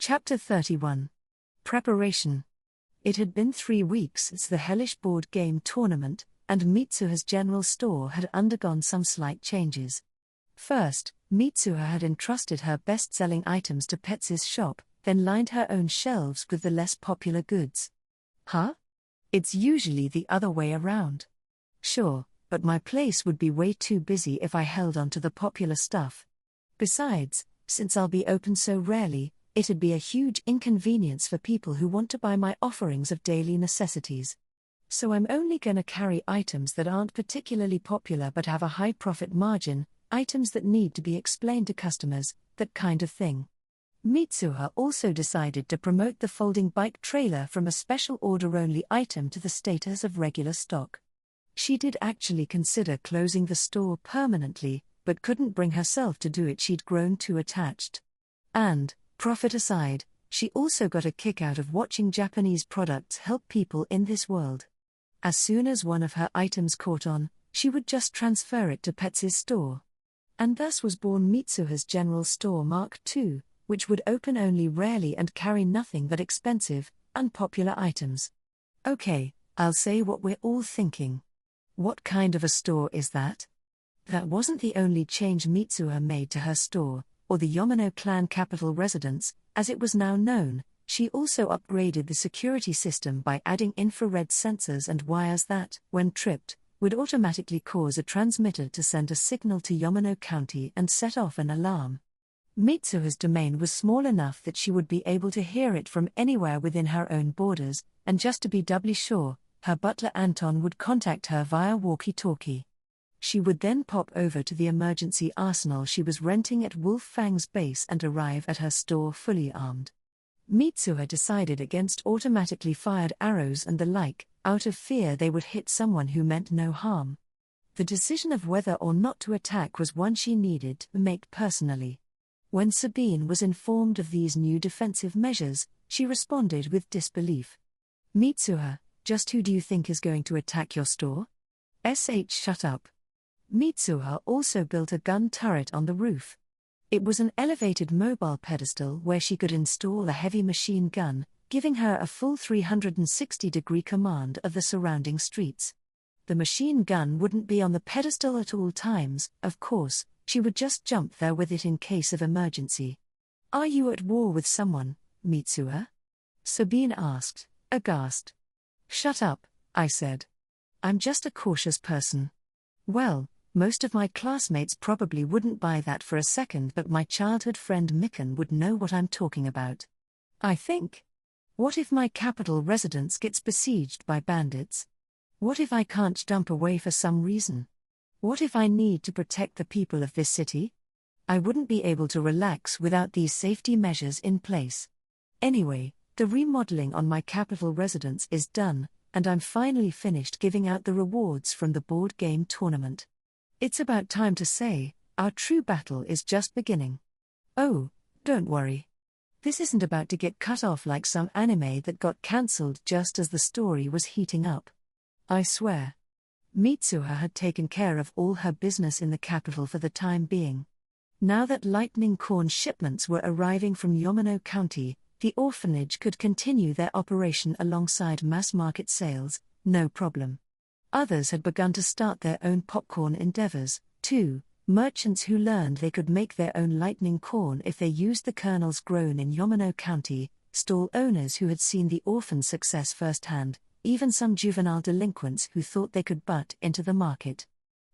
Chapter 31. Preparation. It had been 3 weeks since the hellish board game tournament, and Mitsuha's general store had undergone some slight changes. First, Mitsuha had entrusted her best-selling items to Petsy's shop, then lined her own shelves with the less popular goods. Huh? It's usually the other way around. Sure, but my place would be way too busy if I held on to the popular stuff. Besides, since I'll be open so rarely, it'd be a huge inconvenience for people who want to buy my offerings of daily necessities. So I'm only gonna carry items that aren't particularly popular but have a high profit margin, items that need to be explained to customers, that kind of thing. Mitsuha also decided to promote the folding bike trailer from a special order-only item to the status of regular stock. She did actually consider closing the store permanently, but couldn't bring herself to do it. She'd grown too attached. And, profit aside, she also got a kick out of watching Japanese products help people in this world. As soon as one of her items caught on, she would just transfer it to Petsy's store. And thus was born Mitsuha's General Store Mark II, which would open only rarely and carry nothing but expensive, unpopular items. Okay, I'll say what we're all thinking. What kind of a store is that? That wasn't the only change Mitsuha made to her store, or the Yamano clan capital residence, as it was now known. She also upgraded the security system by adding infrared sensors and wires that, when tripped, would automatically cause a transmitter to send a signal to Yamano County and set off an alarm. Mitsuha's domain was small enough that she would be able to hear it from anywhere within her own borders, and just to be doubly sure, her butler Anton would contact her via walkie-talkie. She would then pop over to the emergency arsenal she was renting at Wolf Fang's base and arrive at her store fully armed. Mitsuha decided against automatically fired arrows and the like, out of fear they would hit someone who meant no harm. The decision of whether or not to attack was one she needed to make personally. When Sabine was informed of these new defensive measures, she responded with disbelief. Mitsuha, just who do you think is going to attack your store? Shut up. Mitsuha also built a gun turret on the roof. It was an elevated mobile pedestal where she could install a heavy machine gun, giving her a full 360-degree command of the surrounding streets. The machine gun wouldn't be on the pedestal at all times, of course, she would just jump there with it in case of emergency. Are you at war with someone, Mitsuha? Sabine asked, aghast. Shut up, I said. I'm just a cautious person. Well, most of my classmates probably wouldn't buy that for a second, but my childhood friend Mikan would know what I'm talking about. I think. What if my capital residence gets besieged by bandits? What if I can't jump away for some reason? What if I need to protect the people of this city? I wouldn't be able to relax without these safety measures in place. Anyway, the remodeling on my capital residence is done, and I'm finally finished giving out the rewards from the board game tournament. It's about time to say, our true battle is just beginning. Oh, don't worry. This isn't about to get cut off like some anime that got cancelled just as the story was heating up. I swear. Mitsuha had taken care of all her business in the capital for the time being. Now that lightning corn shipments were arriving from Yamano County, the orphanage could continue their operation alongside mass-market sales, no problem. Others had begun to start their own popcorn endeavors, too, merchants who learned they could make their own lightning corn if they used the kernels grown in Yamano County, stall owners who had seen the orphan's success firsthand, even some juvenile delinquents who thought they could butt into the market.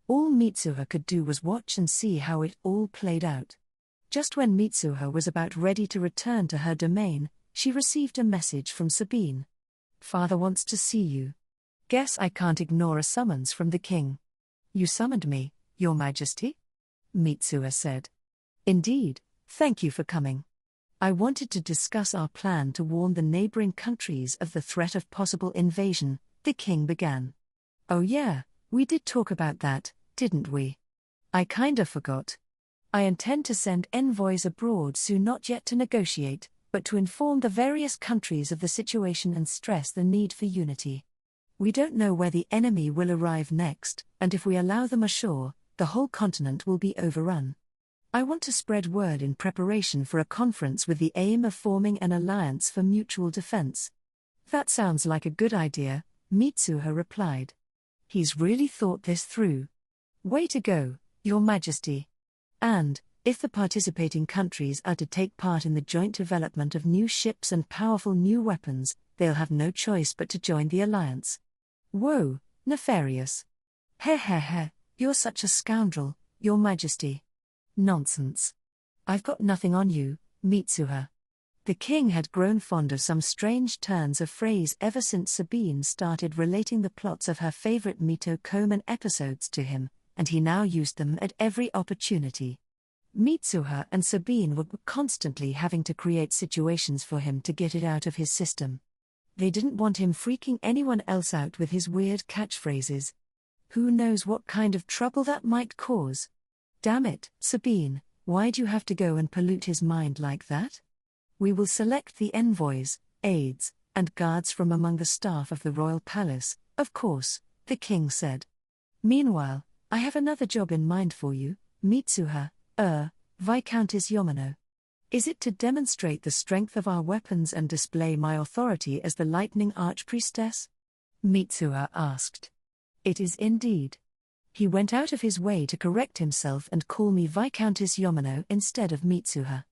All Mitsuha could do was watch and see how it all played out. Just when Mitsuha was about ready to return to her domain, she received a message from Sabine. Father wants to see you. Guess I can't ignore a summons from the king. You summoned me, Your Majesty? Mitsuha said. Indeed, thank you for coming. I wanted to discuss our plan to warn the neighboring countries of the threat of possible invasion, the king began. Oh yeah, we did talk about that, didn't we? I kinda forgot. I intend to send envoys abroad soon, not yet to negotiate, but to inform the various countries of the situation and stress the need for unity. We don't know where the enemy will arrive next, and if we allow them ashore, the whole continent will be overrun. I want to spread word in preparation for a conference with the aim of forming an alliance for mutual defense. That sounds like a good idea, Mitsuha replied. He's really thought this through. Way to go, Your Majesty. And, if the participating countries are to take part in the joint development of new ships and powerful new weapons, they'll have no choice but to join the alliance. Whoa, nefarious. You're such a scoundrel, Your Majesty. Nonsense. I've got nothing on you, Mitsuha. The king had grown fond of some strange turns of phrase ever since Sabine started relating the plots of her favorite Mito Koman episodes to him, and he now used them at every opportunity. Mitsuha and Sabine were constantly having to create situations for him to get it out of his system. They didn't want him freaking anyone else out with his weird catchphrases. Who knows what kind of trouble that might cause? Damn it, Sabine, why'd you have to go and pollute his mind like that? We will select the envoys, aides, and guards from among the staff of the royal palace, of course, the king said. Meanwhile, I have another job in mind for you, Mitsuha, Viscountess Yamano. Is it to demonstrate the strength of our weapons and display my authority as the Lightning Archpriestess? Mitsuha asked. It is indeed. He went out of his way to correct himself and call me Viscountess Yamano instead of Mitsuha.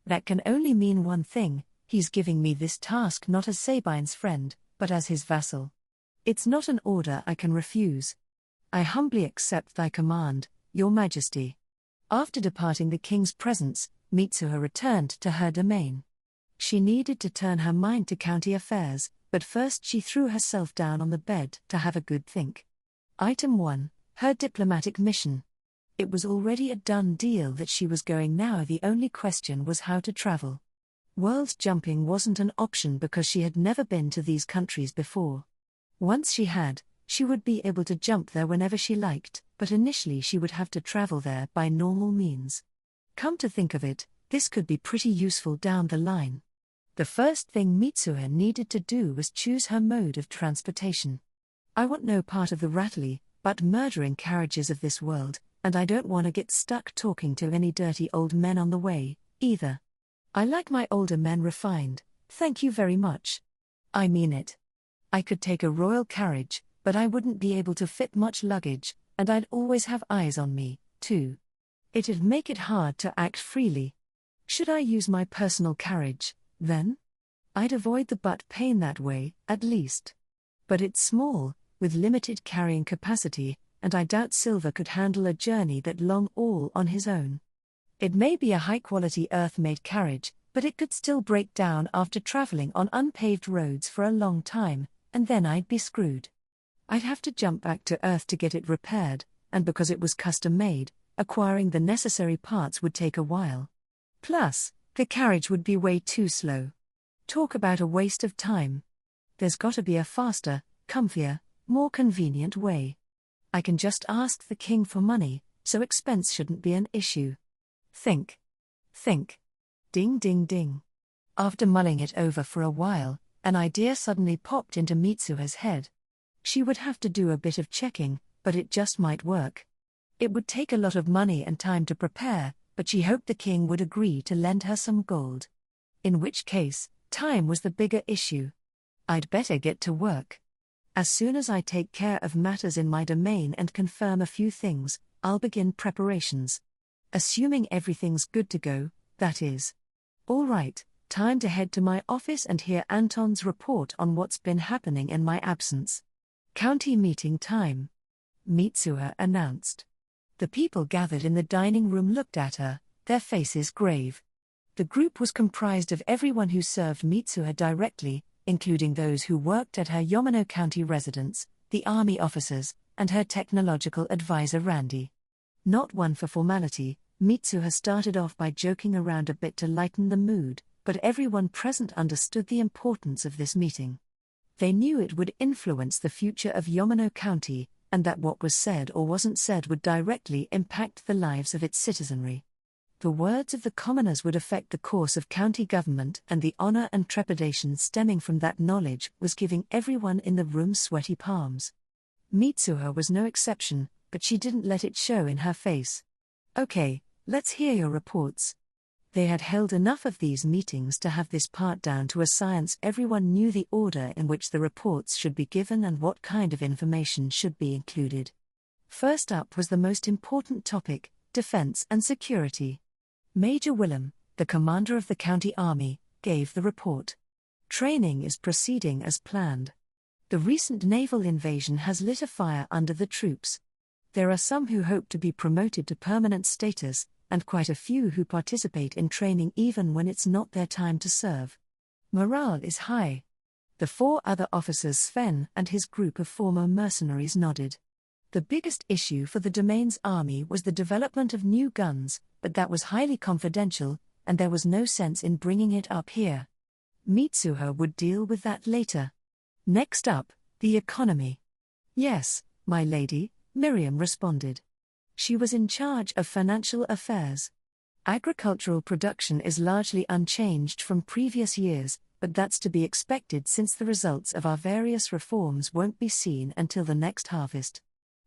That can only mean one thing: he's giving me this task not as Sabine's friend, but as his vassal. It's not an order I can refuse. I humbly accept thy command, Your Majesty. After departing the king's presence, Mitsuha returned to her domain. She needed to turn her mind to county affairs, but first she threw herself down on the bed to have a good think. Item 1. Her diplomatic mission. It was already a done deal that she was going now. The only question was how to travel. World jumping wasn't an option because she had never been to these countries before. Once she had, she would be able to jump there whenever she liked, but initially she would have to travel there by normal means. Come to think of it, this could be pretty useful down the line. The first thing Mitsuha needed to do was choose her mode of transportation. I want no part of the rattly, but murdering carriages of this world, and I don't want to get stuck talking to any dirty old men on the way, either. I like my older men refined, thank you very much. I mean it. I could take a royal carriage, but I wouldn't be able to fit much luggage, and I'd always have eyes on me, too. It'd make it hard to act freely. Should I use my personal carriage, then? I'd avoid the butt pain that way, at least. But it's small, with limited carrying capacity, and I doubt Silver could handle a journey that long all on his own. It may be a high-quality Earth-made carriage, but it could still break down after traveling on unpaved roads for a long time, and then I'd be screwed. I'd have to jump back to Earth to get it repaired, and because it was custom-made, acquiring the necessary parts would take a while. Plus, the carriage would be way too slow. Talk about a waste of time. There's gotta be a faster, comfier, more convenient way. I can just ask the king for money, so expense shouldn't be an issue. Think. Ding ding ding. After mulling it over for a while, an idea suddenly popped into Mitsuha's head. She would have to do a bit of checking, but it just might work. It would take a lot of money and time to prepare, but she hoped the king would agree to lend her some gold. In which case, time was the bigger issue. I'd better get to work. As soon as I take care of matters in my domain and confirm a few things, I'll begin preparations. Assuming everything's good to go, that is. All right, time to head to my office and hear Anton's report on what's been happening in my absence. County meeting time, Mitsuha announced. The people gathered in the dining room looked at her, their faces grave. The group was comprised of everyone who served Mitsuha directly, including those who worked at her Yamano County residence, the army officers, and her technological advisor Randy. Not one for formality, Mitsuha started off by joking around a bit to lighten the mood, but everyone present understood the importance of this meeting. They knew it would influence the future of Yamano County, and that what was said or wasn't said would directly impact the lives of its citizenry. The words of the commoners would affect the course of county government, and the honor and trepidation stemming from that knowledge was giving everyone in the room sweaty palms. Mitsuha was no exception, but she didn't let it show in her face. Okay, Let's hear your reports. They had held enough of these meetings to have this part down to a science. Everyone knew the order in which the reports should be given and what kind of information should be included. First up was the most important topic, defense and security. Major Willem, the commander of the county army, gave the report. Training is proceeding as planned. The recent naval invasion has lit a fire under the troops. There are some who hope to be promoted to permanent status, and quite a few who participate in training even when it's not their time to serve. Morale is high. The 4 other officers, Sven and his group of former mercenaries, nodded. The biggest issue for the Domain's army was the development of new guns, but that was highly confidential, and there was no sense in bringing it up here. Mitsuha would deal with that later. Next up, the economy. Yes, my lady, Miriam responded. She was in charge of financial affairs. Agricultural production is largely unchanged from previous years, but that's to be expected since the results of our various reforms won't be seen until the next harvest.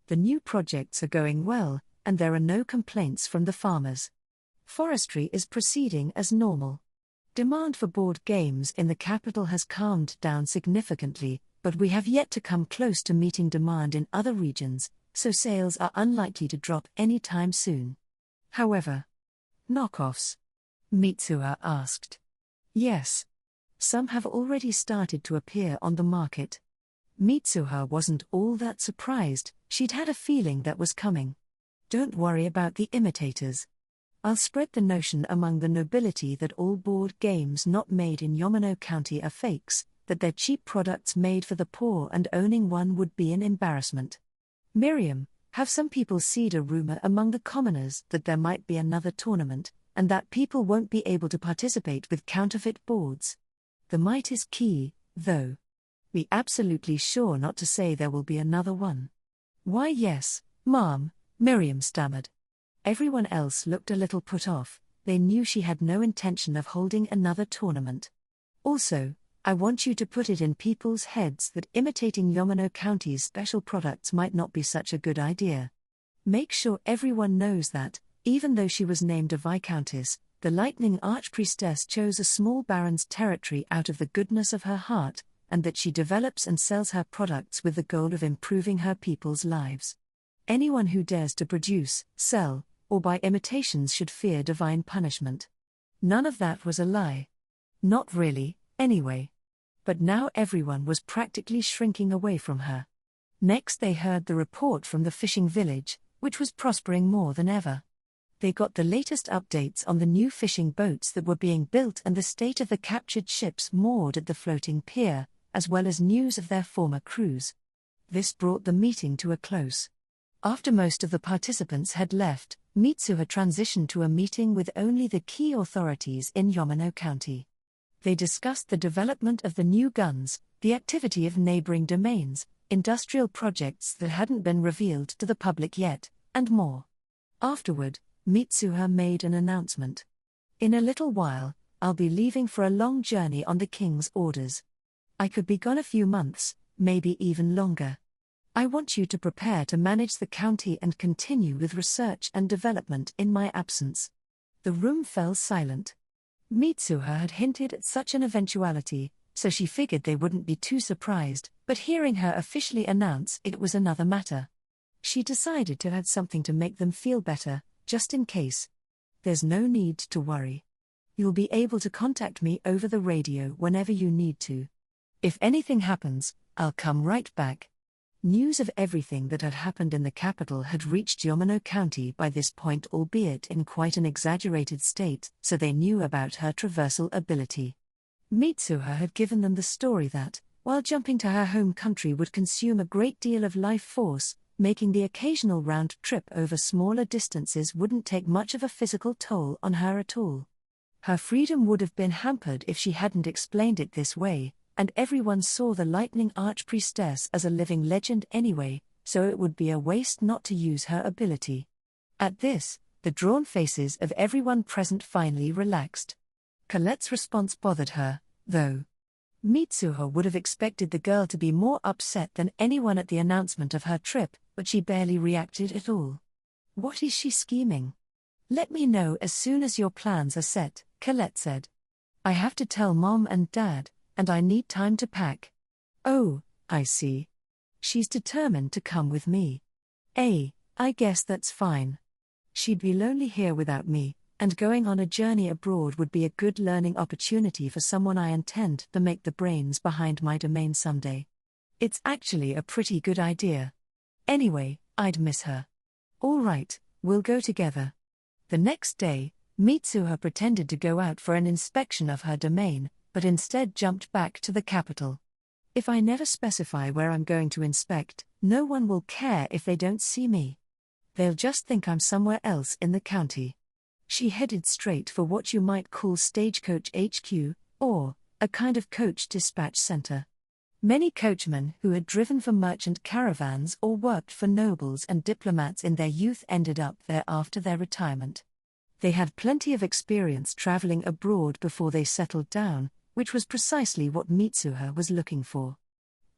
The new projects are going well, and there are no complaints from the farmers. Forestry is proceeding as normal. Demand for board games in the capital has calmed down significantly, but we have yet to come close to meeting demand in other regions, so sales are unlikely to drop any time soon. However, knockoffs? Mitsuha asked. Yes. Some have already started to appear on the market. Mitsuha wasn't all that surprised, she'd had a feeling that was coming. Don't worry about the imitators. I'll spread the notion among the nobility that all board games not made in Yamano County are fakes, that they're cheap products made for the poor, and owning one would be an embarrassment. Miriam, have some people seed a rumor among the commoners that there might be another tournament, and that people won't be able to participate with counterfeit boards. The might is key, though. Be absolutely sure not to say there will be another one. Why yes, ma'am, Miriam stammered. Everyone else looked a little put off. They knew she had no intention of holding another tournament. Also, I want you to put it in people's heads that imitating Yamano County's special products might not be such a good idea. Make sure everyone knows that, even though she was named a Viscountess, the Lightning Archpriestess chose a small baron's territory out of the goodness of her heart, and that she develops and sells her products with the goal of improving her people's lives. Anyone who dares to produce, sell, or buy imitations should fear divine punishment. None of that was a lie. Not really, anyway. But now everyone was practically shrinking away from her. Next they heard the report from the fishing village, which was prospering more than ever. They got the latest updates on the new fishing boats that were being built and the state of the captured ships moored at the floating pier, as well as news of their former crews. This brought the meeting to a close. After most of the participants had left, Mitsuha transitioned to a meeting with only the key authorities in Yamano County. They discussed the development of the new guns, the activity of neighboring domains, industrial projects that hadn't been revealed to the public yet, and more. Afterward, Mitsuha made an announcement. In a little while, I'll be leaving for a long journey on the king's orders. I could be gone a few months, maybe even longer. I want you to prepare to manage the county and continue with research and development in my absence. The room fell silent. Mitsuha had hinted at such an eventuality, so she figured they wouldn't be too surprised, but hearing her officially announce it was another matter. She decided to add something to make them feel better, just in case. There's no need to worry. You'll be able to contact me over the radio whenever you need to. If anything happens, I'll come right back. News of everything that had happened in the capital had reached Yamano County by this point, albeit in quite an exaggerated state, so they knew about her traversal ability. Mitsuha had given them the story that, while jumping to her home country would consume a great deal of life force, making the occasional round trip over smaller distances wouldn't take much of a physical toll on her at all. Her freedom would have been hampered if she hadn't explained it this way, and everyone saw the Lightning Archpriestess as a living legend anyway, so it would be a waste not to use her ability. At this, the drawn faces of everyone present finally relaxed. Colette's response bothered her, though. Mitsuha would have expected the girl to be more upset than anyone at the announcement of her trip, but she barely reacted at all. What is she scheming? Let me know as soon as your plans are set, Colette said. I have to tell Mom and Dad, and I need time to pack. Oh, I see. She's determined to come with me. I guess that's fine. She'd be lonely here without me, and going on a journey abroad would be a good learning opportunity for someone I intend to make the brains behind my domain someday. It's actually a pretty good idea. Anyway, I'd miss her. All right, we'll go together. The next day, Mitsuha pretended to go out for an inspection of her domain, but instead jumped back to the capital. If I never specify where I'm going to inspect, no one will care if they don't see me. They'll just think I'm somewhere else in the county. She headed straight for what you might call Stagecoach HQ, or a kind of coach dispatch center. Many coachmen who had driven for merchant caravans or worked for nobles and diplomats in their youth ended up there after their retirement. They had plenty of experience traveling abroad before they settled down, which was precisely what Mitsuha was looking for.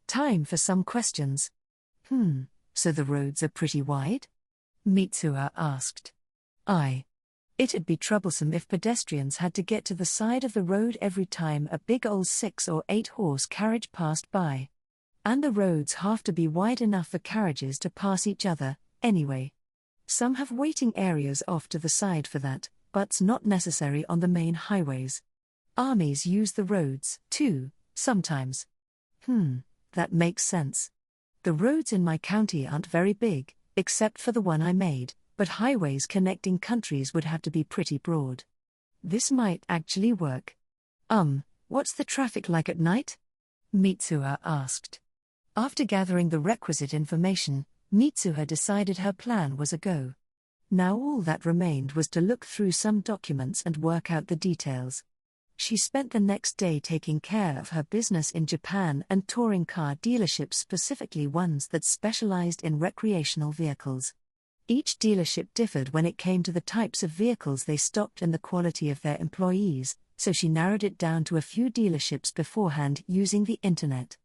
Time for some questions. So the roads are pretty wide? Mitsuha asked. It'd be troublesome if pedestrians had to get to the side of the road every time a big old 6 or 8 horse carriage passed by. And the roads have to be wide enough for carriages to pass each other, anyway. Some have waiting areas off to the side for that, but's not necessary on the main highways. Armies use the roads, too, sometimes. That makes sense. The roads in my county aren't very big, except for the one I made, but highways connecting countries would have to be pretty broad. This might actually work. What's the traffic like at night? Mitsuha asked. After gathering the requisite information, Mitsuha decided her plan was a go. Now all that remained was to look through some documents and work out the details. She spent the next day taking care of her business in Japan and touring car dealerships, specifically ones that specialized in recreational vehicles. Each dealership differed when it came to the types of vehicles they stocked and the quality of their employees, so she narrowed it down to a few dealerships beforehand using the internet.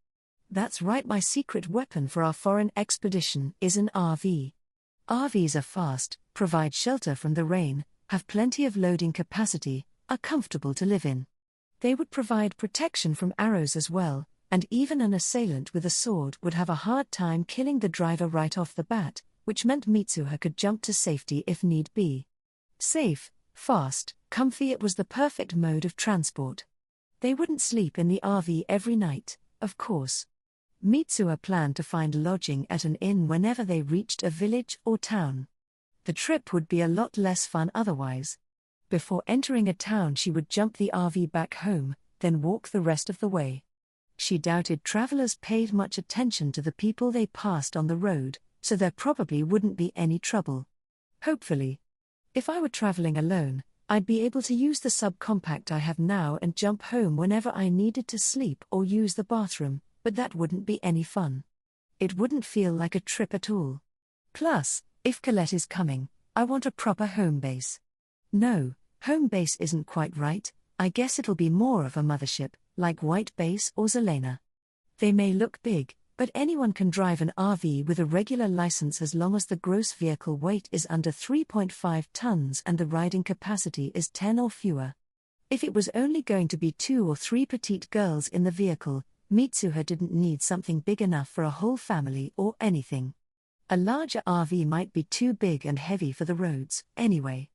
That's right, my secret weapon for our foreign expedition is an RV. RVs are fast, provide shelter from the rain, have plenty of loading capacity, are comfortable to live in. They would provide protection from arrows as well, and even an assailant with a sword would have a hard time killing the driver right off the bat, which meant Mitsuha could jump to safety if need be. Safe, fast, comfy, it was the perfect mode of transport. They wouldn't sleep in the RV every night, of course. Mitsuha planned to find lodging at an inn whenever they reached a village or town. The trip would be a lot less fun otherwise. Before entering a town, she would jump the RV back home, then walk the rest of the way. She doubted travelers paid much attention to the people they passed on the road, so there probably wouldn't be any trouble. Hopefully. If I were traveling alone, I'd be able to use the subcompact I have now and jump home whenever I needed to sleep or use the bathroom, but that wouldn't be any fun. It wouldn't feel like a trip at all. Plus, if Colette is coming, I want a proper home base. No, home base isn't quite right. I guess it'll be more of a mothership, like White Base or Zelena. They may look big, but anyone can drive an RV with a regular license as long as the gross vehicle weight is under 3.5 tons and the riding capacity is 10 or fewer. If it was only going to be 2 or 3 petite girls in the vehicle, Mitsuha didn't need something big enough for a whole family or anything. A larger RV might be too big and heavy for the roads, anyway.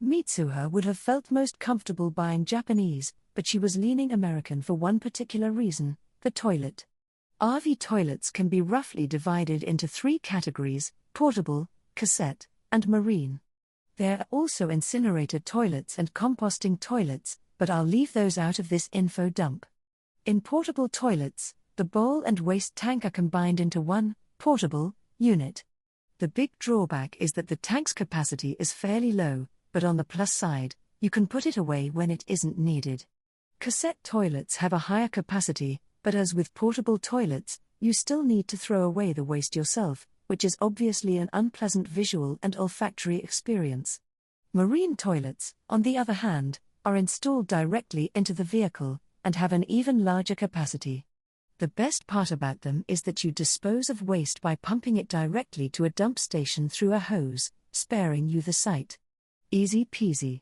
Mitsuha would have felt most comfortable buying Japanese, but she was leaning American for one particular reason: the toilet. RV toilets can be roughly divided into 3 categories: portable, cassette, and marine. There are also incinerator toilets and composting toilets, but I'll leave those out of this info dump. In portable toilets, the bowl and waste tank are combined into one portable unit. The big drawback is that the tank's capacity is fairly low, but on the plus side, you can put it away when it isn't needed. Cassette toilets have a higher capacity, but as with portable toilets, you still need to throw away the waste yourself, which is obviously an unpleasant visual and olfactory experience. Marine toilets, on the other hand, are installed directly into the vehicle, and have an even larger capacity. The best part about them is that you dispose of waste by pumping it directly to a dump station through a hose, sparing you the sight. Easy peasy.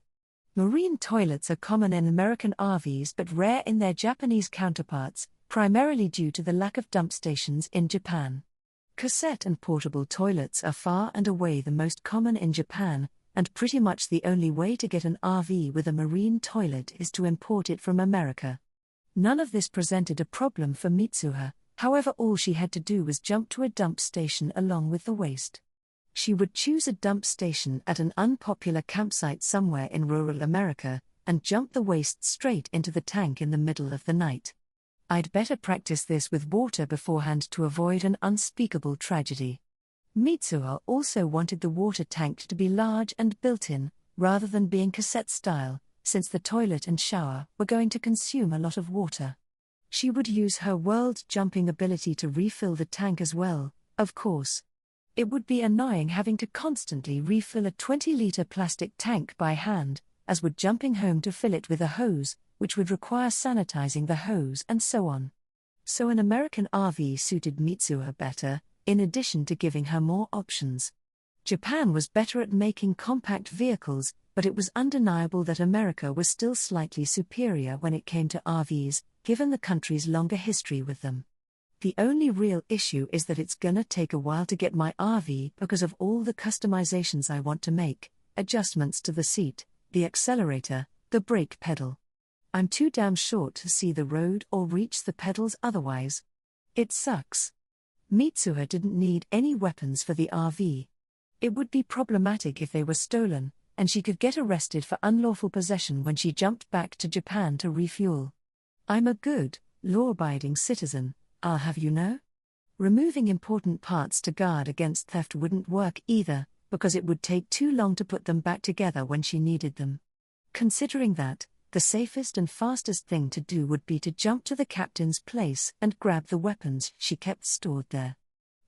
Marine toilets are common in American RVs but rare in their Japanese counterparts, primarily due to the lack of dump stations in Japan. Cassette and portable toilets are far and away the most common in Japan, and pretty much the only way to get an RV with a marine toilet is to import it from America. None of this presented a problem for Mitsuha, however all she had to do was jump to a dump station along with the waste. She would choose a dump station at an unpopular campsite somewhere in rural America, and jump the waste straight into the tank in the middle of the night. I'd better practice this with water beforehand to avoid an unspeakable tragedy. Mitsuha also wanted the water tank to be large and built-in, rather than being cassette-style, since the toilet and shower were going to consume a lot of water. She would use her world-jumping ability to refill the tank as well, of course. It would be annoying having to constantly refill a 20-liter plastic tank by hand, as would jumping home to fill it with a hose, which would require sanitizing the hose and so on. So an American RV suited Mitsuha better, in addition to giving her more options. Japan was better at making compact vehicles, but it was undeniable that America was still slightly superior when it came to RVs, given the country's longer history with them. The only real issue is that it's gonna take a while to get my RV because of all the customizations I want to make, adjustments to the seat, the accelerator, the brake pedal. I'm too damn short to see the road or reach the pedals otherwise. It sucks. Mitsuha didn't need any weapons for the RV. It would be problematic if they were stolen, and she could get arrested for unlawful possession when she jumped back to Japan to refuel. I'm a good, law-abiding citizen, I'll have you know. Removing important parts to guard against theft wouldn't work either, because it would take too long to put them back together when she needed them. Considering that, the safest and fastest thing to do would be to jump to the captain's place and grab the weapons she kept stored there.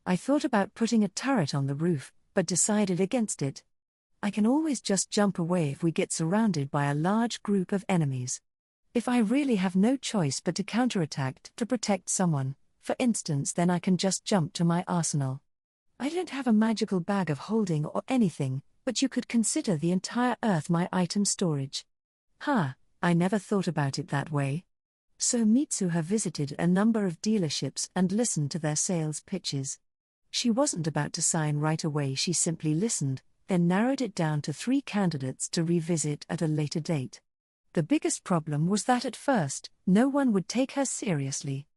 I thought about putting a turret on the roof, but decided against it. I can always just jump away if we get surrounded by a large group of enemies. If I really have no choice but to counterattack to protect someone, for instance, then I can just jump to my arsenal. I don't have a magical bag of holding or anything, but you could consider the entire Earth my item storage. I never thought about it that way. So Mitsuha visited a number of dealerships and listened to their sales pitches. She wasn't about to sign right away, she simply listened, then narrowed it down to 3 candidates to revisit at a later date. The biggest problem was that at first, no one would take her seriously.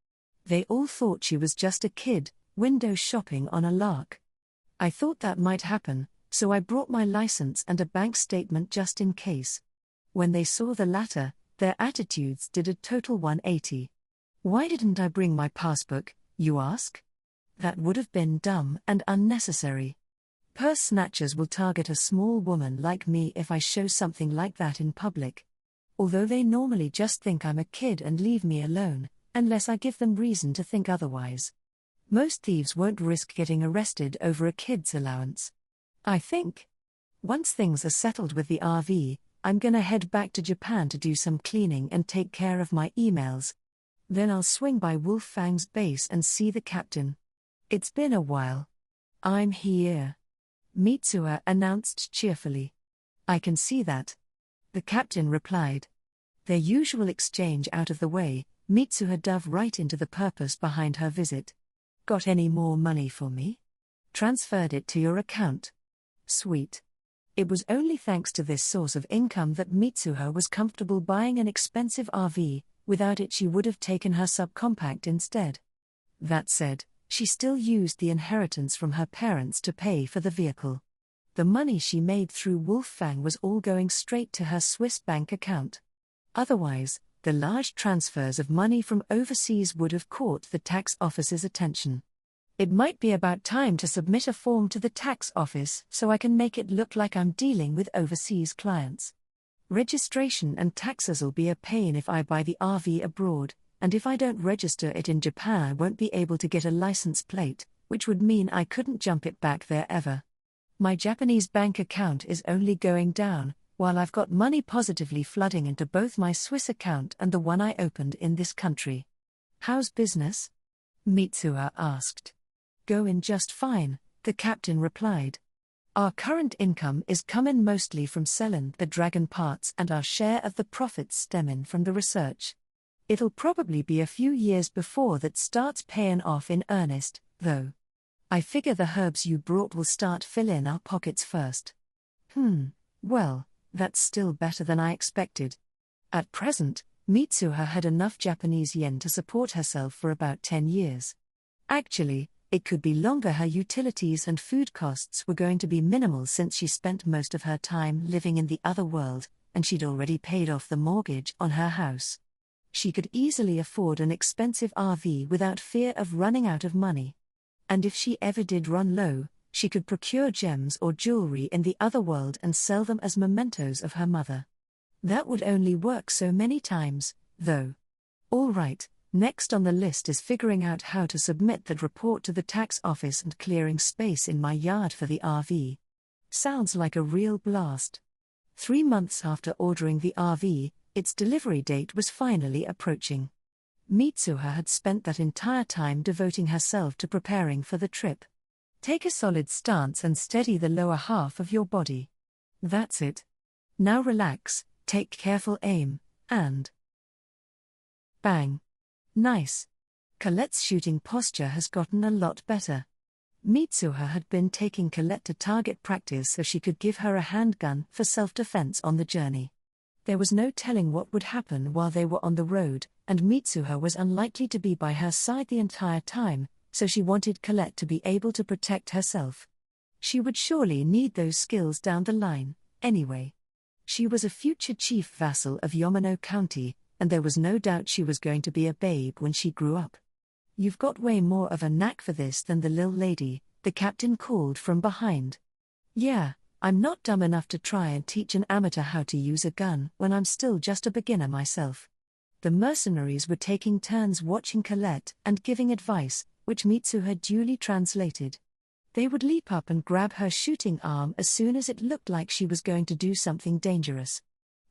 They all thought she was just a kid, window shopping on a lark. I thought that might happen, so I brought my license and a bank statement just in case. When they saw the latter, their attitudes did a total 180. Why didn't I bring my passbook, you ask? That would have been dumb and unnecessary. Purse snatchers will target a small woman like me if I show something like that in public. Although they normally just think I'm a kid and leave me alone, unless I give them reason to think otherwise. Most thieves won't risk getting arrested over a kid's allowance. I think. Once things are settled with the RV, I'm gonna head back to Japan to do some cleaning and take care of my emails. Then I'll swing by Wolffang's base and see the captain. It's been a while. I'm here, Mitsuha announced cheerfully. I can see that. The captain replied. Their usual exchange out of the way, Mitsuha dove right into the purpose behind her visit. Got any more money for me? Transferred it to your account. Sweet. It was only thanks to this source of income that Mitsuha was comfortable buying an expensive RV, without it she would have taken her subcompact instead. That said, she still used the inheritance from her parents to pay for the vehicle. The money she made through Wolffang was all going straight to her Swiss bank account. Otherwise, the large transfers of money from overseas would have caught the tax office's attention. It might be about time to submit a form to the tax office so I can make it look like I'm dealing with overseas clients. Registration and taxes'll be a pain if I buy the RV abroad, and if I don't register it in Japan I won't be able to get a license plate, which would mean I couldn't jump it back there ever. My Japanese bank account is only going down, while I've got money positively flooding into both my Swiss account and the one I opened in this country. How's business? Mitsuha asked. Going just fine, the captain replied. Our current income is comin' mostly from sellin' the dragon parts, and our share of the profits stemmin' from the research. It'll probably be a few years before that starts payin' off in earnest, though. I figure the herbs you brought will start fillin' our pockets first. Well, that's still better than I expected. At present, Mitsuha had enough Japanese yen to support herself for about 10 years. Actually, it could be longer. Her utilities and food costs were going to be minimal since she spent most of her time living in the other world, and she'd already paid off the mortgage on her house. She could easily afford an expensive RV without fear of running out of money. And if she ever did run low, she could procure gems or jewelry in the other world and sell them as mementos of her mother. That would only work so many times, though. All right, next on the list is figuring out how to submit that report to the tax office and clearing space in my yard for the RV. Sounds like a real blast. 3 months after ordering the RV, its delivery date was finally approaching. Mitsuha had spent that entire time devoting herself to preparing for the trip. Take a solid stance and steady the lower half of your body. That's it. Now relax, take careful aim, and bang. Nice. Colette's shooting posture has gotten a lot better. Mitsuha had been taking Colette to target practice so she could give her a handgun for self-defense on the journey. There was no telling what would happen while they were on the road, and Mitsuha was unlikely to be by her side the entire time, so she wanted Colette to be able to protect herself. She would surely need those skills down the line, anyway. She was a future chief vassal of Yamano County, and there was no doubt she was going to be a babe when she grew up. "You've got way more of a knack for this than the lil lady," the captain called from behind. "Yeah, I'm not dumb enough to try and teach an amateur how to use a gun when I'm still just a beginner myself." The mercenaries were taking turns watching Colette and giving advice, which Mitsuha duly translated. They would leap up and grab her shooting arm as soon as it looked like she was going to do something dangerous.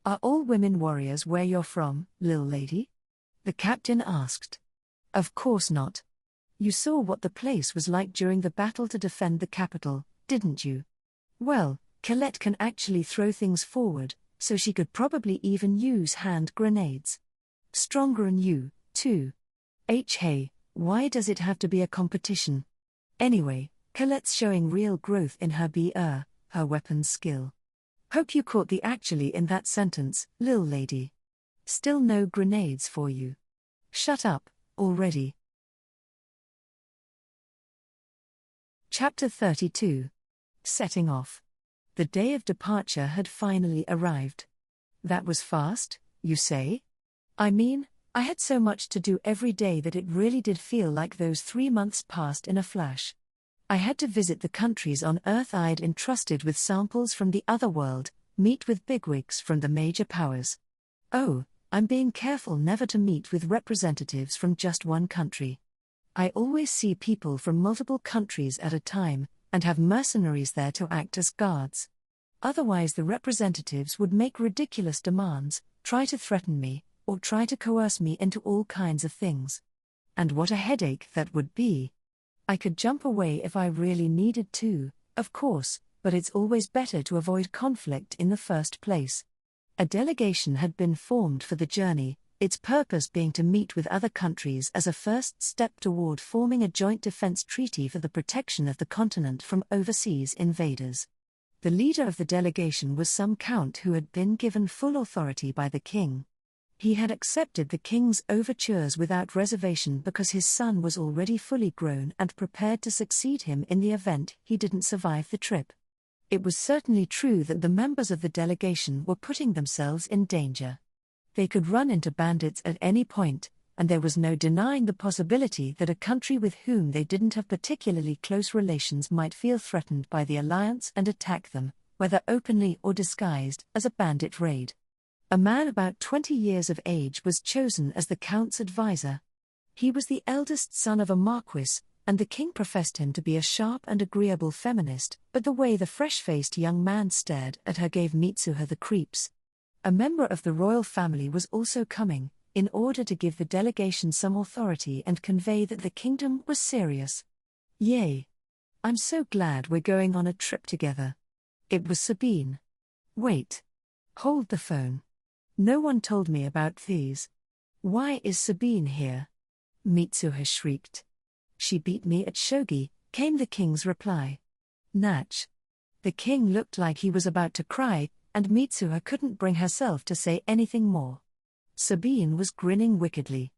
"Are all women warriors where you're from, lil lady?" the captain asked. "Of course not. You saw what the place was like during the battle to defend the capital, didn't you? Well, Colette can actually throw things forward, so she could probably even use hand grenades. Stronger'n you, too. Hey, why does it have to be a competition? Anyway, Colette's showing real growth in her weapons skill. Hope you caught the actually in that sentence, lil lady. Still no grenades for you. Shut up, already." Chapter 32. Setting off. The day of departure had finally arrived. That was fast, you say? I mean, I had so much to do every day that it really did feel like those 3 months passed in a flash. I had to visit the countries on Earth I'd entrusted with samples from the other world, meet with bigwigs from the major powers. Oh, I'm being careful never to meet with representatives from just one country. I always see people from multiple countries at a time, and have mercenaries there to act as guards. Otherwise the representatives would make ridiculous demands, try to threaten me, or try to coerce me into all kinds of things. And what a headache that would be. I could jump away if I really needed to, of course, but it's always better to avoid conflict in the first place. A delegation had been formed for the journey, its purpose being to meet with other countries as a first step toward forming a joint defense treaty for the protection of the continent from overseas invaders. The leader of the delegation was some count who had been given full authority by the king. He had accepted the king's overtures without reservation because his son was already fully grown and prepared to succeed him in the event he didn't survive the trip. It was certainly true that the members of the delegation were putting themselves in danger. They could run into bandits at any point, and there was no denying the possibility that a country with whom they didn't have particularly close relations might feel threatened by the alliance and attack them, whether openly or disguised as a bandit raid. A man about 20 years of age was chosen as the count's advisor. He was the eldest son of a marquis, and the king professed him to be a sharp and agreeable feminist, but the way the fresh-faced young man stared at her gave Mitsuha the creeps. A member of the royal family was also coming, in order to give the delegation some authority and convey that the kingdom was serious. Yay! I'm so glad we're going on a trip together. It was Sabine. Wait. Hold the phone. No one told me about these. Why is Sabine here? Mitsuha shrieked. She beat me at shogi, came the king's reply. Natch. The king looked like he was about to cry, and Mitsuha couldn't bring herself to say anything more. Sabine was grinning wickedly.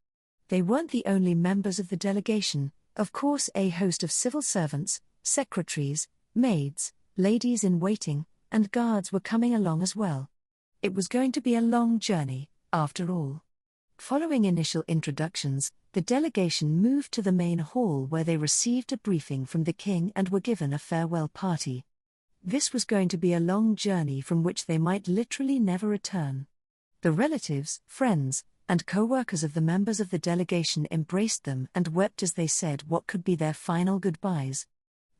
They weren't the only members of the delegation, of course a host of civil servants, secretaries, maids, ladies-in-waiting, and guards were coming along as well. It was going to be a long journey, after all. Following initial introductions, the delegation moved to the main hall where they received a briefing from the king and were given a farewell party. This was going to be a long journey from which they might literally never return. The relatives, friends, and co-workers of the members of the delegation embraced them and wept as they said what could be their final goodbyes.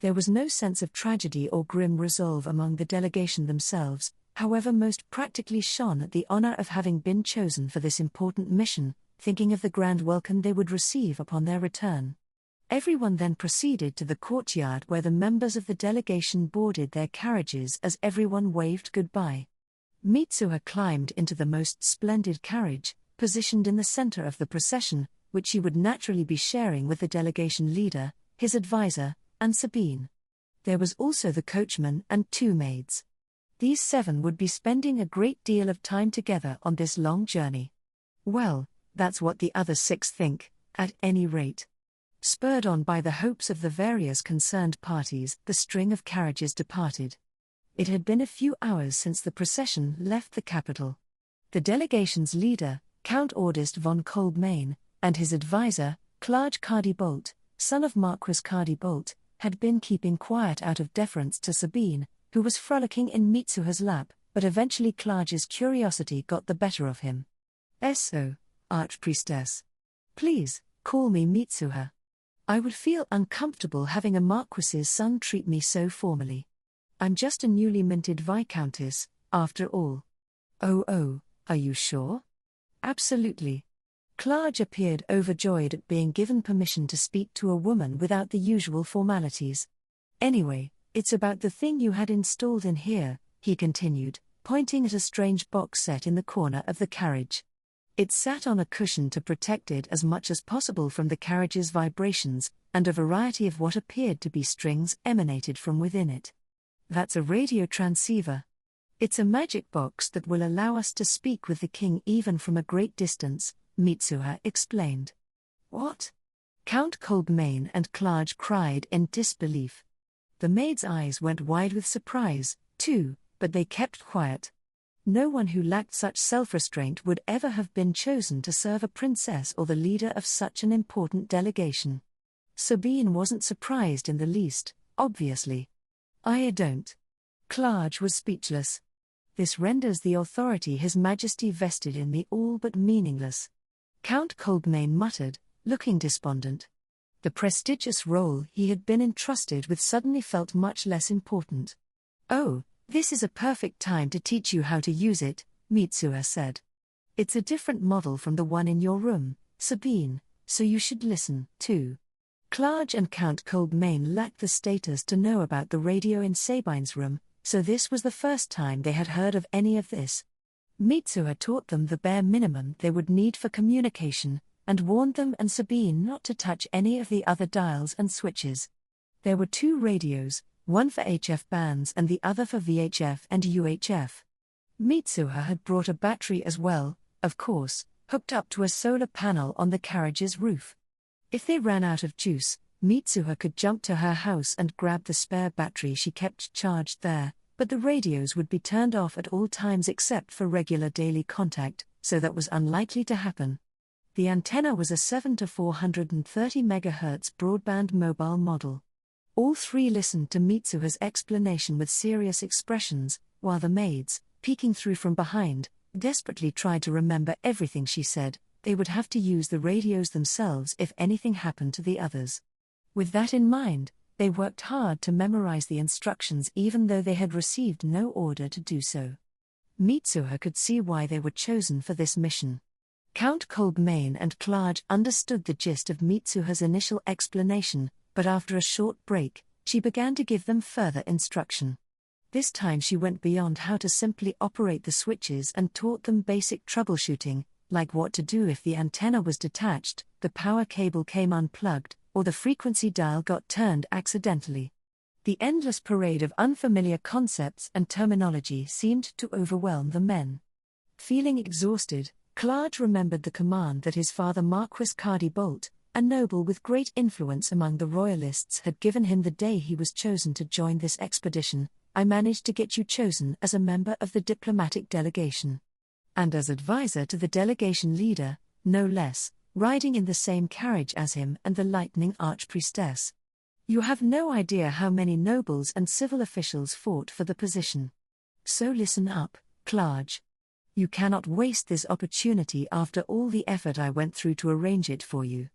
There was no sense of tragedy or grim resolve among the delegation themselves, however most practically shone at the honor of having been chosen for this important mission, thinking of the grand welcome they would receive upon their return. Everyone then proceeded to the courtyard where the members of the delegation boarded their carriages as everyone waved goodbye. Mitsuha climbed into the most splendid carriage, positioned in the center of the procession, which she would naturally be sharing with the delegation leader, his advisor, and Sabine. There was also the coachman and 2 maids. These 7 would be spending a great deal of time together on this long journey. Well, that's what the other 6 think, at any rate. Spurred on by the hopes of the various concerned parties, the string of carriages departed. It had been a few hours since the procession left the capital. The delegation's leader, Count August von Kolbmain, and his advisor, Clarge Cardi-Bolt, son of Marquis Cardi-Bolt, had been keeping quiet out of deference to Sabine, who was frolicking in Mitsuha's lap, but eventually Clarge's curiosity got the better of him. "So, Archpriestess. Please, call me Mitsuha. I would feel uncomfortable having a Marquis's son treat me so formally. I'm just a newly minted Viscountess, after all." Oh, are you sure?" "Absolutely." Clarge appeared overjoyed at being given permission to speak to a woman without the usual formalities. "Anyway, it's about the thing you had installed in here," he continued, pointing at a strange box set in the corner of the carriage. It sat on a cushion to protect it as much as possible from the carriage's vibrations, and a variety of what appeared to be strings emanated from within it. "That's a radio transceiver. It's a magic box that will allow us to speak with the king even from a great distance," Mitsuha explained. "What?" Count Kolbmain and Clarge cried in disbelief. The maid's eyes went wide with surprise, too, but they kept quiet. No one who lacked such self-restraint would ever have been chosen to serve a princess or the leader of such an important delegation. Sabine wasn't surprised in the least, obviously. "I don't." Clarge was speechless. "This renders the authority His Majesty vested in me all but meaningless." Count Kolbmain muttered, looking despondent. The prestigious role he had been entrusted with suddenly felt much less important. "Oh, this is a perfect time to teach you how to use it," Mitsuha said. "It's a different model from the one in your room, Sabine, so you should listen, too." Clarge and Count Kolbmain lacked the status to know about the radio in Sabine's room, so this was the first time they had heard of any of this. Mitsuha taught them the bare minimum they would need for communication, and warned them and Sabine not to touch any of the other dials and switches. There were 2 radios, one for HF bands and the other for VHF and UHF. Mitsuha had brought a battery as well, of course, hooked up to a solar panel on the carriage's roof. If they ran out of juice, Mitsuha could jump to her house and grab the spare battery she kept charged there, but the radios would be turned off at all times except for regular daily contact, so that was unlikely to happen. The antenna was a 7 to 430 MHz broadband mobile model. All 3 listened to Mitsuha's explanation with serious expressions, while the maids, peeking through from behind, desperately tried to remember everything she said. They would have to use the radios themselves if anything happened to the others. With that in mind, they worked hard to memorize the instructions even though they had received no order to do so. Mitsuha could see why they were chosen for this mission. Count Kolbmain and Clarge understood the gist of Mitsuha's initial explanation, but after a short break, She began to give them further instruction. This time she went beyond how to simply operate the switches and taught them basic troubleshooting, like what to do if the antenna was detached, the power cable came unplugged, or the frequency dial got turned accidentally. The endless parade of unfamiliar concepts and terminology seemed to overwhelm the men. Feeling exhausted, Clarge remembered the command that his father Marquis Cardi-Bolt, a noble with great influence among the royalists, had given him the day he was chosen to join this expedition. "I managed to get you chosen as a member of the diplomatic delegation. And as advisor to the delegation leader, no less, riding in the same carriage as him and the Lightning Archpriestess. You have no idea how many nobles and civil officials fought for the position. So listen up, Clarge. You cannot waste this opportunity after all the effort I went through to arrange it for you.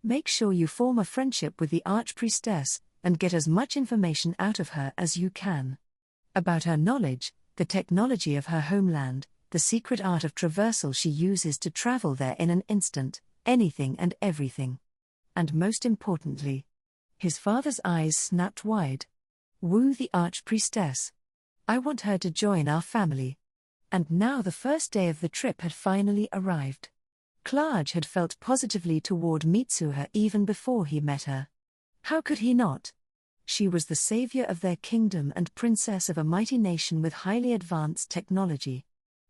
Make sure you form a friendship with the Archpriestess, and get as much information out of her as you can. About her knowledge, the technology of her homeland, the secret art of traversal she uses to travel there in an instant, anything and everything. And most importantly," his father's eyes snapped wide, "woo the Archpriestess. I want her to join our family." And now the first day of the trip had finally arrived. Clarge had felt positively toward Mitsuha even before he met her. How could he not? She was the savior of their kingdom and princess of a mighty nation with highly advanced technology.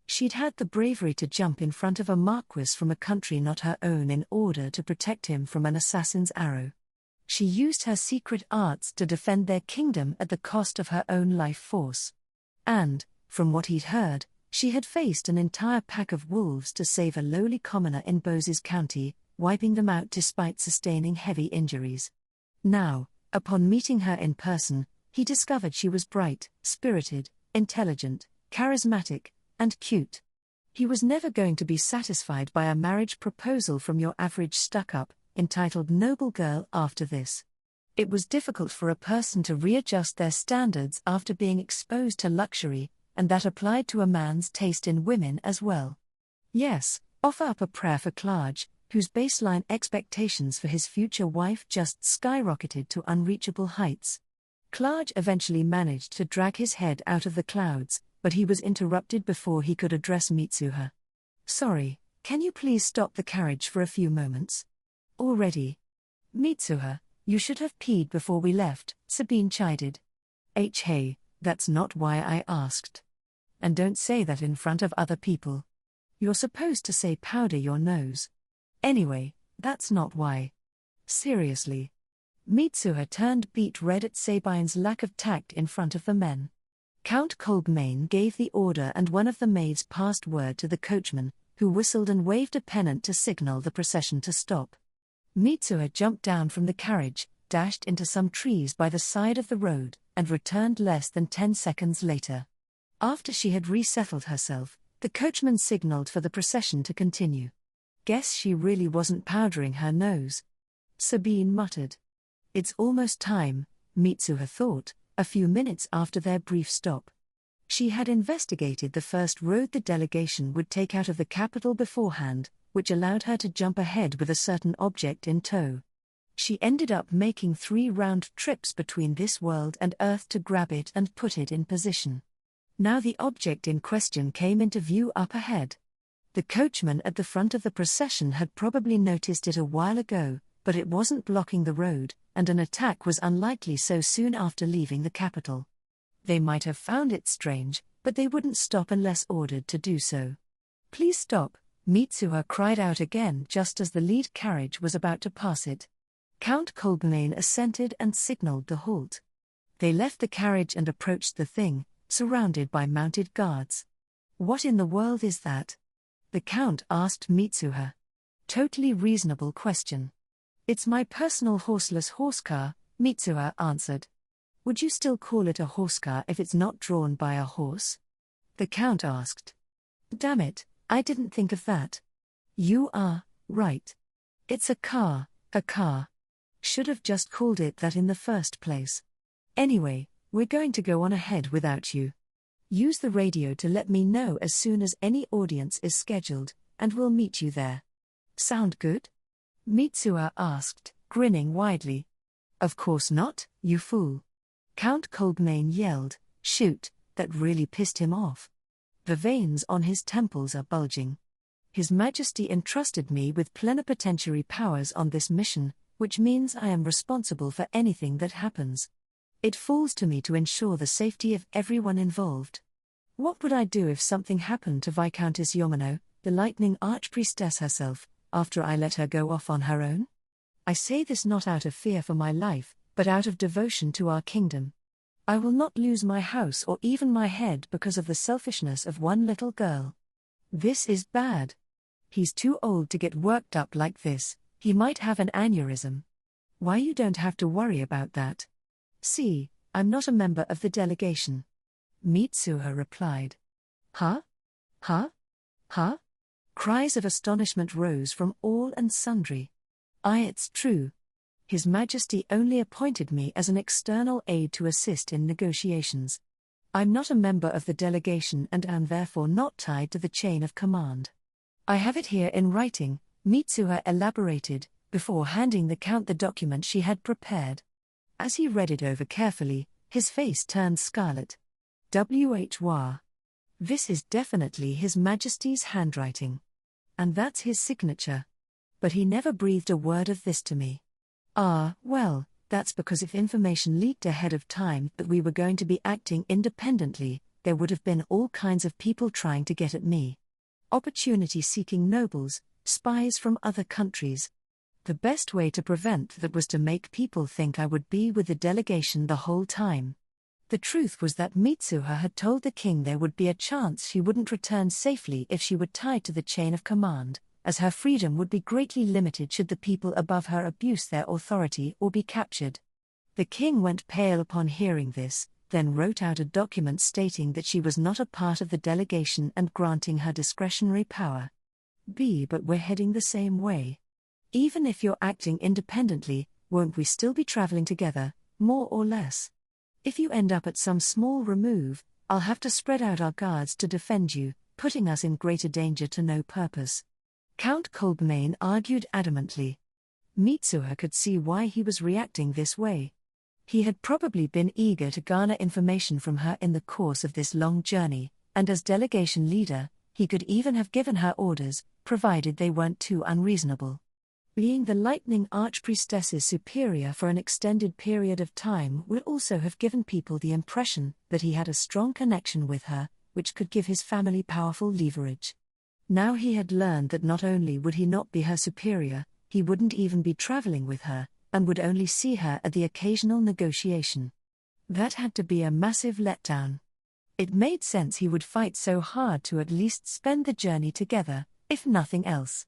She'd had the bravery to jump in front of a marquis from a country not her own in order to protect him from an assassin's arrow. She used her secret arts to defend their kingdom at the cost of her own life force. And, from what he'd heard, she had faced an entire pack of wolves to save a lowly commoner in Boses County, wiping them out despite sustaining heavy injuries. Now, upon meeting her in person, he discovered she was bright, spirited, intelligent, charismatic, and cute. He was never going to be satisfied by a marriage proposal from your average stuck-up, entitled noble girl after this. It was difficult for a person to readjust their standards after being exposed to luxury, and that applied to a man's taste in women as well. Yes, offer up a prayer for Clarge, whose baseline expectations for his future wife just skyrocketed to unreachable heights. Clarge eventually managed to drag his head out of the clouds, but he was interrupted before he could address Mitsuha. "Sorry, can you please stop the carriage for a few moments?" "Already? Mitsuha, you should have peed before we left," Sabine chided. Hey, that's not why I asked. And don't say that in front of other people. You're supposed to say powder your nose. Anyway, that's not why. Seriously. Mitsuha turned beet red at Sabine's lack of tact in front of the men. Count Kolbmane gave the order and one of the maids passed word to the coachman, who whistled and waved a pennant to signal the procession to stop. Mitsuha jumped down from the carriage, dashed into some trees by the side of the road, and returned less than 10 seconds later. After she had resettled herself, the coachman signaled for the procession to continue. "Guess she really wasn't powdering her nose," Sabine muttered. "It's almost time," Mitsuha thought, a few minutes after their brief stop. She had investigated the first road the delegation would take out of the capital beforehand, which allowed her to jump ahead with a certain object in tow. She ended up making 3 round trips between this world and Earth to grab it and put it in position. Now the object in question came into view up ahead. The coachman at the front of the procession had probably noticed it a while ago, but it wasn't blocking the road, and an attack was unlikely so soon after leaving the capital. They might have found it strange, but they wouldn't stop unless ordered to do so. "Please stop," Mitsuha cried out again just as the lead carriage was about to pass it. Count Kolbmane assented and signaled the halt. They left the carriage and approached the thing, surrounded by mounted guards. "What in the world is that?" the Count asked Mitsuha. Totally reasonable question. "It's my personal horseless horsecar," Mitsuha answered. "Would you still call it a horsecar if it's not drawn by a horse?" the Count asked. "Damn it, I didn't think of that." "You are right. It's a car, a car. Should have just called it that in the first place. Anyway, we're going to go on ahead without you. Use the radio to let me know as soon as any audience is scheduled, and we'll meet you there. Sound good?" Mitsuha asked, grinning widely. Of course not, you fool. Count Coldmane yelled. Shoot, that really pissed him off. The veins on his temples are bulging. His Majesty entrusted me with plenipotentiary powers on this mission, which means I am responsible for anything that happens. It falls to me to ensure the safety of everyone involved. What would I do if something happened to Viscountess Yamano, the Lightning Archpriestess herself, after I let her go off on her own? I say this not out of fear for my life, but out of devotion to our kingdom. I will not lose my house or even my head because of the selfishness of one little girl. This is bad. He's too old to get worked up like this, he might have an aneurysm. Why, you don't have to worry about that. See, I'm not a member of the delegation. Mitsuha replied. Huh? Huh? Huh? Cries of astonishment rose from all and sundry. It's true. His Majesty only appointed me as an external aide to assist in negotiations. I'm not a member of the delegation and am therefore not tied to the chain of command. I have it here in writing, Mitsuha elaborated, before handing the Count the document she had prepared. As he read it over carefully, his face turned scarlet. Why? This is definitely His Majesty's handwriting. And that's his signature. But he never breathed a word of this to me. Well, that's because if information leaked ahead of time that we were going to be acting independently, there would have been all kinds of people trying to get at me. Opportunity-seeking nobles, spies from other countries. The best way to prevent that was to make people think I would be with the delegation the whole time. The truth was that Mitsuha had told the king there would be a chance she wouldn't return safely if she were tied to the chain of command, as her freedom would be greatly limited should the people above her abuse their authority or be captured. The king went pale upon hearing this, then wrote out a document stating that she was not a part of the delegation and granting her discretionary power. But we're heading the same way. Even if you're acting independently, won't we still be traveling together, more or less? If you end up at some small remove, I'll have to spread out our guards to defend you, putting us in greater danger to no purpose. Count Coldmane argued adamantly. Mitsuha could see why he was reacting this way. He had probably been eager to garner information from her in the course of this long journey, and as delegation leader, he could even have given her orders, provided they weren't too unreasonable. Being the Lightning Archpriestess's superior for an extended period of time would also have given people the impression that he had a strong connection with her, which could give his family powerful leverage. Now he had learned that not only would he not be her superior, he wouldn't even be traveling with her, and would only see her at the occasional negotiation. That had to be a massive letdown. It made sense he would fight so hard to at least spend the journey together, if nothing else.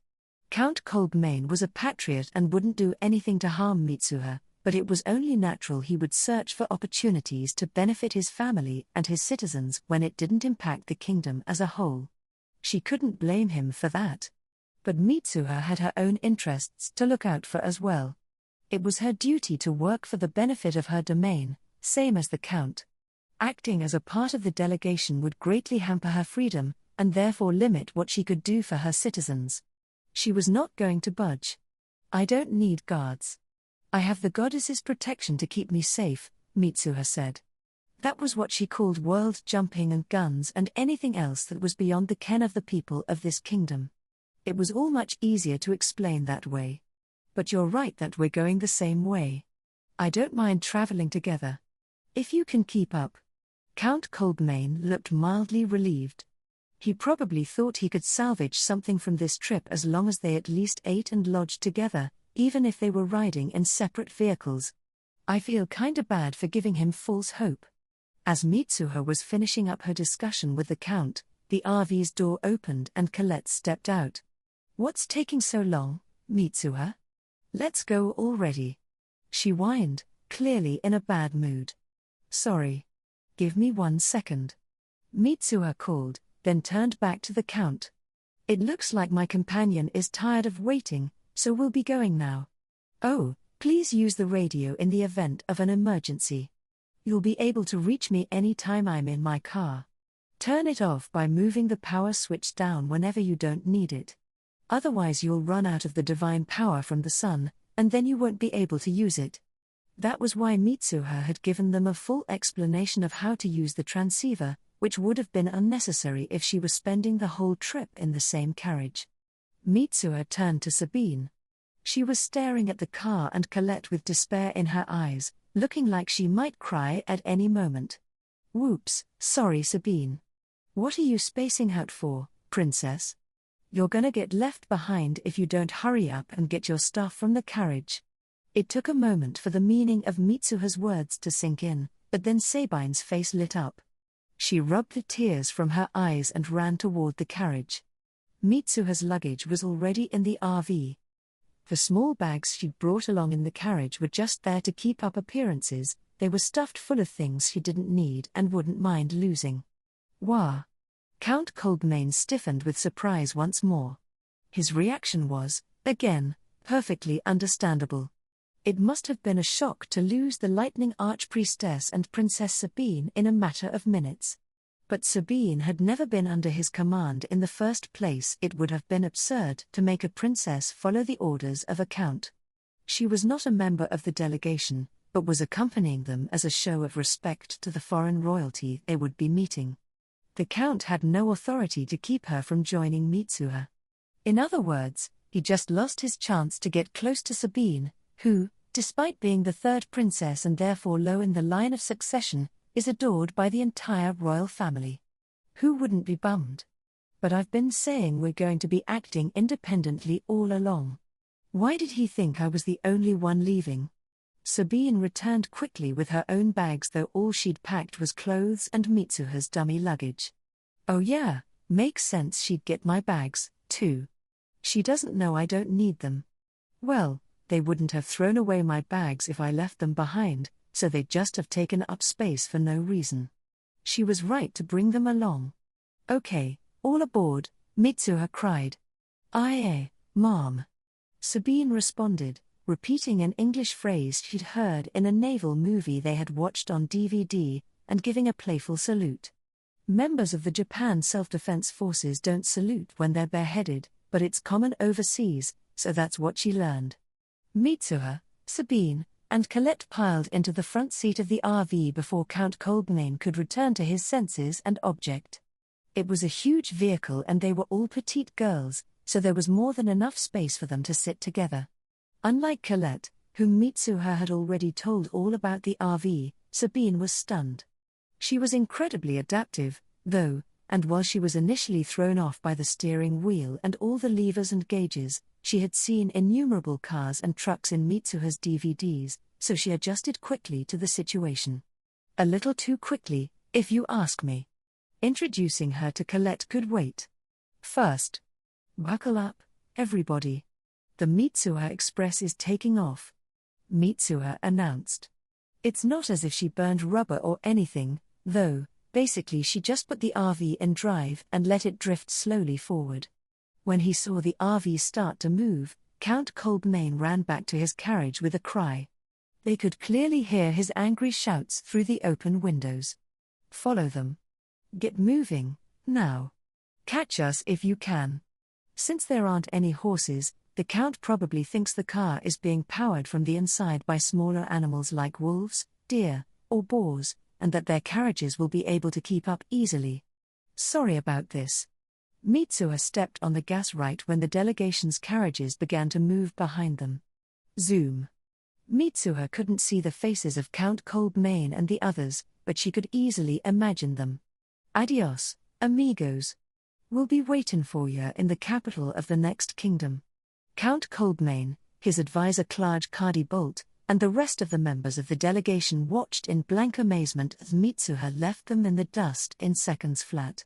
Count Coldmane was a patriot and wouldn't do anything to harm Mitsuha, but it was only natural he would search for opportunities to benefit his family and his citizens when it didn't impact the kingdom as a whole. She couldn't blame him for that. But Mitsuha had her own interests to look out for as well. It was her duty to work for the benefit of her domain, same as the Count. Acting as a part of the delegation would greatly hamper her freedom, and therefore limit what she could do for her citizens. She was not going to budge. I don't need guards. I have the goddess's protection to keep me safe, Mitsuha said. That was what she called world jumping and guns and anything else that was beyond the ken of the people of this kingdom. It was all much easier to explain that way. But you're right that we're going the same way. I don't mind traveling together. If you can keep up. Count Coldmane looked mildly relieved. He probably thought he could salvage something from this trip as long as they at least ate and lodged together, even if they were riding in separate vehicles. I feel kinda bad for giving him false hope. As Mitsuha was finishing up her discussion with the Count, the RV's door opened and Colette stepped out. What's taking so long, Mitsuha? Let's go already. She whined, clearly in a bad mood. Sorry. Give me 1 second. Mitsuha called, then turned back to the Count. It looks like my companion is tired of waiting, so we'll be going now. Oh, please use the radio in the event of an emergency. You'll be able to reach me any time I'm in my car. Turn it off by moving the power switch down whenever you don't need it. Otherwise you'll run out of the divine power from the sun, and then you won't be able to use it. That was why Mitsuha had given them a full explanation of how to use the transceiver, which would have been unnecessary if she was spending the whole trip in the same carriage. Mitsuha turned to Sabine. She was staring at the car and Colette with despair in her eyes, looking like she might cry at any moment. Whoops, sorry Sabine. What are you spacing out for, princess? You're gonna get left behind if you don't hurry up and get your stuff from the carriage. It took a moment for the meaning of Mitsuha's words to sink in, but then Sabine's face lit up. She rubbed the tears from her eyes and ran toward the carriage. Mitsuha's luggage was already in the RV. The small bags she'd brought along in the carriage were just there to keep up appearances. They were stuffed full of things she didn't need and wouldn't mind losing. Wah! Count Coldmain stiffened with surprise once more. His reaction was, again, perfectly understandable. It must have been a shock to lose the Lightning Archpriestess and Princess Sabine in a matter of minutes. But Sabine had never been under his command in the first place. It would have been absurd to make a princess follow the orders of a count. She was not a member of the delegation, but was accompanying them as a show of respect to the foreign royalty they would be meeting. The count had no authority to keep her from joining Mitsuha. In other words, he just lost his chance to get close to Sabine, who, despite being the third princess and therefore low in the line of succession, is adored by the entire royal family. Who wouldn't be bummed? But I've been saying we're going to be acting independently all along. Why did he think I was the only one leaving? Sabine returned quickly with her own bags, though all she'd packed was clothes and Mitsuha's dummy luggage. Oh yeah, makes sense she'd get my bags, too. She doesn't know I don't need them. Well, they wouldn't have thrown away my bags if I left them behind, so they'd just have taken up space for no reason. She was right to bring them along. Okay, all aboard, Mitsuha cried. Aye, ma'am. Sabine responded, repeating an English phrase she'd heard in a naval movie they had watched on DVD, and giving a playful salute. Members of the Japan Self-Defense Forces don't salute when they're bareheaded, but it's common overseas, so that's what she learned. Mitsuha, Sabine, and Colette piled into the front seat of the RV before Count Coldmain could return to his senses and object. It was a huge vehicle and they were all petite girls, so there was more than enough space for them to sit together. Unlike Colette, whom Mitsuha had already told all about the RV, Sabine was stunned. She was incredibly adaptive, though, and while she was initially thrown off by the steering wheel and all the levers and gauges, she had seen innumerable cars and trucks in Mitsuha's DVDs, so she adjusted quickly to the situation. A little too quickly, if you ask me. Introducing her to Colette could wait. First, buckle up, everybody. The Mitsuha Express is taking off. Mitsuha announced. It's not as if she burned rubber or anything, though. Basically she just put the RV in drive and let it drift slowly forward. When he saw the RV start to move, Count Coldmain ran back to his carriage with a cry. They could clearly hear his angry shouts through the open windows. Follow them. Get moving, now. Catch us if you can. Since there aren't any horses, the Count probably thinks the car is being powered from the inside by smaller animals like wolves, deer, or boars, and that their carriages will be able to keep up easily. Sorry about this. Mitsuha stepped on the gas right when the delegation's carriages began to move behind them. Zoom. Mitsuha couldn't see the faces of Count Coldmain and the others, but she could easily imagine them. Adios, amigos. We'll be waiting for you in the capital of the next kingdom. Count Coldmain, his advisor Clarge Cardi-Bolt, and the rest of the members of the delegation watched in blank amazement as Mitsuha left them in the dust in seconds flat.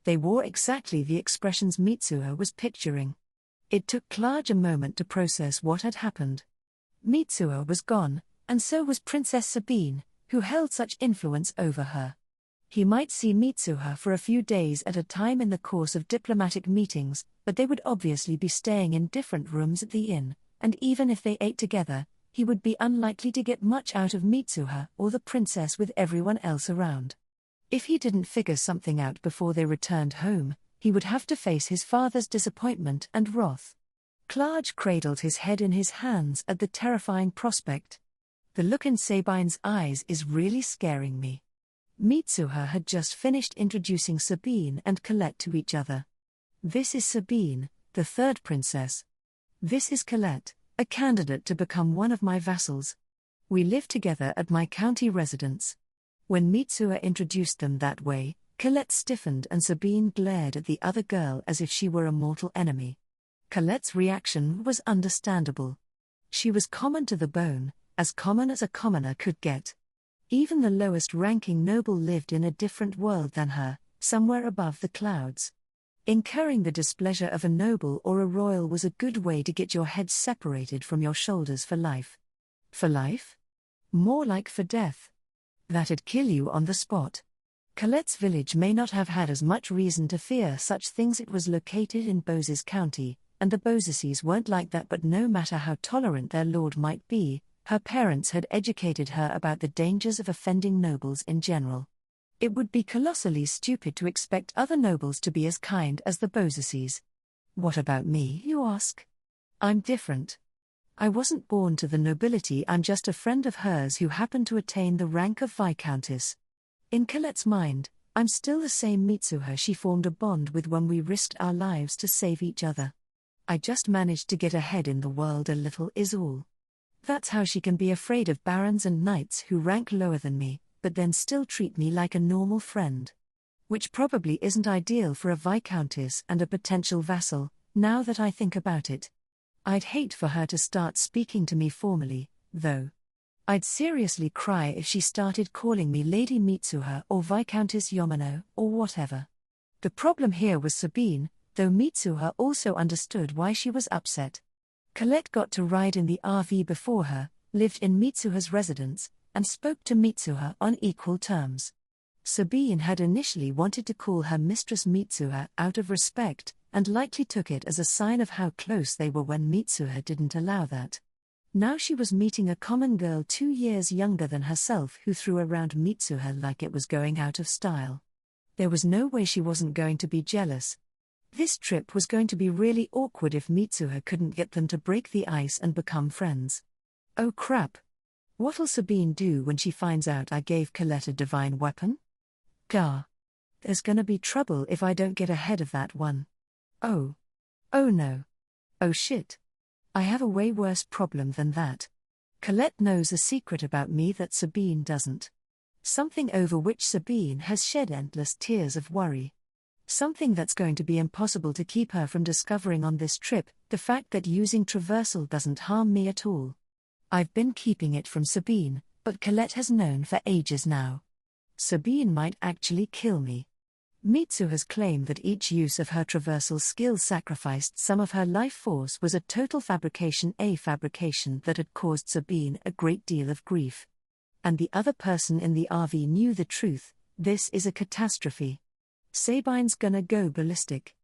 They wore exactly the expressions Mitsuha was picturing. It took Clarge a moment to process what had happened. Mitsuha was gone, and so was Princess Sabine, who held such influence over her. He might see Mitsuha for a few days at a time in the course of diplomatic meetings, but they would obviously be staying in different rooms at the inn, and even if they ate together, he would be unlikely to get much out of Mitsuha or the princess with everyone else around. If he didn't figure something out before they returned home, he would have to face his father's disappointment and wrath. Clarge cradled his head in his hands at the terrifying prospect. The look in Sabine's eyes is really scaring me. Mitsuha had just finished introducing Sabine and Colette to each other. This is Sabine, the third princess. This is Colette, a candidate to become one of my vassals. We live together at my county residence. When Mitsuha introduced them that way, Colette stiffened and Sabine glared at the other girl as if she were a mortal enemy. Colette's reaction was understandable. She was common to the bone, as common as a commoner could get. Even the lowest-ranking noble lived in a different world than her, somewhere above the clouds. Incurring the displeasure of a noble or a royal was a good way to get your head separated from your shoulders for life. For life? More like for death. That'd kill you on the spot. Colette's village may not have had as much reason to fear such things. It was located in Bozes County, and the Bozeses weren't like that, but no matter how tolerant their lord might be, her parents had educated her about the dangers of offending nobles in general. It would be colossally stupid to expect other nobles to be as kind as the Bozeses. What about me, you ask? I'm different. I wasn't born to the nobility. I'm just a friend of hers who happened to attain the rank of Viscountess. In Colette's mind, I'm still the same Mitsuha she formed a bond with when we risked our lives to save each other. I just managed to get ahead in the world a little is all. That's how she can be afraid of barons and knights who rank lower than me, but then still treat me like a normal friend. Which probably isn't ideal for a viscountess and a potential vassal, now that I think about it. I'd hate for her to start speaking to me formally, though. I'd seriously cry if she started calling me Lady Mitsuha or Viscountess Yamano, or whatever. The problem here was Sabine, though Mitsuha also understood why she was upset. Colette got to ride in the RV before her, lived in Mitsuha's residence, and spoke to Mitsuha on equal terms. Sabine had initially wanted to call her mistress Mitsuha out of respect, and likely took it as a sign of how close they were when Mitsuha didn't allow that. Now she was meeting a common girl 2 years younger than herself who threw around Mitsuha like it was going out of style. There was no way she wasn't going to be jealous. This trip was going to be really awkward if Mitsuha couldn't get them to break the ice and become friends. Oh crap. What'll Sabine do when she finds out I gave Colette a divine weapon? Gah. There's gonna be trouble if I don't get ahead of that one. Oh. Oh no. Oh shit. I have a way worse problem than that. Colette knows a secret about me that Sabine doesn't. Something over which Sabine has shed endless tears of worry. Something that's going to be impossible to keep her from discovering on this trip, the fact that using traversal doesn't harm me at all. I've been keeping it from Sabine, but Colette has known for ages now. Sabine might actually kill me. Mitsuha's claim that each use of her traversal skill sacrificed some of her life force was a total fabrication, a fabrication that had caused Sabine a great deal of grief. And the other person in the RV knew the truth. This is a catastrophe. Sabine's gonna go ballistic.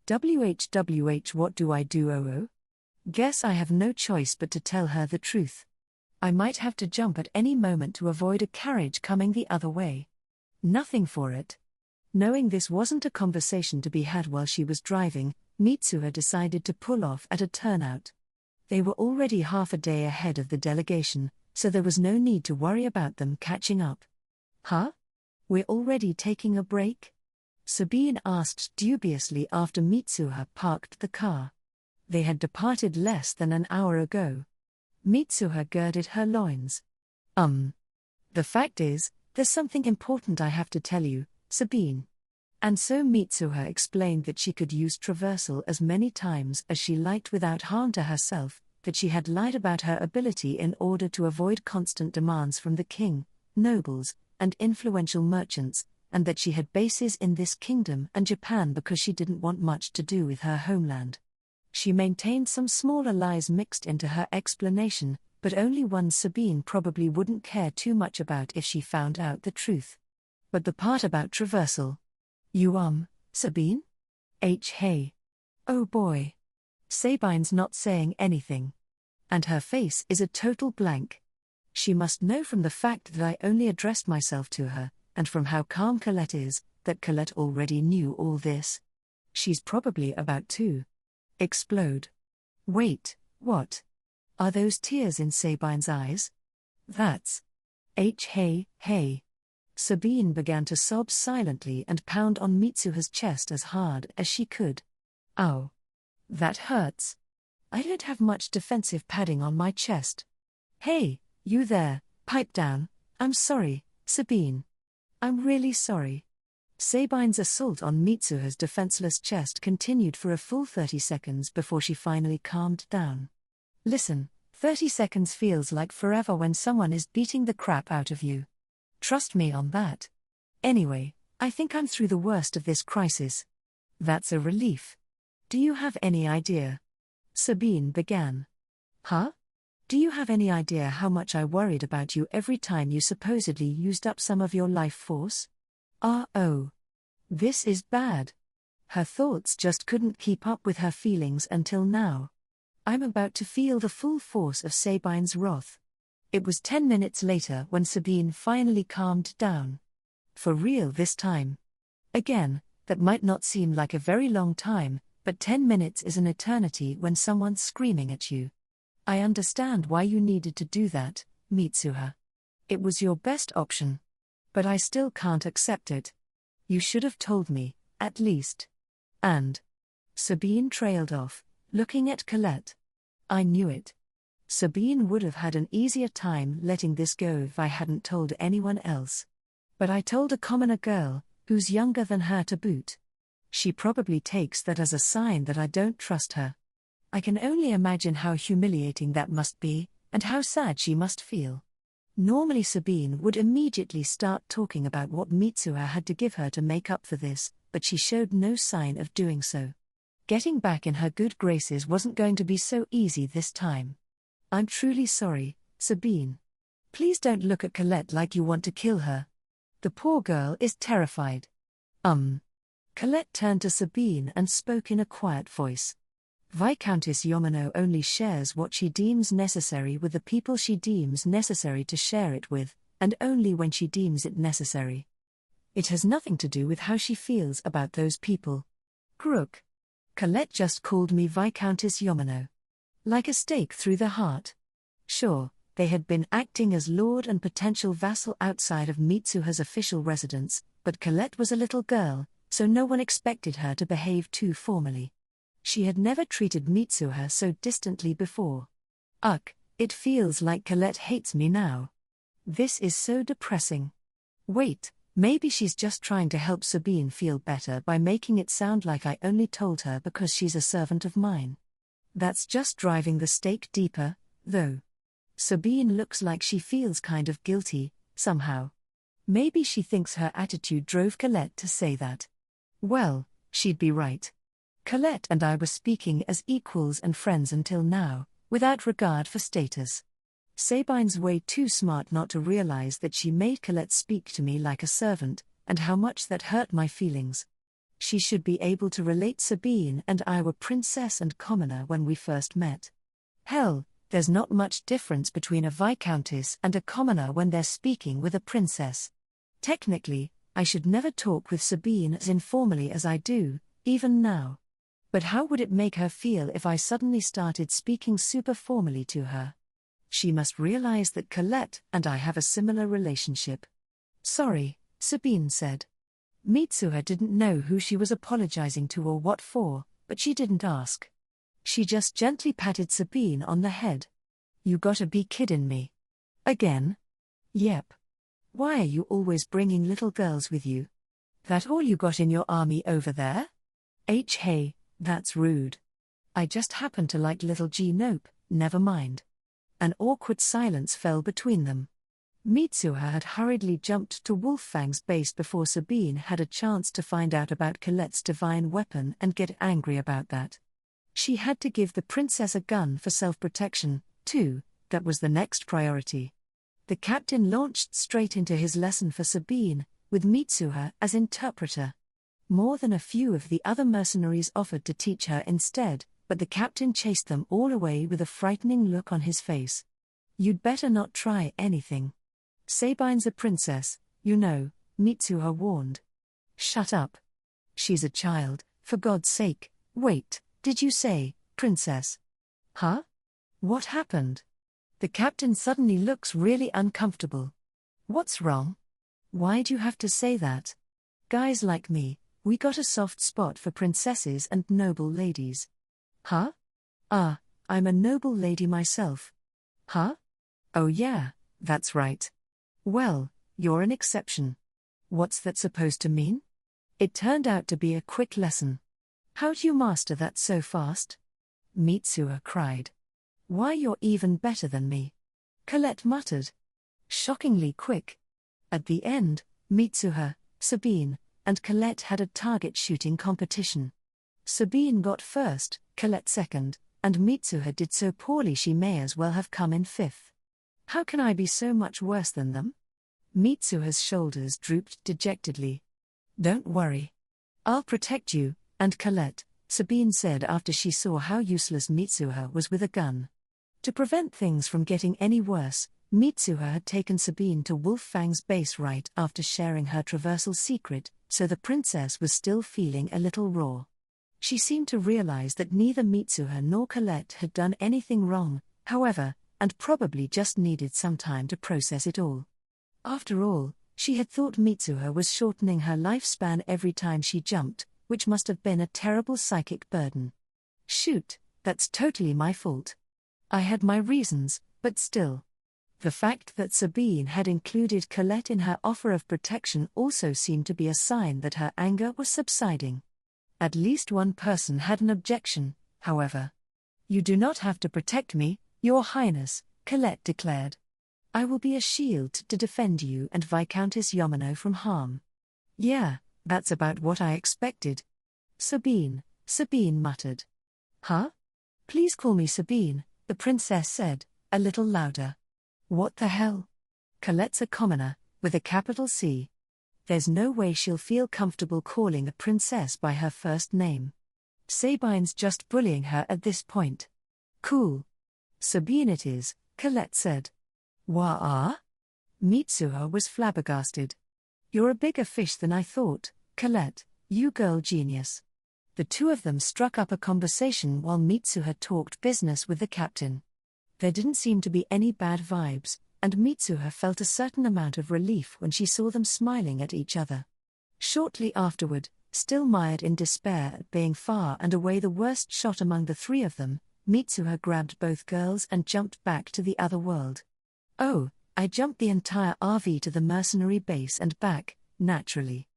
WHWH, what do I do? Oh? Guess I have no choice but to tell her the truth. I might have to jump at any moment to avoid a carriage coming the other way. Nothing for it. Knowing this wasn't a conversation to be had while she was driving, Mitsuha decided to pull off at a turnout. They were already half a day ahead of the delegation, so there was no need to worry about them catching up. Huh? We're already taking a break? Sabine asked dubiously after Mitsuha parked the car. They had departed less than an hour ago. Mitsuha girded her loins. The fact is, there's something important I have to tell you, Sabine. And so Mitsuha explained that she could use traversal as many times as she liked without harm to herself, that she had lied about her ability in order to avoid constant demands from the king, nobles, and influential merchants, and that she had bases in this kingdom and Japan because she didn't want much to do with her homeland. She maintained some smaller lies mixed into her explanation, but only one Sabine probably wouldn't care too much about if she found out the truth. But the part about traversal. You Sabine? Hey. Oh boy. Sabine's not saying anything. And her face is a total blank. She must know from the fact that I only addressed myself to her, and from how calm Colette is, that Colette already knew all this. She's probably about to explode. Wait, what? Are those tears in Sabine's eyes? That's hey, hey. Sabine began to sob silently and pound on Mitsuha's chest as hard as she could. Ow. That hurts. I don't have much defensive padding on my chest. Hey, you there, pipe down. I'm sorry, Sabine. I'm really sorry. Sabine's assault on Mitsuha's defenseless chest continued for a full 30 seconds before she finally calmed down. Listen, 30 seconds feels like forever when someone is beating the crap out of you. Trust me on that. Anyway, I think I'm through the worst of this crisis. That's a relief. Do you have any idea? Sabine began. Huh? Do you have any idea how much I worried about you every time you supposedly used up some of your life force? Oh. This is bad. Her thoughts just couldn't keep up with her feelings until now. I'm about to feel the full force of Sabine's wrath. It was 10 minutes later when Sabine finally calmed down. For real this time. Again, that might not seem like a very long time, but 10 minutes is an eternity when someone's screaming at you. I understand why you needed to do that, Mitsuha. It was your best option. But I still can't accept it. You should have told me, at least. And Sabine trailed off, looking at Colette. I knew it. Sabine would have had an easier time letting this go if I hadn't told anyone else. But I told a commoner girl, who's younger than her to boot. She probably takes that as a sign that I don't trust her. I can only imagine how humiliating that must be, and how sad she must feel. Normally Sabine would immediately start talking about what Mitsuha had to give her to make up for this, but she showed no sign of doing so. Getting back in her good graces wasn't going to be so easy this time. I'm truly sorry, Sabine. Please don't look at Colette like you want to kill her. The poor girl is terrified. Colette turned to Sabine and spoke in a quiet voice. Viscountess Yamano only shares what she deems necessary with the people she deems necessary to share it with, and only when she deems it necessary. It has nothing to do with how she feels about those people. Crook. Colette just called me Viscountess Yamano. Like a stake through the heart. Sure, they had been acting as lord and potential vassal outside of Mitsuha's official residence, but Colette was a little girl, so no one expected her to behave too formally. She had never treated Mitsuha so distantly before. It feels like Colette hates me now. This is so depressing. Wait, maybe she's just trying to help Sabine feel better by making it sound like I only told her because she's a servant of mine. That's just driving the stake deeper, though. Sabine looks like she feels kind of guilty, somehow. Maybe she thinks her attitude drove Colette to say that. Well, she'd be right. Colette and I were speaking as equals and friends until now, without regard for status. Sabine's way too smart not to realize that she made Colette speak to me like a servant, and how much that hurt my feelings. She should be able to relate. Sabine and I were princess and commoner when we first met. Hell, there's not much difference between a viscountess and a commoner when they're speaking with a princess. Technically, I should never talk with Sabine as informally as I do, even now. But how would it make her feel if I suddenly started speaking super formally to her? She must realize that Colette and I have a similar relationship. Sorry, Sabine said. Mitsuha didn't know who she was apologizing to or what for, but she didn't ask. She just gently patted Sabine on the head. You gotta be kidding me. Again? Yep. Why are you always bringing little girls with you? That all you got in your army over there? Hey, that's rude. I just happen to like little G. Nope, never mind. An awkward silence fell between them. Mitsuha had hurriedly jumped to Wolffang's base before Sabine had a chance to find out about Colette's divine weapon and get angry about that. She had to give the princess a gun for self-protection, too. That was the next priority. The captain launched straight into his lesson for Sabine, with Mitsuha as interpreter. More than a few of the other mercenaries offered to teach her instead, but the captain chased them all away with a frightening look on his face. You'd better not try anything. Sabine's a princess, you know, Mitsuha warned. Shut up. She's a child, for God's sake. Wait, did you say, princess? Huh? What happened? The captain suddenly looks really uncomfortable. What's wrong? Why'd you have to say that? Guys like me, we got a soft spot for princesses and noble ladies. Huh? Ah, I'm a noble lady myself. Huh? Oh yeah, that's right. Well, you're an exception. What's that supposed to mean? It turned out to be a quick lesson. How'd you master that so fast? Mitsuha cried. Why, you're even better than me. Colette muttered. Shockingly quick. At the end, Mitsuha, Sabine, and Colette had a target shooting competition. Sabine got first, Colette second, and Mitsuha did so poorly she may as well have come in fifth. How can I be so much worse than them? Mitsuha's shoulders drooped dejectedly. Don't worry. I'll protect you, and Colette, Sabine said after she saw how useless Mitsuha was with a gun. To prevent things from getting any worse, Mitsuha had taken Sabine to Wolffang's base right after sharing her traversal secret, so the princess was still feeling a little raw. She seemed to realize that neither Mitsuha nor Colette had done anything wrong, however, and probably just needed some time to process it all. After all, she had thought Mitsuha was shortening her lifespan every time she jumped, which must have been a terrible psychic burden. Shoot, that's totally my fault. I had my reasons, but still. The fact that Sabine had included Colette in her offer of protection also seemed to be a sign that her anger was subsiding. At least one person had an objection, however. You do not have to protect me, Your Highness, Colette declared. I will be a shield to defend you and Viscountess Yamano from harm. Yeah, that's about what I expected. Sabine muttered. Huh? Please call me Sabine, the princess said, a little louder. What the hell? Colette's a commoner, with a capital C. There's no way she'll feel comfortable calling a princess by her first name. Sabine's just bullying her at this point. Cool. Sabine it is, Colette said. Wah-ah? Mitsuha was flabbergasted. You're a bigger fish than I thought, Colette, you girl genius. The two of them struck up a conversation while Mitsuha talked business with the captain. There didn't seem to be any bad vibes, and Mitsuha felt a certain amount of relief when she saw them smiling at each other. Shortly afterward, still mired in despair at being far and away the worst shot among the three of them, Mitsuha grabbed both girls and jumped back to the other world. Oh, I jumped the entire RV to the mercenary base and back, naturally.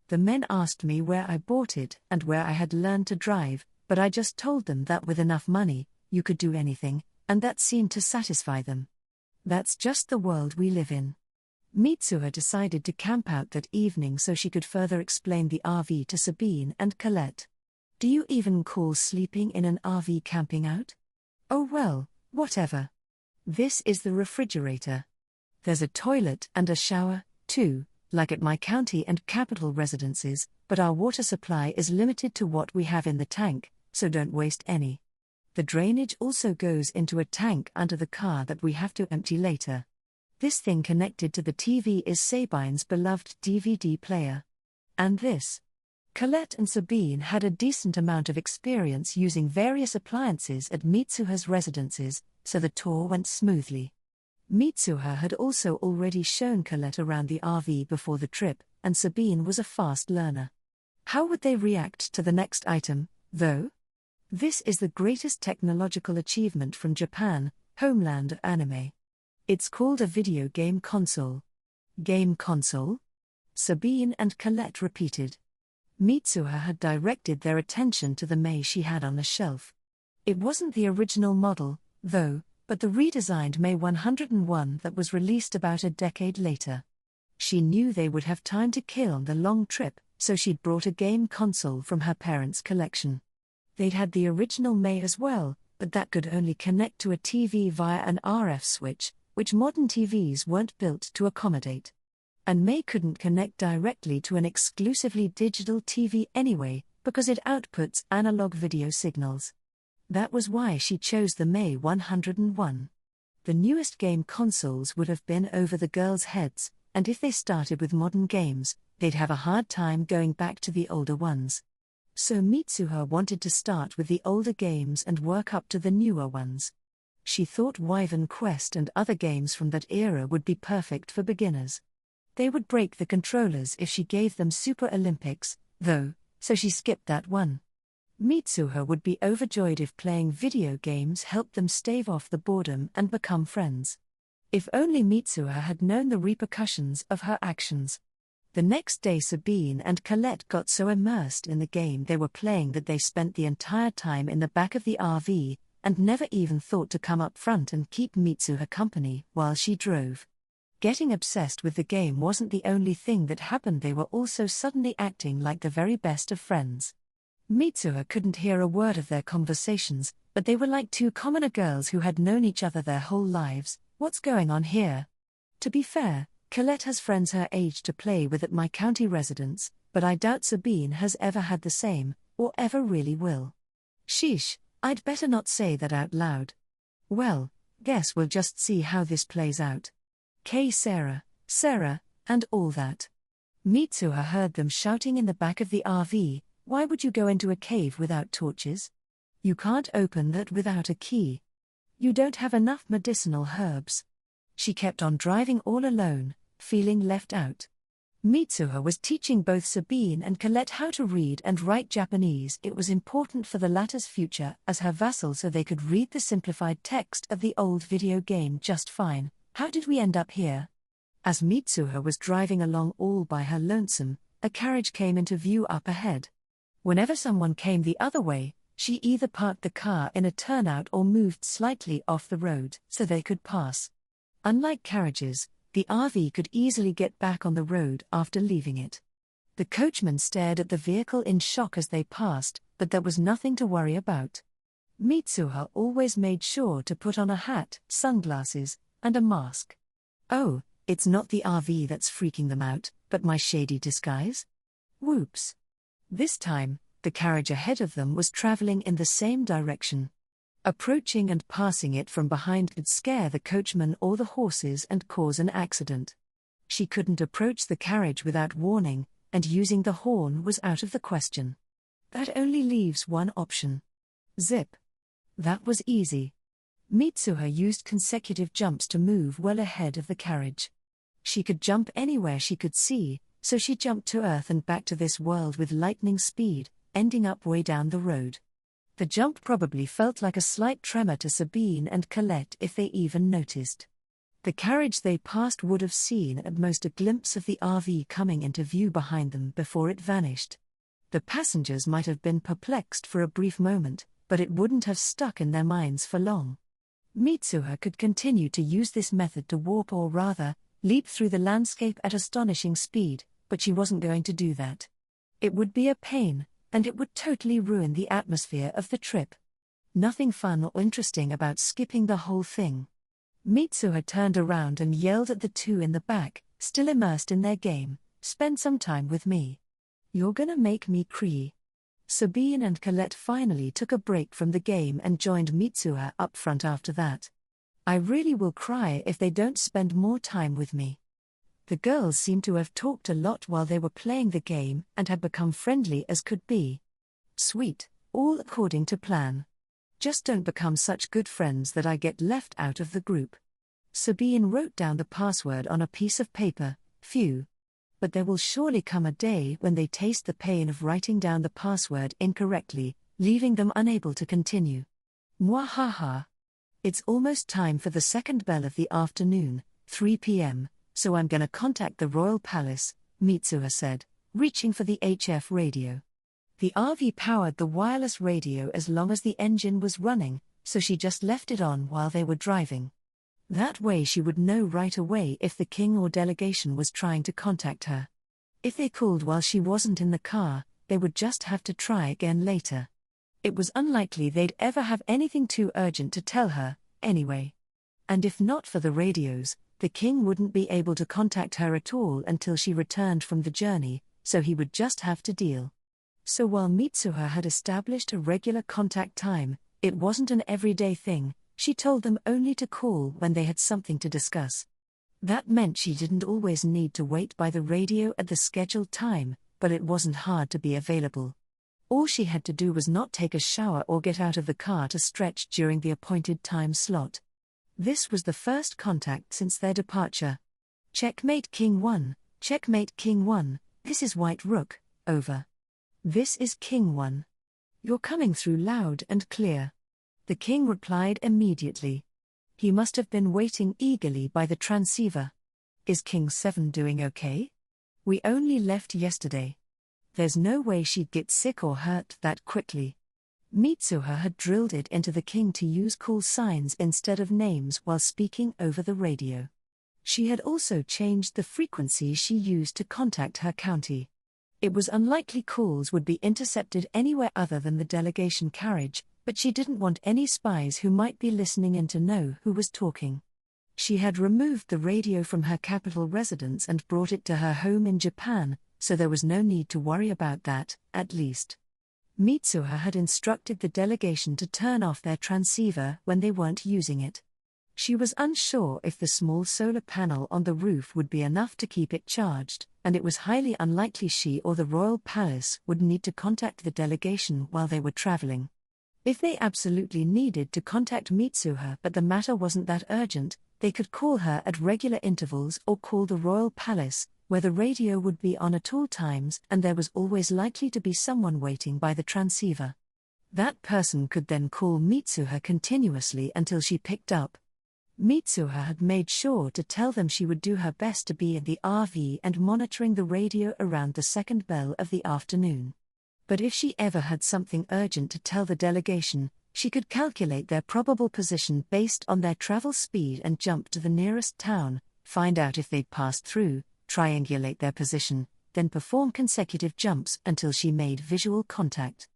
The men asked me where I bought it and where I had learned to drive, but I just told them that with enough money, you could do anything, and that seemed to satisfy them. That's just the world we live in. Mitsuha decided to camp out that evening so she could further explain the RV to Sabine and Colette. Do you even call sleeping in an RV camping out? Oh well, whatever. This is the refrigerator. There's a toilet and a shower, too, like at my county and capital residences, but our water supply is limited to what we have in the tank, so don't waste any. The drainage also goes into a tank under the car that we have to empty later. This thing connected to the TV is Sabine's beloved DVD player. And this. Colette and Sabine had a decent amount of experience using various appliances at Mitsuha's residences, so the tour went smoothly. Mitsuha had also already shown Colette around the RV before the trip, and Sabine was a fast learner. How would they react to the next item, though? This is the greatest technological achievement from Japan, homeland of anime. It's called a video game console. Game console? Sabine and Colette repeated. Mitsuha had directed their attention to the May she had on the shelf. It wasn't the original model, though, but the redesigned May 101 that was released about a decade later. She knew they would have time to kill on the long trip, so she'd brought a game console from her parents' collection. They'd had the original May as well, but that could only connect to a TV via an RF switch, which modern TVs weren't built to accommodate. And May couldn't connect directly to an exclusively digital TV anyway, because it outputs analog video signals. That was why she chose the May 101. The newest game consoles would have been over the girls' heads, and if they started with modern games, they'd have a hard time going back to the older ones. So Mitsuha wanted to start with the older games and work up to the newer ones. She thought Wyvern Quest and other games from that era would be perfect for beginners. They would break the controllers if she gave them Super Olympics, though, so she skipped that one. Mitsuha would be overjoyed if playing video games helped them stave off the boredom and become friends. If only Mitsuha had known the repercussions of her actions. The next day Sabine and Colette got so immersed in the game they were playing that they spent the entire time in the back of the RV, and never even thought to come up front and keep Mitsuha company while she drove. Getting obsessed with the game wasn't the only thing that happened, they were also suddenly acting like the very best of friends. Mitsuha couldn't hear a word of their conversations, but they were like two commoner girls who had known each other their whole lives. What's going on here? To be fair, Colette has friends her age to play with at my county residence, but I doubt Sabine has ever had the same, or ever really will. Sheesh, I'd better not say that out loud. Well, guess we'll just see how this plays out. Sarah, and all that. Mitsuha heard them shouting in the back of the RV, why would you go into a cave without torches? You can't open that without a key. You don't have enough medicinal herbs. She kept on driving all alone, feeling left out. Mitsuha was teaching both Sabine and Colette how to read and write Japanese. It was important for the latter's future as her vassal so they could read the simplified text of the old video game just fine. How did we end up here? As Mitsuha was driving along all by her lonesome, a carriage came into view up ahead. Whenever someone came the other way, she either parked the car in a turnout or moved slightly off the road so they could pass. Unlike carriages, the RV could easily get back on the road after leaving it. The coachman stared at the vehicle in shock as they passed, but there was nothing to worry about. Mitsuha always made sure to put on a hat, sunglasses, and a mask. Oh, it's not the RV that's freaking them out, but my shady disguise? Whoops. This time, the carriage ahead of them was traveling in the same direction. Approaching and passing it from behind could scare the coachman or the horses and cause an accident. She couldn't approach the carriage without warning, and using the horn was out of the question. That only leaves one option. Zip. That was easy. Mitsuha used consecutive jumps to move well ahead of the carriage. She could jump anywhere she could see, so she jumped to Earth and back to this world with lightning speed, ending up way down the road. The jump probably felt like a slight tremor to Sabine and Colette if they even noticed. The carriage they passed would have seen at most a glimpse of the RV coming into view behind them before it vanished. The passengers might have been perplexed for a brief moment, but it wouldn't have stuck in their minds for long. Mitsuha could continue to use this method to warp or rather, leap through the landscape at astonishing speed, but she wasn't going to do that. It would be a pain, and it would totally ruin the atmosphere of the trip. Nothing fun or interesting about skipping the whole thing. Mitsuha turned around and yelled at the two in the back, still immersed in their game, "Spend some time with me. You're gonna make me cry." Sabine and Colette finally took a break from the game and joined Mitsuha up front after that. "I really will cry if they don't spend more time with me." The girls seemed to have talked a lot while they were playing the game and had become friendly as could be. Sweet, all according to plan. Just don't become such good friends that I get left out of the group. Sabine wrote down the password on a piece of paper, phew. But there will surely come a day when they taste the pain of writing down the password incorrectly, leaving them unable to continue. Mwahaha. It's almost time for the second bell of the afternoon, 3 p.m., so I'm gonna contact the Royal Palace, Mitsuha said, reaching for the HF radio. The RV powered the wireless radio as long as the engine was running, so she just left it on while they were driving. That way she would know right away if the king or delegation was trying to contact her. If they called while she wasn't in the car, they would just have to try again later. It was unlikely they'd ever have anything too urgent to tell her, anyway. And if not for the radios, the king wouldn't be able to contact her at all until she returned from the journey, so he would just have to deal. So while Mitsuha had established a regular contact time, it wasn't an everyday thing. She told them only to call when they had something to discuss. That meant she didn't always need to wait by the radio at the scheduled time, but it wasn't hard to be available. All she had to do was not take a shower or get out of the car to stretch during the appointed time slot. This was the first contact since their departure. Checkmate King 1, checkmate King 1, this is White Rook, over. This is King 1. You're coming through loud and clear. The king replied immediately. He must have been waiting eagerly by the transceiver. Is King 7 doing okay? We only left yesterday. There's no way she'd get sick or hurt that quickly. Mitsuha had drilled it into the king to use call signs instead of names while speaking over the radio. She had also changed the frequency she used to contact her county. It was unlikely calls would be intercepted anywhere other than the delegation carriage, but she didn't want any spies who might be listening in to know who was talking. She had removed the radio from her capital residence and brought it to her home in Japan, so there was no need to worry about that, at least. Mitsuha had instructed the delegation to turn off their transceiver when they weren't using it. She was unsure if the small solar panel on the roof would be enough to keep it charged, and it was highly unlikely she or the royal palace would need to contact the delegation while they were traveling. If they absolutely needed to contact Mitsuha but the matter wasn't that urgent, they could call her at regular intervals or call the royal palace, where the radio would be on at all times and there was always likely to be someone waiting by the transceiver. That person could then call Mitsuha continuously until she picked up. Mitsuha had made sure to tell them she would do her best to be in the RV and monitoring the radio around the second bell of the afternoon. But if she ever had something urgent to tell the delegation, she could calculate their probable position based on their travel speed and jump to the nearest town, find out if they'd passed through, triangulate their position, then perform consecutive jumps until she made visual contact.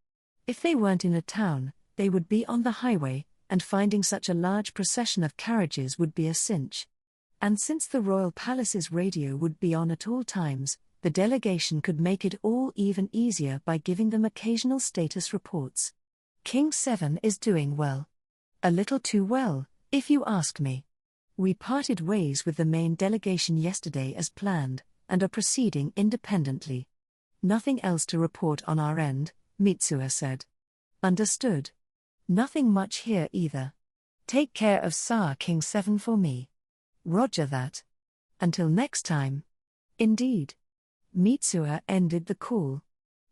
If they weren't in a town, they would be on the highway, and finding such a large procession of carriages would be a cinch. And since the royal palace's radio would be on at all times, the delegation could make it all even easier by giving them occasional status reports. King 7 is doing well. A little too well, if you ask me. We parted ways with the main delegation yesterday as planned, and are proceeding independently. Nothing else to report on our end, Mitsuha said. Understood. Nothing much here either. Take care of Sir King 7 for me. Roger that. Until next time. Indeed. Mitsuha ended the call.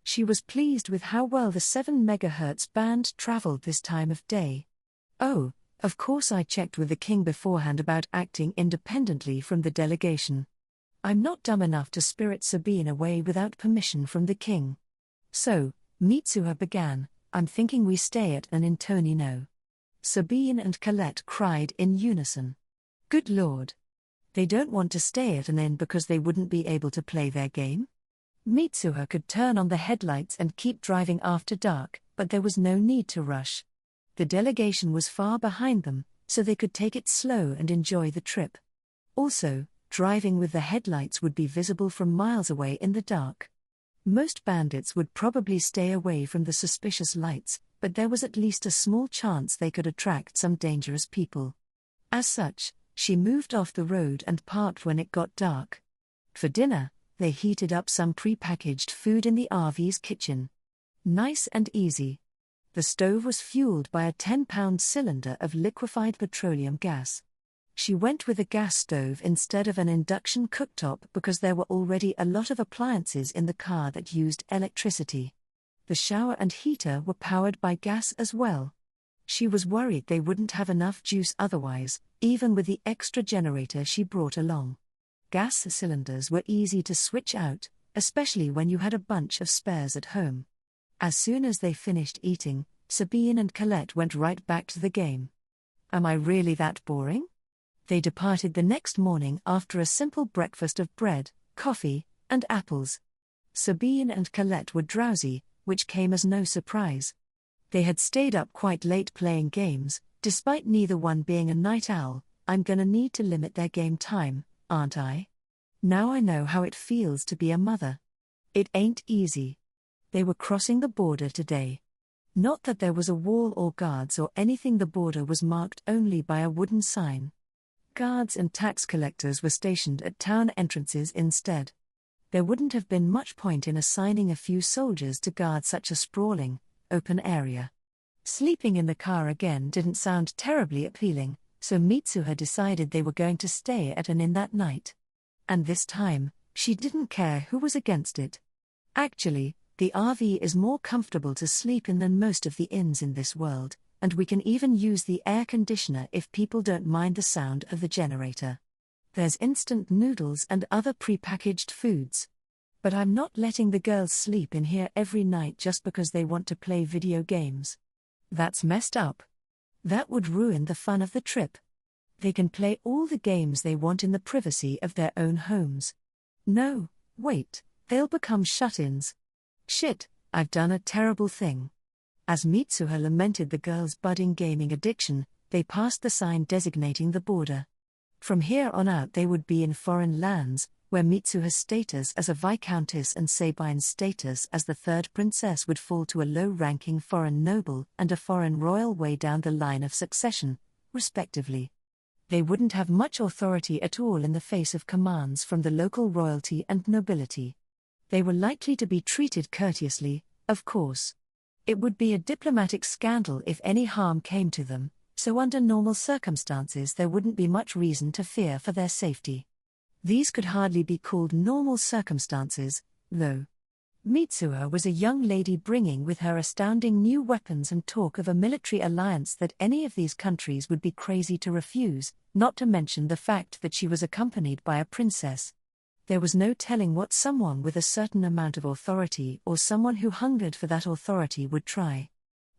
She was pleased with how well the 7 MHz band traveled this time of day. Oh, of course I checked with the king beforehand about acting independently from the delegation. I'm not dumb enough to spirit Sabine away without permission from the king. So, Mitsuha began, I'm thinking we stay at an inn. No. Sabine and Colette cried in unison. Good Lord. They don't want to stay at an inn because they wouldn't be able to play their game? Mitsuha could turn on the headlights and keep driving after dark, but there was no need to rush. The delegation was far behind them, so they could take it slow and enjoy the trip. Also, driving with the headlights would be visible from miles away in the dark. Most bandits would probably stay away from the suspicious lights, but there was at least a small chance they could attract some dangerous people. As such, she moved off the road and parked when it got dark. For dinner, they heated up some pre-packaged food in the RV's kitchen. Nice and easy. The stove was fueled by a 10-pound cylinder of liquefied petroleum gas. She went with a gas stove instead of an induction cooktop because there were already a lot of appliances in the car that used electricity. The shower and heater were powered by gas as well. She was worried they wouldn't have enough juice otherwise, even with the extra generator she brought along. Gas cylinders were easy to switch out, especially when you had a bunch of spares at home. As soon as they finished eating, Sabine and Colette went right back to the game. Am I really that boring? They departed the next morning after a simple breakfast of bread, coffee, and apples. Sabine and Colette were drowsy, which came as no surprise. They had stayed up quite late playing games, despite neither one being a night owl. I'm gonna need to limit their game time, aren't I? Now I know how it feels to be a mother. It ain't easy. They were crossing the border today. Not that there was a wall or guards or anything, the border was marked only by a wooden sign. Guards and tax collectors were stationed at town entrances instead. There wouldn't have been much point in assigning a few soldiers to guard such a sprawling, open area. Sleeping in the car again didn't sound terribly appealing, so Mitsuha decided they were going to stay at an inn that night. And this time, she didn't care who was against it. Actually, the RV is more comfortable to sleep in than most of the inns in this world, and we can even use the air conditioner if people don't mind the sound of the generator. There's instant noodles and other pre-packaged foods. But I'm not letting the girls sleep in here every night just because they want to play video games. That's messed up. That would ruin the fun of the trip. They can play all the games they want in the privacy of their own homes. No, wait, they'll become shut-ins. Shit, I've done a terrible thing. As Mitsuha lamented the girls' budding gaming addiction, they passed the sign designating the border. From here on out they would be in foreign lands, where Mitsuha's status as a Viscountess and Sabine's status as the third princess would fall to a low-ranking foreign noble and a foreign royal way down the line of succession, respectively. They wouldn't have much authority at all in the face of commands from the local royalty and nobility. They were likely to be treated courteously, of course. It would be a diplomatic scandal if any harm came to them, so under normal circumstances there wouldn't be much reason to fear for their safety. These could hardly be called normal circumstances, though. Mitsuha was a young lady bringing with her astounding new weapons and talk of a military alliance that any of these countries would be crazy to refuse, not to mention the fact that she was accompanied by a princess. There was no telling what someone with a certain amount of authority or someone who hungered for that authority would try.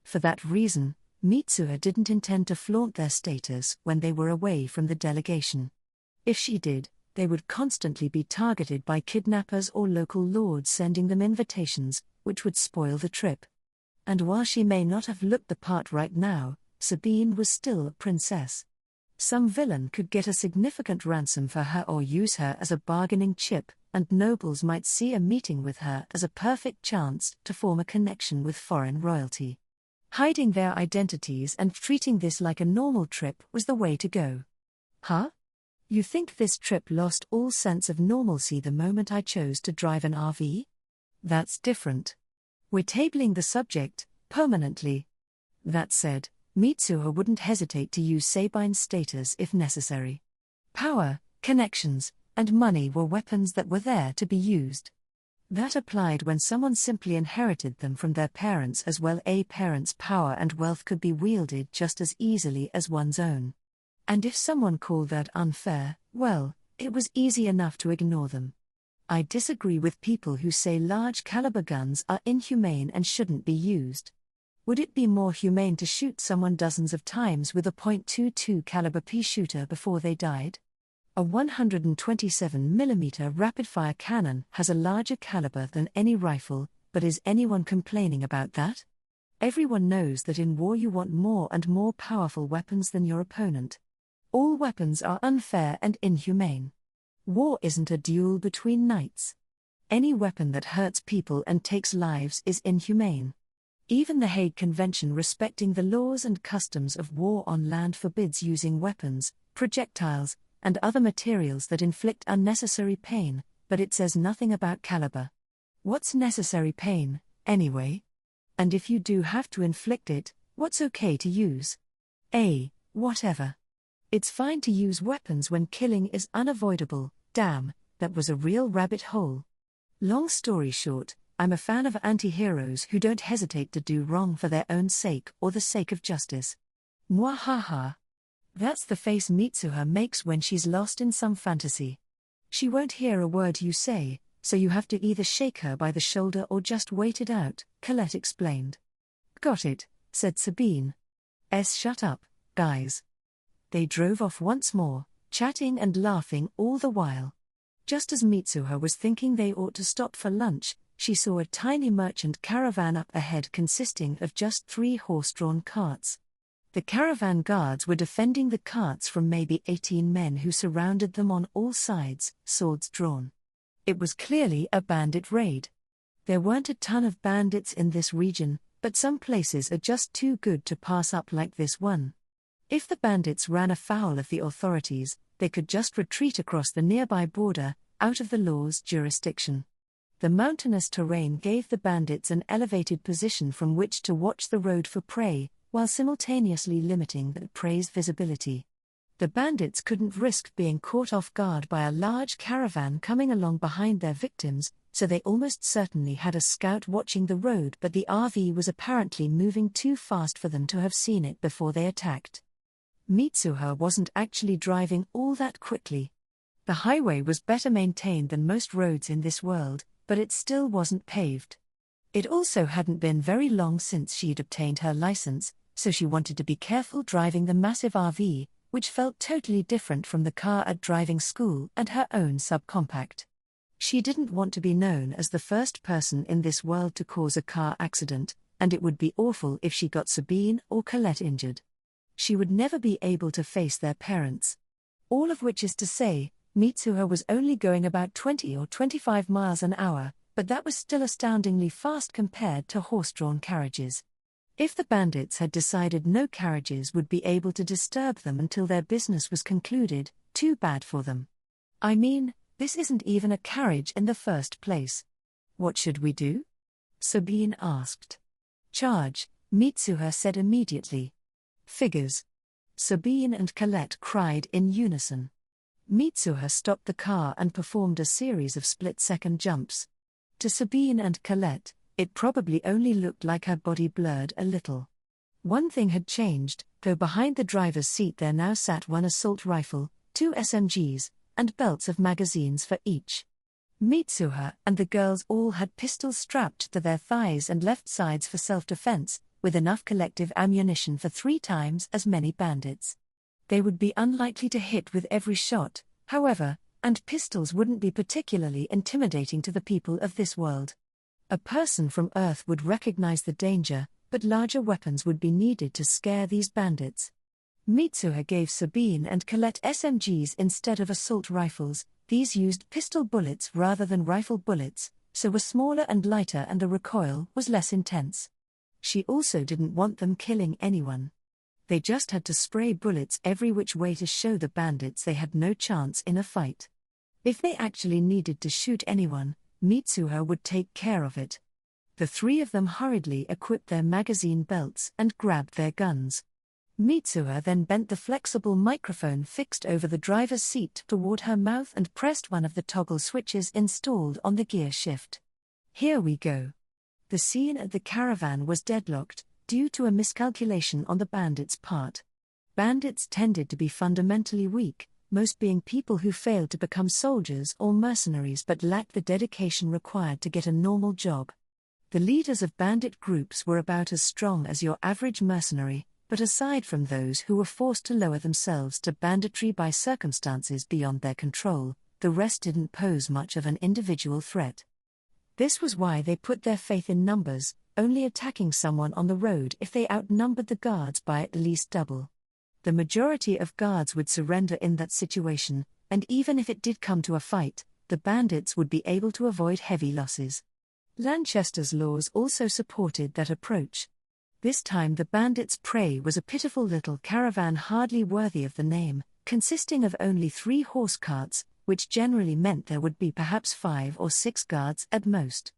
For that reason, Mitsuha didn't intend to flaunt their status when they were away from the delegation. If she did, they would constantly be targeted by kidnappers or local lords sending them invitations, which would spoil the trip. And while she may not have looked the part right now, Sabine was still a princess. Some villain could get a significant ransom for her or use her as a bargaining chip, and nobles might see a meeting with her as a perfect chance to form a connection with foreign royalty. Hiding their identities and treating this like a normal trip was the way to go. Huh? You think this trip lost all sense of normalcy the moment I chose to drive an RV? That's different. We're tabling the subject, permanently. That said, Mitsuha wouldn't hesitate to use Sabine's status if necessary. Power, connections, and money were weapons that were there to be used. That applied when someone simply inherited them from their parents as well. A parent's power and wealth could be wielded just as easily as one's own. And if someone called that unfair, well, it was easy enough to ignore them. I disagree with people who say large caliber guns are inhumane and shouldn't be used. Would it be more humane to shoot someone dozens of times with a .22 caliber pea shooter before they died? A 127mm rapid-fire cannon has a larger caliber than any rifle, but is anyone complaining about that? Everyone knows that in war you want more and more powerful weapons than your opponent. All weapons are unfair and inhumane. War isn't a duel between knights. Any weapon that hurts people and takes lives is inhumane. Even the Hague Convention respecting the laws and customs of war on land forbids using weapons, projectiles, and other materials that inflict unnecessary pain, but it says nothing about caliber. What's necessary pain, anyway? And if you do have to inflict it, what's okay to use? Whatever. It's fine to use weapons when killing is unavoidable. Damn, that was a real rabbit hole. Long story short, I'm a fan of anti-heroes who don't hesitate to do wrong for their own sake or the sake of justice. Mwahaha. That's the face Mitsuha makes when she's lost in some fantasy. She won't hear a word you say, so you have to either shake her by the shoulder or just wait it out, Colette explained. Got it, said Sabine. Shut up, guys. They drove off once more, chatting and laughing all the while. Just as Mitsuha was thinking they ought to stop for lunch, she saw a tiny merchant caravan up ahead consisting of just 3 horse-drawn carts. The caravan guards were defending the carts from maybe 18 men who surrounded them on all sides, swords drawn. It was clearly a bandit raid. There weren't a ton of bandits in this region, but some places are just too good to pass up like this one. If the bandits ran afoul of the authorities, they could just retreat across the nearby border, out of the law's jurisdiction. The mountainous terrain gave the bandits an elevated position from which to watch the road for prey, while simultaneously limiting the prey's visibility. The bandits couldn't risk being caught off guard by a large caravan coming along behind their victims, so they almost certainly had a scout watching the road, but the RV was apparently moving too fast for them to have seen it before they attacked. Mitsuha wasn't actually driving all that quickly. The highway was better maintained than most roads in this world, but it still wasn't paved. It also hadn't been very long since she'd obtained her license, so she wanted to be careful driving the massive RV, which felt totally different from the car at driving school and her own subcompact. She didn't want to be known as the first person in this world to cause a car accident, and it would be awful if she got Sabine or Colette injured. She would never be able to face their parents. All of which is to say, Mitsuha was only going about 20 or 25 miles an hour, but that was still astoundingly fast compared to horse-drawn carriages. If the bandits had decided no carriages would be able to disturb them until their business was concluded, too bad for them. I mean, this isn't even a carriage in the first place. What should we do? Sabine asked. Charge, Mitsuha said immediately. Figures. Sabine and Colette cried in unison. Mitsuha stopped the car and performed a series of split-second jumps. To Sabine and Colette, it probably only looked like her body blurred a little. One thing had changed, though behind the driver's seat there now sat one assault rifle, 2 SMGs, and belts of magazines for each. Mitsuha and the girls all had pistols strapped to their thighs and left sides for self-defense, with enough collective ammunition for 3 times as many bandits. They would be unlikely to hit with every shot, however, and pistols wouldn't be particularly intimidating to the people of this world. A person from Earth would recognize the danger, but larger weapons would be needed to scare these bandits. Mitsuha gave Sabine and Colette SMGs instead of assault rifles. These used pistol bullets rather than rifle bullets, so were smaller and lighter and the recoil was less intense. She also didn't want them killing anyone. They just had to spray bullets every which way to show the bandits they had no chance in a fight. If they actually needed to shoot anyone, Mitsuha would take care of it. The 3 of them hurriedly equipped their magazine belts and grabbed their guns. Mitsuha then bent the flexible microphone fixed over the driver's seat toward her mouth and pressed one of the toggle switches installed on the gear shift. Here we go. The scene at the caravan was deadlocked, due to a miscalculation on the bandits' part. Bandits tended to be fundamentally weak, most being people who failed to become soldiers or mercenaries but lacked the dedication required to get a normal job. The leaders of bandit groups were about as strong as your average mercenary, but aside from those who were forced to lower themselves to banditry by circumstances beyond their control, the rest didn't pose much of an individual threat. This was why they put their faith in numbers, only attacking someone on the road if they outnumbered the guards by at least double. The majority of guards would surrender in that situation, and even if it did come to a fight, the bandits would be able to avoid heavy losses. Lanchester's laws also supported that approach. This time the bandits' prey was a pitiful little caravan hardly worthy of the name, consisting of only 3 horse carts, which generally meant there would be perhaps 5 or 6 guards at most.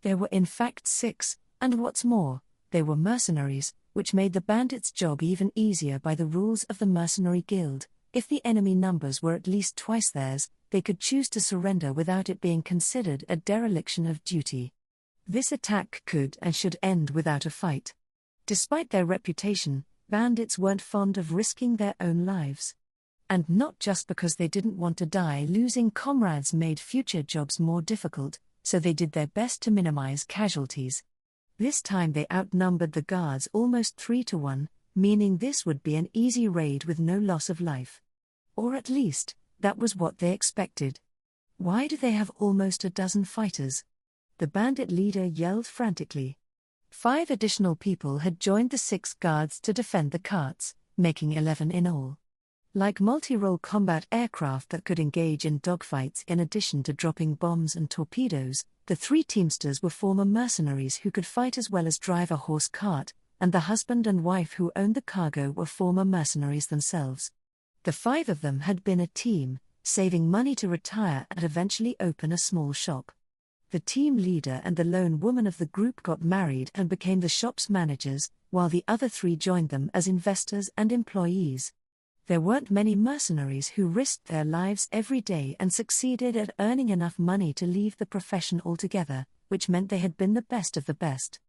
There were in fact 6, and what's more, they were mercenaries, which made the bandits' job even easier by the rules of the mercenary guild. If the enemy numbers were at least twice theirs, they could choose to surrender without it being considered a dereliction of duty. This attack could and should end without a fight. Despite their reputation, bandits weren't fond of risking their own lives. And not just because they didn't want to die. Losing comrades made future jobs more difficult, so they did their best to minimize casualties. This time they outnumbered the guards almost 3 to 1, meaning this would be an easy raid with no loss of life. Or at least, that was what they expected. Why do they have almost a dozen fighters? The bandit leader yelled frantically. 5 additional people had joined the 6 guards to defend the carts, making 11 in all. Like multi-role combat aircraft that could engage in dogfights in addition to dropping bombs and torpedoes, the 3 teamsters were former mercenaries who could fight as well as drive a horse cart, and the husband and wife who owned the cargo were former mercenaries themselves. The 5 of them had been a team, saving money to retire and eventually open a small shop. The team leader and the lone woman of the group got married and became the shop's managers, while the other three joined them as investors and employees. There weren't many mercenaries who risked their lives every day and succeeded at earning enough money to leave the profession altogether, which meant they had been the best of the best.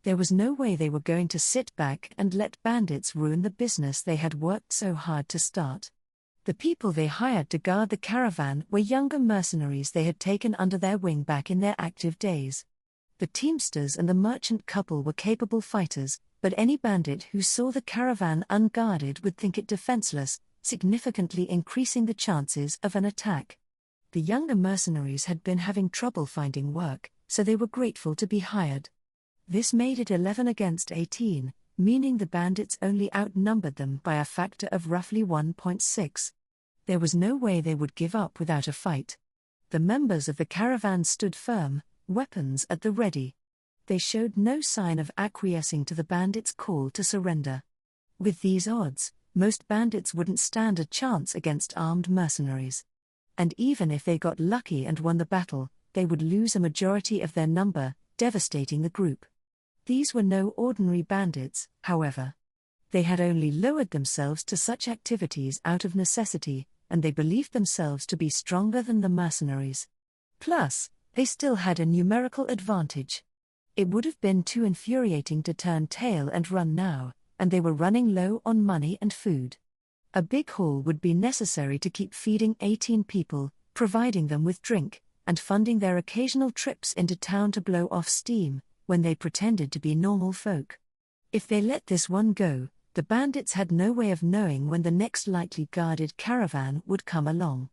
There was no way they were going to sit back and let bandits ruin the business they had worked so hard to start. The people they hired to guard the caravan were younger mercenaries they had taken under their wing back in their active days. The teamsters and the merchant couple were capable fighters, but any bandit who saw the caravan unguarded would think it defenseless, significantly increasing the chances of an attack. The younger mercenaries had been having trouble finding work, so they were grateful to be hired. This made it 11 against 18, meaning the bandits only outnumbered them by a factor of roughly 1.6. There was no way they would give up without a fight. The members of the caravan stood firm, weapons at the ready. They showed no sign of acquiescing to the bandits' call to surrender. With these odds, most bandits wouldn't stand a chance against armed mercenaries. And even if they got lucky and won the battle, they would lose a majority of their number, devastating the group. These were no ordinary bandits, however. They had only lowered themselves to such activities out of necessity, and they believed themselves to be stronger than the mercenaries. Plus, they still had a numerical advantage. It would have been too infuriating to turn tail and run now, and they were running low on money and food. A big haul would be necessary to keep feeding 18 people, providing them with drink, and funding their occasional trips into town to blow off steam, when they pretended to be normal folk. If they let this one go, the bandits had no way of knowing when the next lightly guarded caravan would come along.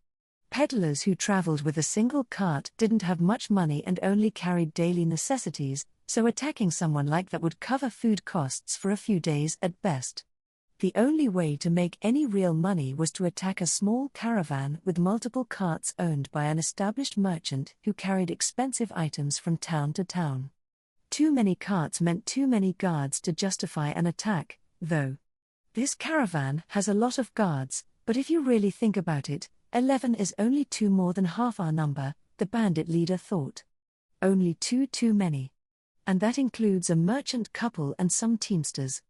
Peddlers who traveled with a single cart didn't have much money and only carried daily necessities, so attacking someone like that would cover food costs for a few days at best. The only way to make any real money was to attack a small caravan with multiple carts owned by an established merchant who carried expensive items from town to town. Too many carts meant too many guards to justify an attack, though. This caravan has a lot of guards, but if you really think about it, 11 is only 2 more than half our number, the bandit leader thought. Only 2 too many. And that includes a merchant couple and some teamsters.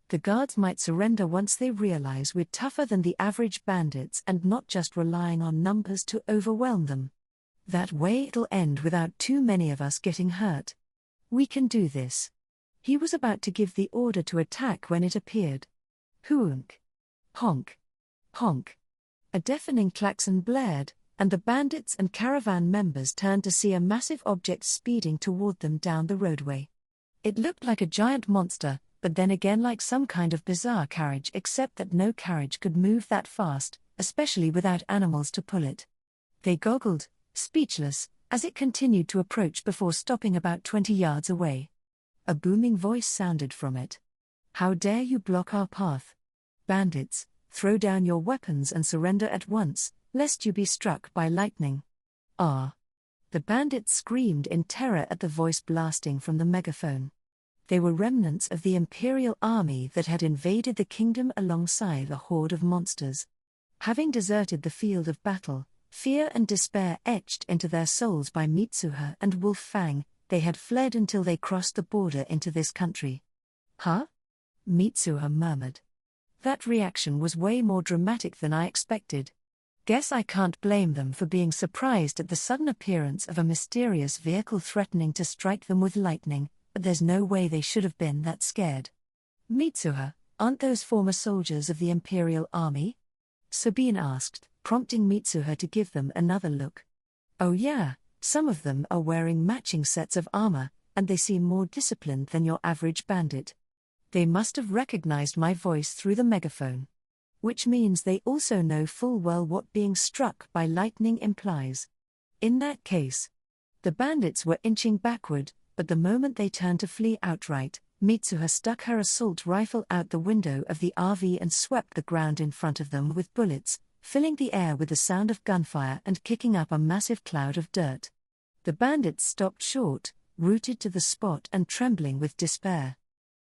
The guards might surrender once they realize we're tougher than the average bandits and not just relying on numbers to overwhelm them. That way it'll end without too many of us getting hurt. We can do this. He was about to give the order to attack when it appeared. Hoonk. Honk. Honk. A deafening klaxon blared, and the bandits and caravan members turned to see a massive object speeding toward them down the roadway. It looked like a giant monster, but then again like some kind of bizarre carriage, except that no carriage could move that fast, especially without animals to pull it. They goggled, speechless, as it continued to approach before stopping about 20 yards away. A booming voice sounded from it. "How dare you block our path? Bandits, throw down your weapons and surrender at once, lest you be struck by lightning." Ah! The bandits screamed in terror at the voice blasting from the megaphone. They were remnants of the Imperial army that had invaded the kingdom alongside a horde of monsters. Having deserted the field of battle, fear and despair etched into their souls by Mitsuha and Wolf Fang, they had fled until they crossed the border into this country. "Huh?" Mitsuha murmured. That reaction was way more dramatic than I expected. Guess I can't blame them for being surprised at the sudden appearance of a mysterious vehicle threatening to strike them with lightning, but there's no way they should have been that scared. "Mitsuha, aren't those former soldiers of the Imperial army?" Sabine asked, prompting Mitsuha to give them another look. "Oh yeah, some of them are wearing matching sets of armor, and they seem more disciplined than your average bandit. They must have recognized my voice through the megaphone. Which means they also know full well what being struck by lightning implies. In that case." The bandits were inching backward, but the moment they turned to flee outright, Mitsuha stuck her assault rifle out the window of the RV and swept the ground in front of them with bullets, filling the air with the sound of gunfire and kicking up a massive cloud of dirt. The bandits stopped short, rooted to the spot and trembling with despair.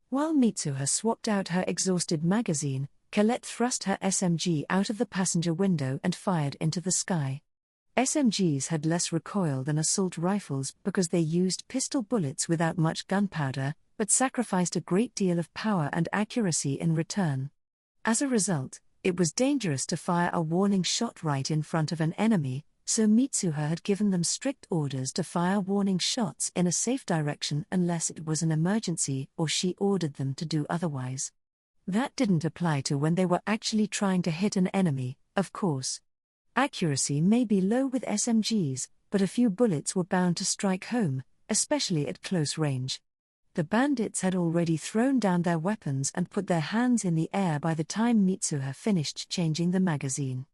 While Mitsuha swapped out her exhausted magazine, Colette thrust her SMG out of the passenger window and fired into the sky. SMGs had less recoil than assault rifles because they used pistol bullets without much gunpowder, but sacrificed a great deal of power and accuracy in return. As a result, it was dangerous to fire a warning shot right in front of an enemy, so Mitsuha had given them strict orders to fire warning shots in a safe direction unless it was an emergency or she ordered them to do otherwise. That didn't apply to when they were actually trying to hit an enemy, of course. Accuracy may be low with SMGs, but a few bullets were bound to strike home, especially at close range. The bandits had already thrown down their weapons and put their hands in the air by the time Mitsuha finished changing the magazine.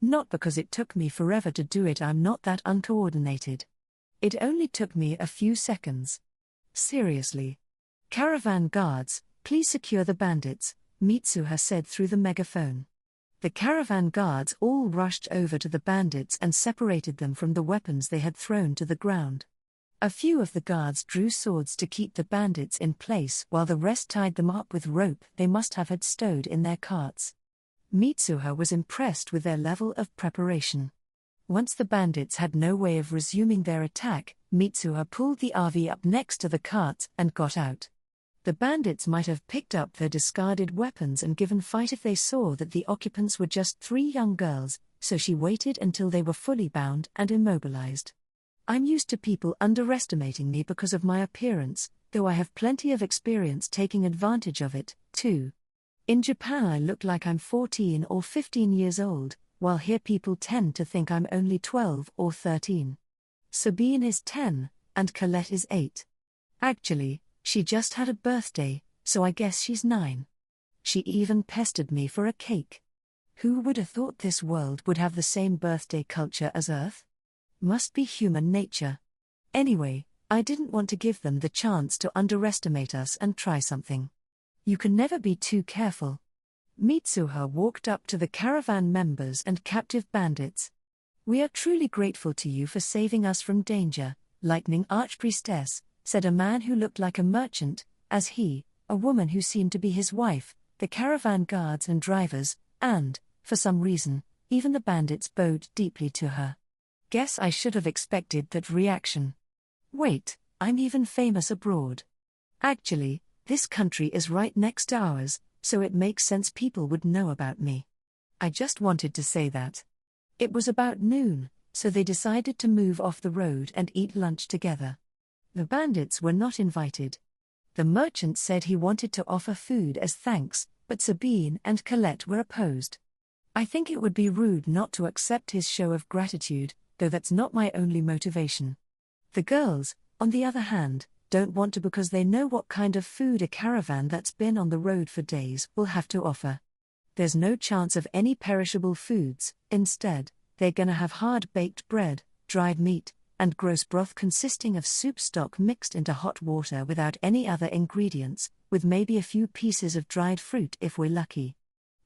Not because it took me forever to do it, I'm not that uncoordinated. It only took me a few seconds. Seriously. Caravan guards, please secure the bandits, Mitsuha said through the megaphone. The caravan guards all rushed over to the bandits and separated them from the weapons they had thrown to the ground. A few of the guards drew swords to keep the bandits in place while the rest tied them up with rope they must have had stowed in their carts. Mitsuha was impressed with their level of preparation. Once the bandits had no way of resuming their attack, Mitsuha pulled the RV up next to the carts and got out. The bandits might have picked up their discarded weapons and given fight if they saw that the occupants were just 3 young girls, so she waited until they were fully bound and immobilized. I'm used to people underestimating me because of my appearance, though I have plenty of experience taking advantage of it, too. In Japan I look like I'm 14 or 15 years old, while here people tend to think I'm only 12 or 13. Sabine is 10, and Colette is 8. Actually, she just had a birthday, so I guess she's 9. She even pestered me for a cake. Who would have thought this world would have the same birthday culture as Earth? Must be human nature. Anyway, I didn't want to give them the chance to underestimate us and try something. You can never be too careful. Mitsuha walked up to the caravan members and captive bandits. We are truly grateful to you for saving us from danger, Lightning Archpriestess, said a man who looked like a merchant, as he, a woman who seemed to be his wife, the caravan guards and drivers, and, for some reason, even the bandits bowed deeply to her. Guess I should have expected that reaction. Wait, I'm even famous abroad. Actually, this country is right next to ours, so it makes sense people would know about me. I just wanted to say that. It was about noon, so they decided to move off the road and eat lunch together. The bandits were not invited. The merchant said he wanted to offer food as thanks, but Sabine and Colette were opposed. I think it would be rude not to accept his show of gratitude, though that's not my only motivation. The girls, on the other hand, don't want to because they know what kind of food a caravan that's been on the road for days will have to offer. There's no chance of any perishable foods. Instead, they're gonna have hard-baked bread, dried meat, and gross broth consisting of soup stock mixed into hot water without any other ingredients, with maybe a few pieces of dried fruit if we're lucky.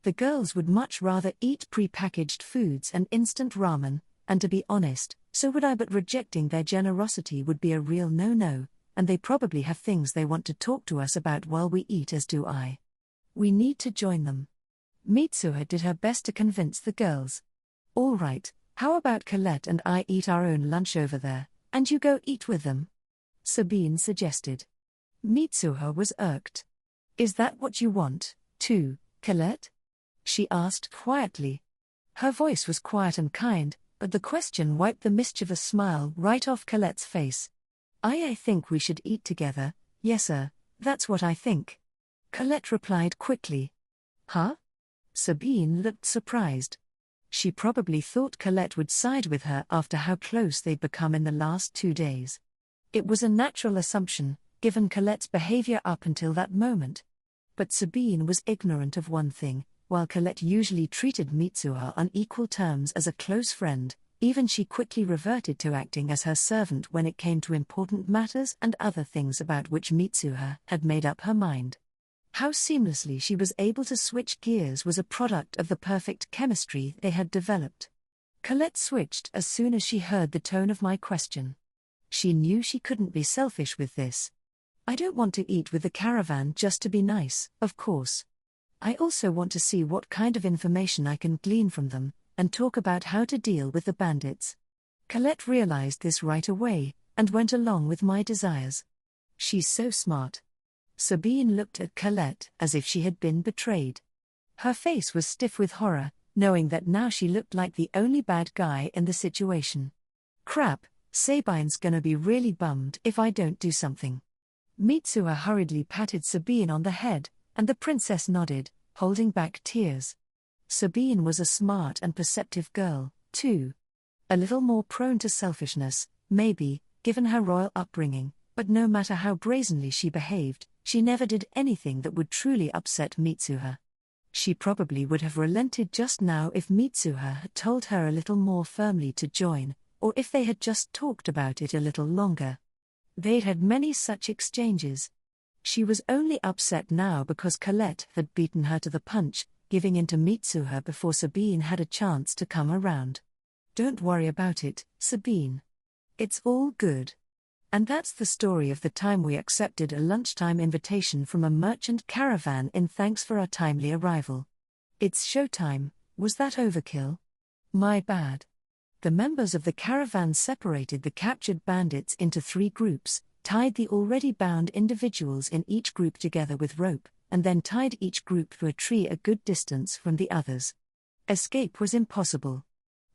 The girls would much rather eat pre-packaged foods and instant ramen, and to be honest, so would I, but rejecting their generosity would be a real no-no, and they probably have things they want to talk to us about while we eat, as do I. We need to join them. Mitsuha did her best to convince the girls. All right, how about Colette and I eat our own lunch over there, and you go eat with them? Sabine suggested. Mitsuha was irked. Is that what you want, too, Colette? She asked quietly. Her voice was quiet and kind, but the question wiped the mischievous smile right off Colette's face. I think we should eat together, yes sir, that's what I think. Colette replied quickly. Huh? Sabine looked surprised. She probably thought Colette would side with her after how close they'd become in the last 2 days. It was a natural assumption, given Colette's behavior up until that moment. But Sabine was ignorant of one thing: while Colette usually treated Mitsuha on equal terms as a close friend, even she quickly reverted to acting as her servant when it came to important matters and other things about which Mitsuha had made up her mind. How seamlessly she was able to switch gears was a product of the perfect chemistry they had developed. Colette switched as soon as she heard the tone of my question. She knew she couldn't be selfish with this. I don't want to eat with the caravan just to be nice, of course. I also want to see what kind of information I can glean from them, and talk about how to deal with the bandits. Colette realized this right away, and went along with my desires. She's so smart. Sabine looked at Colette as if she had been betrayed. Her face was stiff with horror, knowing that now she looked like the only bad guy in the situation. Crap, Sabine's gonna be really bummed if I don't do something. Mitsuha hurriedly patted Sabine on the head, and the princess nodded, holding back tears. Sabine was a smart and perceptive girl, too. A little more prone to selfishness, maybe, given her royal upbringing, but no matter how brazenly she behaved, she never did anything that would truly upset Mitsuha. She probably would have relented just now if Mitsuha had told her a little more firmly to join, or if they had just talked about it a little longer. They'd had many such exchanges. She was only upset now because Colette had beaten her to the punch, giving in to Mitsuha before Sabine had a chance to come around. Don't worry about it, Sabine. It's all good. And that's the story of the time we accepted a lunchtime invitation from a merchant caravan in thanks for our timely arrival. It's showtime. Was that overkill? My bad. The members of the caravan separated the captured bandits into 3 groups, tied the already bound individuals in each group together with rope, and then tied each group to a tree a good distance from the others. Escape was impossible.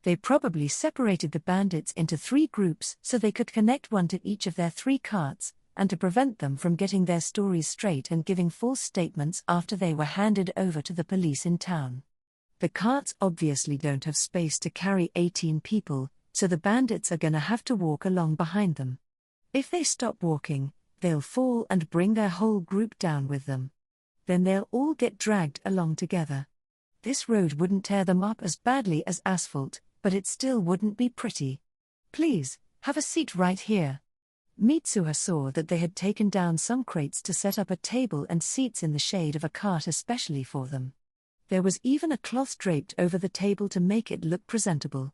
They probably separated the bandits into 3 groups so they could connect one to each of their 3 carts, and to prevent them from getting their stories straight and giving false statements after they were handed over to the police in town. The carts obviously don't have space to carry 18 people, so the bandits are gonna have to walk along behind them. If they stop walking, they'll fall and bring their whole group down with them. Then they'll all get dragged along together. This road wouldn't tear them up as badly as asphalt, but it still wouldn't be pretty. Please, have a seat right here. Mitsuha saw that they had taken down some crates to set up a table and seats in the shade of a cart especially for them. There was even a cloth draped over the table to make it look presentable.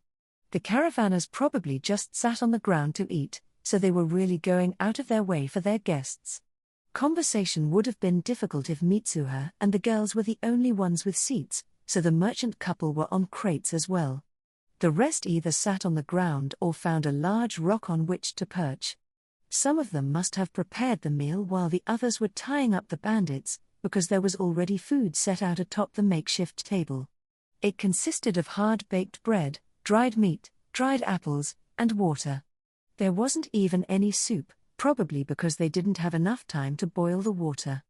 The caravanners probably just sat on the ground to eat, so they were really going out of their way for their guests. Conversation would have been difficult if Mitsuha and the girls were the only ones with seats, so the merchant couple were on crates as well. The rest either sat on the ground or found a large rock on which to perch. Some of them must have prepared the meal while the others were tying up the bandits, because there was already food set out atop the makeshift table. It consisted of hard-baked bread, dried meat, dried apples, and water. There wasn't even any soup, probably because they didn't have enough time to boil the water.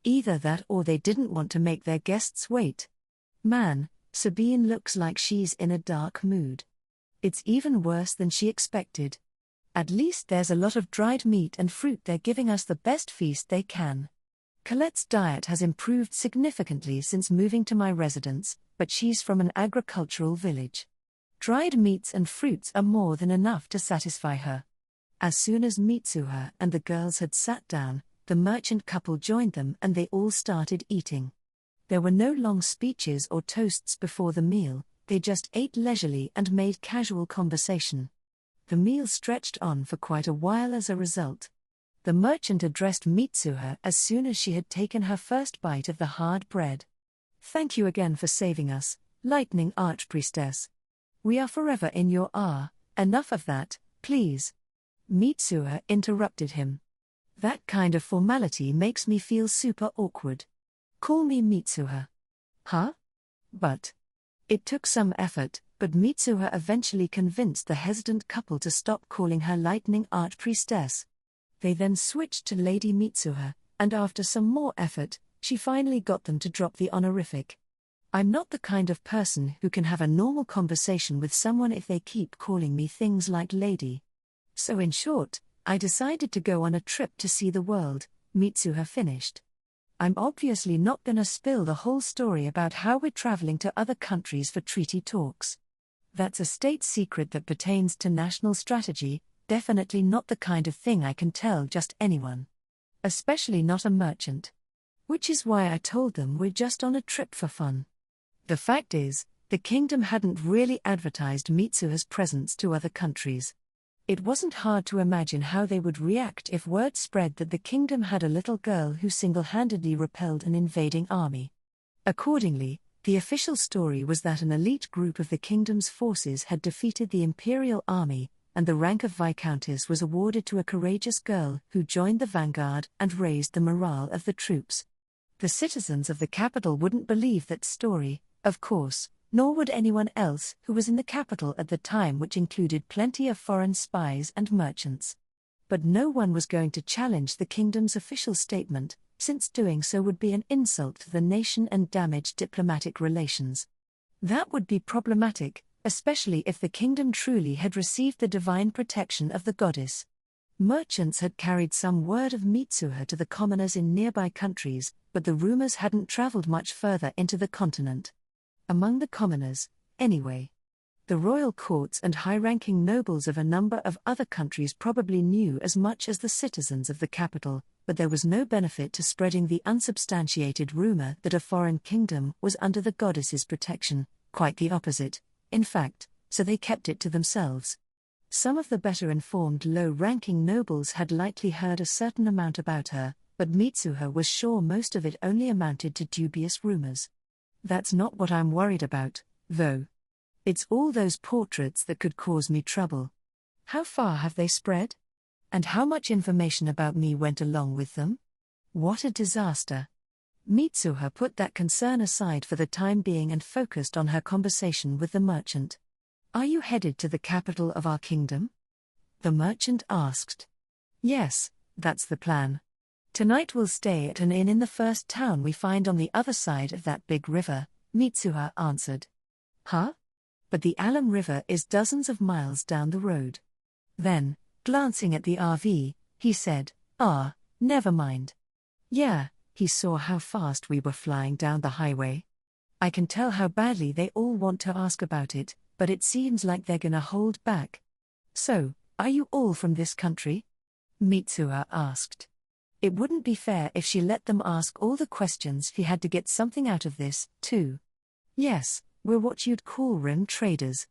Either that or they didn't want to make their guests wait. Man, Sabine looks like she's in a dark mood. It's even worse than she expected. At least there's a lot of dried meat and fruit. They're giving us the best feast they can. Colette's diet has improved significantly since moving to my residence, but she's from an agricultural village. Dried meats and fruits are more than enough to satisfy her. As soon as Mitsuha and the girls had sat down, the merchant couple joined them and they all started eating. There were no long speeches or toasts before the meal, they just ate leisurely and made casual conversation. The meal stretched on for quite a while as a result. The merchant addressed Mitsuha as soon as she had taken her first bite of the hard bread. Thank you again for saving us, Lightning Archpriestess. We are forever in your enough of that, please. Mitsuha interrupted him. That kind of formality makes me feel super awkward. Call me Mitsuha. Huh? But. It took some effort, but Mitsuha eventually convinced the hesitant couple to stop calling her Lightning Archpriestess. They then switched to Lady Mitsuha, and after some more effort, she finally got them to drop the honorific. I'm not the kind of person who can have a normal conversation with someone if they keep calling me things like lady. So in short, I decided to go on a trip to see the world, Mitsuha finished. I'm obviously not gonna spill the whole story about how we're traveling to other countries for treaty talks. That's a state secret that pertains to national strategy, definitely not the kind of thing I can tell just anyone. Especially not a merchant. Which is why I told them we're just on a trip for fun. The fact is, the kingdom hadn't really advertised Mitsuha's presence to other countries. It wasn't hard to imagine how they would react if word spread that the kingdom had a little girl who single-handedly repelled an invading army. Accordingly, the official story was that an elite group of the kingdom's forces had defeated the imperial army, and the rank of Viscountess was awarded to a courageous girl who joined the vanguard and raised the morale of the troops. The citizens of the capital wouldn't believe that story, of course, nor would anyone else who was in the capital at the time, which included plenty of foreign spies and merchants. But no one was going to challenge the kingdom's official statement, since doing so would be an insult to the nation and damage diplomatic relations. That would be problematic, especially if the kingdom truly had received the divine protection of the goddess. Merchants had carried some word of Mitsuha to the commoners in nearby countries, but the rumors hadn't traveled much further into the continent. Among the commoners, anyway. The royal courts and high-ranking nobles of a number of other countries probably knew as much as the citizens of the capital, but there was no benefit to spreading the unsubstantiated rumor that a foreign kingdom was under the goddess's protection, quite the opposite, in fact, so they kept it to themselves. Some of the better-informed low-ranking nobles had likely heard a certain amount about her, but Mitsuha was sure most of it only amounted to dubious rumors. That's not what I'm worried about, though. It's all those portraits that could cause me trouble. How far have they spread? And how much information about me went along with them? What a disaster. Mitsuha put that concern aside for the time being and focused on her conversation with the merchant. Are you headed to the capital of our kingdom? The merchant asked. Yes, that's the plan. Tonight we'll stay at an inn in the first town we find on the other side of that big river, Mitsuha answered. Huh? But the Alum River is dozens of miles down the road. Then, glancing at the RV, he said, never mind. Yeah, he saw how fast we were flying down the highway. I can tell how badly they all want to ask about it, but it seems like they're gonna hold back. So, are you all from this country? Mitsuha asked. It wouldn't be fair if she let them ask all the questions. He had to get something out of this, too. Yes, we're what you'd call rim traders.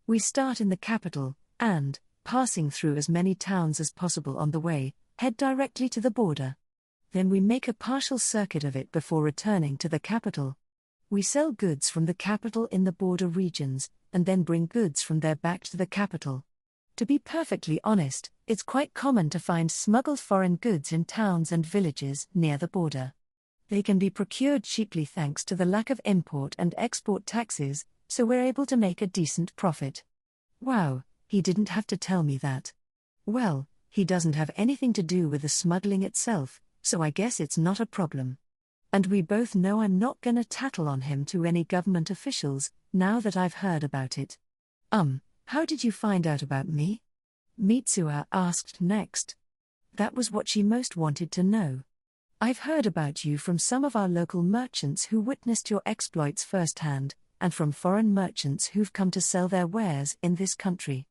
We start in the capital, and, passing through as many towns as possible on the way, head directly to the border. Then we make a partial circuit of it before returning to the capital. We sell goods from the capital in the border regions, and then bring goods from there back to the capital. To be perfectly honest, it's quite common to find smuggled foreign goods in towns and villages near the border. They can be procured cheaply thanks to the lack of import and export taxes, so we're able to make a decent profit. Wow, he didn't have to tell me that. Well, he doesn't have anything to do with the smuggling itself, so I guess it's not a problem. And we both know I'm not gonna tattle on him to any government officials, now that I've heard about it. How did you find out about me? Mitsuha asked next. That was what she most wanted to know. I've heard about you from some of our local merchants who witnessed your exploits firsthand, and from foreign merchants who've come to sell their wares in this country.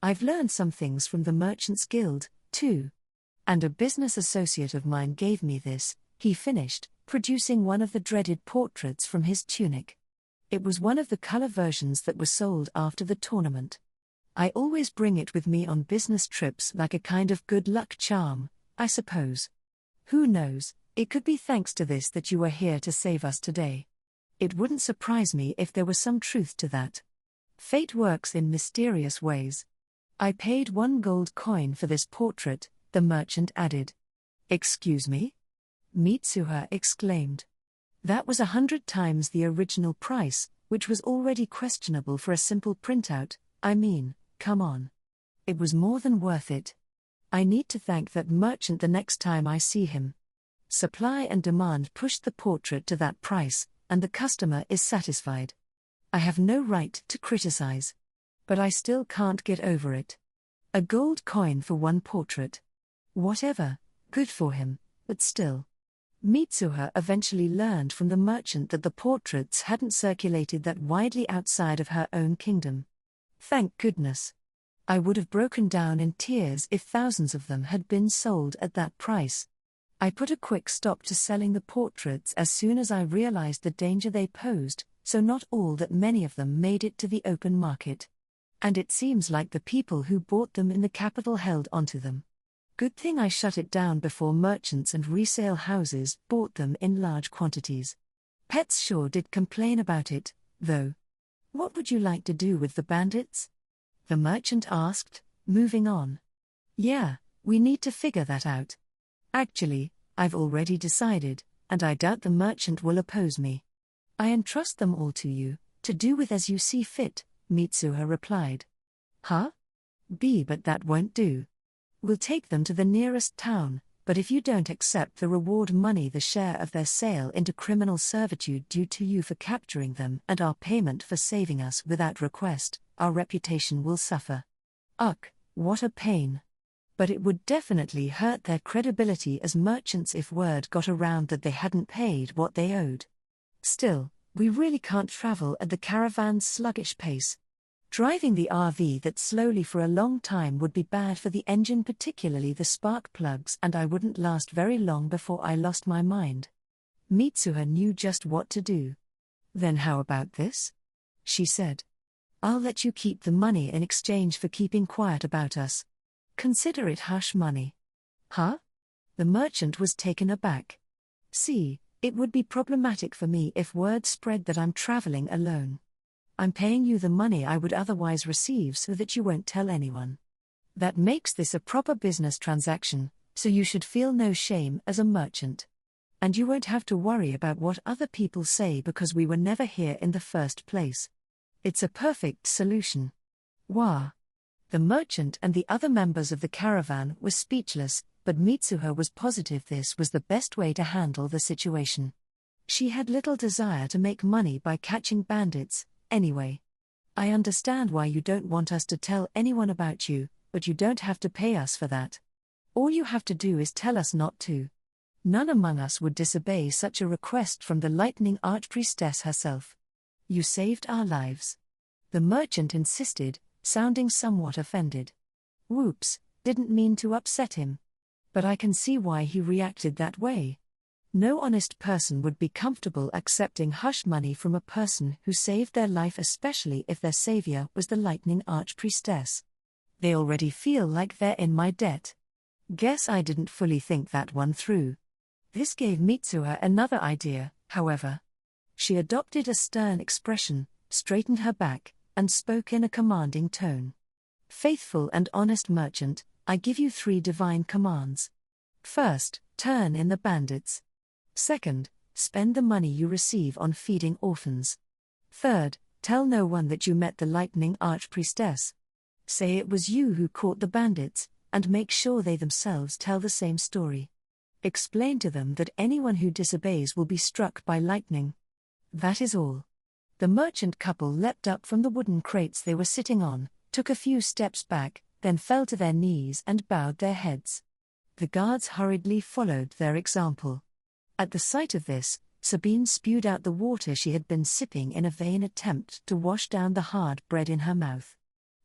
I've learned some things from the Merchants Guild, too. And a business associate of mine gave me this, he finished, producing one of the dreaded portraits from his tunic. It was one of the color versions that were sold after the tournament. I always bring it with me on business trips like a kind of good luck charm, I suppose. Who knows, it could be thanks to this that you are here to save us today. It wouldn't surprise me if there was some truth to that. Fate works in mysterious ways. I paid 1 gold coin for this portrait, the merchant added. Excuse me? Mitsuha exclaimed. That was 100 times the original price, which was already questionable for a simple printout. I mean, come on. It was more than worth it. I need to thank that merchant the next time I see him. Supply and demand pushed the portrait to that price, and the customer is satisfied. I have no right to criticize. But I still can't get over it. A gold coin for one portrait. Whatever, good for him, but still. Mitsuha eventually learned from the merchant that the portraits hadn't circulated that widely outside of her own kingdom. Thank goodness. I would have broken down in tears if thousands of them had been sold at that price. I put a quick stop to selling the portraits as soon as I realized the danger they posed, so not all that many of them made it to the open market. And it seems like the people who bought them in the capital held onto them. Good thing I shut it down before merchants and resale houses bought them in large quantities. Pets sure did complain about it, though. What would you like to do with the bandits? The merchant asked, moving on. Yeah, we need to figure that out. Actually, I've already decided, and I doubt the merchant will oppose me. I entrust them all to you, to do with as you see fit, Mitsuha replied. Huh? But that won't do. We'll take them to the nearest town, but if you don't accept the reward money, the share of their sale into criminal servitude due to you for capturing them and our payment for saving us without request, our reputation will suffer. Ugh, what a pain. But it would definitely hurt their credibility as merchants if word got around that they hadn't paid what they owed. Still, we really can't travel at the caravan's sluggish pace. Driving the RV that slowly for a long time would be bad for the engine, particularly the spark plugs, and I wouldn't last very long before I lost my mind. Mitsuha knew just what to do. Then how about this? She said. I'll let you keep the money in exchange for keeping quiet about us. Consider it hush money. Huh? The merchant was taken aback. See, it would be problematic for me if word spread that I'm traveling alone. I'm paying you the money I would otherwise receive so that you won't tell anyone. That makes this a proper business transaction, so you should feel no shame as a merchant. And you won't have to worry about what other people say because we were never here in the first place. It's a perfect solution. Wah! The merchant and the other members of the caravan were speechless, but Mitsuha was positive this was the best way to handle the situation. She had little desire to make money by catching bandits. Anyway, I understand why you don't want us to tell anyone about you, but you don't have to pay us for that. All you have to do is tell us not to. None among us would disobey such a request from the Lightning Archpriestess herself. You saved our lives. The merchant insisted, sounding somewhat offended. Whoops, didn't mean to upset him. But I can see why he reacted that way. No honest person would be comfortable accepting hush money from a person who saved their life, especially if their savior was the Lightning Archpriestess. They already feel like they're in my debt. Guess I didn't fully think that one through. This gave Mitsuha another idea, however. She adopted a stern expression, straightened her back, and spoke in a commanding tone. Faithful and honest merchant, I give you 3 divine commands. First, turn in the bandits. Second, spend the money you receive on feeding orphans. Third, tell no one that you met the Lightning Archpriestess. Say it was you who caught the bandits, and make sure they themselves tell the same story. Explain to them that anyone who disobeys will be struck by lightning. That is all. The merchant couple leapt up from the wooden crates they were sitting on, took a few steps back, then fell to their knees and bowed their heads. The guards hurriedly followed their example. At the sight of this, Sabine spewed out the water she had been sipping in a vain attempt to wash down the hard bread in her mouth.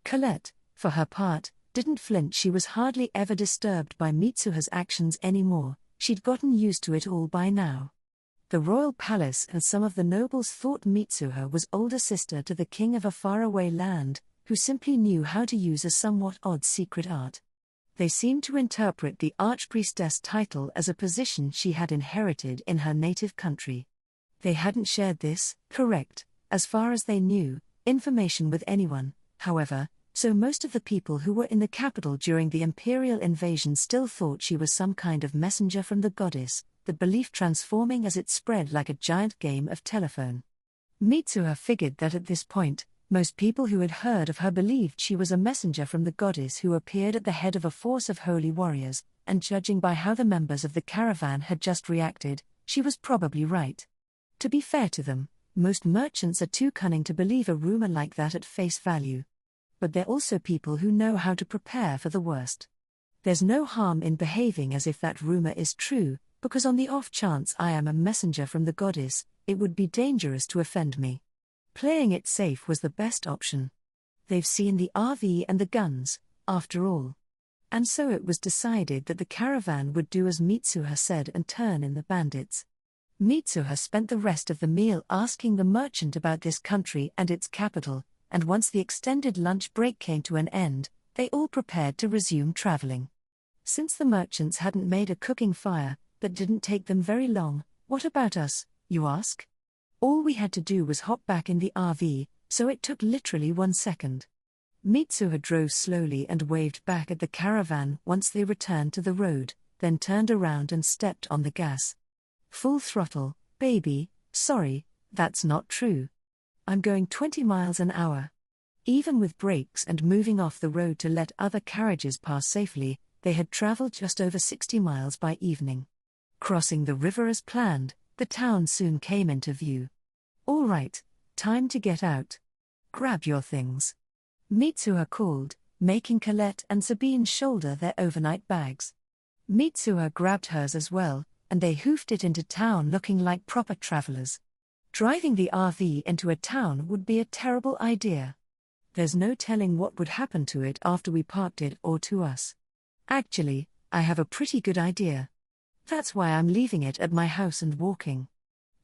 Colette, for her part, didn't flinch. She was hardly ever disturbed by Mitsuha's actions anymore. She'd gotten used to it all by now. The royal palace and some of the nobles thought Mitsuha was older sister to the king of a faraway land, who simply knew how to use a somewhat odd secret art. They seemed to interpret the Archpriestess title as a position she had inherited in her native country. They hadn't shared this, correct, as far as they knew, information with anyone, however, so most of the people who were in the capital during the imperial invasion still thought she was some kind of messenger from the goddess, the belief transforming as it spread like a giant game of telephone. Mitsuha figured that at this point, most people who had heard of her believed she was a messenger from the goddess who appeared at the head of a force of holy warriors, and judging by how the members of the caravan had just reacted, she was probably right. To be fair to them, most merchants are too cunning to believe a rumor like that at face value. But they're also people who know how to prepare for the worst. There's no harm in behaving as if that rumor is true, because on the off chance I am a messenger from the goddess, it would be dangerous to offend me. Playing it safe was the best option. They've seen the RV and the guns, after all. And so it was decided that the caravan would do as Mitsuha said and turn in the bandits. Mitsuha spent the rest of the meal asking the merchant about this country and its capital, and once the extended lunch break came to an end, they all prepared to resume traveling. Since the merchants hadn't made a cooking fire, that didn't take them very long. What about us, you ask? All we had to do was hop back in the RV, so it took literally 1 second. Mitsuha drove slowly and waved back at the caravan once they returned to the road, then turned around and stepped on the gas. Full throttle, baby. Sorry, that's not true. I'm going 20 miles an hour. Even with brakes and moving off the road to let other carriages pass safely, they had traveled just over 60 miles by evening. Crossing the river as planned, the town soon came into view. All right, time to get out. Grab your things. Mitsuha called, making Colette and Sabine shoulder their overnight bags. Mitsuha grabbed hers as well, and they hoofed it into town looking like proper travelers. Driving the RV into a town would be a terrible idea. There's no telling what would happen to it after we parked it or to us. Actually, I have a pretty good idea. That's why I'm leaving it at my house and walking.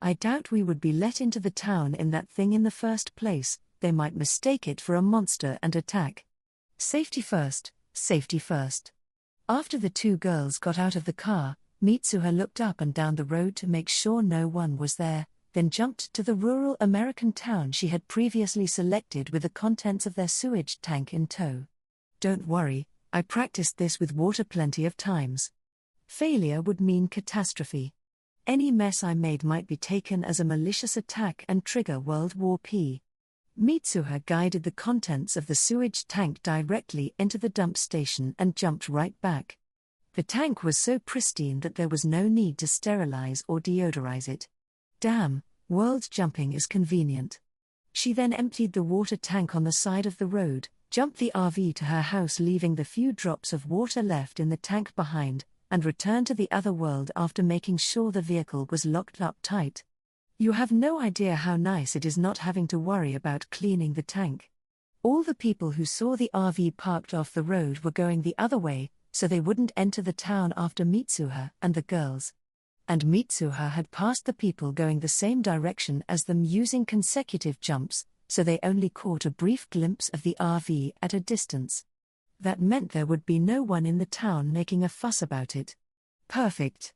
I doubt we would be let into the town in that thing in the first place. They might mistake it for a monster and attack. Safety first, safety first. After the two girls got out of the car, Mitsuha looked up and down the road to make sure no one was there, then jumped to the rural American town she had previously selected with the contents of their sewage tank in tow. Don't worry, I practiced this with water plenty of times. Failure would mean catastrophe. Any mess I made might be taken as a malicious attack and trigger World War P. Mitsuha guided the contents of the sewage tank directly into the dump station and jumped right back. The tank was so pristine that there was no need to sterilize or deodorize it. Damn, world jumping is convenient. She then emptied the water tank on the side of the road, jumped the RV to her house leaving the few drops of water left in the tank behind, and returned to the other world after making sure the vehicle was locked up tight. You have no idea how nice it is not having to worry about cleaning the tank. All the people who saw the RV parked off the road were going the other way, so they wouldn't enter the town after Mitsuha and the girls. And Mitsuha had passed the people going the same direction as them using consecutive jumps, so they only caught a brief glimpse of the RV at a distance. That meant there would be no one in the town making a fuss about it. Perfect.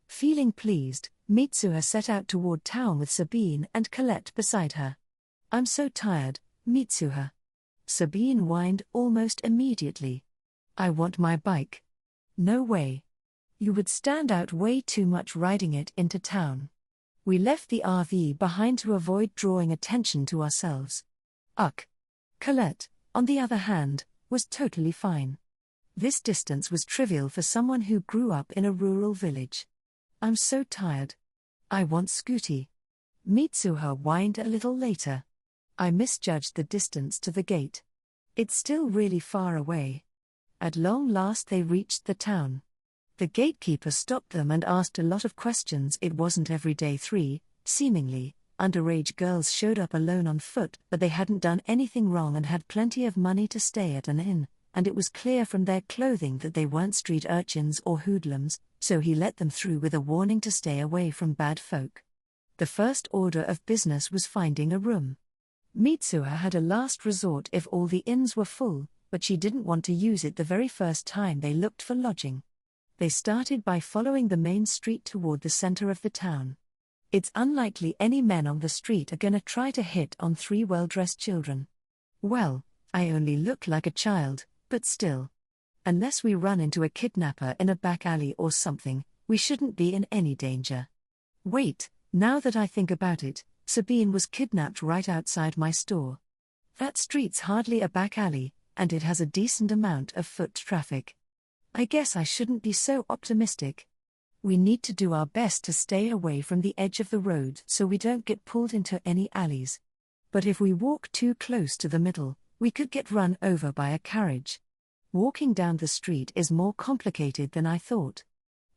Feeling pleased, Mitsuha set out toward town with Sabine and Colette beside her. I'm so tired, Mitsuha. Sabine whined almost immediately. I want my bike. No way. You would stand out way too much riding it into town. We left the RV behind to avoid drawing attention to ourselves. Ugh. Colette, on the other hand, was totally fine. This distance was trivial for someone who grew up in a rural village. I'm so tired. I want Scooty. Mitsuha whined a little later. I misjudged the distance to the gate. It's still really far away. At long last they reached the town. The gatekeeper stopped them and asked a lot of questions. It wasn't every day 3, seemingly, underage girls showed up alone on foot, but they hadn't done anything wrong and had plenty of money to stay at an inn, and it was clear from their clothing that they weren't street urchins or hoodlums, so he let them through with a warning to stay away from bad folk. The first order of business was finding a room. Mitsuha had a last resort if all the inns were full, but she didn't want to use it the very first time they looked for lodging. They started by following the main street toward the center of the town. It's unlikely any men on the street are gonna try to hit on 3 well-dressed children. Well, I only look like a child, but still. Unless we run into a kidnapper in a back alley or something, we shouldn't be in any danger. Wait, now that I think about it, Sabine was kidnapped right outside my store. That street's hardly a back alley, and it has a decent amount of foot traffic. I guess I shouldn't be so optimistic. We need to do our best to stay away from the edge of the road so we don't get pulled into any alleys. But if we walk too close to the middle, we could get run over by a carriage. Walking down the street is more complicated than I thought.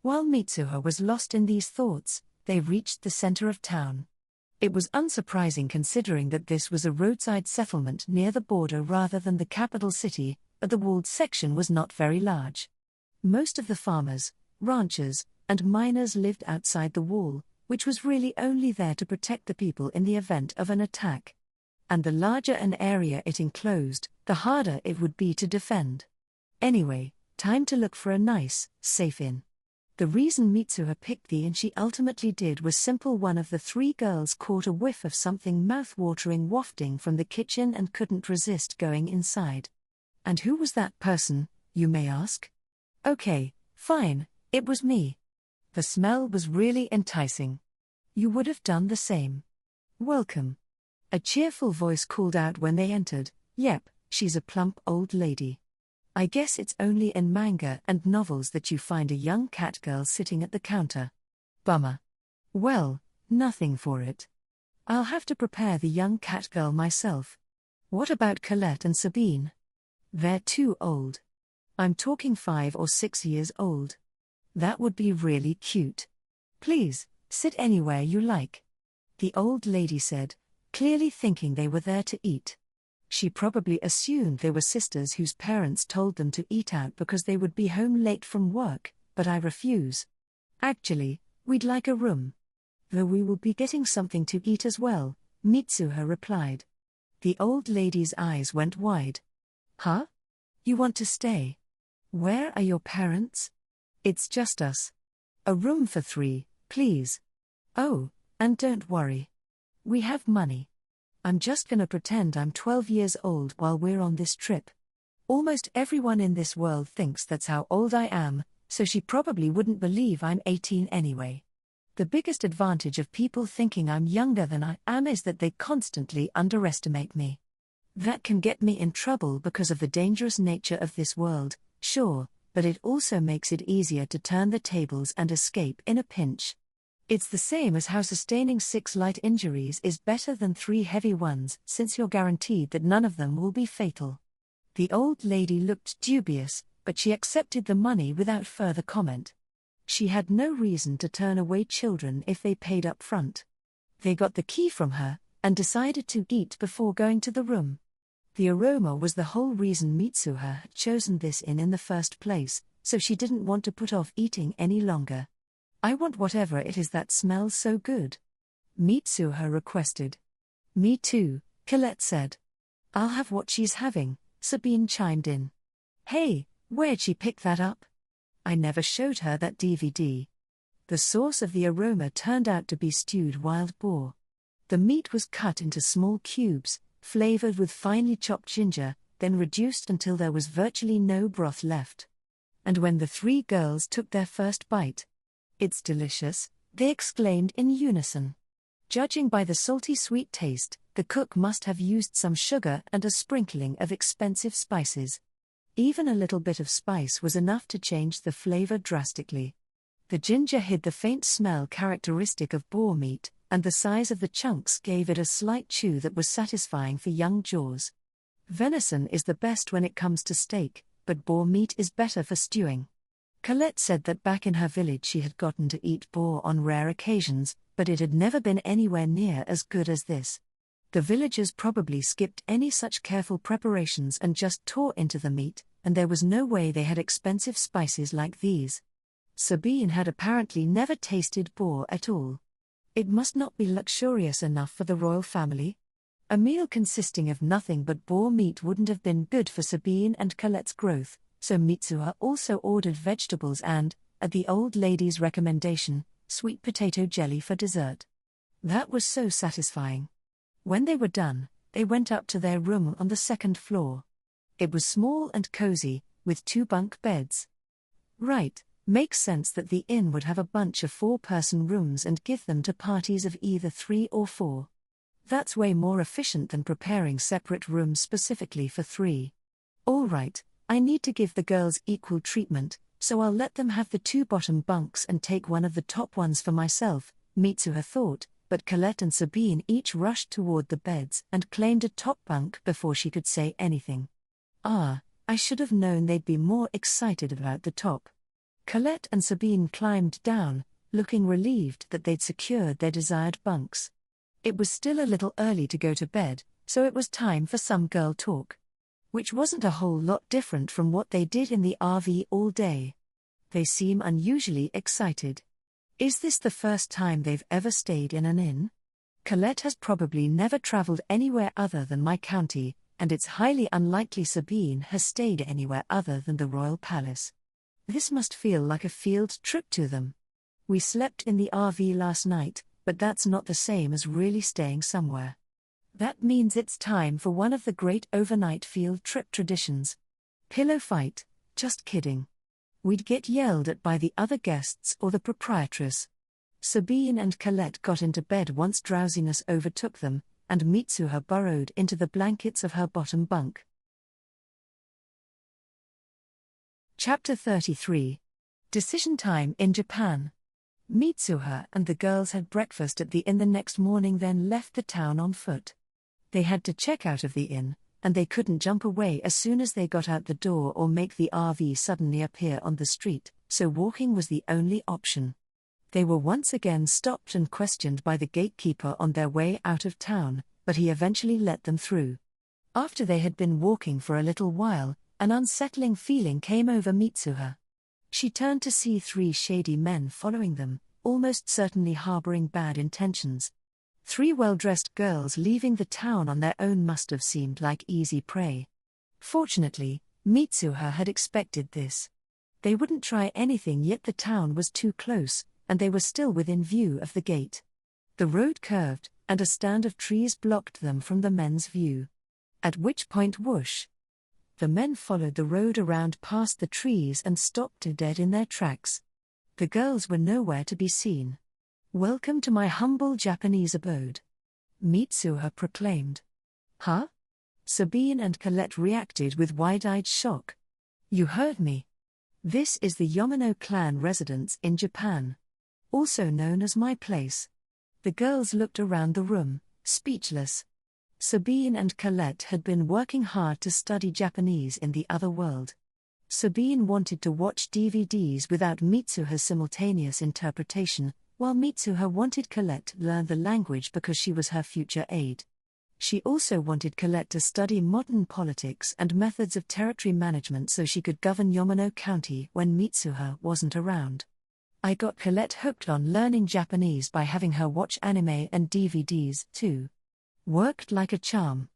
While Mitsuha was lost in these thoughts, they reached the center of town. It was unsurprising considering that this was a roadside settlement near the border rather than the capital city, but the walled section was not very large. Most of the farmers, ranchers, and miners lived outside the wall, which was really only there to protect the people in the event of an attack. And the larger an area it enclosed, the harder it would be to defend. Anyway, time to look for a nice, safe inn. The reason Mitsuha picked the inn she ultimately did was simple. One of the three girls caught a whiff of something mouth-watering wafting from the kitchen and couldn't resist going inside. And who was that person, you may ask? Okay, fine, it was me. The smell was really enticing. You would have done the same. Welcome. A cheerful voice called out when they entered. Yep, she's a plump old lady. I guess it's only in manga and novels that you find a young cat girl sitting at the counter. Bummer. Well, nothing for it. I'll have to prepare the young cat girl myself. What about Colette and Sabine? They're too old. I'm talking 5 or 6 years old. That would be really cute. Please, sit anywhere you like. The old lady said, clearly thinking they were there to eat. She probably assumed they were sisters whose parents told them to eat out because they would be home late from work, but I refuse. Actually, we'd like a room. Though we will be getting something to eat as well, Mitsuha replied. The old lady's eyes went wide. Huh? You want to stay? Where are your parents? It's just us. A room for 3, please. Oh, and don't worry. We have money. I'm just gonna pretend I'm 12 years old while we're on this trip. Almost everyone in this world thinks that's how old I am, so she probably wouldn't believe I'm 18 anyway. The biggest advantage of people thinking I'm younger than I am is that they constantly underestimate me. That can get me in trouble because of the dangerous nature of this world, sure, but it also makes it easier to turn the tables and escape in a pinch. It's the same as how sustaining 6 light injuries is better than 3 heavy ones, since you're guaranteed that none of them will be fatal. The old lady looked dubious, but she accepted the money without further comment. She had no reason to turn away children if they paid up front. They got the key from her, and decided to eat before going to the room. The aroma was the whole reason Mitsuha had chosen this inn in the first place, so she didn't want to put off eating any longer. I want whatever it is that smells so good. Mitsuha requested. Me too, Colette said. I'll have what she's having, Sabine chimed in. Hey, where'd she pick that up? I never showed her that DVD. The source of the aroma turned out to be stewed wild boar. The meat was cut into small cubes, flavored with finely chopped ginger, then reduced until there was virtually no broth left. And when the 3 girls took their first bite, "It's delicious," they exclaimed in unison. Judging by the salty sweet taste, the cook must have used some sugar and a sprinkling of expensive spices. Even a little bit of spice was enough to change the flavor drastically. The ginger hid the faint smell characteristic of boar meat, and the size of the chunks gave it a slight chew that was satisfying for young jaws. Venison is the best when it comes to steak, but boar meat is better for stewing. Colette said that back in her village she had gotten to eat boar on rare occasions, but it had never been anywhere near as good as this. The villagers probably skipped any such careful preparations and just tore into the meat, and there was no way they had expensive spices like these. Sabine had apparently never tasted boar at all. It must not be luxurious enough for the royal family. A meal consisting of nothing but boar meat wouldn't have been good for Sabine and Colette's growth, so Mitsuha also ordered vegetables and, at the old lady's recommendation, sweet potato jelly for dessert. That was so satisfying. When they were done, they went up to their room on the 2nd floor. It was small and cozy, with 2 bunk beds. Right, makes sense that the inn would have a bunch of 4-person rooms and give them to parties of either 3 or 4. That's way more efficient than preparing separate rooms specifically for 3. All right, I need to give the girls equal treatment, so I'll let them have the 2 bottom bunks and take one of the top ones for myself, Mitsuha thought, but Colette and Sabine each rushed toward the beds and claimed a top bunk before she could say anything. I should have known they'd be more excited about the top. Colette and Sabine climbed down, looking relieved that they'd secured their desired bunks. It was still a little early to go to bed, so it was time for some girl talk. Which wasn't a whole lot different from what they did in the RV all day. They seem unusually excited. Is this the first time they've ever stayed in an inn? Colette has probably never traveled anywhere other than my county, and it's highly unlikely Sabine has stayed anywhere other than the royal palace. This must feel like a field trip to them. We slept in the RV last night, but that's not the same as really staying somewhere. That means it's time for one of the great overnight field trip traditions. Pillow fight, just kidding. We'd get yelled at by the other guests or the proprietress. Sabine and Colette got into bed once drowsiness overtook them, and Mitsuha burrowed into the blankets of her bottom bunk. Chapter 33. Decision time in Japan. Mitsuha and the girls had breakfast at the inn the next morning, then left the town on foot. They had to check out of the inn, and they couldn't jump away as soon as they got out the door or make the RV suddenly appear on the street, so walking was the only option. They were once again stopped and questioned by the gatekeeper on their way out of town, but he eventually let them through. After they had been walking for a little while, an unsettling feeling came over Mitsuha. She turned to see 3 shady men following them, almost certainly harboring bad intentions. 3 well-dressed girls leaving the town on their own must have seemed like easy prey. Fortunately, Mitsuha had expected this. They wouldn't try anything, yet the town was too close, and they were still within view of the gate. The road curved, and a stand of trees blocked them from the men's view. At which point, whoosh! The men followed the road around past the trees and stopped dead in their tracks. The girls were nowhere to be seen. "Welcome to my humble Japanese abode," Mitsuha proclaimed. "Huh?" Sabine and Colette reacted with wide-eyed shock. "You heard me. This is the Yamano clan residence in Japan. Also known as my place." The girls looked around the room, speechless. Sabine and Colette had been working hard to study Japanese in the other world. Sabine wanted to watch DVDs without Mitsuha's simultaneous interpretation, while Mitsuha wanted Colette to learn the language because she was her future aide. She also wanted Colette to study modern politics and methods of territory management so she could govern Yamano County when Mitsuha wasn't around. I got Colette hooked on learning Japanese by having her watch anime and DVDs, too. Worked like a charm.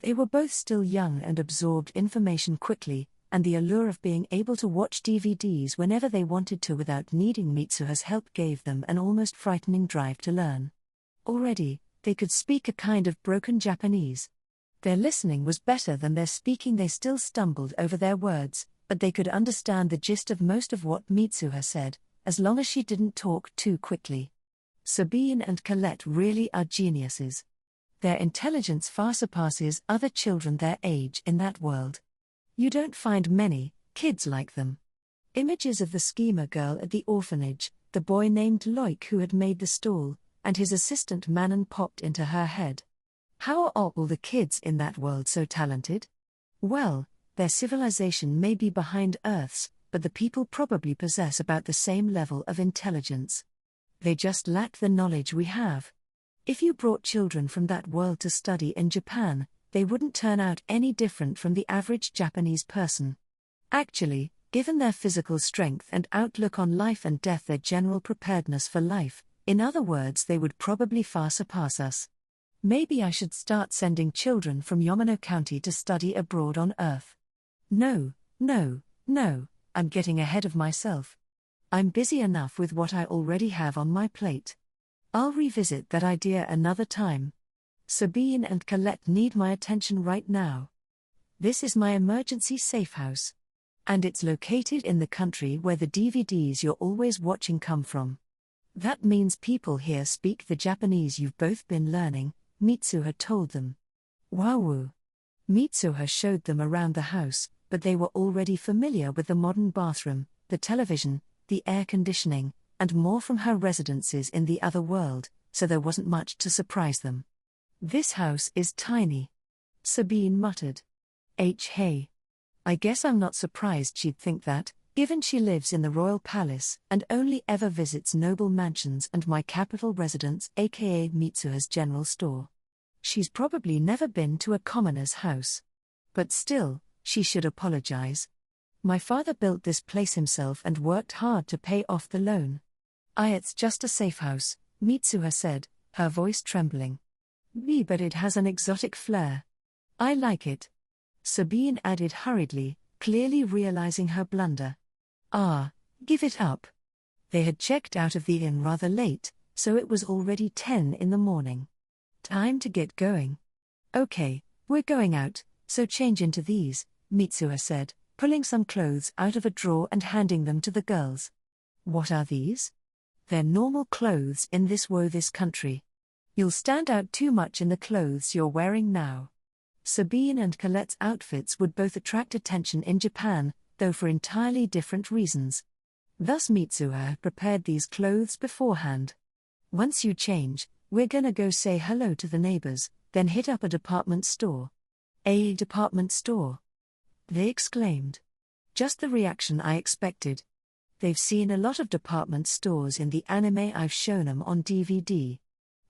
They were both still young and absorbed information quickly, and the allure of being able to watch DVDs whenever they wanted to without needing Mitsuha's help gave them an almost frightening drive to learn. Already, they could speak a kind of broken Japanese. Their listening was better than their speaking. They still stumbled over their words, but they could understand the gist of most of what Mitsuha said, as long as she didn't talk too quickly. Sabine and Colette really are geniuses. Their intelligence far surpasses other children their age in that world. You don't find many kids like them. Images of the schemer girl at the orphanage, the boy named Loik who had made the stall, and his assistant Manon popped into her head. How are all the kids in that world so talented? Well, their civilization may be behind Earth's, but the people probably possess about the same level of intelligence. They just lack the knowledge we have. If you brought children from that world to study in Japan, they wouldn't turn out any different from the average Japanese person. Actually, given their physical strength and outlook on life and death, their general preparedness for life, in other words, they would probably far surpass us. Maybe I should start sending children from Yamano County to study abroad on Earth. No, I'm getting ahead of myself. I'm busy enough with what I already have on my plate. I'll revisit that idea another time. Sabine and Colette need my attention right now. This is my emergency safe house. And it's located in the country where the DVDs you're always watching come from. That means people here speak the Japanese you've both been learning, Mitsuha told them. Wowoo. Mitsuha showed them around the house, but they were already familiar with the modern bathroom, the television, the air conditioning, and more from her residences in the other world, so there wasn't much to surprise them. This house is tiny, Sabine muttered. Hey. I guess I'm not surprised she'd think that, given she lives in the royal palace and only ever visits noble mansions and my capital residence, aka Mitsuha's general store. She's probably never been to a commoner's house. But still, she should apologize. My father built this place himself and worked hard to pay off the loan. It's just a safe house, Mitsuha said, her voice trembling. But it has an exotic flair. I like it. Sabine added hurriedly, clearly realizing her blunder. Ah, give it up. They had checked out of the inn rather late, so it was already 10 in the morning. Time to get going. Okay, we're going out, so change into these, Mitsuha said, pulling some clothes out of a drawer and handing them to the girls. What are these? They're normal clothes in this country. You'll stand out too much in the clothes you're wearing now. Sabine and Colette's outfits would both attract attention in Japan, though for entirely different reasons. Thus Mitsuha had prepared these clothes beforehand. Once you change, we're gonna go say hello to the neighbors, then hit up a department store. A department store? They exclaimed. Just the reaction I expected. They've seen a lot of department stores in the anime I've shown them on DVD.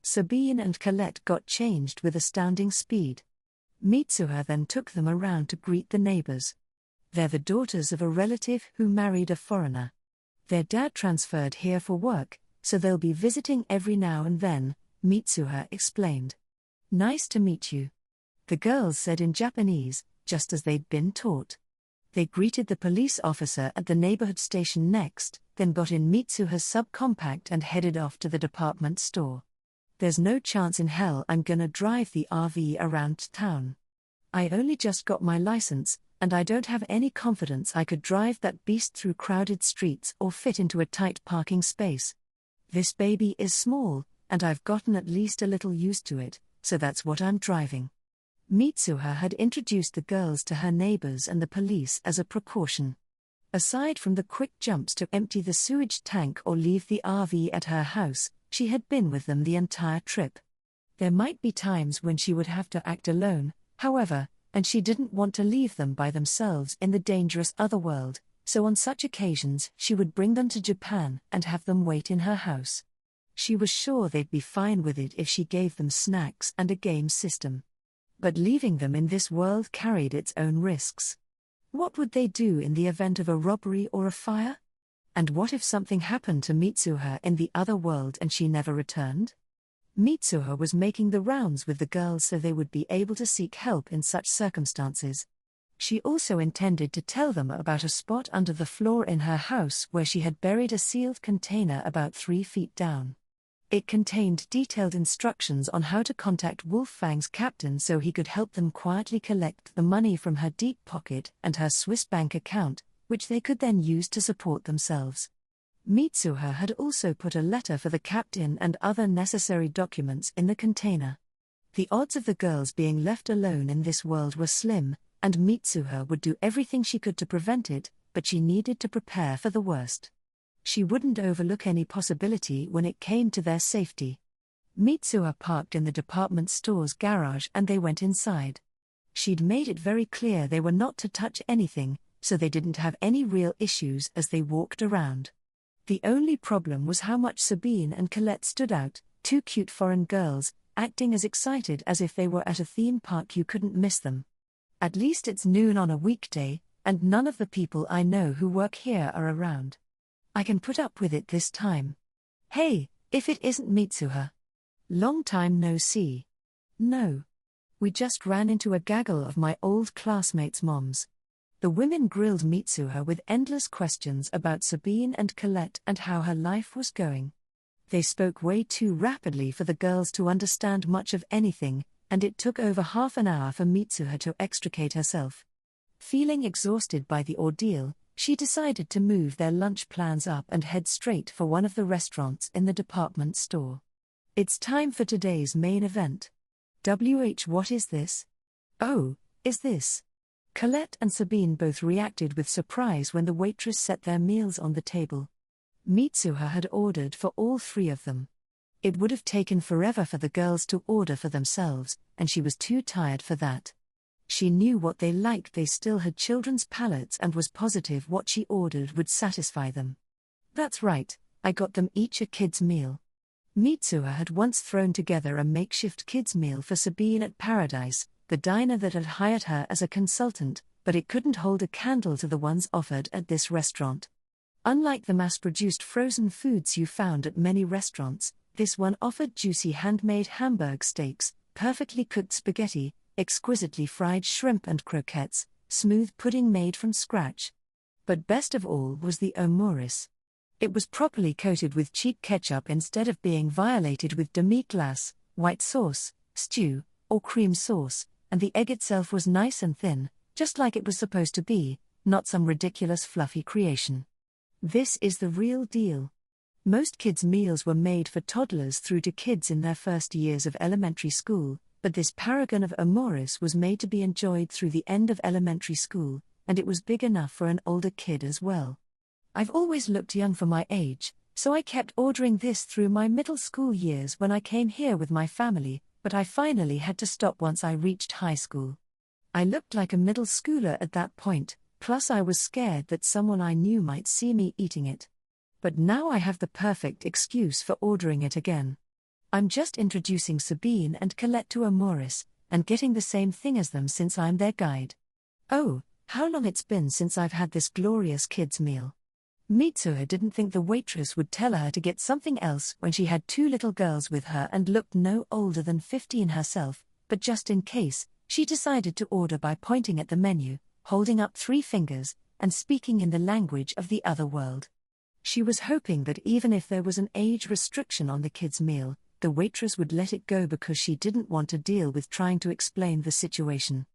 Sabine and Colette got changed with astounding speed. Mitsuha then took them around to greet the neighbors. They're the daughters of a relative who married a foreigner. Their dad transferred here for work, so they'll be visiting every now and then, Mitsuha explained. Nice to meet you. The girls said in Japanese, just as they'd been taught. They greeted the police officer at the neighborhood station next, then got in Mitsuha's subcompact and headed off to the department store. There's no chance in hell I'm gonna drive the RV around town. I only just got my license, and I don't have any confidence I could drive that beast through crowded streets or fit into a tight parking space. This baby is small, and I've gotten at least a little used to it, so that's what I'm driving. Mitsuha had introduced the girls to her neighbors and the police as a precaution. Aside from the quick jumps to empty the sewage tank or leave the RV at her house, she had been with them the entire trip. There might be times when she would have to act alone, however, and she didn't want to leave them by themselves in the dangerous otherworld, so on such occasions she would bring them to Japan and have them wait in her house. She was sure they'd be fine with it if she gave them snacks and a game system. But leaving them in this world carried its own risks. What would they do in the event of a robbery or a fire? And what if something happened to Mitsuha in the other world and she never returned? Mitsuha was making the rounds with the girls so they would be able to seek help in such circumstances. She also intended to tell them about a spot under the floor in her house where she had buried a sealed container about 3 feet down. It contained detailed instructions on how to contact Wolfang's captain so he could help them quietly collect the money from her deep pocket and her Swiss bank account, which they could then use to support themselves. Mitsuha had also put a letter for the captain and other necessary documents in the container. The odds of the girls being left alone in this world were slim, and Mitsuha would do everything she could to prevent it, but she needed to prepare for the worst. She wouldn't overlook any possibility when it came to their safety. Mitsuha parked in the department store's garage and they went inside. She'd made it very clear they were not to touch anything, so they didn't have any real issues as they walked around. The only problem was how much Sabine and Colette stood out, 2 cute foreign girls, acting as excited as if they were at a theme park. You couldn't miss them. At least it's noon on a weekday, and none of the people I know who work here are around. I can put up with it this time. Hey, if it isn't Mitsuha. Long time no see. No. We just ran into a gaggle of my old classmates' moms. The women grilled Mitsuha with endless questions about Sabine and Colette and how her life was going. They spoke way too rapidly for the girls to understand much of anything, and it took over half an hour for Mitsuha to extricate herself. Feeling exhausted by the ordeal, she decided to move their lunch plans up and head straight for one of the restaurants in the department store. It's time for today's main event. What is this? Oh, is this? Colette and Sabine both reacted with surprise when the waitress set their meals on the table. Mitsuha had ordered for all 3 of them. It would have taken forever for the girls to order for themselves, and she was too tired for that. She knew what they liked. They still had children's palates and was positive what she ordered would satisfy them. That's right, I got them each a kid's meal. Mitsuha had once thrown together a makeshift kids' meal for Sabine at Paradise, the diner that had hired her as a consultant, but it couldn't hold a candle to the ones offered at this restaurant. Unlike the mass-produced frozen foods you found at many restaurants, this one offered juicy handmade hamburg steaks, perfectly cooked spaghetti, exquisitely fried shrimp and croquettes, smooth pudding made from scratch. But best of all was the omuris. It was properly coated with cheap ketchup instead of being violated with demi-glace, white sauce, stew, or cream sauce, and the egg itself was nice and thin, just like it was supposed to be, not some ridiculous fluffy creation. This is the real deal. Most kids' meals were made for toddlers through to kids in their first years of elementary school, but this paragon of omuris was made to be enjoyed through the end of elementary school, and it was big enough for an older kid as well. I've always looked young for my age, so I kept ordering this through my middle school years when I came here with my family, but I finally had to stop once I reached high school. I looked like a middle schooler at that point, plus I was scared that someone I knew might see me eating it. But now I have the perfect excuse for ordering it again. I'm just introducing Sabine and Colette to omuris, and getting the same thing as them since I'm their guide. Oh, how long it's been since I've had this glorious kids' meal. Mitsuha didn't think the waitress would tell her to get something else when she had two little girls with her and looked no older than 15 herself, but just in case, she decided to order by pointing at the menu, holding up 3 fingers, and speaking in the language of the other world. She was hoping that even if there was an age restriction on the kids' meal, the waitress would let it go because she didn't want to deal with trying to explain the situation.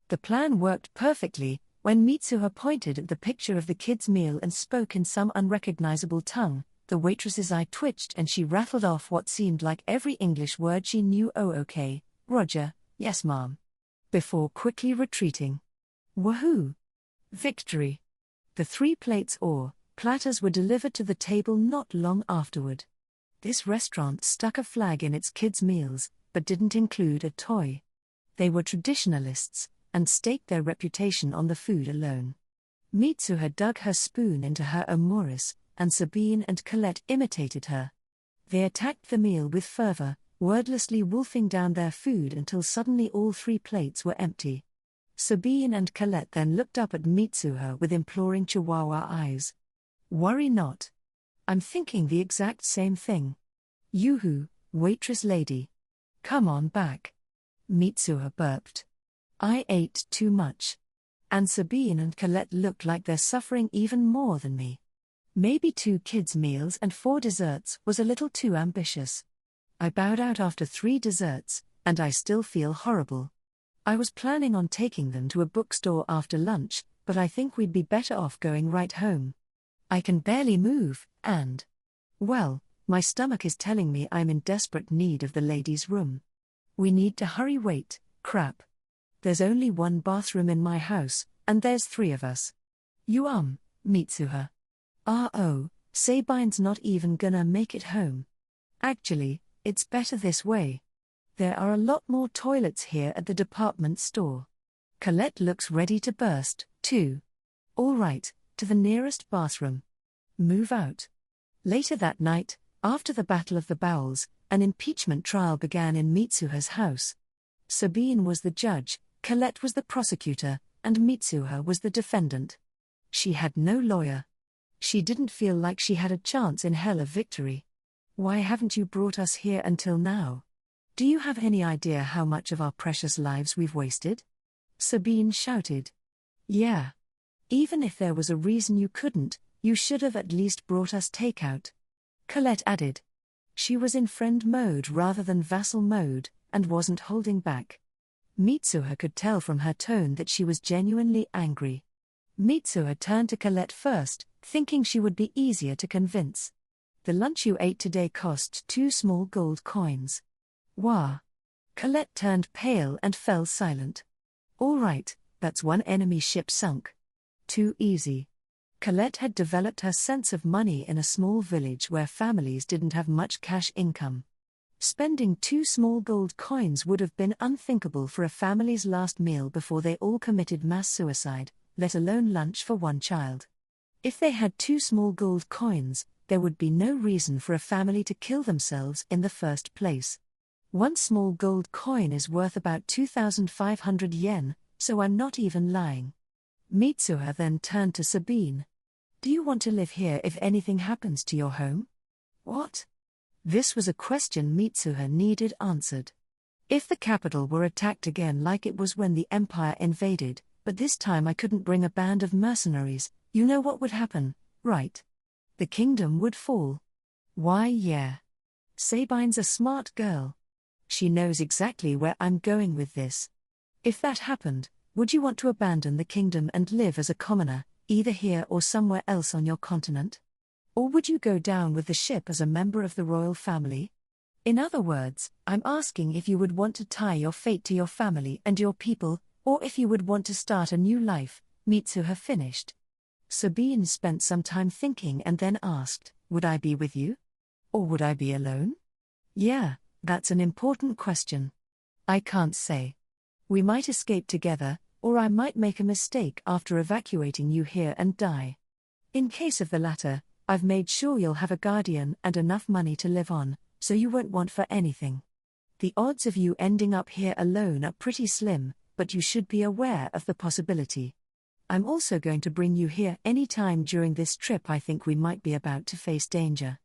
The plan worked perfectly when Mitsuha pointed at the picture of the kids' meal and spoke in some unrecognizable tongue. The waitress's eye twitched and she rattled off what seemed like every English word she knew. Oh, okay, Roger, yes ma'am. Before quickly retreating. Woohoo! Victory! The 3 plates or platters were delivered to the table not long afterward. This restaurant stuck a flag in its kids' meals, but didn't include a toy. They were traditionalists, and staked their reputation on the food alone. Mitsuha dug her spoon into her omuris, and Sabine and Colette imitated her. They attacked the meal with fervor, wordlessly wolfing down their food until suddenly all 3 plates were empty. Sabine and Colette then looked up at Mitsuha with imploring chihuahua eyes. Worry not. I'm thinking the exact same thing. Yoo-hoo, waitress lady. Come on back. Mitsuha burped. I ate too much. And Sabine and Colette looked like they're suffering even more than me. Maybe 2 kids' meals and 4 desserts was a little too ambitious. I bowed out after 3 desserts, and I still feel horrible. I was planning on taking them to a bookstore after lunch, but I think we'd be better off going right home. I can barely move, and, well, my stomach is telling me I'm in desperate need of the ladies' room. We need to hurry. Wait, crap. There's only 1 bathroom in my house, and there's 3 of us. Mitsuha. Oh, Sabine's not even gonna make it home. Actually, it's better this way. There are a lot more toilets here at the department store. Colette looks ready to burst, too. All right, to the nearest bathroom. Move out. Later that night, after the Battle of the Bowels, an impeachment trial began in Mitsuha's house. Sabine was the judge, Colette was the prosecutor, and Mitsuha was the defendant. She had no lawyer. She didn't feel like she had a chance in hell of victory. Why haven't you brought us here until now? Do you have any idea how much of our precious lives we've wasted? Sabine shouted. Yeah. Even if there was a reason you couldn't, you should have at least brought us takeout. Colette added. She was in friend mode rather than vassal mode, and wasn't holding back. Mitsuha could tell from her tone that she was genuinely angry. Mitsuha turned to Colette first, thinking she would be easier to convince. The lunch you ate today cost 2 small gold coins. Wah. Colette turned pale and fell silent. All right, that's 1 enemy ship sunk. Too easy. Colette had developed her sense of money in a small village where families didn't have much cash income. Spending 2 small gold coins would have been unthinkable for a family's last meal before they all committed mass suicide, let alone lunch for 1 child. If they had 2 small gold coins, there would be no reason for a family to kill themselves in the first place. 1 small gold coin is worth about 2,500 yen, so I'm not even lying. Mitsuha then turned to Sabine. Do you want to live here if anything happens to your home? What? This was a question Mitsuha needed answered. If the capital were attacked again like it was when the Empire invaded, but this time I couldn't bring a band of mercenaries, You know what would happen, right? The kingdom would fall. Why, yeah. Sabine's a smart girl. She knows exactly where I'm going with this. If that happened, would you want to abandon the kingdom and live as a commoner, either here or somewhere else on your continent? Or would you go down with the ship as a member of the royal family? In other words, I'm asking if you would want to tie your fate to your family and your people, or if you would want to start a new life. Mitsuha finished. Sabine spent some time thinking and then asked, would I be with you? Or would I be alone? Yeah, that's an important question. I can't say. We might escape together, or I might make a mistake after evacuating you here and die. In case of the latter, I've made sure you'll have a guardian and enough money to live on, so you won't want for anything. The odds of you ending up here alone are pretty slim, but you should be aware of the possibility. I'm also going to bring you here any time during this trip I think we might be about to face danger.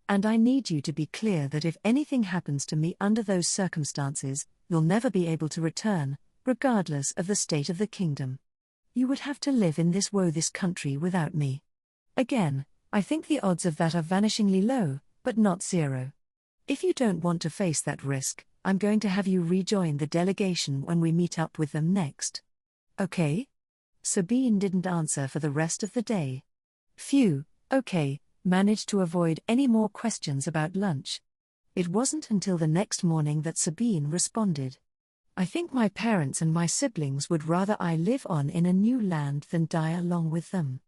And I need you to be clear that if anything happens to me under those circumstances, you'll never be able to return, regardless of the state of the kingdom. You would have to live in this country without me. Again, I think the odds of that are vanishingly low, but not zero. If you don't want to face that risk, I'm going to have you rejoin the delegation when we meet up with them next. Okay? Sabine didn't answer for the rest of the day. Phew, okay, managed to avoid any more questions about lunch. It wasn't until the next morning that Sabine responded. I think my parents and my siblings would rather I live on in a new land than die along with them.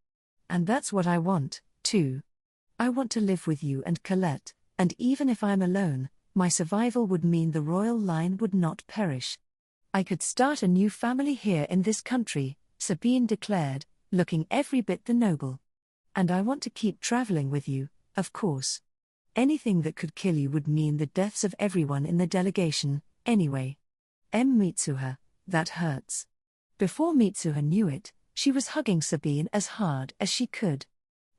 And that's what I want, too. I want to live with you and Colette, and even if I'm alone, my survival would mean the royal line would not perish. I could start a new family here in this country, Sabine declared, looking every bit the noble. And I want to keep traveling with you, of course. Anything that could kill you would mean the deaths of everyone in the delegation, anyway. Mitsuha, that hurts. Before Mitsuha knew it, she was hugging Sabine as hard as she could.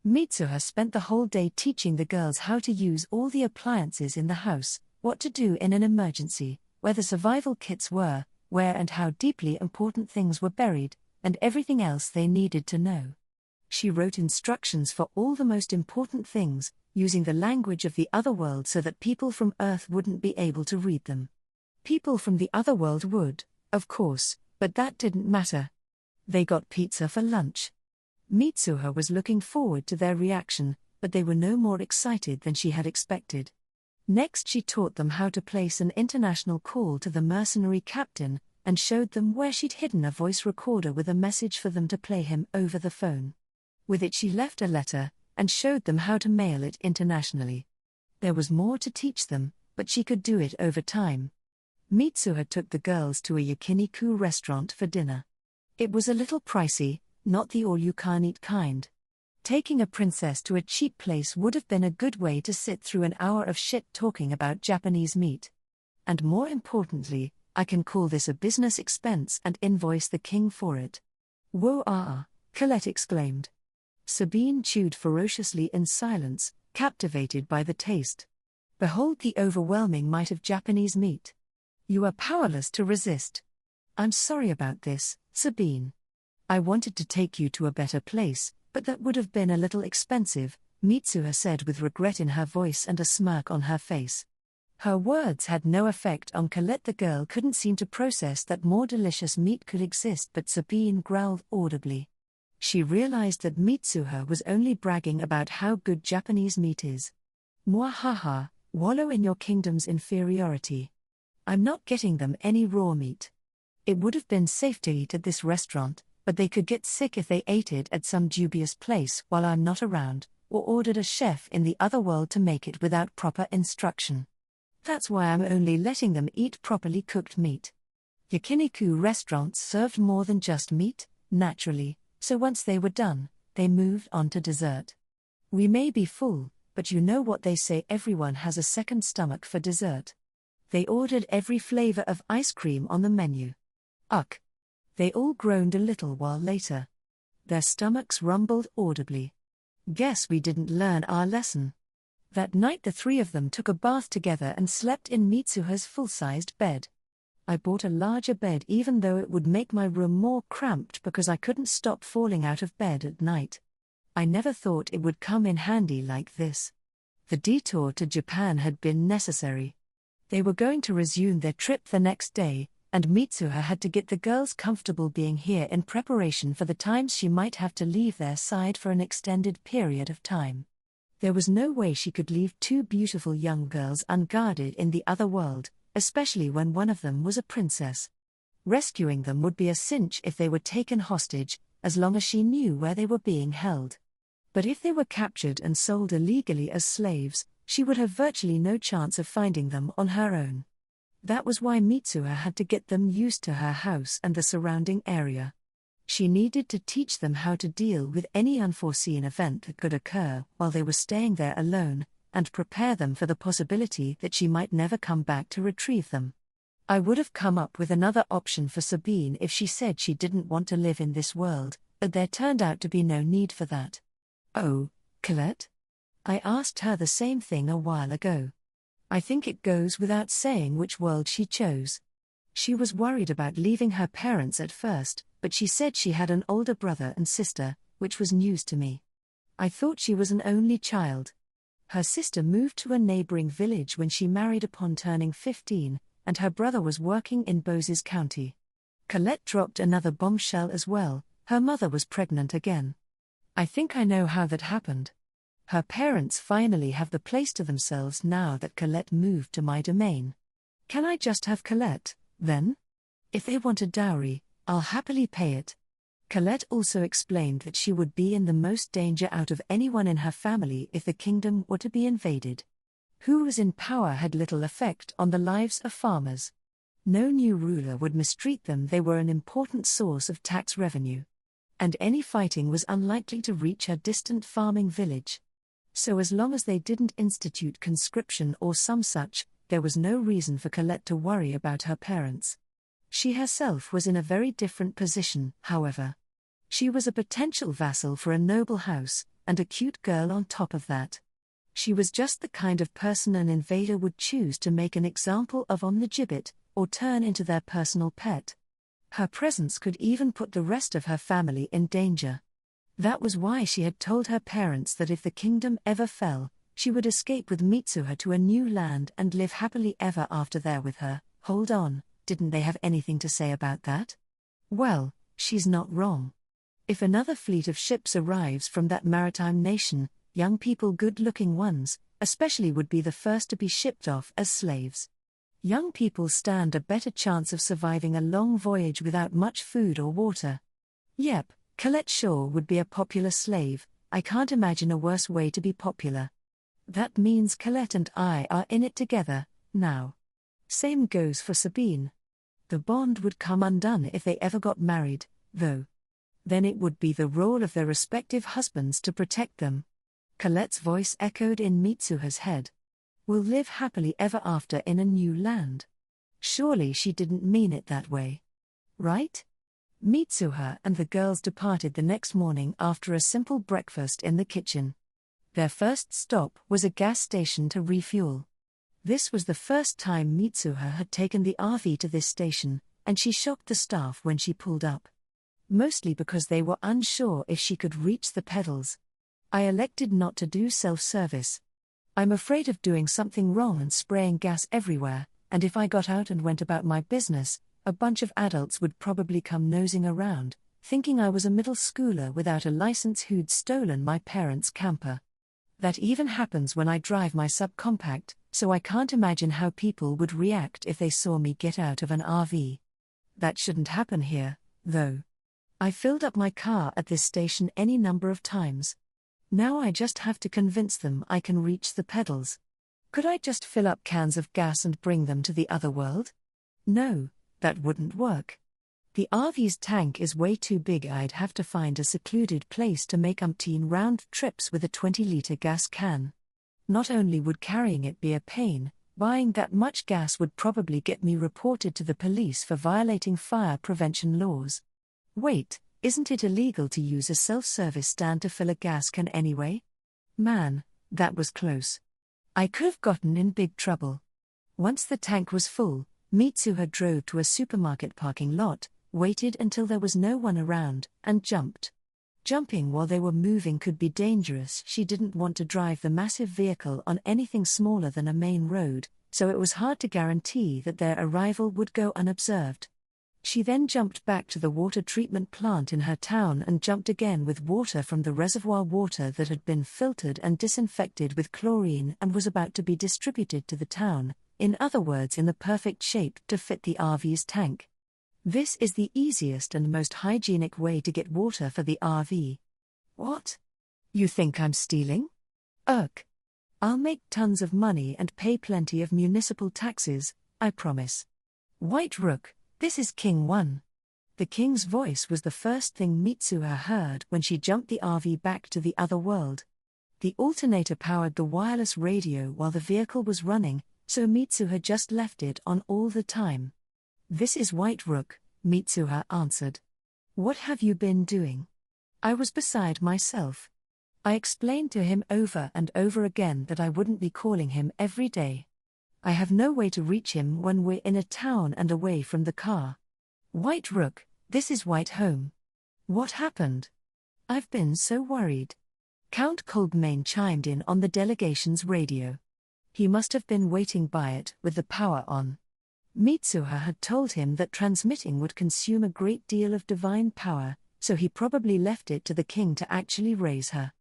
Mitsuha spent the whole day teaching the girls how to use all the appliances in the house, what to do in an emergency, where the survival kits were, where and how deeply important things were buried, and everything else they needed to know. She wrote instructions for all the most important things, using the language of the other world so that people from Earth wouldn't be able to read them. People from the other world would, of course, but that didn't matter. They got pizza for lunch. Mitsuha was looking forward to their reaction, but they were no more excited than she had expected. Next she taught them how to place an international call to the mercenary captain, and showed them where she'd hidden a voice recorder with a message for them to play him over the phone. With it she left a letter, and showed them how to mail it internationally. There was more to teach them, but she could do it over time. Mitsuha took the girls to a yakiniku restaurant for dinner. It was a little pricey, not the all-you-can-eat kind. Taking a princess to a cheap place would have been a good way to sit through an hour of shit talking about Japanese meat. And more importantly, I can call this a business expense and invoice the king for it. Whoa, Colette exclaimed. Sabine chewed ferociously in silence, captivated by the taste. Behold the overwhelming might of Japanese meat. You are powerless to resist. I'm sorry about this, Sabine. I wanted to take you to a better place, but that would have been a little expensive, Mitsuha said with regret in her voice and a smirk on her face. Her words had no effect on Colette. The girl couldn't seem to process that more delicious meat could exist, but Sabine growled audibly. She realized that Mitsuha was only bragging about how good Japanese meat is. Mwahaha, wallow in your kingdom's inferiority. I'm not getting them any raw meat. It would have been safe to eat at this restaurant, but they could get sick if they ate it at some dubious place while I'm not around, or ordered a chef in the other world to make it without proper instruction. That's why I'm only letting them eat properly cooked meat. Yakiniku restaurants served more than just meat, naturally, so once they were done, they moved on to dessert. We may be full, but you know what they say, everyone has a second stomach for dessert. They ordered every flavor of ice cream on the menu. Ugh. They all groaned a little while later. Their stomachs rumbled audibly. Guess we didn't learn our lesson. That night the three of them took a bath together and slept in Mitsuha's full-sized bed. I bought a larger bed even though it would make my room more cramped because I couldn't stop falling out of bed at night, I never thought it would come in handy like this. The detour to Japan had been necessary. They were going to resume their trip the next day, and Mitsuha had to get the girls comfortable being here in preparation for the times she might have to leave their side for an extended period of time. There was no way she could leave two beautiful young girls unguarded in the other world, especially when one of them was a princess. Rescuing them would be a cinch if they were taken hostage, as long as she knew where they were being held. But if they were captured and sold illegally as slaves, she would have virtually no chance of finding them on her own. That was why Mitsuha had to get them used to her house and the surrounding area. She needed to teach them how to deal with any unforeseen event that could occur while they were staying there alone, and prepare them for the possibility that she might never come back to retrieve them. I would have come up with another option for Sabine if she said she didn't want to live in this world, but there turned out to be no need for that. Oh, Colette? I asked her the same thing a while ago. I think it goes without saying which world she chose. She was worried about leaving her parents at first, but she said she had an older brother and sister, which was news to me. I thought she was an only child. Her sister moved to a neighboring village when she married upon turning 15, and her brother was working in Boses County. Colette dropped another bombshell as well. Her mother was pregnant again. I think I know how that happened. Her parents finally have the place to themselves now that Colette moved to my domain. Can I just have Colette, then? If they want a dowry, I'll happily pay it. Colette also explained that she would be in the most danger out of anyone in her family if the kingdom were to be invaded. Who was in power had little effect on the lives of farmers. No new ruler would mistreat them. They were an important source of tax revenue. And any fighting was unlikely to reach her distant farming village. So as long as they didn't institute conscription or some such, there was no reason for Colette to worry about her parents. She herself was in a very different position, however. She was a potential vassal for a noble house, and a cute girl on top of that. She was just the kind of person an invader would choose to make an example of on the gibbet, or turn into their personal pet. Her presence could even put the rest of her family in danger. That was why she had told her parents that if the kingdom ever fell, she would escape with Mitsuha to a new land and live happily ever after there with her. Hold on, didn't they have anything to say about that? Well, she's not wrong. If another fleet of ships arrives from that maritime nation, young people, good-looking ones, especially, would be the first to be shipped off as slaves. Young people stand a better chance of surviving a long voyage without much food or water. Yep. Colette Shaw would be a popular slave. I can't imagine a worse way to be popular. That means Colette and I are in it together, now. Same goes for Sabine. The bond would come undone if they ever got married, though. Then it would be the role of their respective husbands to protect them. Colette's voice echoed in Mitsuha's head. We'll live happily ever after in a new land. Surely she didn't mean it that way. Right? Mitsuha and the girls departed the next morning after a simple breakfast in the kitchen. Their first stop was a gas station to refuel. This was the first time Mitsuha had taken the RV to this station, and she shocked the staff when she pulled up. Mostly because they were unsure if she could reach the pedals. I elected not to do self-service. I'm afraid of doing something wrong and spraying gas everywhere, and if I got out and went about my business, a bunch of adults would probably come nosing around, thinking I was a middle schooler without a license who'd stolen my parents' camper. That even happens when I drive my subcompact, so I can't imagine how people would react if they saw me get out of an RV. That shouldn't happen here, though. I filled up my car at this station any number of times. Now I just have to convince them I can reach the pedals. Could I just fill up cans of gas and bring them to the other world? No. That wouldn't work. The RV's tank is way too big. I'd have to find a secluded place to make umpteen round trips with a 20-liter gas can. Not only would carrying it be a pain, buying that much gas would probably get me reported to the police for violating fire prevention laws. Wait, isn't it illegal to use a self-service stand to fill a gas can anyway? Man, that was close. I could have gotten in big trouble. Once the tank was full, Mitsuha drove to a supermarket parking lot, waited until there was no one around, and jumped. Jumping while they were moving could be dangerous. She didn't want to drive the massive vehicle on anything smaller than a main road, so it was hard to guarantee that their arrival would go unobserved. She then jumped back to the water treatment plant in her town and jumped again with water from the reservoir water that had been filtered and disinfected with chlorine and was about to be distributed to the town, in other words in the perfect shape to fit the RV's tank. This is the easiest and most hygienic way to get water for the RV. What? You think I'm stealing? Ugh. I'll make tons of money and pay plenty of municipal taxes, I promise. White Rook, this is King 1. The king's voice was the first thing Mitsuha heard when she jumped the RV back to the other world. The alternator powered the wireless radio while the vehicle was running, so Mitsuha just left it on all the time. This is White Rook, Mitsuha answered. What have you been doing? I was beside myself. I explained to him over and over again that I wouldn't be calling him every day. I have no way to reach him when we're in a town and away from the car. White Rook, this is White Home. What happened? I've been so worried. Count Coldmain chimed in on the delegation's radio. He must have been waiting by it with the power on. Mitsuha had told him that transmitting would consume a great deal of divine power, so he probably left it to the king to actually raise her.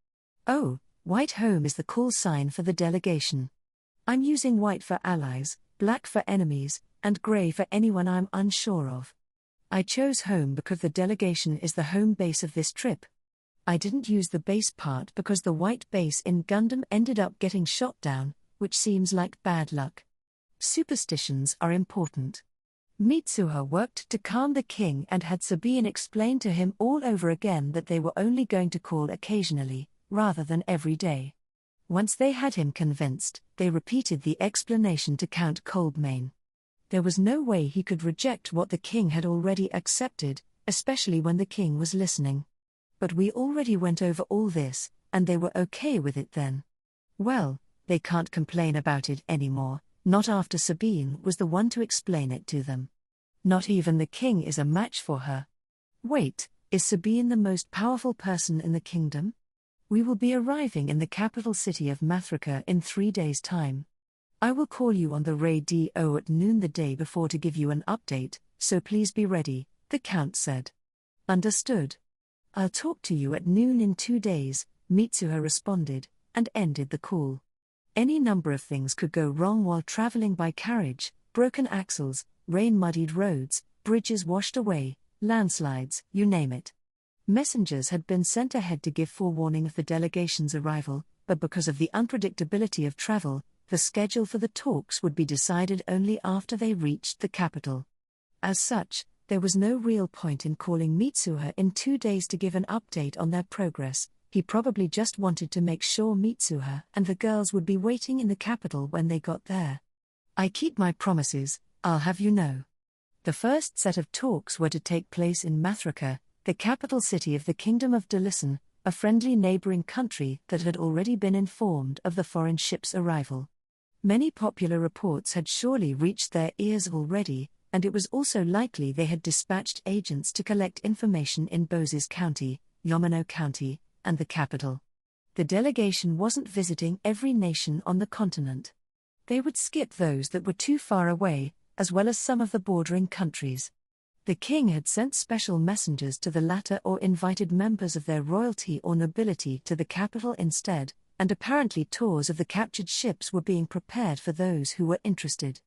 Oh, White Home is the call sign for the delegation. I'm using white for allies, black for enemies, and grey for anyone I'm unsure of. I chose home because the delegation is the home base of this trip. I didn't use the base part because the white base in Gundam ended up getting shot down, which seems like bad luck. Superstitions are important. Mitsuha worked to calm the king and had Sabine explain to him all over again that they were only going to call occasionally, rather than every day. Once they had him convinced, they repeated the explanation to Count Coldmain. There was no way he could reject what the king had already accepted, especially when the king was listening. But we already went over all this, and they were okay with it then. Well, they can't complain about it anymore. Not after Sabine was the one to explain it to them. Not even the king is a match for her. Wait, is Sabine the most powerful person in the kingdom? We will be arriving in the capital city of Mathrika in 3 days' time. I will call you on the radio at noon the day before to give you an update, so please be ready, the count said. Understood. I'll talk to you at noon in 2 days, Mitsuha responded, and ended the call. Any number of things could go wrong while traveling by carriage: broken axles, rain-muddied roads, bridges washed away, landslides, you name it. Messengers had been sent ahead to give forewarning of the delegation's arrival, but because of the unpredictability of travel, the schedule for the talks would be decided only after they reached the capital. As such, there was no real point in calling Mitsuha in 2 days to give an update on their progress. He probably just wanted to make sure Mitsuha and the girls would be waiting in the capital when they got there. I keep my promises, I'll have you know. The first set of talks were to take place in Mathrika, the capital city of the Kingdom of Delisson, a friendly neighboring country that had already been informed of the foreign ship's arrival. Many popular reports had surely reached their ears already, and it was also likely they had dispatched agents to collect information in Boses County, Yamano County, and the capital. The delegation wasn't visiting every nation on the continent. They would skip those that were too far away, as well as some of the bordering countries. The king had sent special messengers to the latter or invited members of their royalty or nobility to the capital instead, and apparently tours of the captured ships were being prepared for those who were interested.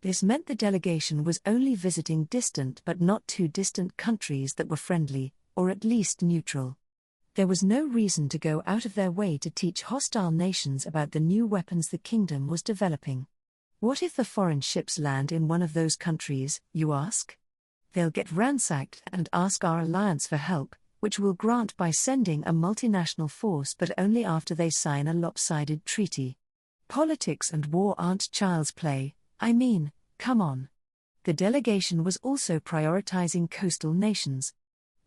This meant the delegation was only visiting distant but not too distant countries that were friendly, or at least neutral. There was no reason to go out of their way to teach hostile nations about the new weapons the kingdom was developing. What if the foreign ships land in one of those countries, you ask? They'll get ransacked and ask our alliance for help, which we'll grant by sending a multinational force, but only after they sign a lopsided treaty. Politics and war aren't child's play, I mean, come on. The delegation was also prioritizing coastal nations.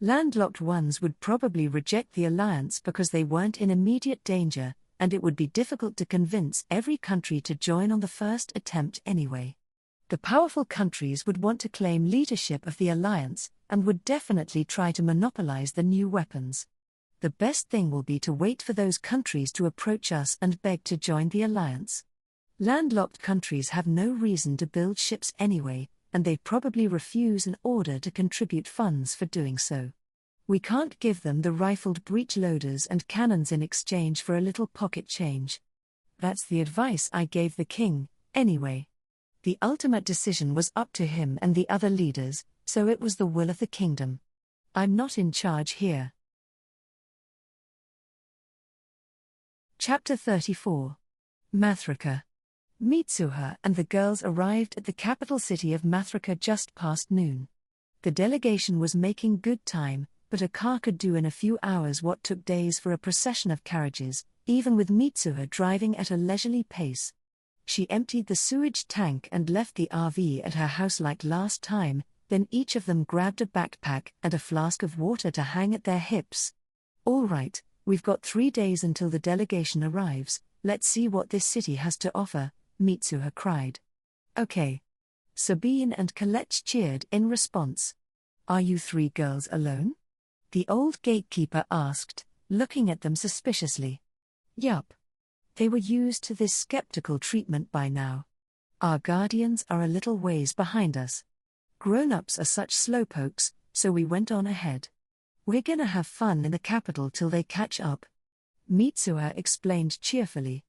Landlocked ones would probably reject the alliance because they weren't in immediate danger, and it would be difficult to convince every country to join on the first attempt anyway. The powerful countries would want to claim leadership of the alliance, and would definitely try to monopolize the new weapons. The best thing will be to wait for those countries to approach us and beg to join the alliance. Landlocked countries have no reason to build ships anyway, and they probably refuse an order to contribute funds for doing so. We can't give them the rifled breech loaders and cannons in exchange for a little pocket change. That's the advice I gave the king, anyway. The ultimate decision was up to him and the other leaders, so it was the will of the kingdom. I'm not in charge here. Chapter 34. Mathrika. Mitsuha and the girls arrived at the capital city of Mathrika just past noon. The delegation was making good time, but a car could do in a few hours what took days for a procession of carriages, even with Mitsuha driving at a leisurely pace. She emptied the sewage tank and left the RV at her house like last time, then each of them grabbed a backpack and a flask of water to hang at their hips. All right, we've got 3 days until the delegation arrives, let's see what this city has to offer, Mitsuha cried. Okay. Sabine and Colette cheered in response. Are you 3 girls alone? The old gatekeeper asked, looking at them suspiciously. Yup. They were used to this skeptical treatment by now. Our guardians are a little ways behind us. Grown-ups are such slowpokes, so we went on ahead. We're gonna have fun in the capital till they catch up. Mitsuha explained cheerfully.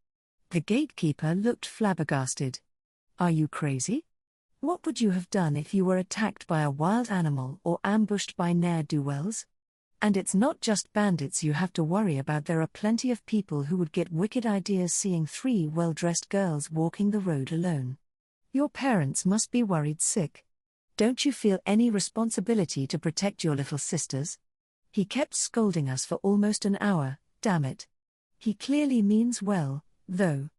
The gatekeeper looked flabbergasted. Are you crazy? What would you have done if you were attacked by a wild animal or ambushed by ne'er-do-wells? And it's not just bandits you have to worry about, there are plenty of people who would get wicked ideas seeing 3 well-dressed girls walking the road alone. Your parents must be worried sick. Don't you feel any responsibility to protect your little sisters? He kept scolding us for almost an hour, damn it. He clearly means well, though.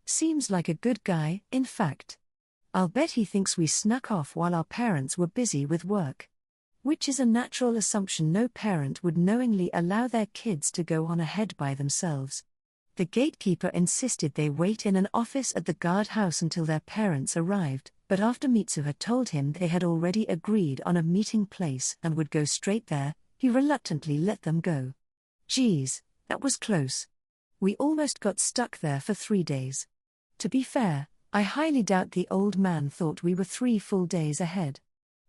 Seems like a good guy, in fact. I'll bet he thinks we snuck off while our parents were busy with work. Which is a natural assumption. No parent would knowingly allow their kids to go on ahead by themselves. The gatekeeper insisted they wait in an office at the guardhouse until their parents arrived, but after Mitsuha told him they had already agreed on a meeting place and would go straight there, he reluctantly let them go. Geez, that was close. We almost got stuck there for 3 days. To be fair, I highly doubt the old man thought we were 3 full days ahead.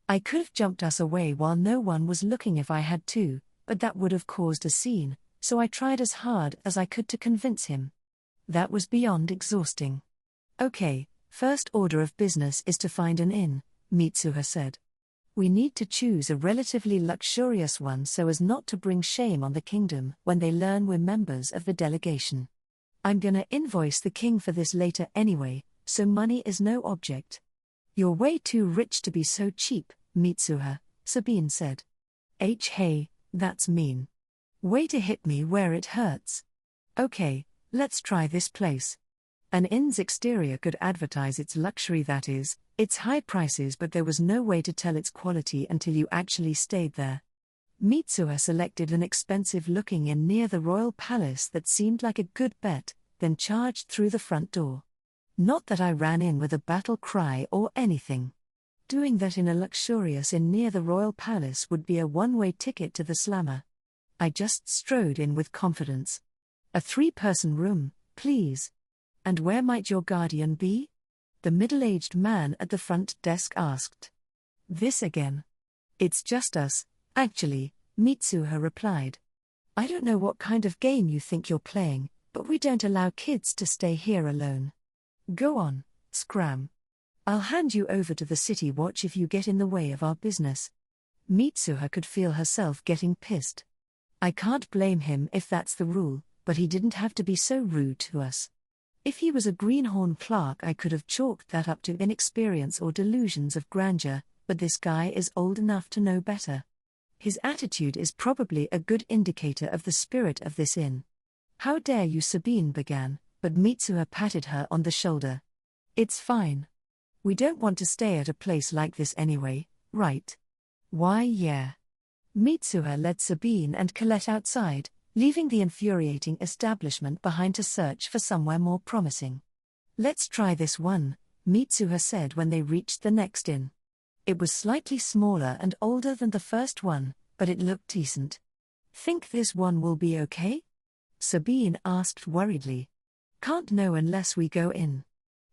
I could have jumped us away while no one was looking if I had to, but that would have caused a scene, so I tried as hard as I could to convince him. That was beyond exhausting. Okay, first order of business is to find an inn, Mitsuha said. We need to choose a relatively luxurious one so as not to bring shame on the kingdom when they learn we're members of the delegation. I'm gonna invoice the king for this later anyway, so money is no object. You're way too rich to be so cheap, Mitsuha, Sabine said. Hey, that's mean. Way to hit me where it hurts. Okay, let's try this place. An inn's exterior could advertise its luxury, that is, its high prices, but there was no way to tell its quality until you actually stayed there. Mitsuha selected an expensive-looking inn near the royal palace that seemed like a good bet, then charged through the front door. Not that I ran in with a battle cry or anything. Doing that in a luxurious inn near the royal palace would be a one-way ticket to the slammer. I just strode in with confidence. A 3-person room, please. And where might your guardian be? The middle-aged man at the front desk asked. This again. It's just us, actually, Mitsuha replied. I don't know what kind of game you think you're playing, but we don't allow kids to stay here alone. Go on, scram. I'll hand you over to the city watch if you get in the way of our business. Mitsuha could feel herself getting pissed. I can't blame him if that's the rule, but he didn't have to be so rude to us. If he was a greenhorn clerk, I could have chalked that up to inexperience or delusions of grandeur, but this guy is old enough to know better. His attitude is probably a good indicator of the spirit of this inn. How dare you, Sabine began, but Mitsuha patted her on the shoulder. It's fine. We don't want to stay at a place like this anyway, right? Why, yeah. Mitsuha led Sabine and Colette outside, leaving the infuriating establishment behind to search for somewhere more promising. Let's try this one, Mitsuha said when they reached the next inn. It was slightly smaller and older than the first one, but it looked decent. Think this one will be okay? Sabine asked worriedly. Can't know unless we go in.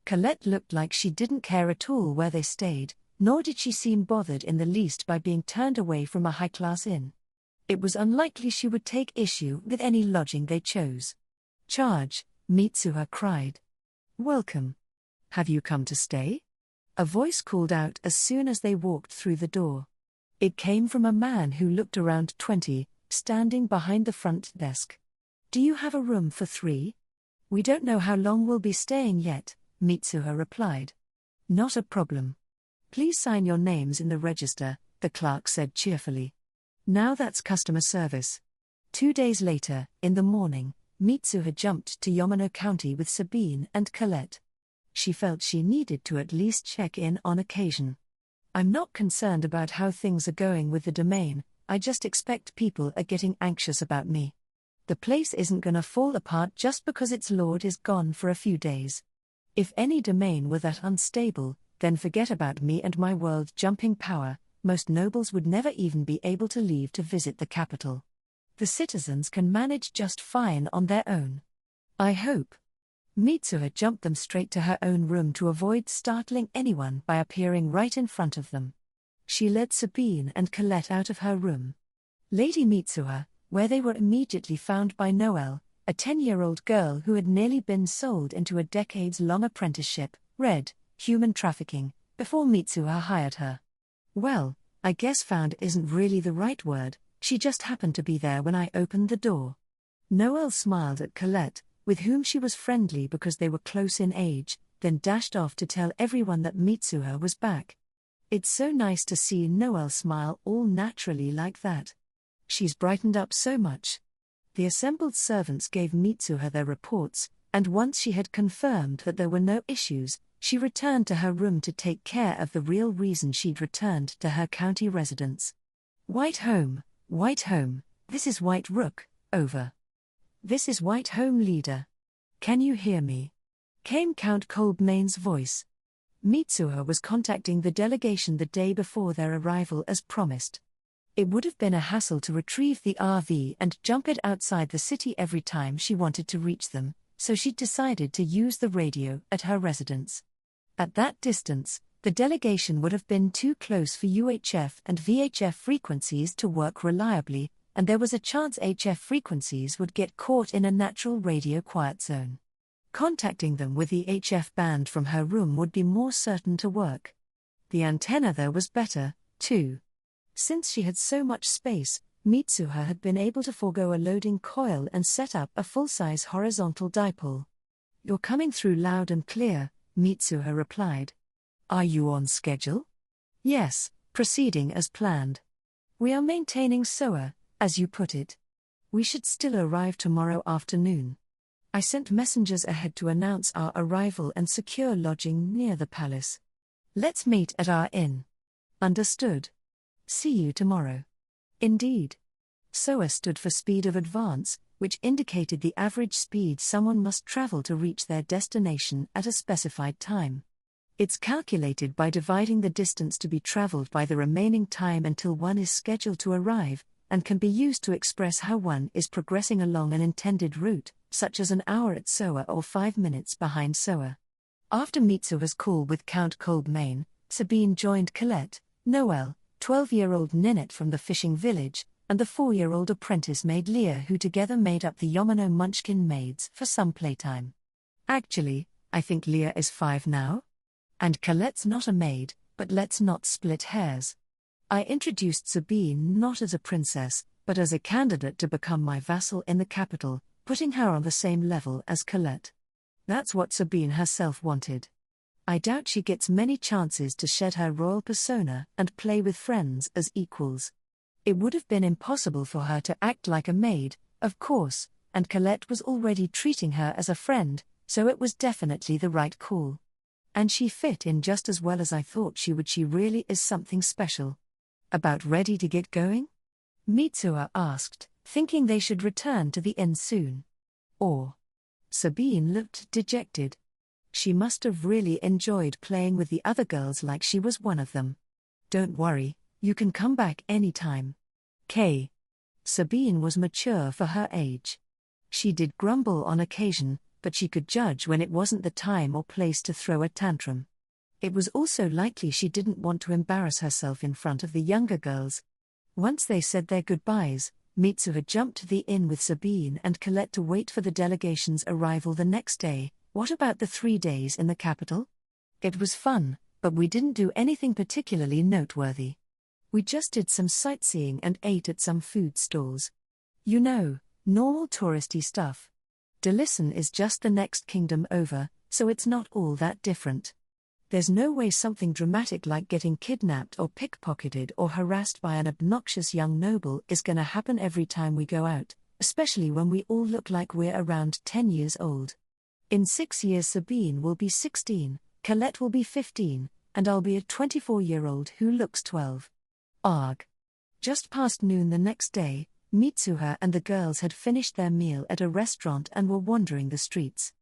Colette looked like she didn't care at all where they stayed, nor did she seem bothered in the least by being turned away from a high-class inn. It was unlikely she would take issue with any lodging they chose. Charge, Mitsuha cried. Welcome. Have you come to stay? A voice called out as soon as they walked through the door. It came from a man who looked around 20, standing behind the front desk. Do you have a room for 3? We don't know how long we'll be staying yet, Mitsuha replied. Not a problem. Please sign your names in the register, the clerk said cheerfully. Now that's customer service. 2 days later, in the morning, Mitsuha jumped to Yamano County with Sabine and Colette. She felt she needed to at least check in on occasion. I'm not concerned about how things are going with the domain, I just expect people are getting anxious about me. The place isn't gonna fall apart just because its lord is gone for a few days. If any domain were that unstable, then forget about me and my world-jumping power, most nobles would never even be able to leave to visit the capital. The citizens can manage just fine on their own. I hope. Mitsuha jumped them straight to her own room to avoid startling anyone by appearing right in front of them. She led Sabine and Colette out of her room. Lady Mitsuha, where they were immediately found by Noelle, a 10-year-old girl who had nearly been sold into a decades-long apprenticeship, read, human trafficking, before Mitsuha hired her. Well, I guess found isn't really the right word, she just happened to be there when I opened the door. Noelle smiled at Colette, with whom she was friendly because they were close in age, then dashed off to tell everyone that Mitsuha was back. It's so nice to see Noelle smile all naturally like that. She's brightened up so much. The assembled servants gave Mitsuha their reports, and once she had confirmed that there were no issues, she returned to her room to take care of the real reason she'd returned to her county residence. White home, this is White Rook, over. This is White Home Leader. Can you hear me? Came Count Kolbmane's voice. Mitsuha was contacting the delegation the day before their arrival as promised. It would have been a hassle to retrieve the RV and jump it outside the city every time she wanted to reach them, so she'd decided to use the radio at her residence. At that distance, the delegation would have been too close for UHF and VHF frequencies to work reliably, and there was a chance HF frequencies would get caught in a natural radio quiet zone. Contacting them with the HF band from her room would be more certain to work. The antenna there was better, too. Since she had so much space, Mitsuha had been able to forego a loading coil and set up a full-size horizontal dipole. You're coming through loud and clear, Mitsuha replied. Are you on schedule? Yes, proceeding as planned. We are maintaining SOA, as you put it. We should still arrive tomorrow afternoon. I sent messengers ahead to announce our arrival and secure lodging near the palace. Let's meet at our inn. Understood. See you tomorrow. Indeed. SOA stood for speed of advance, which indicated the average speed someone must travel to reach their destination at a specified time. It's calculated by dividing the distance to be traveled by the remaining time until one is scheduled to arrive, and can be used to express how one is progressing along an intended route, such as an hour at SOA or 5 minutes behind SOA. After Mitsuha's call with Count Kolbmane, Sabine joined Colette, Noelle, 12-year-old Ninette from the fishing village, and the 4-year-old apprentice maid Leah, who together made up the Yamano Munchkin maids for some playtime. Actually, I think Leah is 5 now. And Colette's not a maid, but let's not split hairs. I introduced Sabine not as a princess, but as a candidate to become my vassal in the capital, putting her on the same level as Colette. That's what Sabine herself wanted. I doubt she gets many chances to shed her royal persona and play with friends as equals. It would have been impossible for her to act like a maid, of course, and Colette was already treating her as a friend, so it was definitely the right call. And she fit in just as well as I thought she would. She really is something special. About ready to get going? Mitsuha asked, thinking they should return to the inn soon. Or? Sabine looked dejected. She must have really enjoyed playing with the other girls like she was one of them. Don't worry, you can come back anytime. Sabine was mature for her age. She did grumble on occasion, but she could judge when it wasn't the time or place to throw a tantrum. It was also likely she didn't want to embarrass herself in front of the younger girls. Once they said their goodbyes, Mitsuha jumped to the inn with Sabine and Colette to wait for the delegation's arrival the next day. What about the 3 days in the capital? It was fun, but we didn't do anything particularly noteworthy. We just did some sightseeing and ate at some food stalls. You know, normal touristy stuff. Delicon is just the next kingdom over, so it's not all that different. There's no way something dramatic like getting kidnapped or pickpocketed or harassed by an obnoxious young noble is gonna happen every time we go out, especially when we all look like we're around 10 years old. In 6 years Sabine will be 16, Colette will be 15, and I'll be a 24-year-old who looks 12. Arg. Just past noon the next day, Mitsuha and the girls had finished their meal at a restaurant and were wandering the streets.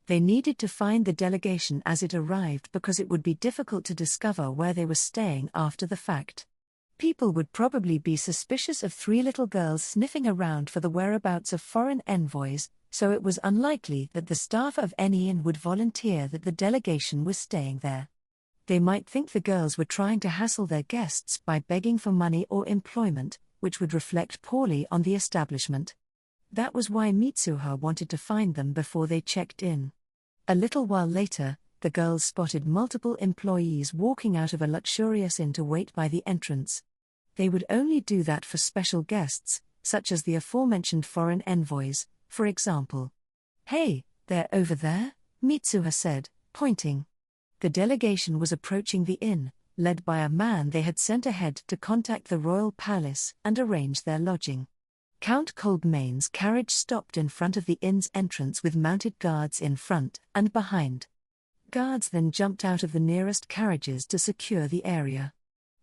They needed to find the delegation as it arrived because it would be difficult to discover where they were staying after the fact. People would probably be suspicious of 3 little girls sniffing around for the whereabouts of foreign envoys, so it was unlikely that the staff of any inn would volunteer that the delegation was staying there. They might think the girls were trying to hassle their guests by begging for money or employment, which would reflect poorly on the establishment. That was why Mitsuha wanted to find them before they checked in. A little while later, the girls spotted multiple employees walking out of a luxurious inn to wait by the entrance. They would only do that for special guests, such as the aforementioned foreign envoys, for example. "Hey, they're over there," Mitsuha said, pointing. The delegation was approaching the inn, led by a man they had sent ahead to contact the royal palace and arrange their lodging. Count Coldmane's carriage stopped in front of the inn's entrance with mounted guards in front and behind. Guards then jumped out of the nearest carriages to secure the area.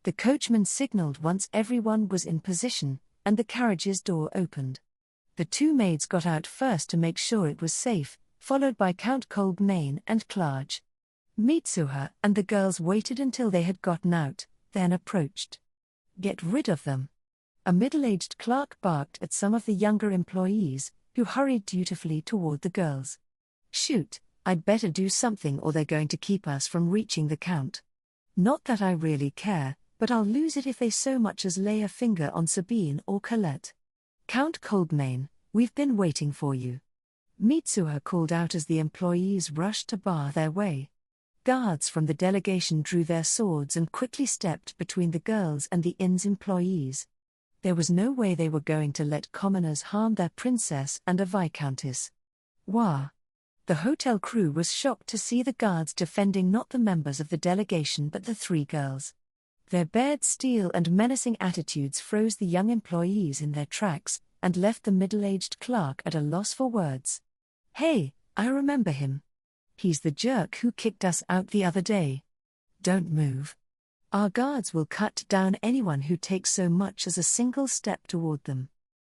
The coachman signaled once everyone was in position, and the carriage's door opened. The 2 maids got out first to make sure it was safe, followed by Count Coldmane and Clarge. Mitsuha and the girls waited until they had gotten out, then approached. "Get rid of them." A middle-aged clerk barked at some of the younger employees, who hurried dutifully toward the girls. "Shoot, I'd better do something or they're going to keep us from reaching the Count. Not that I really care, but I'll lose it if they so much as lay a finger on Sabine or Colette." "Count Coldmane, we've been waiting for you," Mitsuha called out as the employees rushed to bar their way. Guards from the delegation drew their swords and quickly stepped between the girls and the inn's employees. There was no way they were going to let commoners harm their princess and a viscountess. Wah! The hotel crew was shocked to see the guards defending not the members of the delegation but the 3 girls. Their bared steel and menacing attitudes froze the young employees in their tracks, and left the middle-aged clerk at a loss for words. "Hey, I remember him. He's the jerk who kicked us out the other day. Don't move. Our guards will cut down anyone who takes so much as a single step toward them,"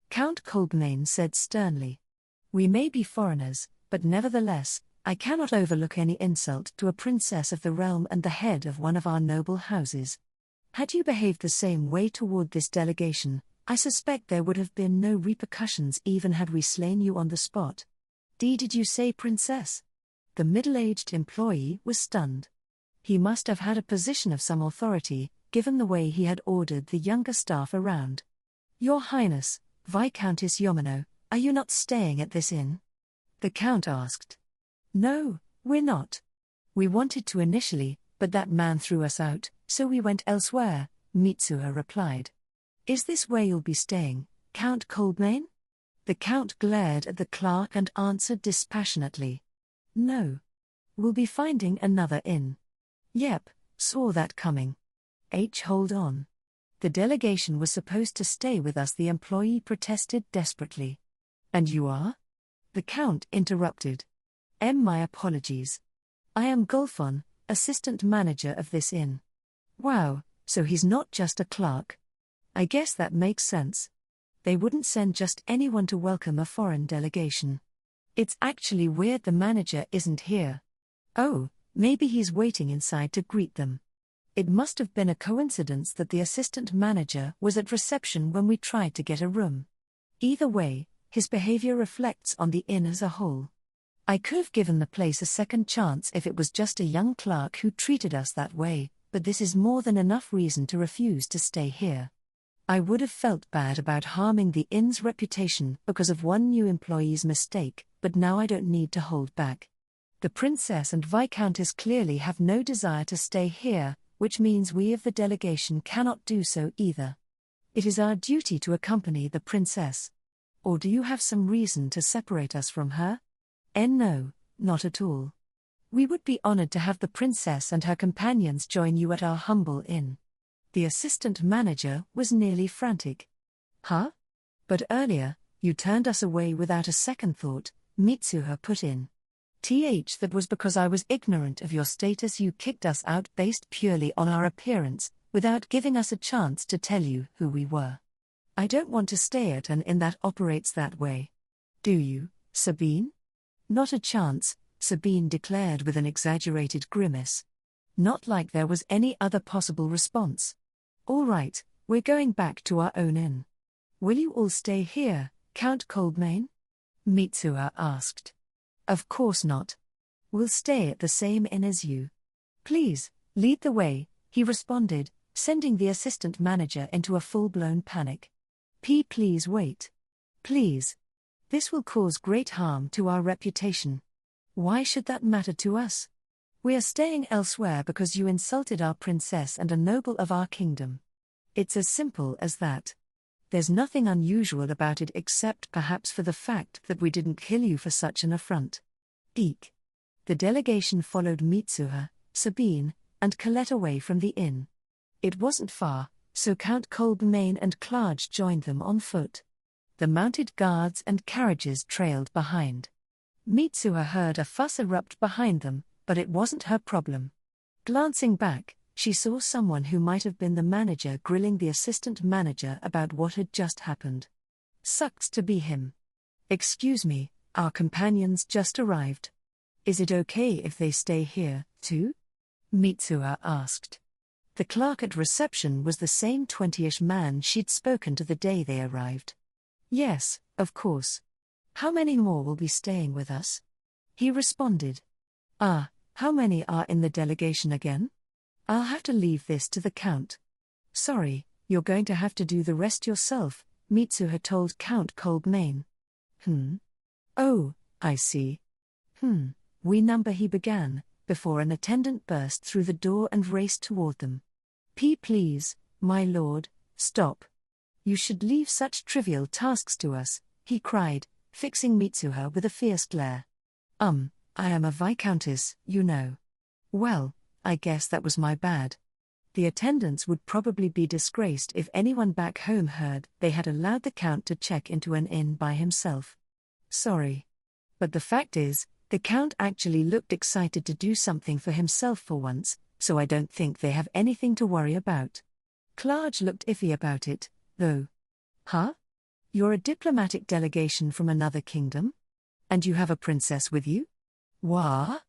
Count Coldmane said sternly. "We may be foreigners, but nevertheless, I cannot overlook any insult to a princess of the realm and the head of one of our noble houses. Had you behaved the same way toward this delegation, I suspect there would have been no repercussions even had we slain you on the spot." Did you say princess?" The middle-aged employee was stunned. He must have had a position of some authority, given the way he had ordered the younger staff around. "Your Highness, Viscountess Yamano, are you not staying at this inn?" the Count asked. "No, we're not. We wanted to initially, but that man threw us out, so we went elsewhere," Mitsuha replied. "Is this where you'll be staying, Count Coldmane?" The Count glared at the clerk and answered dispassionately. "No. We'll be finding another inn." "Yep, saw that coming. Hold on. The delegation was supposed to stay with us," the employee protested desperately. "And you are?" the Count interrupted. My apologies. I am Golfon, assistant manager of this inn." "Wow, so he's not just a clerk. I guess that makes sense. They wouldn't send just anyone to welcome a foreign delegation. It's actually weird the manager isn't here. Oh, maybe he's waiting inside to greet them. It must have been a coincidence that the assistant manager was at reception when we tried to get a room." Either way, his behavior reflects on the inn as a whole. I could have given the place a second chance if it was just a young clerk who treated us that way, but this is more than enough reason to refuse to stay here. I would have felt bad about harming the inn's reputation because of one new employee's mistake, but now I don't need to hold back. The princess and viscountess clearly have no desire to stay here, which means we of the delegation cannot do so either. It is our duty to accompany the princess. Or do you have some reason to separate us from her? No, not at all. We would be honored to have the princess and her companions join you at our humble inn. The assistant manager was nearly frantic. Huh? But earlier, you turned us away without a second thought, Mitsuha put in. That was because I was ignorant of your status. You kicked us out based purely on our appearance, without giving us a chance to tell you who we were. I don't want to stay at an inn that operates that way. Do you, Sabine? Not a chance, Sabine declared with an exaggerated grimace. Not like there was any other possible response. All right, we're going back to our own inn. Will you all stay here, Count Coldmane? Mitsuha asked. Of course not. We'll stay at the same inn as you. Please, lead the way, he responded, sending the assistant manager into a full-blown panic. Please wait. Please. This will cause great harm to our reputation. Why should that matter to us? We are staying elsewhere because you insulted our princess and a noble of our kingdom. It's as simple as that. There's nothing unusual about it except perhaps for the fact that we didn't kill you for such an affront. Eek. The delegation followed Mitsuha, Sabine, and Colette away from the inn. It wasn't far, so Count Coldmane and Clarge joined them on foot. The mounted guards and carriages trailed behind. Mitsuha heard a fuss erupt behind them, but it wasn't her problem. Glancing back, she saw someone who might have been the manager grilling the assistant manager about what had just happened. Sucks to be him. Excuse me, our companions just arrived. Is it okay if they stay here, too? Mitsuha asked. The clerk at reception was the same 20-ish man she'd spoken to the day they arrived. Yes, of course. How many more will be staying with us? He responded. How many are in the delegation again? I'll have to leave this to the count. Sorry, you're going to have to do the rest yourself, Mitsuha told Count Coldmane. Oh, I see. We number, he began, before an attendant burst through the door and raced toward them. Please, my lord, stop. You should leave such trivial tasks to us, he cried, fixing Mitsuha with a fierce glare. I am a viscountess, you know. Well, I guess that was my bad. The attendants would probably be disgraced if anyone back home heard they had allowed the count to check into an inn by himself. Sorry. But the fact is, the count actually looked excited to do something for himself for once, so I don't think they have anything to worry about. Clarge looked iffy about it, though. Huh? You're a diplomatic delegation from another kingdom? And you have a princess with you? What?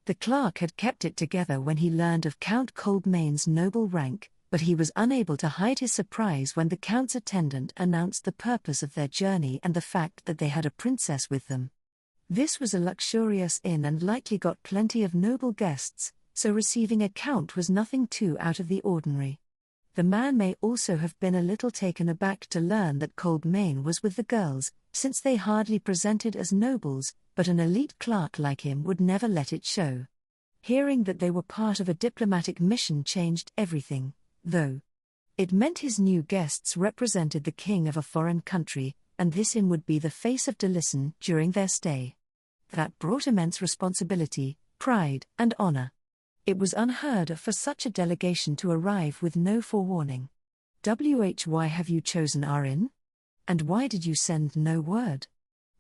The clerk had kept it together when he learned of Count Coldmane's noble rank, but he was unable to hide his surprise when the count's attendant announced the purpose of their journey and the fact that they had a princess with them. This was a luxurious inn and likely got plenty of noble guests, so receiving a count was nothing too out of the ordinary. The man may also have been a little taken aback to learn that Coldmane was with the girls, since they hardly presented as nobles, but an elite clerk like him would never let it show. Hearing that they were part of a diplomatic mission changed everything, though. It meant his new guests represented the king of a foreign country, and this inn would be the face of delegation during their stay. That brought immense responsibility, pride, and honor. It was unheard of for such a delegation to arrive with no forewarning. Why have you chosen our inn? And why did you send no word?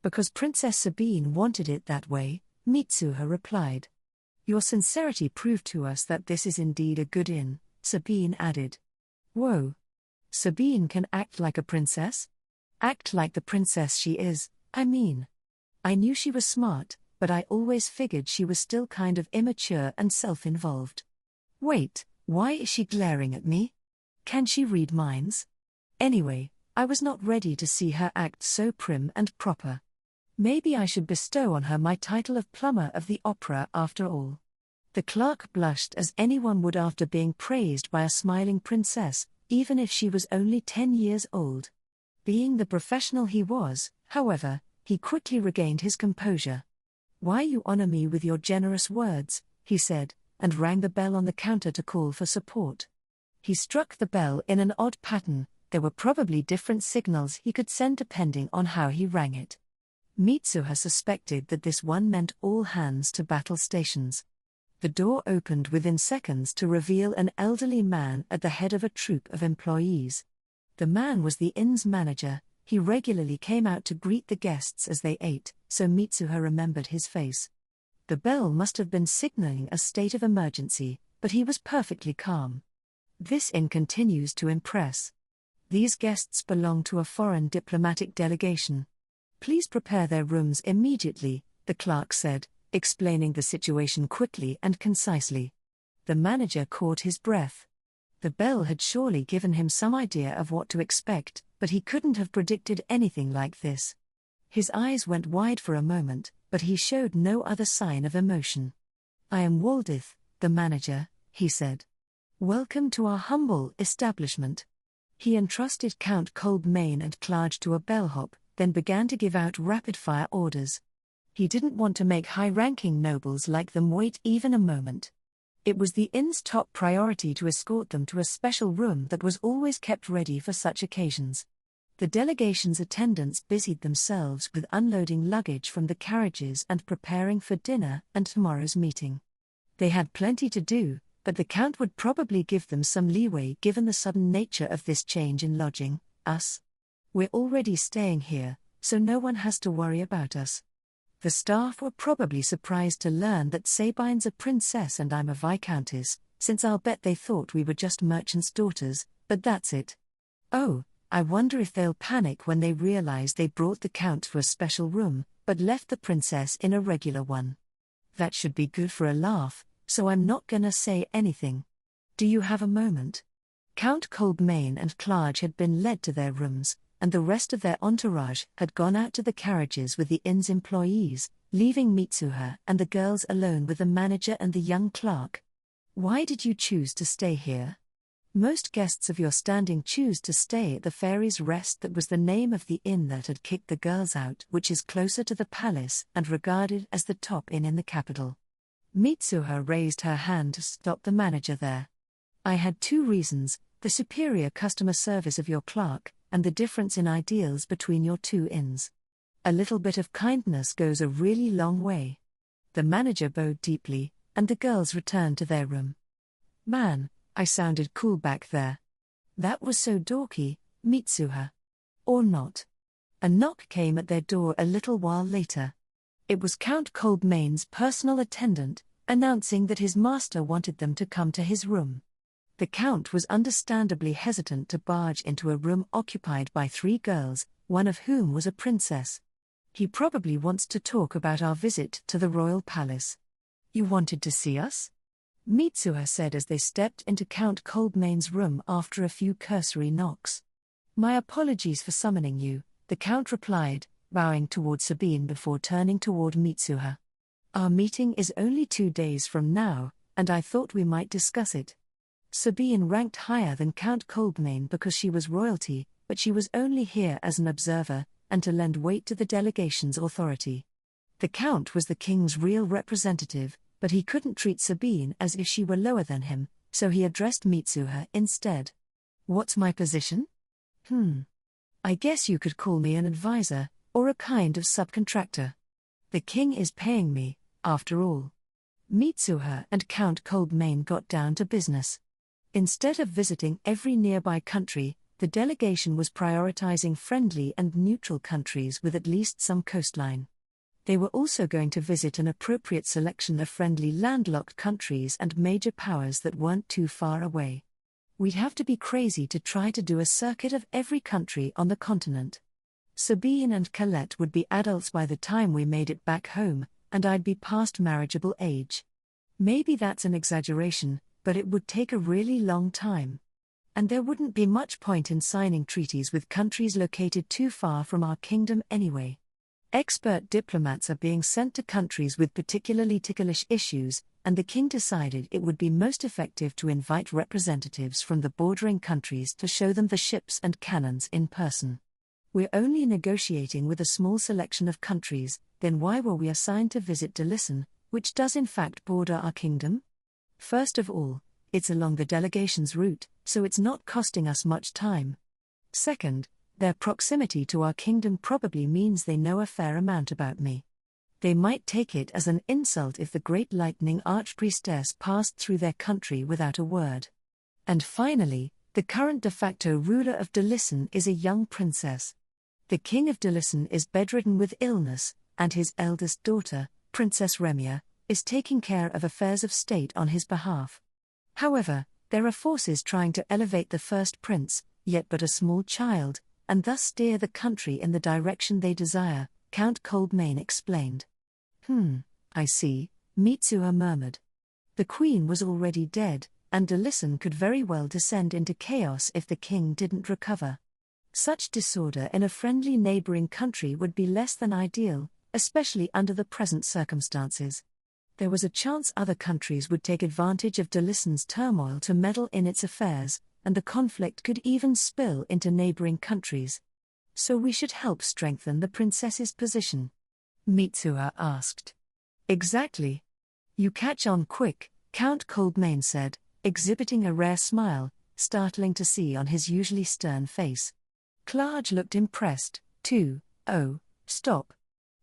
Because Princess Sabine wanted it that way, Mitsuha replied. Your sincerity proved to us that this is indeed a good inn, Sabine added. Whoa. Sabine can act like a princess? Act like the princess she is, I mean. I knew she was smart, but I always figured she was still kind of immature and self-involved. Wait, why is she glaring at me? Can she read minds? Anyway, I was not ready to see her act so prim and proper. Maybe I should bestow on her my title of plumber of the opera after all. The clerk blushed as anyone would after being praised by a smiling princess, even if she was only 10 years old. Being the professional he was, however, he quickly regained his composure. "Why you honor me with your generous words," he said, and rang the bell on the counter to call for support. He struck the bell in an odd pattern. There were probably different signals he could send depending on how he rang it. Mitsuha suspected that this one meant all hands to battle stations. The door opened within seconds to reveal an elderly man at the head of a troop of employees. The man was the inn's manager. He regularly came out to greet the guests as they ate, so Mitsuha remembered his face. The bell must have been signaling a state of emergency, but he was perfectly calm. "This inn continues to impress. These guests belong to a foreign diplomatic delegation. Please prepare their rooms immediately," the clerk said, explaining the situation quickly and concisely. The manager caught his breath. The bell had surely given him some idea of what to expect, but he couldn't have predicted anything like this. His eyes went wide for a moment, but he showed no other sign of emotion. "I am Waldith, the manager," he said. "Welcome to our humble establishment." He entrusted Count Kolbmane and Clarge to a bellhop, then began to give out rapid-fire orders. He didn't want to make high-ranking nobles like them wait even a moment. It was the inn's top priority to escort them to a special room that was always kept ready for such occasions. The delegation's attendants busied themselves with unloading luggage from the carriages and preparing for dinner and tomorrow's meeting. They had plenty to do, but the Count would probably give them some leeway given the sudden nature of this change in lodging. "Us? We're already staying here, so no one has to worry about us." The staff were probably surprised to learn that Sabine's a princess and I'm a viscountess, since I'll bet they thought we were just merchants' daughters, but that's it. "Oh, I wonder if they'll panic when they realize they brought the Count to a special room, but left the princess in a regular one. That should be good for a laugh, so I'm not gonna say anything. Do you have a moment?" Count Kolbmane and Clarge had been led to their rooms, and the rest of their entourage had gone out to the carriages with the inn's employees, leaving Mitsuha and the girls alone with the manager and the young clerk. "Why did you choose to stay here?" "Most guests of your standing choose to stay at the Fairies' Rest. That was the name of the inn that had kicked the girls out, which is closer to the palace and regarded as the top inn in the capital." Mitsuha raised her hand to stop the manager there. "I had two reasons: the superior customer service of your clerk, and the difference in ideals between your two inns. A little bit of kindness goes a really long way." The manager bowed deeply, and the girls returned to their room. "Man, I sounded cool back there. That was so dorky, Mitsuha. Or not." A knock came at their door a little while later. It was Count Kolbmane's personal attendant, announcing that his master wanted them to come to his room. The Count was understandably hesitant to barge into a room occupied by 3 girls, one of whom was a princess. "He probably wants to talk about our visit to the royal palace." "You wanted to see us?" Mitsuha said as they stepped into Count Kolbmane's room after a few cursory knocks. "My apologies for summoning you," the Count replied, bowing toward Sabine before turning toward Mitsuha. "Our meeting is only 2 days from now, and I thought we might discuss it." Sabine ranked higher than Count Kolbmane because she was royalty, but she was only here as an observer, and to lend weight to the delegation's authority. The Count was the king's real representative, but he couldn't treat Sabine as if she were lower than him, so he addressed Mitsuha instead. "What's my position? I guess you could call me an advisor, or a kind of subcontractor. The king is paying me, after all." Mitsuha and Count Kolbmane got down to business. Instead of visiting every nearby country, the delegation was prioritizing friendly and neutral countries with at least some coastline. They were also going to visit an appropriate selection of friendly landlocked countries and major powers that weren't too far away. "We'd have to be crazy to try to do a circuit of every country on the continent. Sabine and Colette would be adults by the time we made it back home, and I'd be past marriageable age. Maybe that's an exaggeration, but it would take a really long time." And there wouldn't be much point in signing treaties with countries located too far from our kingdom anyway. Expert diplomats are being sent to countries with particularly ticklish issues, and the king decided it would be most effective to invite representatives from the bordering countries to show them the ships and cannons in person. We're only negotiating with a small selection of countries, then why were we assigned to visit delegation, which does in fact border our kingdom? First of all, it's along the delegation's route, so it's not costing us much time. Second, their proximity to our kingdom probably means they know a fair amount about me. They might take it as an insult if the great Lightning Archpriestess passed through their country without a word. And finally, the current de facto ruler of delegation is a young princess. The king of delegation is bedridden with illness, and his eldest daughter, Princess Remia, is taking care of affairs of state on his behalf. However, there are forces trying to elevate the first prince, yet but a small child, and thus steer the country in the direction they desire, Count Coldmane explained. I see, Mitsuha murmured. The queen was already dead, and delegation could very well descend into chaos if the king didn't recover. Such disorder in a friendly neighboring country would be less than ideal, especially under the present circumstances. There was a chance other countries would take advantage of delegation's turmoil to meddle in its affairs, and the conflict could even spill into neighboring countries. So we should help strengthen the princess's position? Mitsuha asked. Exactly. You catch on quick, Count Coldmane said, exhibiting a rare smile, startling to see on his usually stern face. Clarge looked impressed, too. Oh, stop.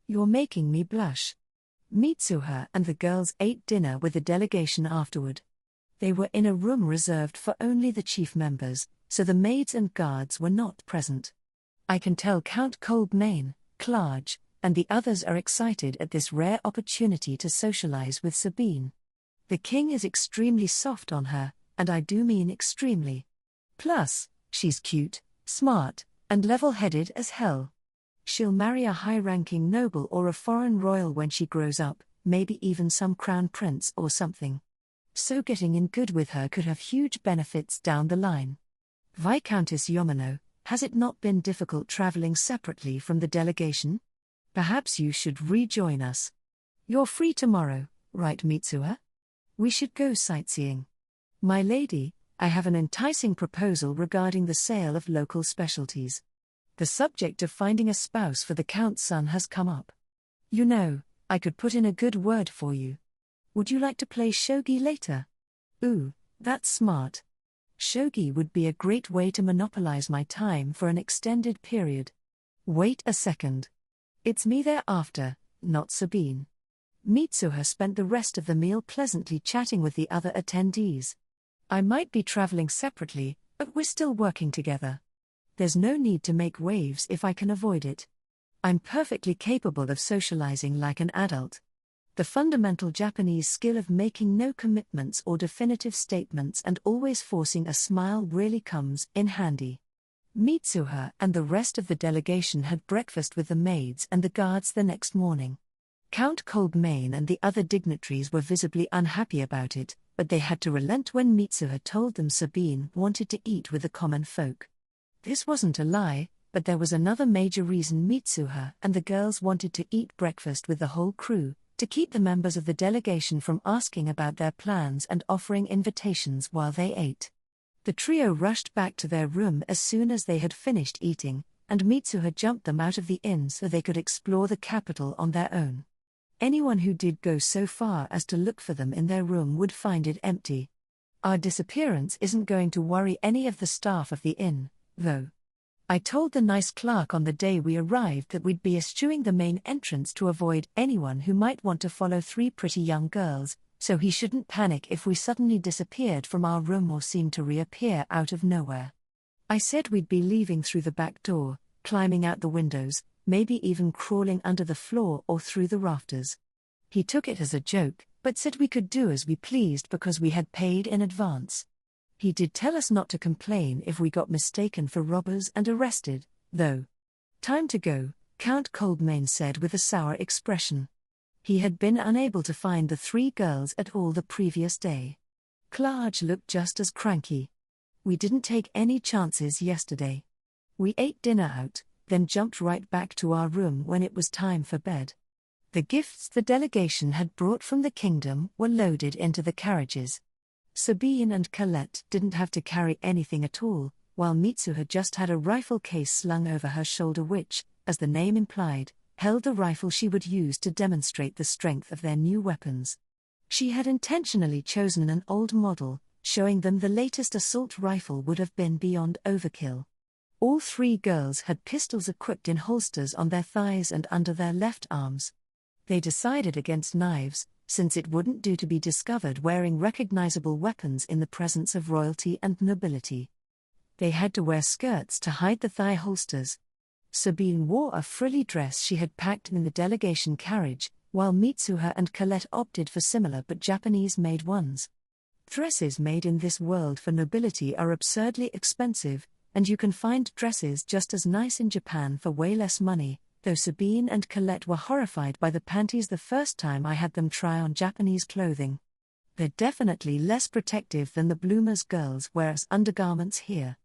You're making me blush. Mitsuha and the girls ate dinner with the delegation afterward. They were in a room reserved for only the chief members, so the maids and guards were not present. I can tell Count Coldmane, Clarge, and the others are excited at this rare opportunity to socialize with Sabine. The king is extremely soft on her, and I do mean extremely. Plus, she's cute, smart, and level-headed as hell. She'll marry a high-ranking noble or a foreign royal when she grows up, maybe even some crown prince or something. So getting in good with her could have huge benefits down the line. Viscountess Yamano, has it not been difficult traveling separately from the delegation? Perhaps you should rejoin us. You're free tomorrow, right, Mitsuha? We should go sightseeing. My lady, I have an enticing proposal regarding the sale of local specialties. The subject of finding a spouse for the Count's son has come up. You know, I could put in a good word for you. Would you like to play shogi later? Ooh, that's smart. Shogi would be a great way to monopolize my time for an extended period. Wait a second. It's me thereafter, not Sabine. Mitsuha spent the rest of the meal pleasantly chatting with the other attendees. I might be traveling separately, but we're still working together. There's no need to make waves if I can avoid it. I'm perfectly capable of socializing like an adult. The fundamental Japanese skill of making no commitments or definitive statements and always forcing a smile really comes in handy. Mitsuha and the rest of the delegation had breakfast with the maids and the guards the next morning. Count Coldmane and the other dignitaries were visibly unhappy about it, but they had to relent when Mitsuha told them Sabine wanted to eat with the common folk. This wasn't a lie, but there was another major reason Mitsuha and the girls wanted to eat breakfast with the whole crew, to keep the members of the delegation from asking about their plans and offering invitations while they ate. The trio rushed back to their room as soon as they had finished eating, and Mitsuha jumped them out of the inn so they could explore the capital on their own. Anyone who did go so far as to look for them in their room would find it empty. Our disappearance isn't going to worry any of the staff of the inn, though. I told the nice clerk on the day we arrived that we'd be eschewing the main entrance to avoid anyone who might want to follow three pretty young girls, so he shouldn't panic if we suddenly disappeared from our room or seemed to reappear out of nowhere. I said we'd be leaving through the back door, climbing out the windows, maybe even crawling under the floor or through the rafters. He took it as a joke, but said we could do as we pleased because we had paid in advance. He did tell us not to complain if we got mistaken for robbers and arrested, though. Time to go, Count Coldmane said with a sour expression. He had been unable to find the three girls at all the previous day. Clarge looked just as cranky. We didn't take any chances yesterday. We ate dinner out, then jumped right back to our room when it was time for bed. The gifts the delegation had brought from the kingdom were loaded into the carriages. Sabine and Colette didn't have to carry anything at all, while Mitsuha just had a rifle case slung over her shoulder which, as the name implied, held the rifle she would use to demonstrate the strength of their new weapons. She had intentionally chosen an old model, showing them the latest assault rifle would have been beyond overkill. All three girls had pistols equipped in holsters on their thighs and under their left arms. They decided against knives, since it wouldn't do to be discovered wearing recognizable weapons in the presence of royalty and nobility. They had to wear skirts to hide the thigh holsters. Sabine wore a frilly dress she had packed in the delegation carriage, while Mitsuha and Colette opted for similar but Japanese-made ones. Dresses made in this world for nobility are absurdly expensive, and you can find dresses just as nice in Japan for way less money, though Sabine and Colette were horrified by the panties the first time I had them try on Japanese clothing. They're definitely less protective than the Bloomers girls wear as undergarments here.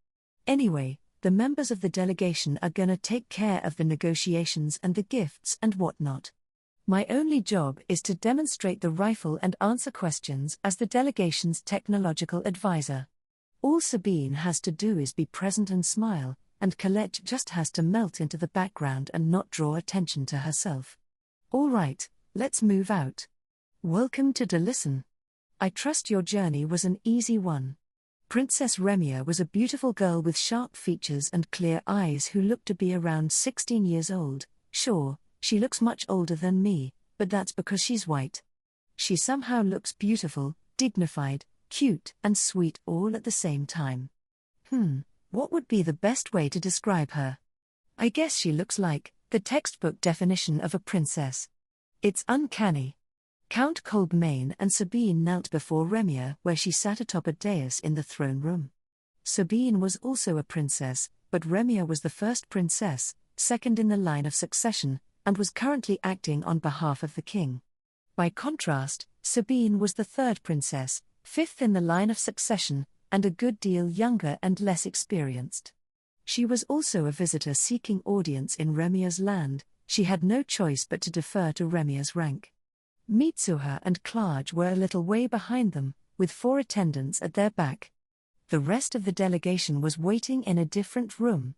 Anyway, the members of the delegation are gonna take care of the negotiations and the gifts and whatnot. My only job is to demonstrate the rifle and answer questions as the delegation's technological advisor. All Sabine has to do is be present and smile, and Colette just has to melt into the background and not draw attention to herself. All right, let's move out. Welcome to Delison. I trust your journey was an easy one. Princess Remia was a beautiful girl with sharp features and clear eyes who looked to be around 16 years old. Sure, she looks much older than me, but that's because she's white. She somehow looks beautiful, dignified, cute and sweet all at the same time. What would be the best way to describe her? I guess she looks like the textbook definition of a princess. It's uncanny. Count Kolbmane and Sabine knelt before Remia where she sat atop a dais in the throne room. Sabine was also a princess, but Remia was the first princess, second in the line of succession, and was currently acting on behalf of the king. By contrast, Sabine was the third princess, fifth in the line of succession, and a good deal younger and less experienced. She was also a visitor seeking audience in Remia's land. She had no choice but to defer to Remia's rank. Mitsuha and Clarge were a little way behind them, with 4 attendants at their back. The rest of the delegation was waiting in a different room.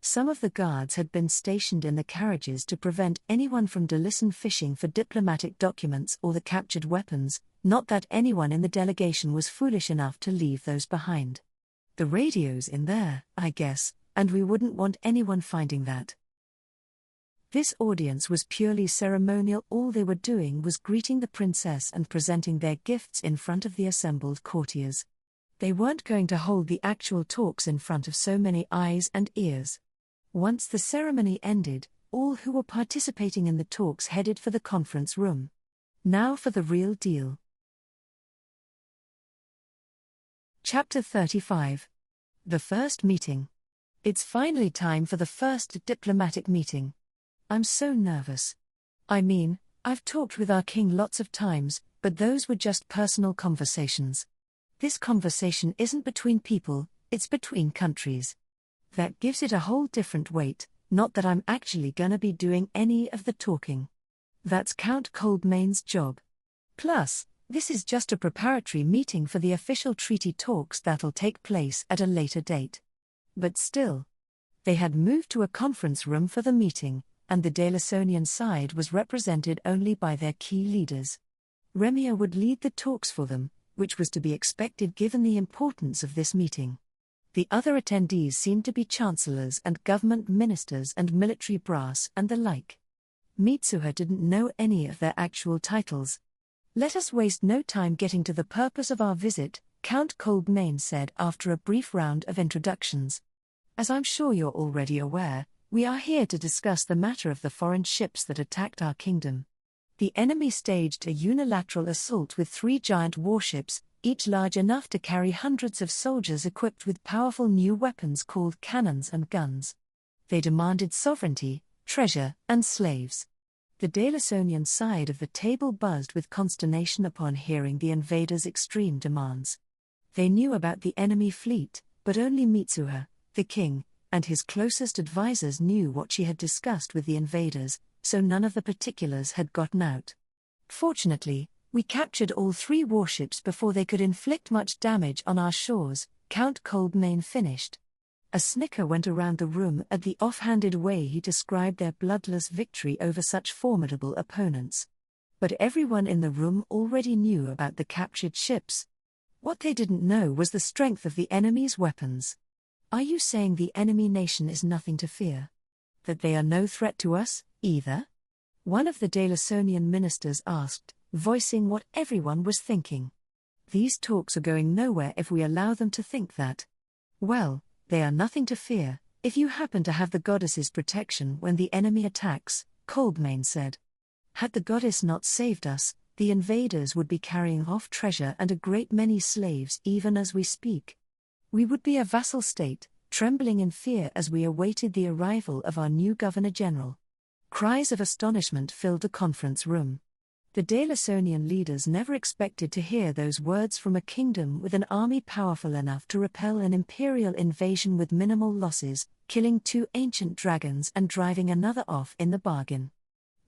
Some of the guards had been stationed in the carriages to prevent anyone from Delison fishing for diplomatic documents or the captured weapons, not that anyone in the delegation was foolish enough to leave those behind. The radio's in there, I guess, and we wouldn't want anyone finding that. This audience was purely ceremonial. All they were doing was greeting the princess and presenting their gifts in front of the assembled courtiers. They weren't going to hold the actual talks in front of so many eyes and ears. Once the ceremony ended, all who were participating in the talks headed for the conference room. Now for the real deal. Chapter 35. The first meeting. It's finally time for the first diplomatic meeting. I'm so nervous. I mean, I've talked with our king lots of times, but those were just personal conversations. This conversation isn't between people, it's between countries. That gives it a whole different weight, not that I'm actually gonna be doing any of the talking. That's Count Kolbmane's job. Plus, this is just a preparatory meeting for the official treaty talks that'll take place at a later date. But still. They had moved to a conference room for the meeting, and the Delisonian side was represented only by their key leaders. Remia would lead the talks for them, which was to be expected given the importance of this meeting. The other attendees seemed to be chancellors and government ministers and military brass and the like. Mitsuha didn't know any of their actual titles. Let us waste no time getting to the purpose of our visit, Count Kolbmane said after a brief round of introductions. As I'm sure you're already aware, we are here to discuss the matter of the foreign ships that attacked our kingdom. The enemy staged a unilateral assault with 3 giant warships, each large enough to carry hundreds of soldiers equipped with powerful new weapons called cannons and guns. They demanded sovereignty, treasure, and slaves. The Delisonian side of the table buzzed with consternation upon hearing the invaders' extreme demands. They knew about the enemy fleet, But only Mitsuha, the king, and his closest advisors knew what she had discussed with the invaders, so none of the particulars had gotten out. Fortunately, we captured all 3 warships before they could inflict much damage on our shores, Count Coldmane finished. A snicker went around the room at the off-handed way he described their bloodless victory over such formidable opponents. But everyone in the room already knew about the captured ships. What they didn't know was the strength of the enemy's weapons. Are you saying the enemy nation is nothing to fear? That they are no threat to us, either? One of the delegation ministers asked, voicing what everyone was thinking. These talks are going nowhere if we allow them to think that. Well, they are nothing to fear, if you happen to have the goddess's protection when the enemy attacks, Coldmane said. Had the goddess not saved us, the invaders would be carrying off treasure and a great many slaves even as we speak. We would be a vassal state, trembling in fear as we awaited the arrival of our new governor-general. Cries of astonishment filled the conference room. The delegation leaders never expected to hear those words from a kingdom with an army powerful enough to repel an imperial invasion with minimal losses, killing 2 ancient dragons and driving another off in the bargain.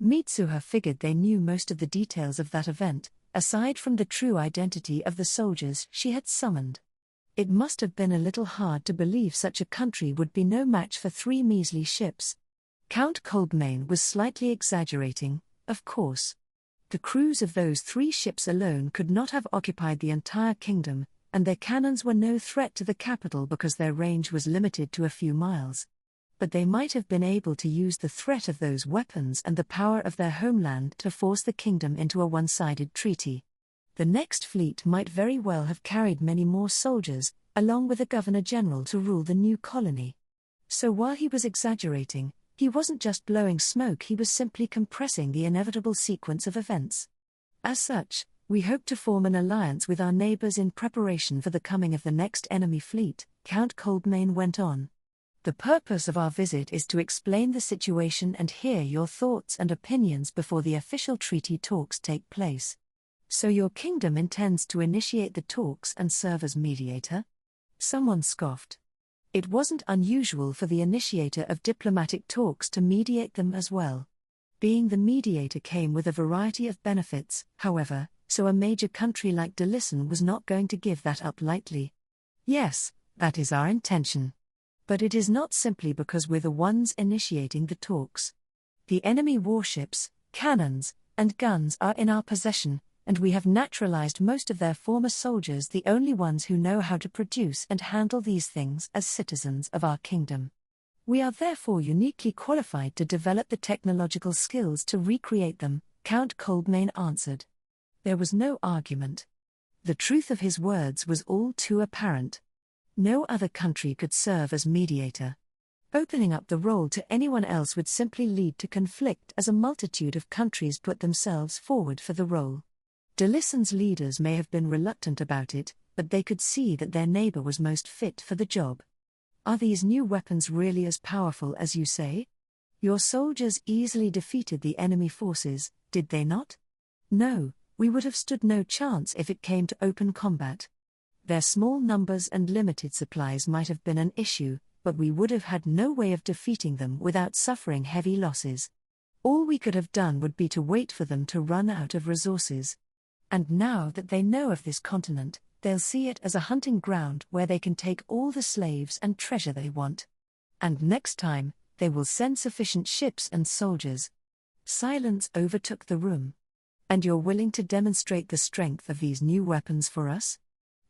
Mitsuha figured they knew most of the details of that event, aside from the true identity of the soldiers she had summoned. It must have been a little hard to believe such a country would be no match for 3 measly ships. Count Coldmane was slightly exaggerating, of course. The crews of those 3 ships alone could not have occupied the entire kingdom, and their cannons were no threat to the capital because their range was limited to a few miles. But they might have been able to use the threat of those weapons and the power of their homeland to force the kingdom into a one-sided treaty. The next fleet might very well have carried many more soldiers, along with a governor-general to rule the new colony. So while he was exaggerating, he wasn't just blowing smoke, he was simply compressing the inevitable sequence of events. As such, we hope to form an alliance with our neighbors in preparation for the coming of the next enemy fleet, Count Coldmane went on. The purpose of our visit is to explain the situation and hear your thoughts and opinions before the official treaty talks take place. So your kingdom intends to initiate the talks and serve as mediator? Someone scoffed. It wasn't unusual for the initiator of diplomatic talks to mediate them as well. Being the mediator came with a variety of benefits, however, so a major country like delegation was not going to give that up lightly. Yes, that is our intention. But it is not simply because we're the ones initiating the talks. The enemy warships, cannons, and guns are in our possession, and we have naturalized most of their former soldiers, the only ones who know how to produce and handle these things as citizens of our kingdom. We are therefore uniquely qualified to develop the technological skills to recreate them, Count Coldmane answered. There was no argument. The truth of his words was all too apparent. No other country could serve as mediator. Opening up the role to anyone else would simply lead to conflict as a multitude of countries put themselves forward for the role. Delegation's leaders may have been reluctant about it, but they could see that their neighbor was most fit for the job. Are these new weapons really as powerful as you say? Your soldiers easily defeated the enemy forces, did they not? No, we would have stood no chance if it came to open combat. Their small numbers and limited supplies might have been an issue, but we would have had no way of defeating them without suffering heavy losses. All we could have done would be to wait for them to run out of resources. And now that they know of this continent, they'll see it as a hunting ground where they can take all the slaves and treasure they want. And next time, they will send sufficient ships and soldiers. Silence overtook the room. And you're willing to demonstrate the strength of these new weapons for us?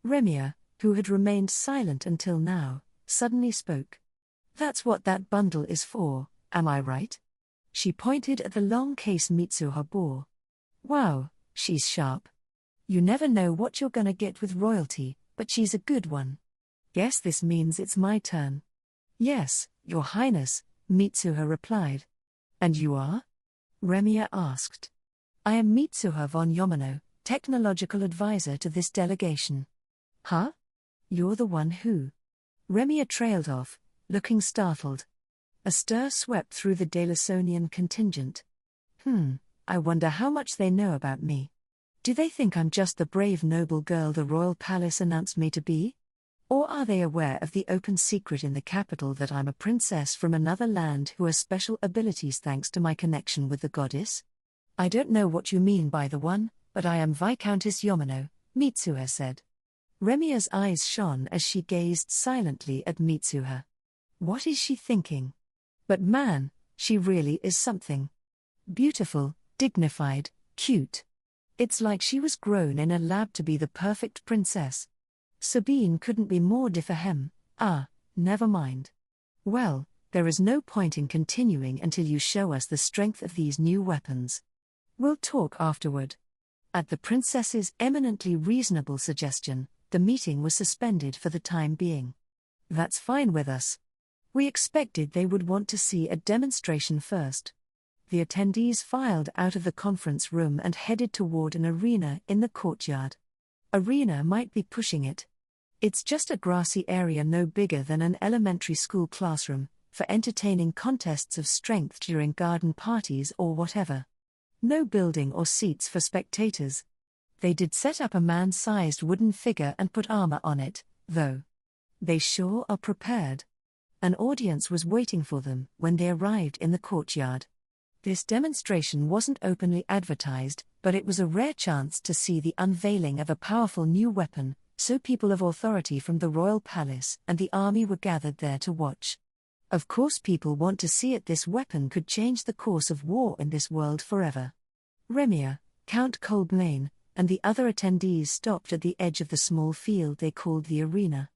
Remia, who had remained silent until now, suddenly spoke. That's what that bundle is for, am I right? She pointed at the long case Mitsuha bore. Wow, she's sharp. You never know what you're gonna get with royalty, but she's a good one. Guess this means it's my turn. Yes, Your Highness, Mitsuha replied. And you are? Remia asked. I am Mitsuha von Yamano, technological advisor to this delegation. Huh? You're the one who? Remia trailed off, looking startled. A stir swept through the delegation contingent. I wonder how much they know about me. Do they think I'm just the brave noble girl the royal palace announced me to be? Or are they aware of the open secret in the capital that I'm a princess from another land who has special abilities thanks to my connection with the goddess? I don't know what you mean by the one, but I am Viscountess Yamano, Mitsuha said. Remia's eyes shone as she gazed silently at Mitsuha. What is she thinking? But man, she really is something. Beautiful, dignified, cute. It's like she was grown in a lab to be the perfect princess. Sabine couldn't be more different. Never mind. Well, there is no point in continuing until you show us the strength of these new weapons. We'll talk afterward. At the princess's eminently reasonable suggestion, the meeting was suspended for the time being. That's fine with us. We expected they would want to see a demonstration first. The attendees filed out of the conference room and headed toward an arena in the courtyard. Arena might be pushing it. It's just a grassy area no bigger than an elementary school classroom, for entertaining contests of strength during garden parties or whatever. No building or seats for spectators. They did set up a man-sized wooden figure and put armor on it, though. They sure are prepared. An audience was waiting for them when they arrived in the courtyard. This demonstration wasn't openly advertised, but it was a rare chance to see the unveiling of a powerful new weapon, so people of authority from the royal palace and the army were gathered there to watch. Of course people want to see it. This weapon could change the course of war in this world forever. Remia, Count Colbane, and the other attendees stopped at the edge of the small field they called the arena.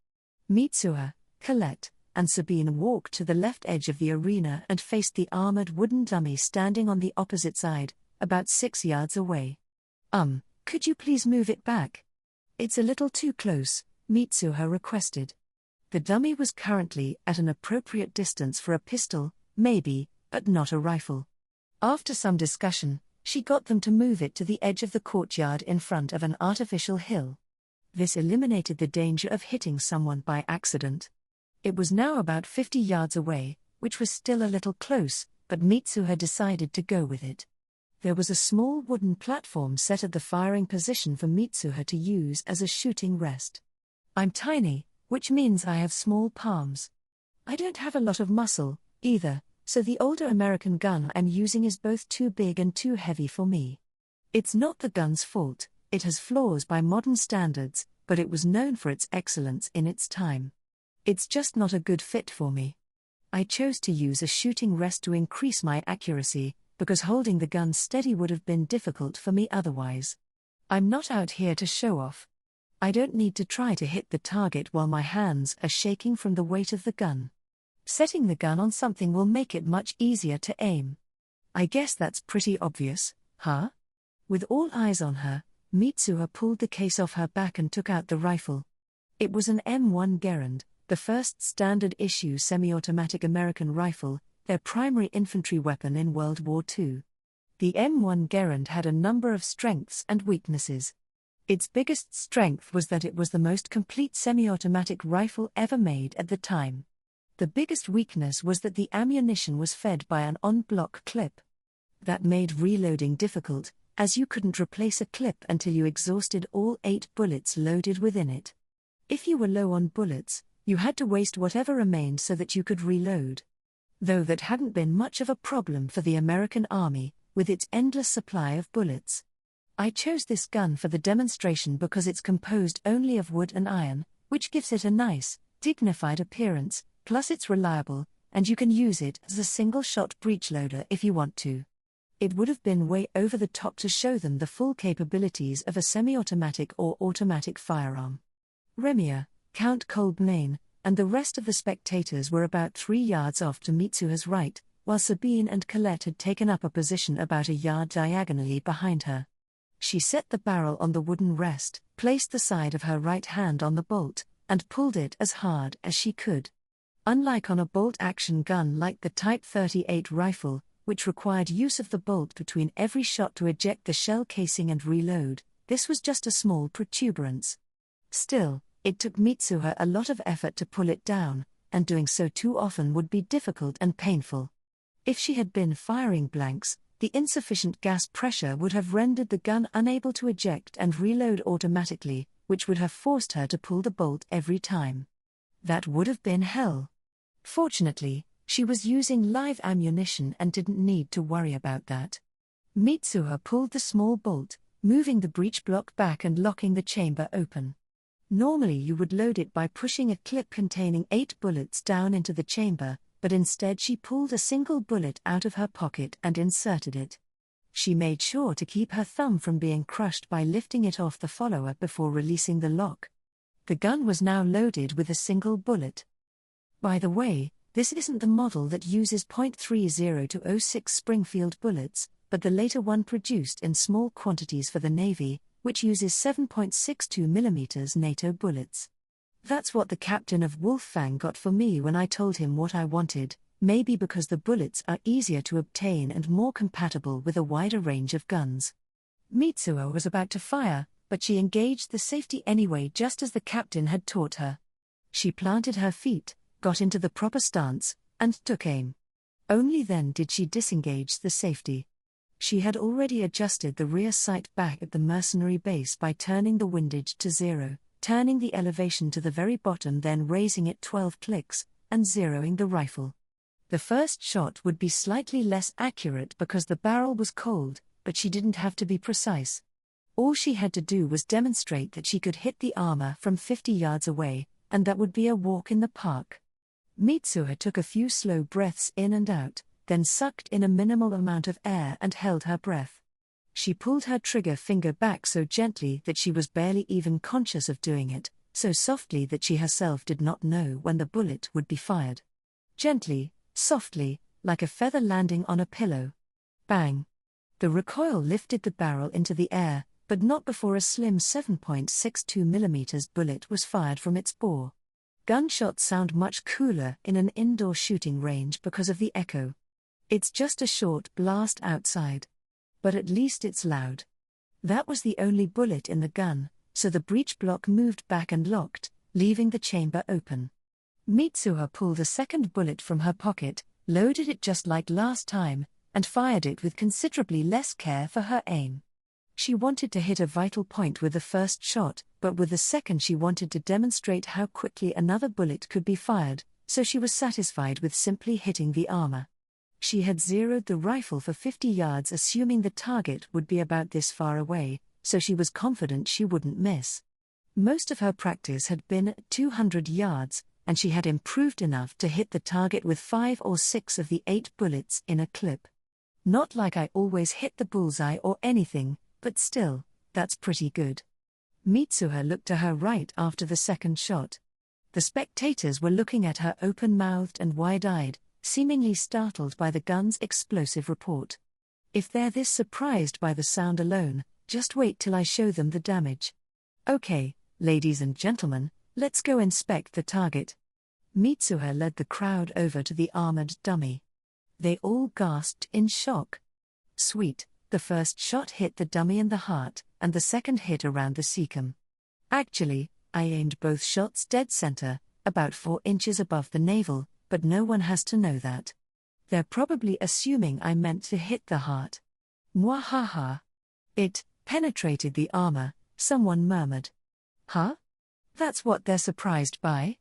Mitsuha, Colette, and Sabine walked to the left edge of the arena and faced the armored wooden dummy standing on the opposite side, about 6 yards away. Could you please move it back? It's a little too close, Mitsuha requested. The dummy was currently at an appropriate distance for a pistol, maybe, but not a rifle. After some discussion, she got them to move it to the edge of the courtyard in front of an artificial hill. This eliminated the danger of hitting someone by accident. It was now about 50 yards away, which was still a little close, but Mitsuha decided to go with it. There was a small wooden platform set at the firing position for Mitsuha to use as a shooting rest. I'm tiny, which means I have small palms. I don't have a lot of muscle, either, so the older American gun I'm using is both too big and too heavy for me. It's not the gun's fault, it has flaws by modern standards, but it was known for its excellence in its time. It's just not a good fit for me. I chose to use a shooting rest to increase my accuracy, because holding the gun steady would have been difficult for me otherwise. I'm not out here to show off. I don't need to try to hit the target while my hands are shaking from the weight of the gun. Setting the gun on something will make it much easier to aim. I guess that's pretty obvious, huh? With all eyes on her, Mitsuha pulled the case off her back and took out the rifle. It was an M1 Garand, the first standard-issue semi-automatic American rifle, their primary infantry weapon in World War II. The M1 Garand had a number of strengths and weaknesses. Its biggest strength was that it was the most complete semi-automatic rifle ever made at the time. The biggest weakness was that the ammunition was fed by an on-block clip. That made reloading difficult, as you couldn't replace a clip until you exhausted all 8 bullets loaded within it. If you were low on bullets, you had to waste whatever remained so that you could reload. Though that hadn't been much of a problem for the American Army, with its endless supply of bullets. I chose this gun for the demonstration because it's composed only of wood and iron, which gives it a nice, dignified appearance, plus it's reliable, and you can use it as a single-shot breechloader if you want to. It would have been way over the top to show them the full capabilities of a semi-automatic or automatic firearm. Remia, Count Colbane, and the rest of the spectators were about 3 yards off to Mitsuha's right, while Sabine and Colette had taken up a position about a yard diagonally behind her. She set the barrel on the wooden rest, placed the side of her right hand on the bolt, and pulled it as hard as she could. Unlike on a bolt-action gun like the Type 38 rifle, which required use of the bolt between every shot to eject the shell casing and reload, this was just a small protuberance. Still, it took Mitsuha a lot of effort to pull it down, and doing so too often would be difficult and painful. If she had been firing blanks, the insufficient gas pressure would have rendered the gun unable to eject and reload automatically, which would have forced her to pull the bolt every time. That would have been hell. Fortunately, she was using live ammunition and didn't need to worry about that. Mitsuha pulled the small bolt, moving the breech block back and locking the chamber open. Normally you would load it by pushing a clip containing 8 bullets down into the chamber, but instead she pulled a single bullet out of her pocket and inserted it. She made sure to keep her thumb from being crushed by lifting it off the follower before releasing the lock. The gun was now loaded with a single bullet. By the way, this isn't the model that uses .30 to 06 Springfield bullets, but the later one produced in small quantities for the Navy, which uses 7.62 mm NATO bullets. That's what the captain of Wolffang got for me when I told him what I wanted, maybe because the bullets are easier to obtain and more compatible with a wider range of guns. Mitsuha was about to fire, but she engaged the safety anyway just as the captain had taught her. She planted her feet, got into the proper stance, and took aim. Only then did she disengage the safety. She had already adjusted the rear sight back at the mercenary base by turning the windage to 0, turning the elevation to the very bottom, then raising it 12 clicks, and zeroing the rifle. The first shot would be slightly less accurate because the barrel was cold, but she didn't have to be precise. All she had to do was demonstrate that she could hit the armor from 50 yards away, and that would be a walk in the park. Mitsuha took a few slow breaths in and out, then sucked in a minimal amount of air and held her breath. She pulled her trigger finger back so gently that she was barely even conscious of doing it, so softly that she herself did not know when the bullet would be fired. Gently, softly, like a feather landing on a pillow. Bang! The recoil lifted the barrel into the air, but not before a slim 7.62 mm bullet was fired from its bore. Gunshots sound much cooler in an indoor shooting range because of the echo. It's just a short blast outside. But at least it's loud. That was the only bullet in the gun, so the breech block moved back and locked, leaving the chamber open. Mitsuha pulled a second bullet from her pocket, loaded it just like last time, and fired it with considerably less care for her aim. She wanted to hit a vital point with the first shot, but with the second she wanted to demonstrate how quickly another bullet could be fired, so she was satisfied with simply hitting the armor. She had zeroed the rifle for 50 yards assuming the target would be about this far away, so she was confident she wouldn't miss. Most of her practice had been at 200 yards, and she had improved enough to hit the target with 5 or 6 of the 8 bullets in a clip. Not like I always hit the bullseye or anything, but still, that's pretty good. Mitsuha looked to her right after the second shot. The spectators were looking at her open-mouthed and wide-eyed, seemingly startled by the gun's explosive report. If they're this surprised by the sound alone, just wait till I show them the damage. Okay, ladies and gentlemen, let's go inspect the target. Mitsuha led the crowd over to the armored dummy. They all gasped in shock. Sweet, the first shot hit the dummy in the heart, and the second hit around the cecum. Actually, I aimed both shots dead center, about 4 inches above the navel, but no one has to know that. They're probably assuming I meant to hit the heart. Mwahaha. It penetrated the armor, someone murmured. Huh? That's what they're surprised by?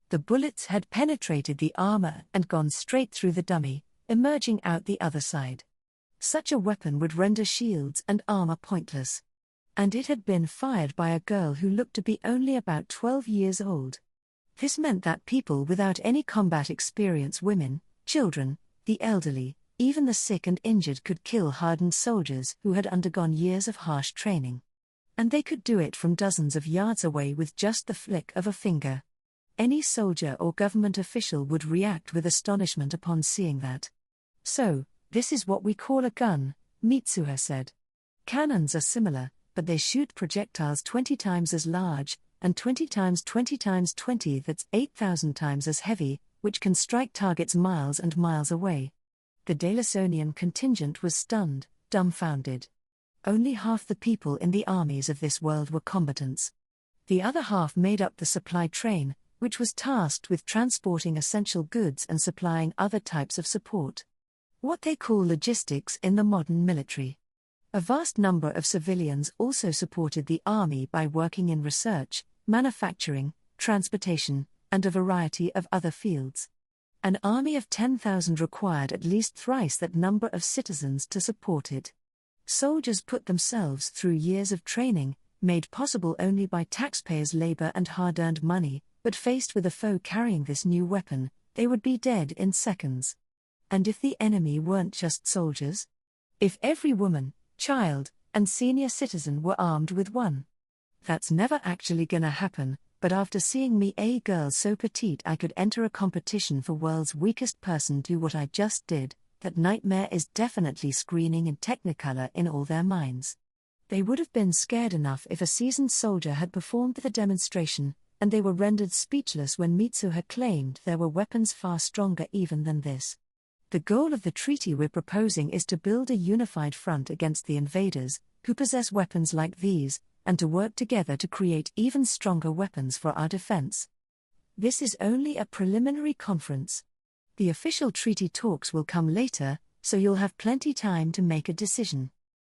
The bullets had penetrated the armor and gone straight through the dummy, emerging out the other side. Such a weapon would render shields and armor pointless. And it had been fired by a girl who looked to be only about 12 years old. This meant that people without any combat experience, women, children, the elderly, even the sick and injured, could kill hardened soldiers who had undergone years of harsh training. And they could do it from dozens of yards away with just the flick of a finger. Any soldier or government official would react with astonishment upon seeing that. So, this is what we call a gun, Mitsuha said. Cannons are similar, but they shoot projectiles 20 times as large, and 20 times 20 times 20, that's 8,000 times as heavy, which can strike targets miles and miles away. The Delasonian contingent was stunned, dumbfounded. Only half the people in the armies of this world were combatants. The other half made up the supply train, which was tasked with transporting essential goods and supplying other types of support. What they call logistics in the modern military. A vast number of civilians also supported the army by working in research, manufacturing, transportation, and a variety of other fields. An army of 10,000 required at least thrice that number of citizens to support it. Soldiers put themselves through years of training, made possible only by taxpayers' labor and hard-earned money, but faced with a foe carrying this new weapon, they would be dead in seconds. And if the enemy weren't just soldiers? If every woman, child, and senior citizen were armed with one? That's never actually gonna happen, but after seeing me, a girl so petite I could enter a competition for world's weakest person, do what I just did, that nightmare is definitely screening in Technicolor in all their minds. They would have been scared enough if a seasoned soldier had performed the demonstration, and they were rendered speechless when Mitsuha claimed there were weapons far stronger even than this. The goal of the treaty we're proposing is to build a unified front against the invaders, who possess weapons like these, and to work together to create even stronger weapons for our defense. This is only a preliminary conference. The official treaty talks will come later, so you'll have plenty time to make a decision.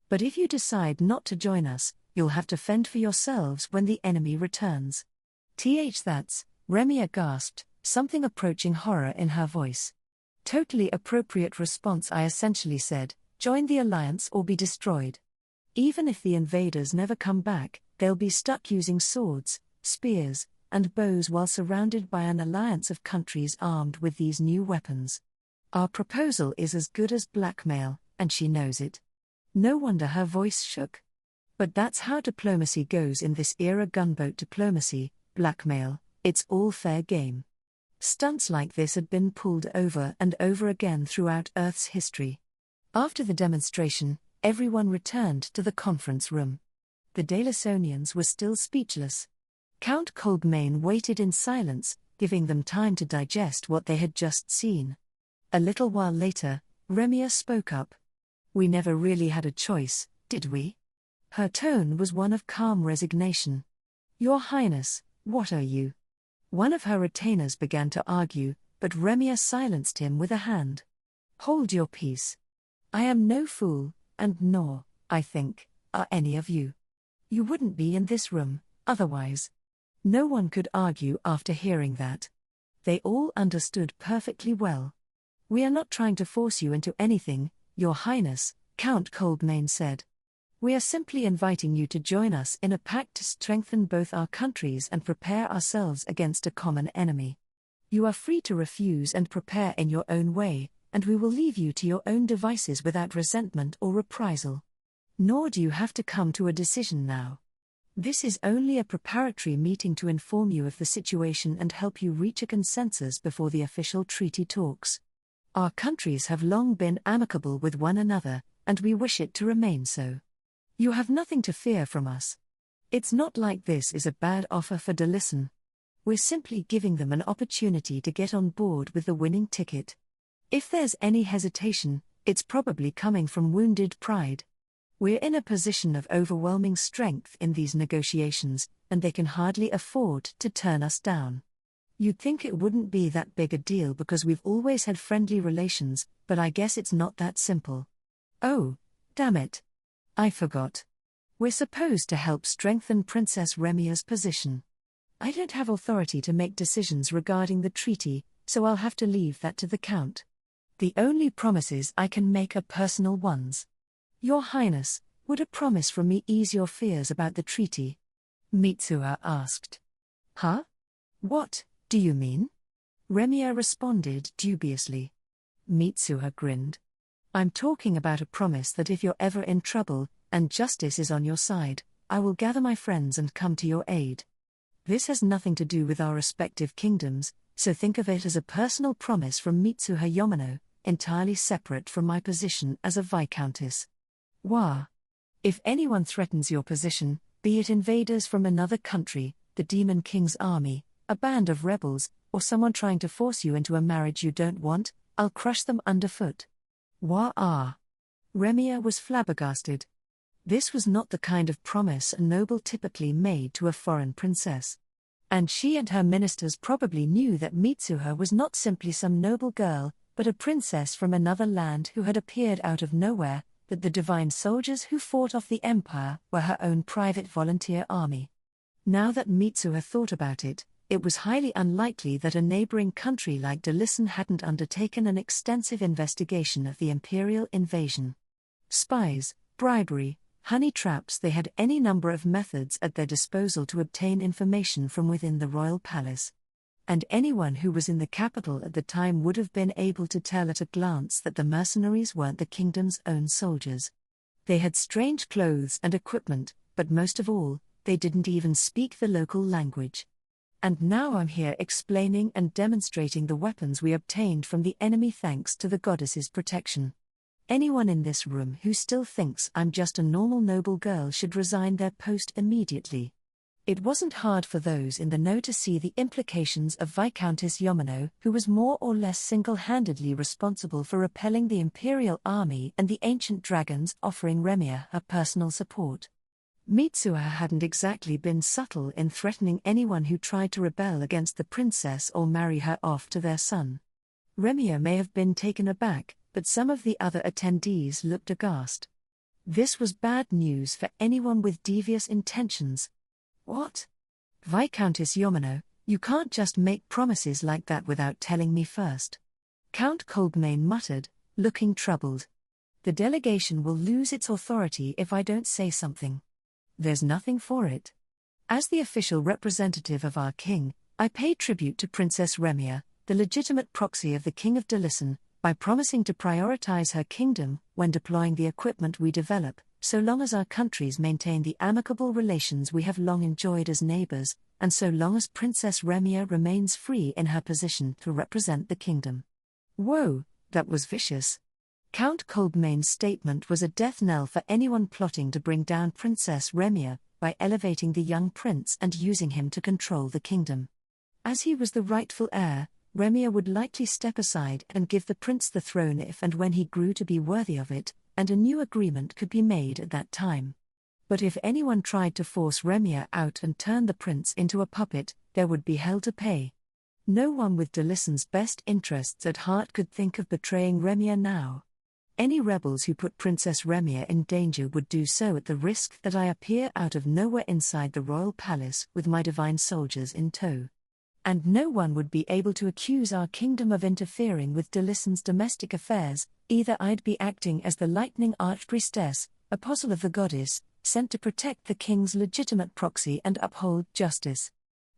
But if you decide not to join us, you'll have to fend for yourselves when the enemy returns. That's, Remia gasped, something approaching horror in her voice. Totally appropriate response, I essentially said, join the alliance or be destroyed. Even if the invaders never come back, they'll be stuck using swords, spears, and bows while surrounded by an alliance of countries armed with these new weapons. Our proposal is as good as blackmail, and she knows it. No wonder her voice shook. But that's how diplomacy goes in this era, gunboat diplomacy, blackmail, it's all fair game. Stunts like this had been pulled over and over again throughout Earth's history. After the demonstration, everyone returned to the conference room. The Delasonians were still speechless. Count Coldmain waited in silence, giving them time to digest what they had just seen. A little while later, Remia spoke up. We never really had a choice, did we? Her tone was one of calm resignation. Your Highness, what are you? One of her retainers began to argue, but Remia silenced him with a hand. Hold your peace. I am no fool, and nor, I think, are any of you. You wouldn't be in this room, otherwise. No one could argue after hearing that. They all understood perfectly well. We are not trying to force you into anything, Your Highness, Count Coldmain said. We are simply inviting you to join us in a pact to strengthen both our countries and prepare ourselves against a common enemy. You are free to refuse and prepare in your own way, and we will leave you to your own devices without resentment or reprisal. Nor do you have to come to a decision now. This is only a preparatory meeting to inform you of the situation and help you reach a consensus before the official treaty talks. Our countries have long been amicable with one another, and we wish it to remain so. You have nothing to fear from us. It's not like this is a bad offer for Delison. We're simply giving them an opportunity to get on board with the winning ticket. If there's any hesitation, it's probably coming from wounded pride. We're in a position of overwhelming strength in these negotiations, and they can hardly afford to turn us down. You'd think it wouldn't be that big a deal because we've always had friendly relations, but I guess it's not that simple. Oh, damn it. I forgot. We're supposed to help strengthen Princess Remia's position. I don't have authority to make decisions regarding the treaty, so I'll have to leave that to the Count. The only promises I can make are personal ones. Your Highness, would a promise from me ease your fears about the treaty? Mitsuha asked. Huh? What do you mean? Remia responded dubiously. Mitsuha grinned. I'm talking about a promise that if you're ever in trouble, and justice is on your side, I will gather my friends and come to your aid. This has nothing to do with our respective kingdoms, so think of it as a personal promise from Mitsuha Yamano, entirely separate from my position as a Viscountess. Wah! If anyone threatens your position, be it invaders from another country, the Demon King's army, a band of rebels, or someone trying to force you into a marriage you don't want, I'll crush them underfoot. Wah-ah! Remia was flabbergasted. This was not the kind of promise a noble typically made to a foreign princess. And she and her ministers probably knew that Mitsuha was not simply some noble girl, but a princess from another land who had appeared out of nowhere, that the divine soldiers who fought off the Empire were her own private volunteer army. Now that Mitsuha thought about it, it was highly unlikely that a neighboring country like Delicen hadn't undertaken an extensive investigation of the imperial invasion. Spies, bribery, honey traps, they had any number of methods at their disposal to obtain information from within the royal palace. And anyone who was in the capital at the time would have been able to tell at a glance that the mercenaries weren't the kingdom's own soldiers. They had strange clothes and equipment, but most of all, they didn't even speak the local language. And now I'm here explaining and demonstrating the weapons we obtained from the enemy thanks to the goddess's protection. Anyone in this room who still thinks I'm just a normal noble girl should resign their post immediately. It wasn't hard for those in the know to see the implications of Viscountess Yamano, who was more or less single-handedly responsible for repelling the imperial army and the ancient dragons, offering Remia her personal support. Mitsuha hadn't exactly been subtle in threatening anyone who tried to rebel against the princess or marry her off to their son. Remia may have been taken aback, but some of the other attendees looked aghast. This was bad news for anyone with devious intentions. What? Viscountess Yamano, you can't just make promises like that without telling me first. Count Coldmain muttered, looking troubled. The delegation will lose its authority if I don't say something. There's nothing for it. As the official representative of our king, I pay tribute to Princess Remia, the legitimate proxy of the King of Delicen, by promising to prioritize her kingdom when deploying the equipment we develop, so long as our countries maintain the amicable relations we have long enjoyed as neighbors, and so long as Princess Remia remains free in her position to represent the kingdom. Whoa, that was vicious. Count Coldmain's statement was a death knell for anyone plotting to bring down Princess Remia by elevating the young prince and using him to control the kingdom. As he was the rightful heir, Remia would likely step aside and give the prince the throne if and when he grew to be worthy of it, and a new agreement could be made at that time. But if anyone tried to force Remia out and turn the prince into a puppet, there would be hell to pay. No one with Delicen's best interests at heart could think of betraying Remia now. Any rebels who put Princess Remia in danger would do so at the risk that I appear out of nowhere inside the royal palace with my divine soldiers in tow. And no one would be able to accuse our kingdom of interfering with Delicen's domestic affairs. Either I'd be acting as the Lightning Archpriestess, apostle of the goddess, sent to protect the king's legitimate proxy and uphold justice.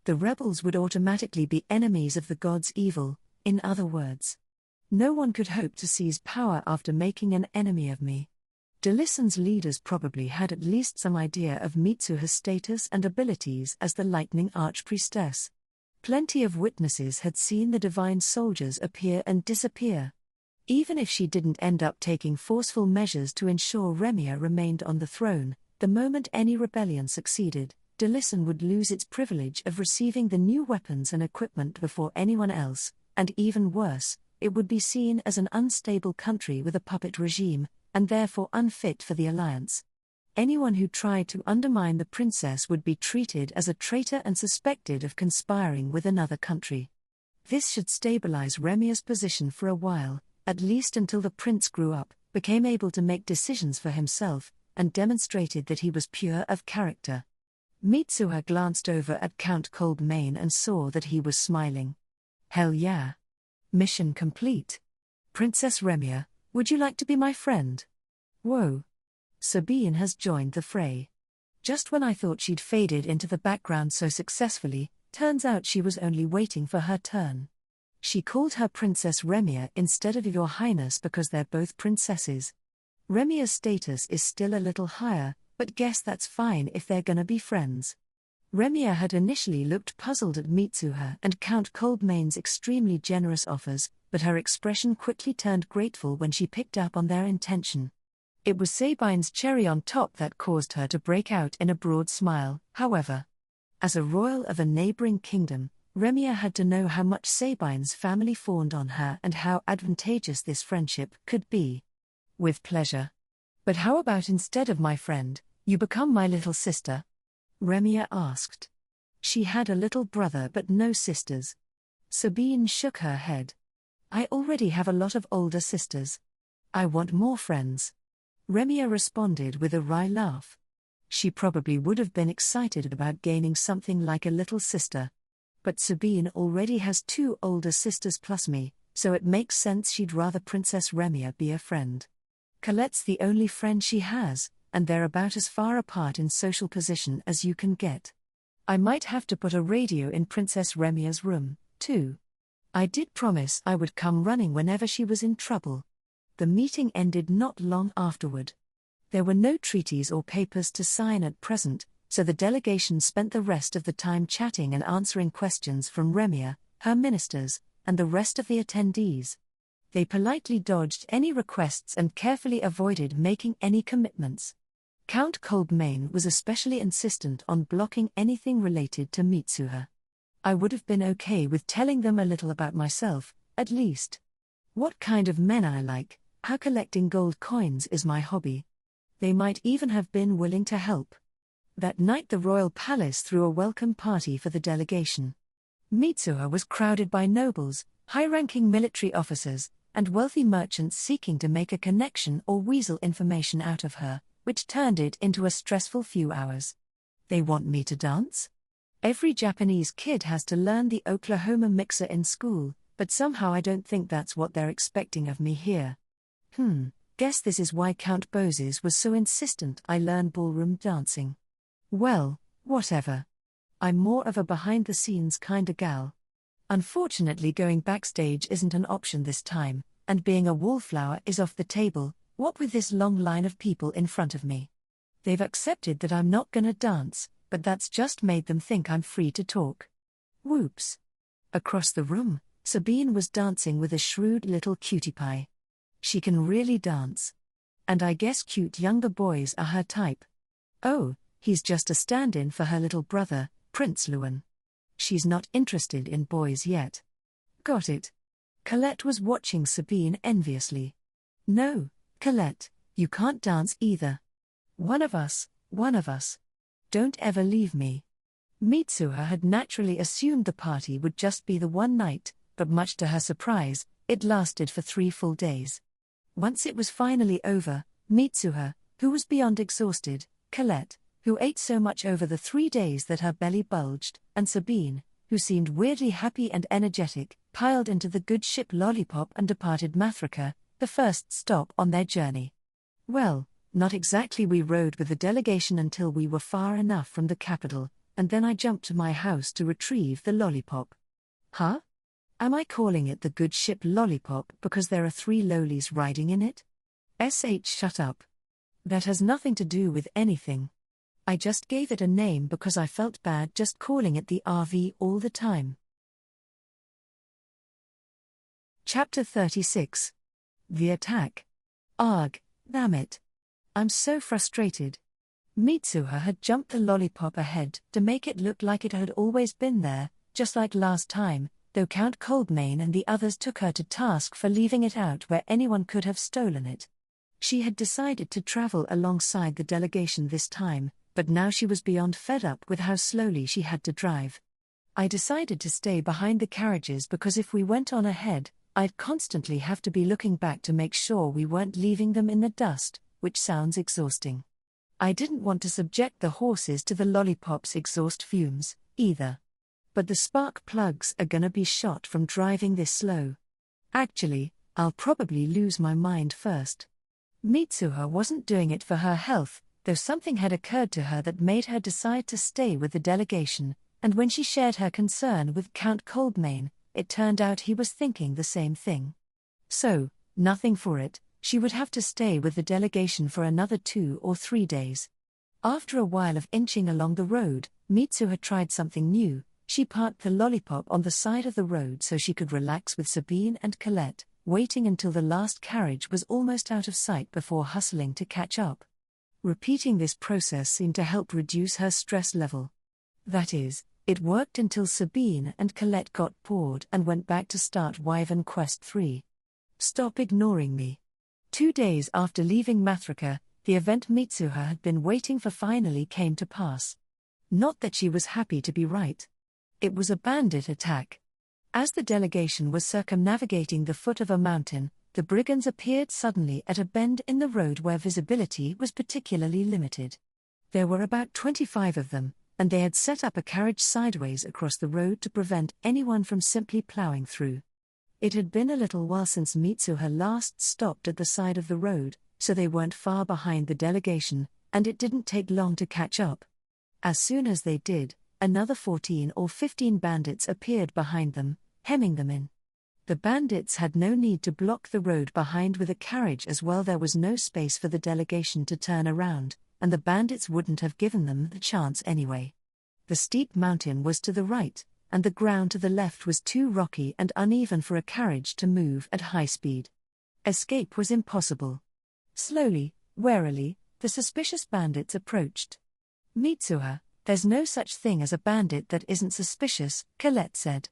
The rebels would automatically be enemies of the god's evil, in other words. No one could hope to seize power after making an enemy of me. Delicen's leaders probably had at least some idea of Mitsuha's status and abilities as the Lightning Archpriestess. Plenty of witnesses had seen the divine soldiers appear and disappear. Even if she didn't end up taking forceful measures to ensure Remia remained on the throne, the moment any rebellion succeeded, Delicen would lose its privilege of receiving the new weapons and equipment before anyone else, and even worse, it would be seen as an unstable country with a puppet regime, and therefore unfit for the alliance. Anyone who tried to undermine the princess would be treated as a traitor and suspected of conspiring with another country. This should stabilize Remia's position for a while, at least until the prince grew up, became able to make decisions for himself, and demonstrated that he was pure of character. Mitsuha glanced over at Count Coldmain and saw that he was smiling. Hell yeah. Mission complete. Princess Remia, would you like to be my friend? Whoa. Sabine has joined the fray. Just when I thought she'd faded into the background so successfully, turns out she was only waiting for her turn. She called her Princess Remia instead of Your Highness because they're both princesses. Remia's status is still a little higher, but guess that's fine if they're gonna be friends. Remia had initially looked puzzled at Mitsuha and Count Coldmain's extremely generous offers, but her expression quickly turned grateful when she picked up on their intention. It was Sabine's cherry on top that caused her to break out in a broad smile, however. As a royal of a neighboring kingdom, Remia had to know how much Sabine's family fawned on her and how advantageous this friendship could be. With pleasure. But how about instead of my friend, you become my little sister? Remia asked. She had a little brother but no sisters. Sabine shook her head. I already have a lot of older sisters. I want more friends. Remia responded with a wry laugh. She probably would have been excited about gaining something like a little sister. But Sabine already has 2 older sisters plus me, so it makes sense she'd rather Princess Remia be a friend. Colette's the only friend she has, and they're about as far apart in social position as you can get. I might have to put a radio in Princess Remia's room, too. I did promise I would come running whenever she was in trouble. The meeting ended not long afterward. There were no treaties or papers to sign at present, so the delegation spent the rest of the time chatting and answering questions from Remia, her ministers, and the rest of the attendees. They politely dodged any requests and carefully avoided making any commitments. Count Kolbmane was especially insistent on blocking anything related to Mitsuha. I would have been okay with telling them a little about myself, at least. What kind of men I like, how collecting gold coins is my hobby. They might even have been willing to help. That night the royal palace threw a welcome party for the delegation. Mitsuha was crowded by nobles, high-ranking military officers, and wealthy merchants seeking to make a connection or weasel information out of her, which turned it into a stressful few hours. They want me to dance? Every Japanese kid has to learn the Oklahoma mixer in school, but somehow I don't think that's what they're expecting of me here. Guess this is why Count Bozes was so insistent I learn ballroom dancing. Well, whatever. I'm more of a behind-the-scenes kinda gal. Unfortunately, going backstage isn't an option this time, and being a wallflower is off the table, what with this long line of people in front of me. They've accepted that I'm not gonna dance, but that's just made them think I'm free to talk. Whoops. Across the room, Sabine was dancing with a shrewd little cutie pie. She can really dance. And I guess cute younger boys are her type. Oh, he's just a stand-in for her little brother, Prince Luan. She's not interested in boys yet. Got it. Colette was watching Sabine enviously. No, Colette, you can't dance either. One of us. Don't ever leave me. Mitsuha had naturally assumed the party would just be the one night, but much to her surprise, it lasted for 3 full days. Once it was finally over, Mitsuha, who was beyond exhausted, Colette, who ate so much over the 3 days that her belly bulged, and Sabine, who seemed weirdly happy and energetic, piled into the good ship Lollipop and departed Mathrika, the first stop on their journey. Well, not exactly. We rode with the delegation until we were far enough from the capital, and then I jumped to my house to retrieve the Lollipop. Huh? Am I calling it the good ship Lollipop because there are 3 lollies riding in it? Shut up. That has nothing to do with anything. I just gave it a name because I felt bad just calling it the RV all the time. Chapter 36. The Attack. Arg, damn it. I'm so frustrated. Mitsuha had jumped the Lollipop ahead to make it look like it had always been there, just like last time, though Count Kolbmane and the others took her to task for leaving it out where anyone could have stolen it. She had decided to travel alongside the delegation this time, but now she was beyond fed up with how slowly she had to drive. I decided to stay behind the carriages because if we went on ahead, I'd constantly have to be looking back to make sure we weren't leaving them in the dust, which sounds exhausting. I didn't want to subject the horses to the Lollipop's exhaust fumes, either. But the spark plugs are gonna be shot from driving this slow. Actually, I'll probably lose my mind first. Mitsuha wasn't doing it for her health, though something had occurred to her that made her decide to stay with the delegation, and when she shared her concern with Count Kolbmane, it turned out he was thinking the same thing. So, nothing for it, she would have to stay with the delegation for another 2 or 3 days. After a while of inching along the road, Mitsuha tried something new. She parked the Lollipop on the side of the road so she could relax with Sabine and Colette, waiting until the last carriage was almost out of sight before hustling to catch up. Repeating this process seemed to help reduce her stress level. That is, it worked until Sabine and Colette got bored and went back to start Wyvern Quest 3. Stop ignoring me. 2 days after leaving Mathrika, the event Mitsuha had been waiting for finally came to pass. Not that she was happy to be right. It was a bandit attack. As the delegation was circumnavigating the foot of a mountain, The brigands appeared suddenly at a bend in the road where visibility was particularly limited. There were about 25 of them, and they had set up a carriage sideways across the road to prevent anyone from simply ploughing through. It had been a little while since Mitsuha last stopped at the side of the road, so they weren't far behind the delegation, and it didn't take long to catch up. As soon as they did, another 14 or 15 bandits appeared behind them, hemming them in. The bandits had no need to block the road behind with a carriage as well. There was no space for the delegation to turn around, and the bandits wouldn't have given them the chance anyway. The steep mountain was to the right, and the ground to the left was too rocky and uneven for a carriage to move at high speed. Escape was impossible. Slowly, warily, the suspicious bandits approached. "Mitsuha, there's no such thing as a bandit that isn't suspicious," Colette said.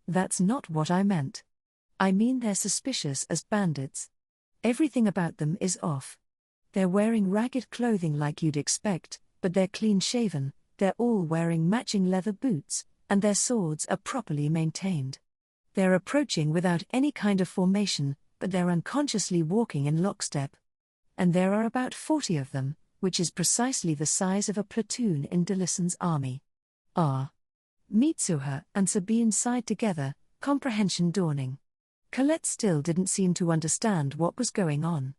"That's not what I meant. I mean they're suspicious as bandits. Everything about them is off. They're wearing ragged clothing like you'd expect, but they're clean-shaven, they're all wearing matching leather boots, and their swords are properly maintained. They're approaching without any kind of formation, but they're unconsciously walking in lockstep. And there are about 40 of them, which is precisely the size of a platoon in Delison's army." Mitsuha and Sabine sighed together, comprehension dawning. Colette still didn't seem to understand what was going on.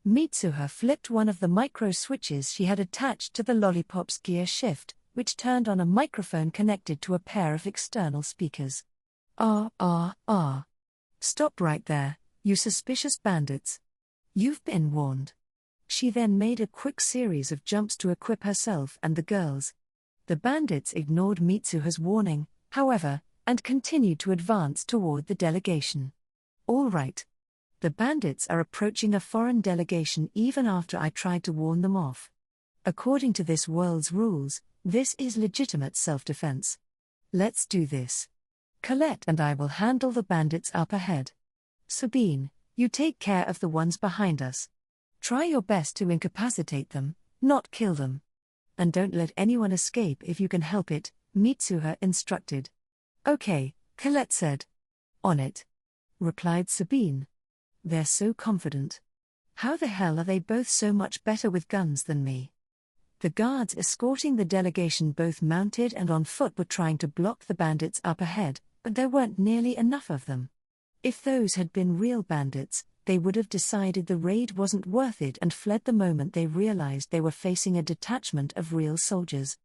Mitsuha flipped one of the micro-switches she had attached to the lollipop's gear shift, which turned on a microphone connected to a pair of external speakers. Stop right there, you suspicious bandits. You've been warned." She then made a quick series of jumps to equip herself and the girls. The bandits ignored Mitsuha's warning, however, and continued to advance toward the delegation. "All right. The bandits are approaching a foreign delegation even after I tried to warn them off. According to this world's rules, this is legitimate self-defense. Let's do this. Colette and I will handle the bandits up ahead. Sabine, you take care of the ones behind us. Try your best to incapacitate them, not kill them. And don't let anyone escape if you can help it," Mitsuha instructed. "Okay," Colette said. "On it," replied Sabine. "They're so confident. How the hell are they both so much better with guns than me?" The guards escorting the delegation, both mounted and on foot, were trying to block the bandits up ahead, but there weren't nearly enough of them. If those had been real bandits, they would have decided the raid wasn't worth it and fled the moment they realized they were facing a detachment of real soldiers.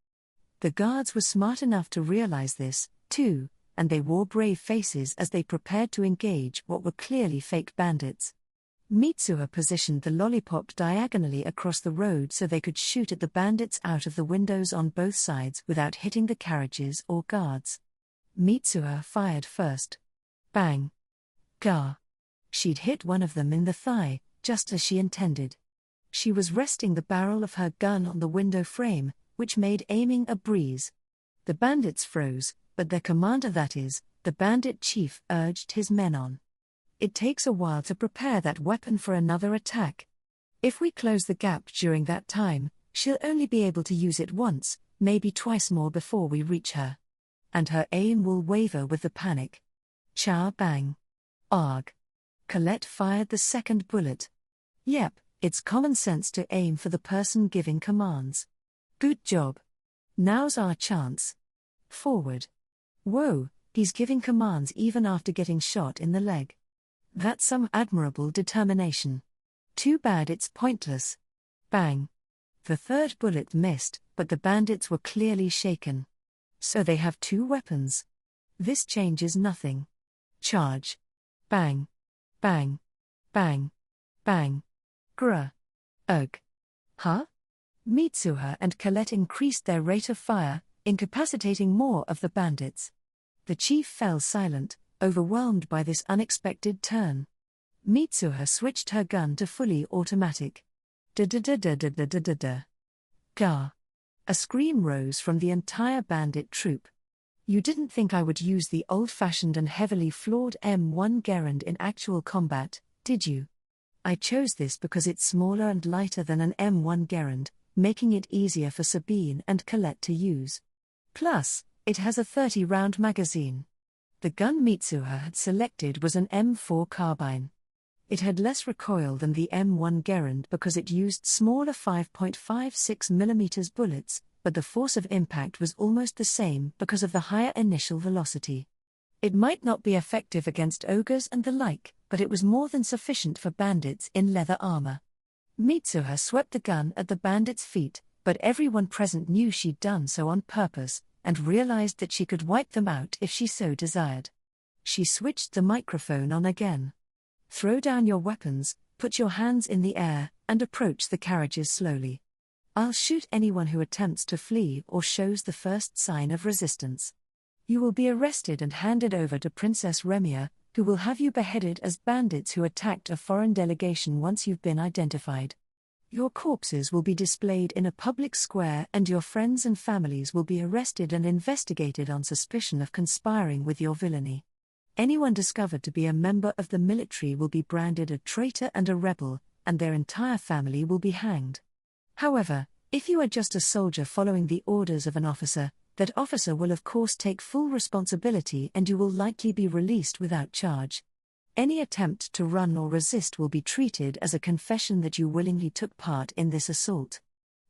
The guards were smart enough to realize this, too, and they wore brave faces as they prepared to engage what were clearly fake bandits. Mitsuha positioned the lollipop diagonally across the road so they could shoot at the bandits out of the windows on both sides without hitting the carriages or guards. Mitsuha fired first. Bang! Gah! She'd hit one of them in the thigh, just as she intended. She was resting the barrel of her gun on the window frame, which made aiming a breeze. The bandits froze, but their commander, that is, the bandit chief, urged his men on. "It takes a while to prepare that weapon for another attack. If we close the gap during that time, she'll only be able to use it once, maybe twice more before we reach her. And her aim will waver with the panic." Cha bang. Arg. Colette fired the second bullet. "Yep, it's common sense to aim for the person giving commands. Good job. Now's our chance. Forward." "Whoa, he's giving commands even after getting shot in the leg. That's some admirable determination. Too bad it's pointless." Bang. The third bullet missed, but the bandits were clearly shaken. So they have two weapons. This changes nothing. Charge. Bang. Bang. Bang. Bang. Grr. Ugh. Huh? Mitsuha and Colette increased their rate of fire, incapacitating more of the bandits. The chief fell silent, overwhelmed by this unexpected turn. Mitsuha switched her gun to fully automatic. Da-da-da-da-da-da-da-da. Gah. A scream rose from the entire bandit troop. "You didn't think I would use the old-fashioned and heavily flawed M1 Gerund in actual combat, did you? I chose this because it's smaller and lighter than an M1 Gerund, making it easier for Sabine and Colette to use. Plus, it has a 30-round magazine. The gun Mitsuha had selected was an M4 carbine. It had less recoil than the M1 Gerund because it used smaller 5.56mm bullets, but the force of impact was almost the same because of the higher initial velocity. It might not be effective against ogres and the like, but it was more than sufficient for bandits in leather armor. Mitsuha swept the gun at the bandit's feet, but everyone present knew she'd done so on purpose, and realized that she could wipe them out if she so desired. She switched the microphone on again. Throw down your weapons, put your hands in the air, and approach the carriages slowly. I'll shoot anyone who attempts to flee or shows the first sign of resistance. You will be arrested and handed over to Princess Remia, who will have you beheaded as bandits who attacked a foreign delegation once you've been identified. Your corpses will be displayed in a public square and your friends and families will be arrested and investigated on suspicion of conspiring with your villainy. Anyone discovered to be a member of the military will be branded a traitor and a rebel, and their entire family will be hanged. However, if you are just a soldier following the orders of an officer, that officer will of course take full responsibility and you will likely be released without charge. Any attempt to run or resist will be treated as a confession that you willingly took part in this assault.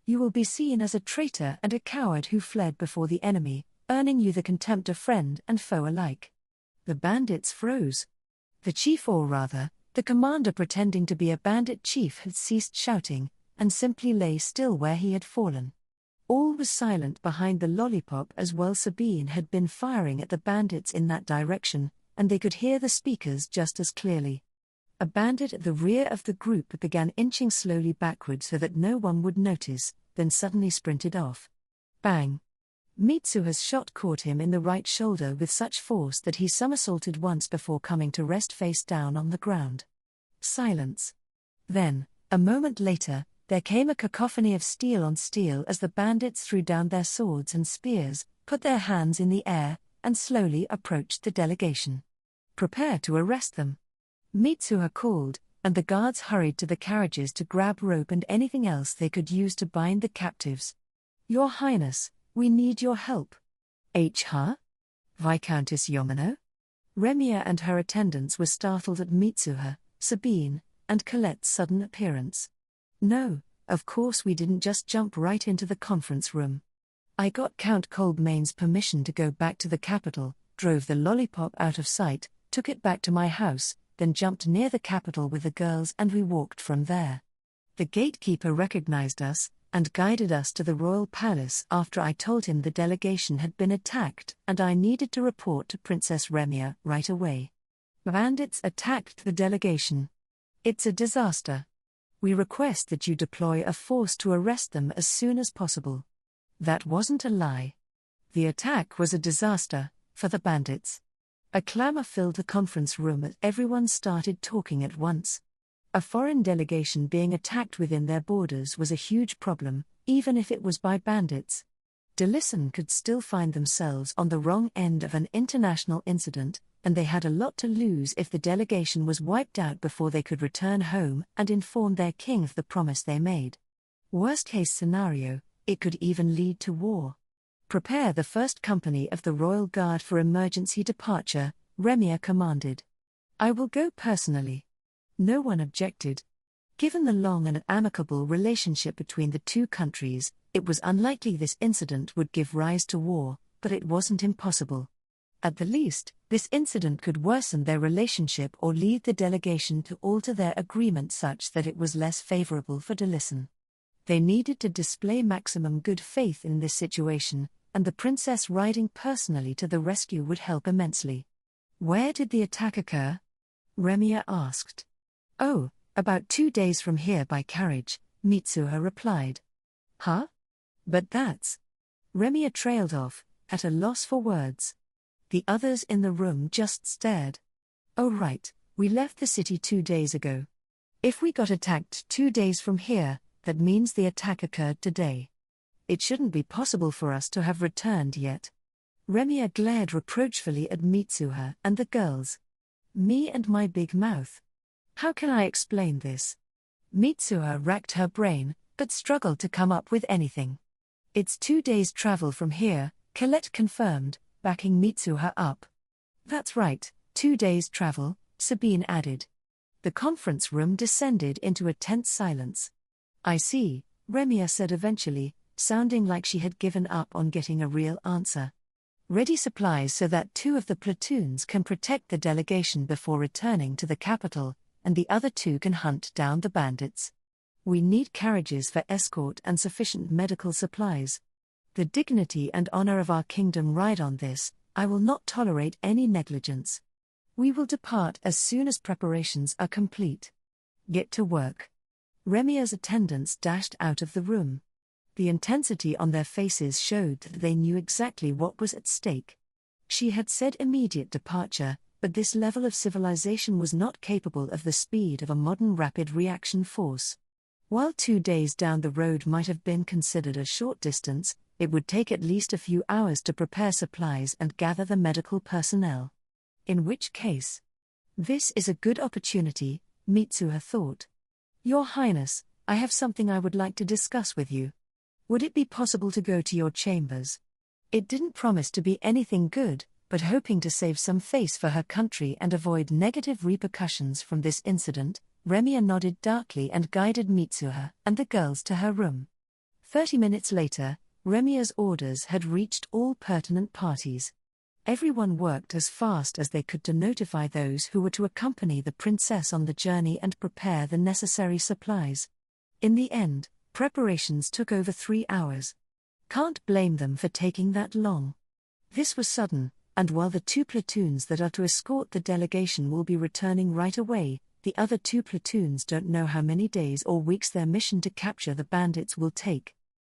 You will be seen as a traitor and a coward who fled before the enemy, earning you the contempt of friend and foe alike. The bandits froze. The chief, or rather, the commander pretending to be a bandit chief, had ceased shouting, and simply lay still where he had fallen. All was silent behind the lollipop as well. Sabine had been firing at the bandits in that direction, and they could hear the speakers just as clearly. A bandit at the rear of the group began inching slowly backward so that no one would notice, then suddenly sprinted off. Bang! Mitsuha's shot caught him in the right shoulder with such force that he somersaulted once before coming to rest face down on the ground. Silence. Then, a moment later, there came a cacophony of steel on steel as the bandits threw down their swords and spears, put their hands in the air, and slowly approached the delegation. Prepare to arrest them. Mitsuha called, and the guards hurried to the carriages to grab rope and anything else they could use to bind the captives. Your Highness, we need your help. Huh? Viscountess Yamano? Remia and her attendants were startled at Mitsuha, Sabine, and Colette's sudden appearance. No, of course we didn't just jump right into the conference room. I got Count Coldmane's permission to go back to the capital, drove the lollipop out of sight, took it back to my house, then jumped near the capital with the girls and we walked from there. The gatekeeper recognized us, and guided us to the royal palace after I told him the delegation had been attacked and I needed to report to Princess Remia right away. Bandits attacked the delegation. It's a disaster. We request that you deploy a force to arrest them as soon as possible. That wasn't a lie. The attack was a disaster, for the bandits. A clamor filled the conference room as everyone started talking at once. A foreign delegation being attacked within their borders was a huge problem, even if it was by bandits. Delegation could still find themselves on the wrong end of an international incident, and they had a lot to lose if the delegation was wiped out before they could return home and inform their king of the promise they made. Worst-case scenario, it could even lead to war. Prepare the first company of the Royal Guard for emergency departure, Remia commanded. I will go personally. No one objected. Given the long and amicable relationship between the two countries, it was unlikely this incident would give rise to war, but it wasn't impossible. At the least, this incident could worsen their relationship or lead the delegation to alter their agreement such that it was less favorable for delegation. They needed to display maximum good faith in this situation, and the princess riding personally to the rescue would help immensely. Where did the attack occur? Remia asked. Oh, about 2 days from here by carriage, Mitsuha replied. Huh? But that's... Remia trailed off, at a loss for words. The others in the room just stared. Oh right, we left the city 2 days ago. If we got attacked 2 days from here, that means the attack occurred today. It shouldn't be possible for us to have returned yet. Remia glared reproachfully at Mitsuha and the girls. Me and my big mouth. How can I explain this? Mitsuha racked her brain, but struggled to come up with anything. It's 2 days' travel from here, Colette confirmed, backing Mitsuha up. That's right, 2 days' travel, Sabine added. The conference room descended into a tense silence. "I see," Remia said eventually, sounding like she had given up on getting a real answer. "Ready supplies so that 2 of the platoons can protect the delegation before returning to the capital, and the other 2 can hunt down the bandits. We need carriages for escort and sufficient medical supplies. The dignity and honor of our kingdom ride on this. I will not tolerate any negligence. We will depart as soon as preparations are complete. Get to work." Remia's attendants dashed out of the room. The intensity on their faces showed that they knew exactly what was at stake. She had said immediate departure, but this level of civilization was not capable of the speed of a modern rapid reaction force. While 2 days down the road might have been considered a short distance, it would take at least a few hours to prepare supplies and gather the medical personnel. In which case, this is a good opportunity, Mitsuha thought. "Your Highness, I have something I would like to discuss with you. Would it be possible to go to your chambers?" It didn't promise to be anything good, but hoping to save some face for her country and avoid negative repercussions from this incident, Remia nodded darkly and guided Mitsuha and the girls to her room. 30 minutes later, Remia's orders had reached all pertinent parties. Everyone worked as fast as they could to notify those who were to accompany the princess on the journey and prepare the necessary supplies. In the end, preparations took over 3 hours. Can't blame them for taking that long. This was sudden, and while the 2 platoons that are to escort the delegation will be returning right away, the other 2 platoons don't know how many days or weeks their mission to capture the bandits will take.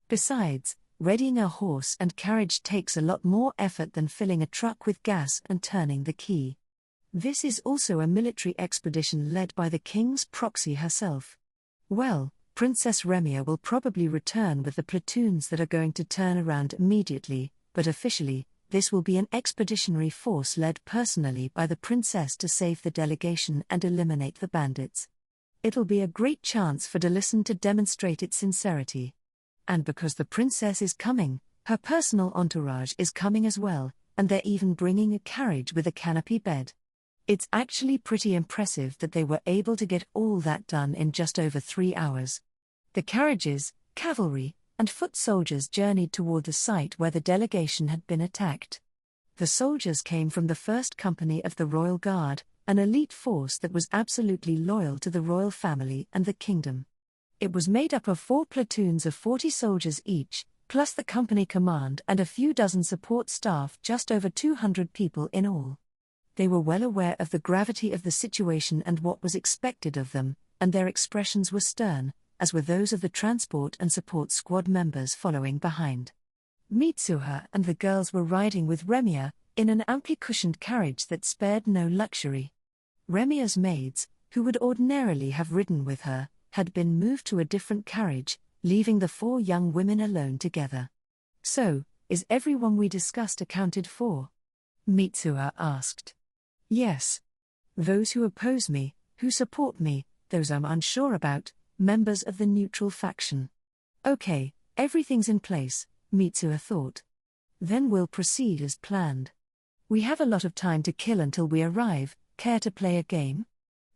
Besides, readying a horse and carriage takes a lot more effort than filling a truck with gas and turning the key. This is also a military expedition led by the king's proxy herself. Well, Princess Remia will probably return with the platoons that are going to turn around immediately, but officially, this will be an expeditionary force led personally by the princess to save the delegation and eliminate the bandits. It'll be a great chance for Delicon to demonstrate its sincerity. And because the princess is coming, her personal entourage is coming as well, and they're even bringing a carriage with a canopy bed. It's actually pretty impressive that they were able to get all that done in just over 3 hours. The carriages, cavalry, and foot soldiers journeyed toward the site where the delegation had been attacked. The soldiers came from the 1st Company of the Royal Guard, an elite force that was absolutely loyal to the royal family and the kingdom. It was made up of 4 platoons of 40 soldiers each, plus the company command and a few dozen support staff, just over 200 people in all. They were well aware of the gravity of the situation and what was expected of them, and their expressions were stern, as were those of the transport and support squad members following behind. Mitsuha and the girls were riding with Remia, in an amply cushioned carriage that spared no luxury. Remia's maids, who would ordinarily have ridden with her, had been moved to a different carriage, leaving the 4 young women alone together. "So, is everyone we discussed accounted for?" Mitsuha asked. "Yes. Those who oppose me, who support me, those I'm unsure about, members of the neutral faction." "Okay, everything's in place," Mitsuha thought. "Then we'll proceed as planned. We have a lot of time to kill until we arrive. Care to play a game?"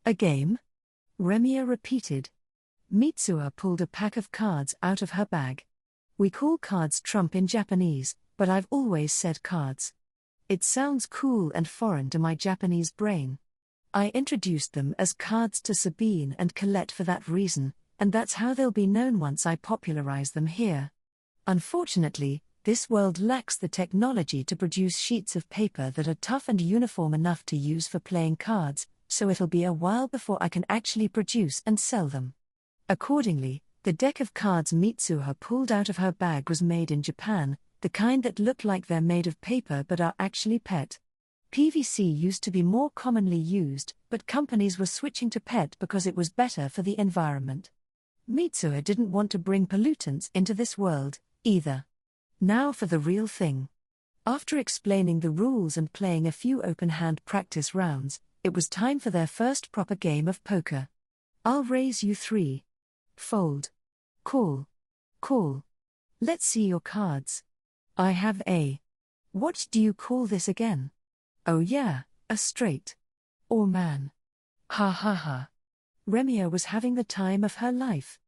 "A game?" Remia repeated. Mitsuha pulled a pack of cards out of her bag. "We call cards trump in Japanese, but I've always said cards. It sounds cool and foreign to my Japanese brain. I introduced them as cards to Sabine and Colette for that reason, and that's how they'll be known once I popularize them here. Unfortunately, this world lacks the technology to produce sheets of paper that are tough and uniform enough to use for playing cards, so it'll be a while before I can actually produce and sell them." Accordingly, the deck of cards Mitsuha pulled out of her bag was made in Japan, the kind that look like they're made of paper but are actually PET. PVC used to be more commonly used, but companies were switching to PET because it was better for the environment. Mitsuha didn't want to bring pollutants into this world, either. Now for the real thing. After explaining the rules and playing a few open-hand practice rounds, it was time for their first proper game of poker. "I'll raise you 3. Fold. Call. Call. Let's see your cards. I have a. What do you call this again? Oh yeah, a straight. Or man. Ha ha ha. Remia was having the time of her life.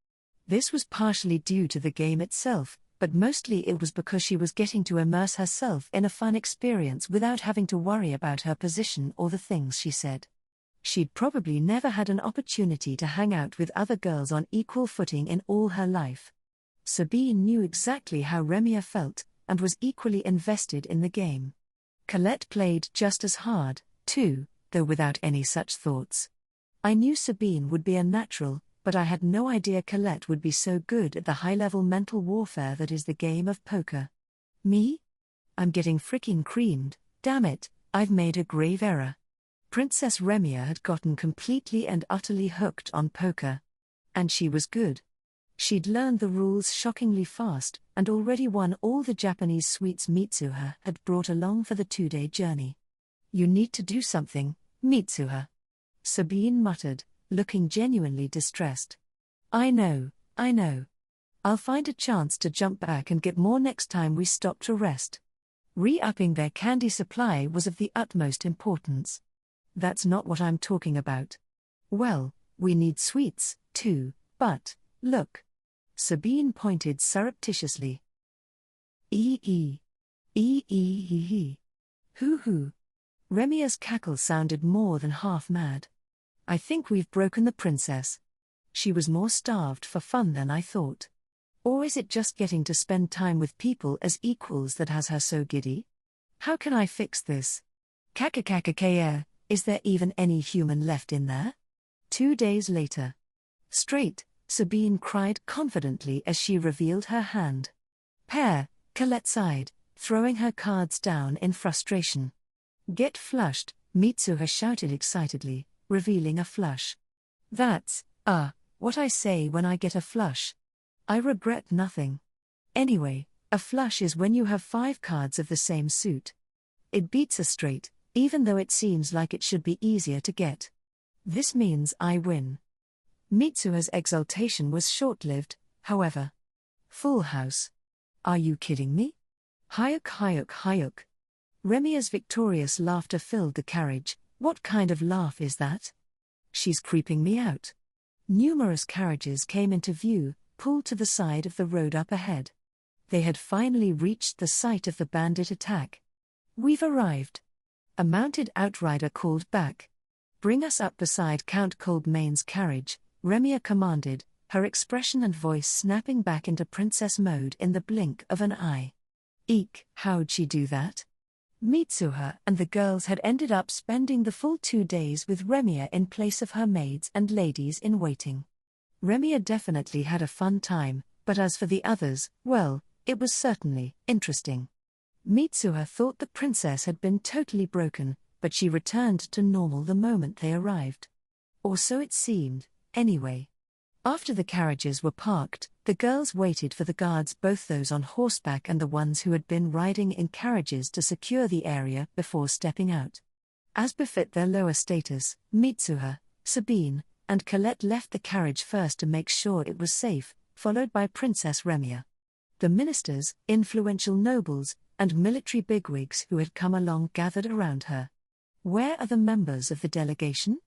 This was partially due to the game itself, but mostly it was because she was getting to immerse herself in a fun experience without having to worry about her position or the things she said. She'd probably never had an opportunity to hang out with other girls on equal footing in all her life. Sabine knew exactly how Remia felt, and was equally invested in the game. Colette played just as hard, too, though without any such thoughts. I knew Sabine would be a natural, but I had no idea Colette would be so good at the high-level mental warfare that is the game of poker. Me? I'm getting freaking creamed, damn it, I've made a grave error. Princess Remia had gotten completely and utterly hooked on poker. And she was good. She'd learned the rules shockingly fast, and already won all the Japanese sweets Mitsuha had brought along for the 2-day journey. You need to do something, Mitsuha. Sabine muttered, looking genuinely distressed. I know. I'll find a chance to jump back and get more next time we stop to rest. Re-upping their candy supply was of the utmost importance. That's not what I'm talking about. Well, we need sweets, too, but, look. Sabine pointed surreptitiously. Hoo. Remia's cackle sounded more than half mad. I think we've broken the princess. She was more starved for fun than I thought. Or is it just getting to spend time with people as equals that has her so giddy? How can I fix this? Kakakakakaya, is there even any human left in there? 2 days later. Straight, Sabine cried confidently as she revealed her hand. Pair, Colette sighed, throwing her cards down in frustration. Get flushed, Mitsuha shouted excitedly, revealing a flush. That's, what I say when I get a flush. I regret nothing. Anyway, a flush is when you have 5 cards of the same suit. It beats a straight, even though it seems like it should be easier to get. This means I win. Mitsuha's exultation was short-lived, however. Full house. Are you kidding me? Hayuk. Remia's victorious laughter filled the carriage. What kind of laugh is that? She's creeping me out. Numerous carriages came into view, pulled to the side of the road up ahead. They had finally reached the site of the bandit attack. We've arrived. A mounted outrider called back. Bring us up beside Count Coldmane's carriage, Remia commanded, her expression and voice snapping back into princess mode in the blink of an eye. Eek, how'd she do that? Mitsuha and the girls had ended up spending the full 2 days with Remia in place of her maids and ladies in waiting. Remia definitely had a fun time, but as for the others, well, it was certainly interesting. Mitsuha thought the princess had been totally broken, but she returned to normal the moment they arrived. Or so it seemed, anyway. After the carriages were parked, the girls waited for the guards, both those on horseback and the ones who had been riding in carriages, to secure the area before stepping out. As befit their lower status, Mitsuha, Sabine, and Colette left the carriage first to make sure it was safe, followed by Princess Remia. The ministers, influential nobles, and military bigwigs who had come along gathered around her. Where are the members of the delegation?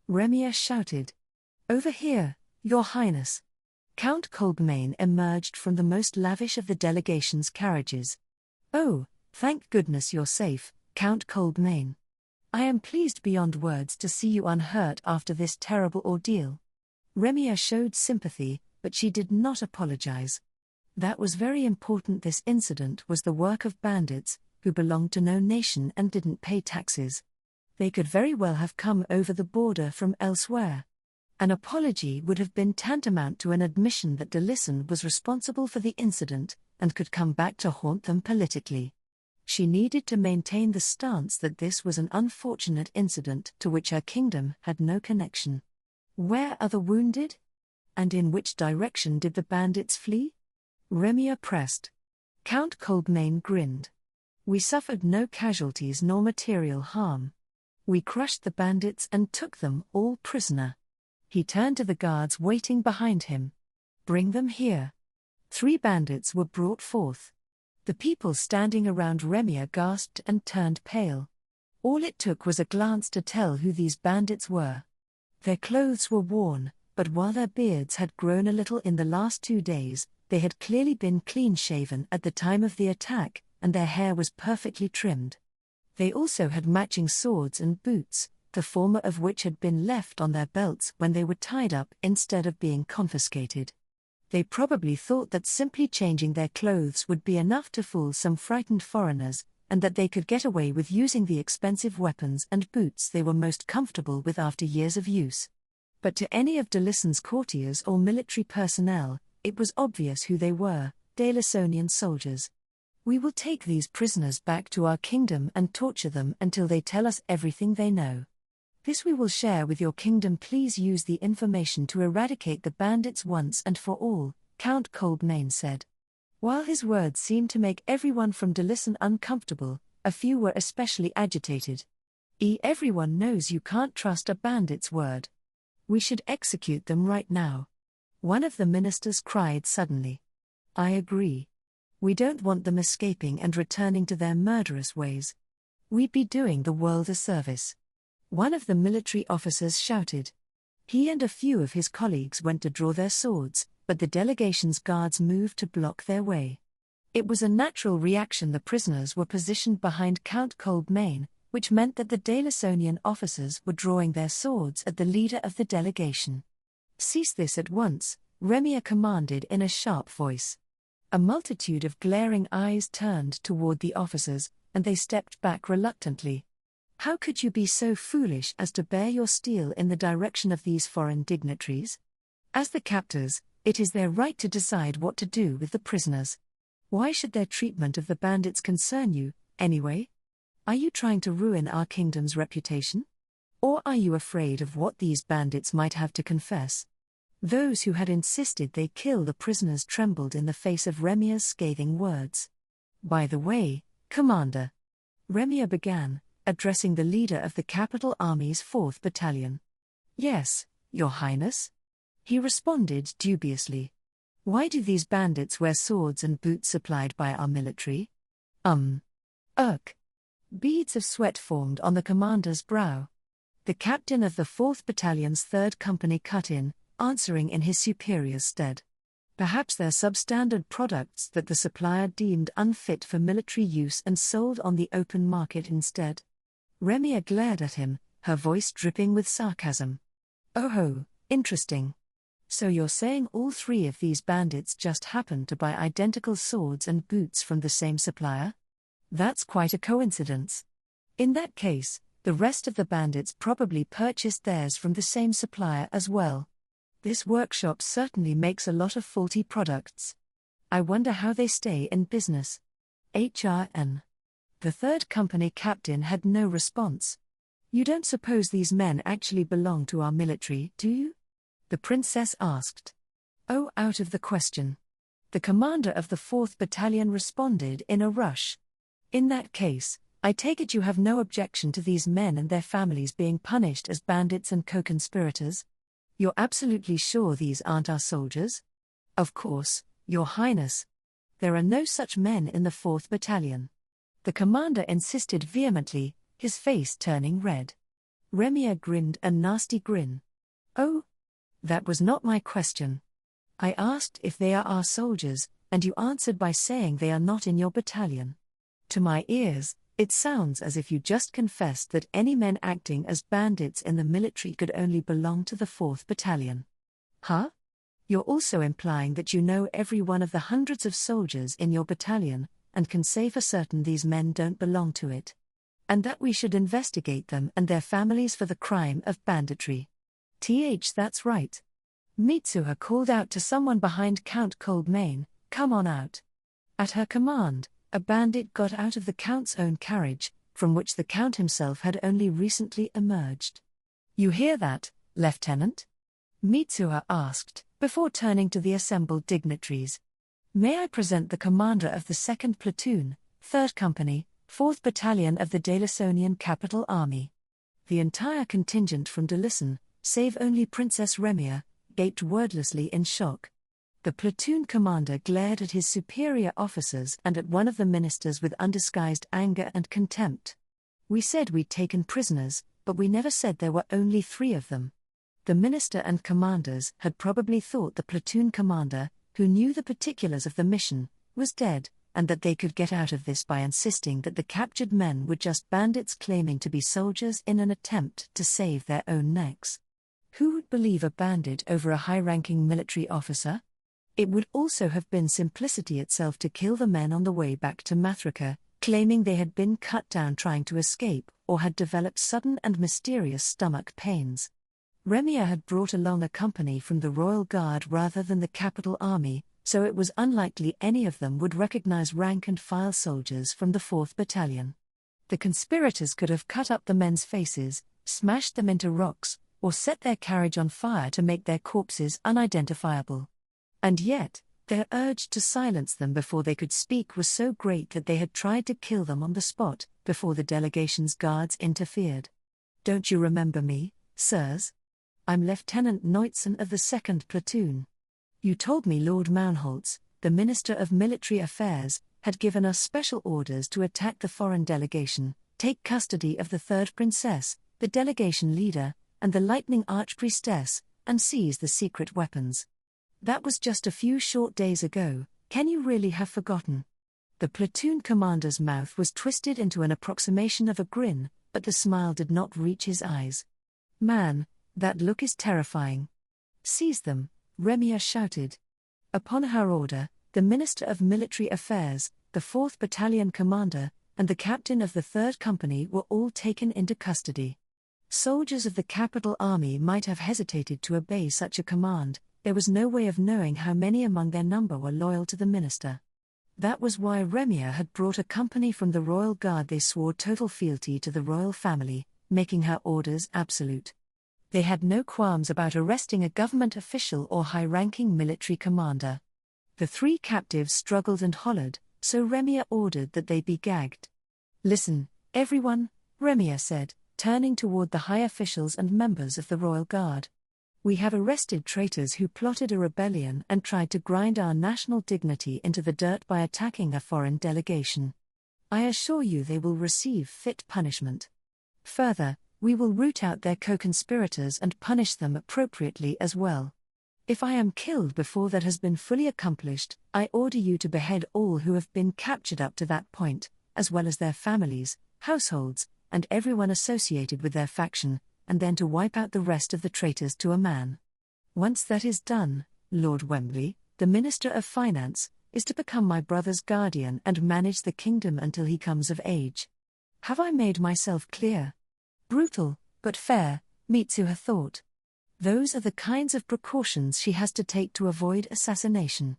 Remia shouted. Over here, Your Highness. Count Coldmane emerged from the most lavish of the delegation's carriages. Oh, thank goodness you're safe, Count Coldmane. I am pleased beyond words to see you unhurt after this terrible ordeal. Remia showed sympathy, but she did not apologize. That was very important. This incident was the work of bandits, who belonged to no nation and didn't pay taxes. They could very well have come over the border from elsewhere. An apology would have been tantamount to an admission that Delison was responsible for the incident, and could come back to haunt them politically. She needed to maintain the stance that this was an unfortunate incident to which her kingdom had no connection. Where are the wounded? And in which direction did the bandits flee? Remia pressed. Count Coldmane grinned. We suffered no casualties nor material harm. We crushed the bandits and took them all prisoner. He turned to the guards waiting behind him. Bring them here. 3 bandits were brought forth. The people standing around Remia gasped and turned pale. All it took was a glance to tell who these bandits were. Their clothes were worn, but while their beards had grown a little in the last 2 days, they had clearly been clean-shaven at the time of the attack, and their hair was perfectly trimmed. They also had matching swords and boots, the former of which had been left on their belts when they were tied up instead of being confiscated. They probably thought that simply changing their clothes would be enough to fool some frightened foreigners, and that they could get away with using the expensive weapons and boots they were most comfortable with after years of use. But to any of Delison's courtiers or military personnel, it was obvious who they were: Delisonian soldiers. "We will take these prisoners back to our kingdom and torture them until they tell us everything they know. This we will share with your kingdom. Please use the information to eradicate the bandits once and for all," Count Coldmain said. While his words seemed to make everyone from Delison uncomfortable, a few were especially agitated. Everyone knows you can't trust a bandit's word. We should execute them right now." One of the ministers cried suddenly. "I agree. We don't want them escaping and returning to their murderous ways. We'd be doing the world a service." One of the military officers shouted. He and a few of his colleagues went to draw their swords, but the delegation's guards moved to block their way. It was a natural reaction. The prisoners were positioned behind Count Coldmain, which meant that the Delisonian officers were drawing their swords at the leader of the delegation. "Cease this at once," Remia commanded in a sharp voice. A multitude of glaring eyes turned toward the officers, and they stepped back reluctantly. How could you be so foolish as to bear your steel in the direction of these foreign dignitaries? As the captors, it is their right to decide what to do with the prisoners. Why should their treatment of the bandits concern you, anyway? Are you trying to ruin our kingdom's reputation? Or are you afraid of what these bandits might have to confess? Those who had insisted they kill the prisoners trembled in the face of Remia's scathing words. "By the way, Commander," Remia began, addressing the leader of the capital army's 4th Battalion. "Yes, Your Highness?" he responded dubiously. "Why do these bandits wear swords and boots supplied by our military?" Beads of sweat formed on the commander's brow. The captain of the 4th Battalion's 3rd Company cut in, answering in his superior's stead. "Perhaps they're substandard products that the supplier deemed unfit for military use and sold on the open market instead." Remia glared at him, her voice dripping with sarcasm. "Oh, interesting. So you're saying all 3 of these bandits just happened to buy identical swords and boots from the same supplier? That's quite a coincidence. In that case, the rest of the bandits probably purchased theirs from the same supplier as well. This workshop certainly makes a lot of faulty products. I wonder how they stay in business." HRN. The 3rd Company captain had no response. "You don't suppose these men actually belong to our military, do you?" the princess asked. "Oh, out of the question." The commander of the 4th Battalion responded in a rush. "In that case, I take it you have no objection to these men and their families being punished as bandits and co-conspirators? You're absolutely sure these aren't our soldiers?" "Of course, Your Highness. There are no such men in the 4th Battalion." The commander insisted vehemently, his face turning red. Remia grinned a nasty grin. "Oh, that was not my question. I asked if they are our soldiers, and you answered by saying they are not in your battalion. To my ears, it sounds as if you just confessed that any men acting as bandits in the military could only belong to the 4th Battalion. Huh? You're also implying that you know every one of the hundreds of soldiers in your battalion, and can say for certain these men don't belong to it. And that we should investigate them and their families for the crime of banditry." That's right." Mitsuha called out to someone behind Count Coldmain, "Come on out." At her command, a bandit got out of the Count's own carriage, from which the Count himself had only recently emerged. "You hear that, Lieutenant?" Mitsuha asked, before turning to the assembled dignitaries. "May I present the commander of the 2nd Platoon, 3rd Company, 4th Battalion of the Delisonian Capital Army." The entire contingent from Delison, save only Princess Remia, gaped wordlessly in shock. The platoon commander glared at his superior officers and at one of the ministers with undisguised anger and contempt. "We said we'd taken prisoners, but we never said there were only 3 of them. The minister and commanders had probably thought the platoon commander, who knew the particulars of the mission, was dead, and that they could get out of this by insisting that the captured men were just bandits claiming to be soldiers in an attempt to save their own necks. Who would believe a bandit over a high-ranking military officer? It would also have been simplicity itself to kill the men on the way back to Mathrika, claiming they had been cut down trying to escape or had developed sudden and mysterious stomach pains. Remia had brought along a company from the Royal Guard rather than the capital army, so it was unlikely any of them would recognize rank-and-file soldiers from the 4th Battalion. The conspirators could have cut up the men's faces, smashed them into rocks, or set their carriage on fire to make their corpses unidentifiable. And yet, their urge to silence them before they could speak was so great that they had tried to kill them on the spot, before the delegation's guards interfered. "Don't you remember me, sirs? I'm Lieutenant Neutson of the 2nd Platoon. You told me Lord Mounholtz, the Minister of Military Affairs, had given us special orders to attack the foreign delegation, take custody of the 3rd Princess, the delegation leader, and the Lightning Archpriestess, and seize the secret weapons. That was just a few short days ago. Can you really have forgotten?" The platoon commander's mouth was twisted into an approximation of a grin, but the smile did not reach his eyes. "Man, that look is terrifying." "Seize them," Remia shouted. Upon her order, the Minister of Military Affairs, the 4th Battalion commander, and the captain of the 3rd Company were all taken into custody. Soldiers of the capital army might have hesitated to obey such a command. There was no way of knowing how many among their number were loyal to the minister. That was why Remia had brought a company from the Royal Guard. They swore total fealty to the royal family, making her orders absolute. They had no qualms about arresting a government official or high-ranking military commander. The 3 captives struggled and hollered, so Remia ordered that they be gagged. "Listen, everyone," Remia said, turning toward the high officials and members of the Royal Guard. "We have arrested traitors who plotted a rebellion and tried to grind our national dignity into the dirt by attacking a foreign delegation. I assure you they will receive fit punishment. Further, we will root out their co-conspirators and punish them appropriately as well. If I am killed before that has been fully accomplished, I order you to behead all who have been captured up to that point, as well as their families, households, and everyone associated with their faction, and then to wipe out the rest of the traitors to a man. Once that is done, Lord Wembley, the Minister of Finance, is to become my brother's guardian and manage the kingdom until he comes of age. Have I made myself clear?" Brutal, but fair, Mitsuha thought. Those are the kinds of precautions she has to take to avoid assassination.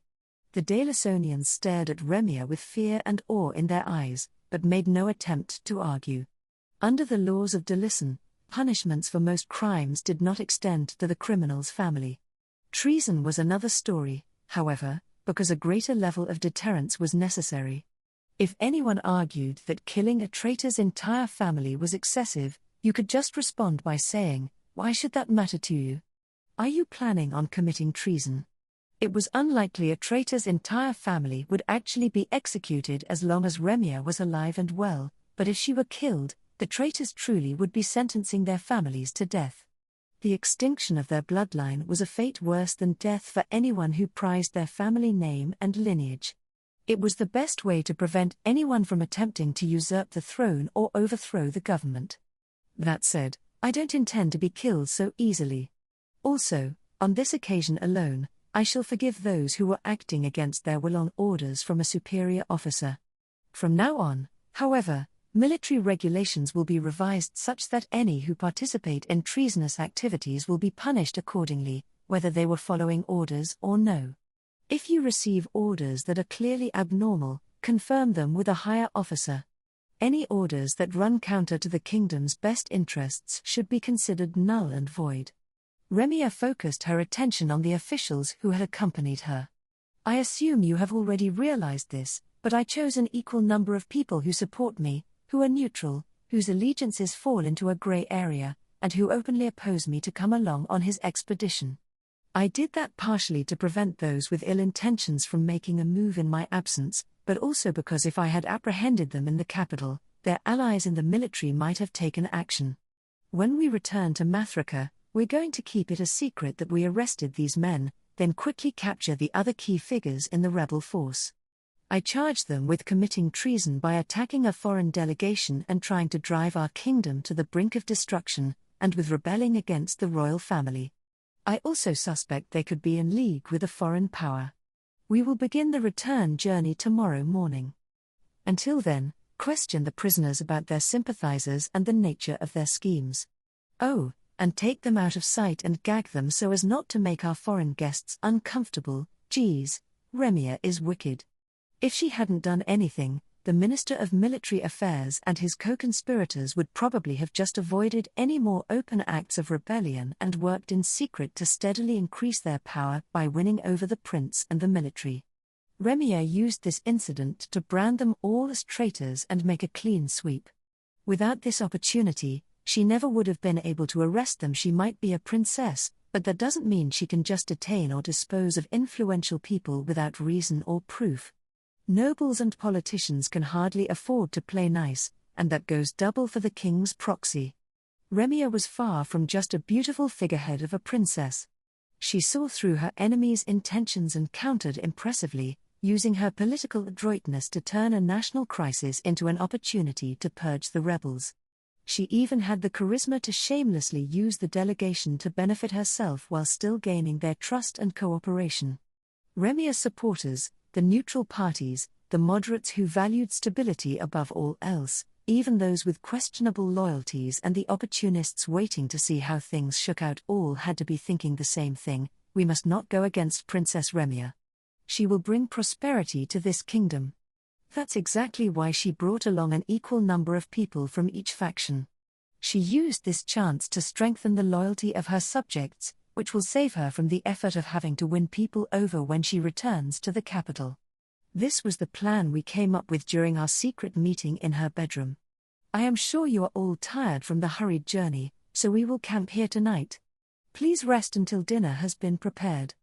The Delasonians stared at Remia with fear and awe in their eyes, but made no attempt to argue. Under the laws of Delison, punishments for most crimes did not extend to the criminal's family. Treason was another story, however, because a greater level of deterrence was necessary. If anyone argued that killing a traitor's entire family was excessive, you could just respond by saying, "Why should that matter to you? Are you planning on committing treason?" It was unlikely a traitor's entire family would actually be executed as long as Remia was alive and well, but if she were killed, the traitors truly would be sentencing their families to death. The extinction of their bloodline was a fate worse than death for anyone who prized their family name and lineage. It was the best way to prevent anyone from attempting to usurp the throne or overthrow the government. That said, I don't intend to be killed so easily. Also, on this occasion alone, I shall forgive those who were acting against their will on orders from a superior officer. From now on, however, military regulations will be revised such that any who participate in treasonous activities will be punished accordingly, whether they were following orders or no. If you receive orders that are clearly abnormal, confirm them with a higher officer. Any orders that run counter to the kingdom's best interests should be considered null and void. Remia focused her attention on the officials who had accompanied her. "I assume you have already realized this, but I chose an equal number of people who support me, who are neutral, whose allegiances fall into a gray area, and who openly oppose me to come along on his expedition. I did that partially to prevent those with ill intentions from making a move in my absence, but also because if I had apprehended them in the capital, their allies in the military might have taken action. When we return to Mathrika, We're going to keep it a secret that we arrested these men, then quickly capture the other key figures in the rebel force. I charge them with committing treason by attacking a foreign delegation and trying to drive our kingdom to the brink of destruction, and with rebelling against the royal family. I also suspect they could be in league with a foreign power. We will begin the return journey tomorrow morning. Until then, question the prisoners about their sympathizers and the nature of their schemes. Oh, and take them out of sight and gag them so as not to make our foreign guests uncomfortable. Geez, Remia is wicked. If she hadn't done anything, the Minister of Military Affairs and his co-conspirators would probably have just avoided any more open acts of rebellion and worked in secret to steadily increase their power by winning over the prince and the military. Remia used this incident to brand them all as traitors and make a clean sweep. Without this opportunity, she never would have been able to arrest them. She might be a princess, but that doesn't mean she can just detain or dispose of influential people without reason or proof. Nobles and politicians can hardly afford to play nice, and that goes double for the king's proxy. Remia was far from just a beautiful figurehead of a princess. She saw through her enemy's intentions and countered impressively, using her political adroitness to turn a national crisis into an opportunity to purge the rebels. She even had the charisma to shamelessly use the delegation to benefit herself while still gaining their trust and cooperation. Remia's supporters, the neutral parties, the moderates who valued stability above all else, even those with questionable loyalties and the opportunists waiting to see how things shook out, all had to be thinking the same thing: we must not go against Princess Remia. She will bring prosperity to this kingdom. That's exactly why she brought along an equal number of people from each faction. She used this chance to strengthen the loyalty of her subjects, which will save her from the effort of having to win people over when she returns to the capital. This was the plan we came up with during our secret meeting in her bedroom. I am sure you are all tired from the hurried journey, so we will camp here tonight. Please rest until dinner has been prepared.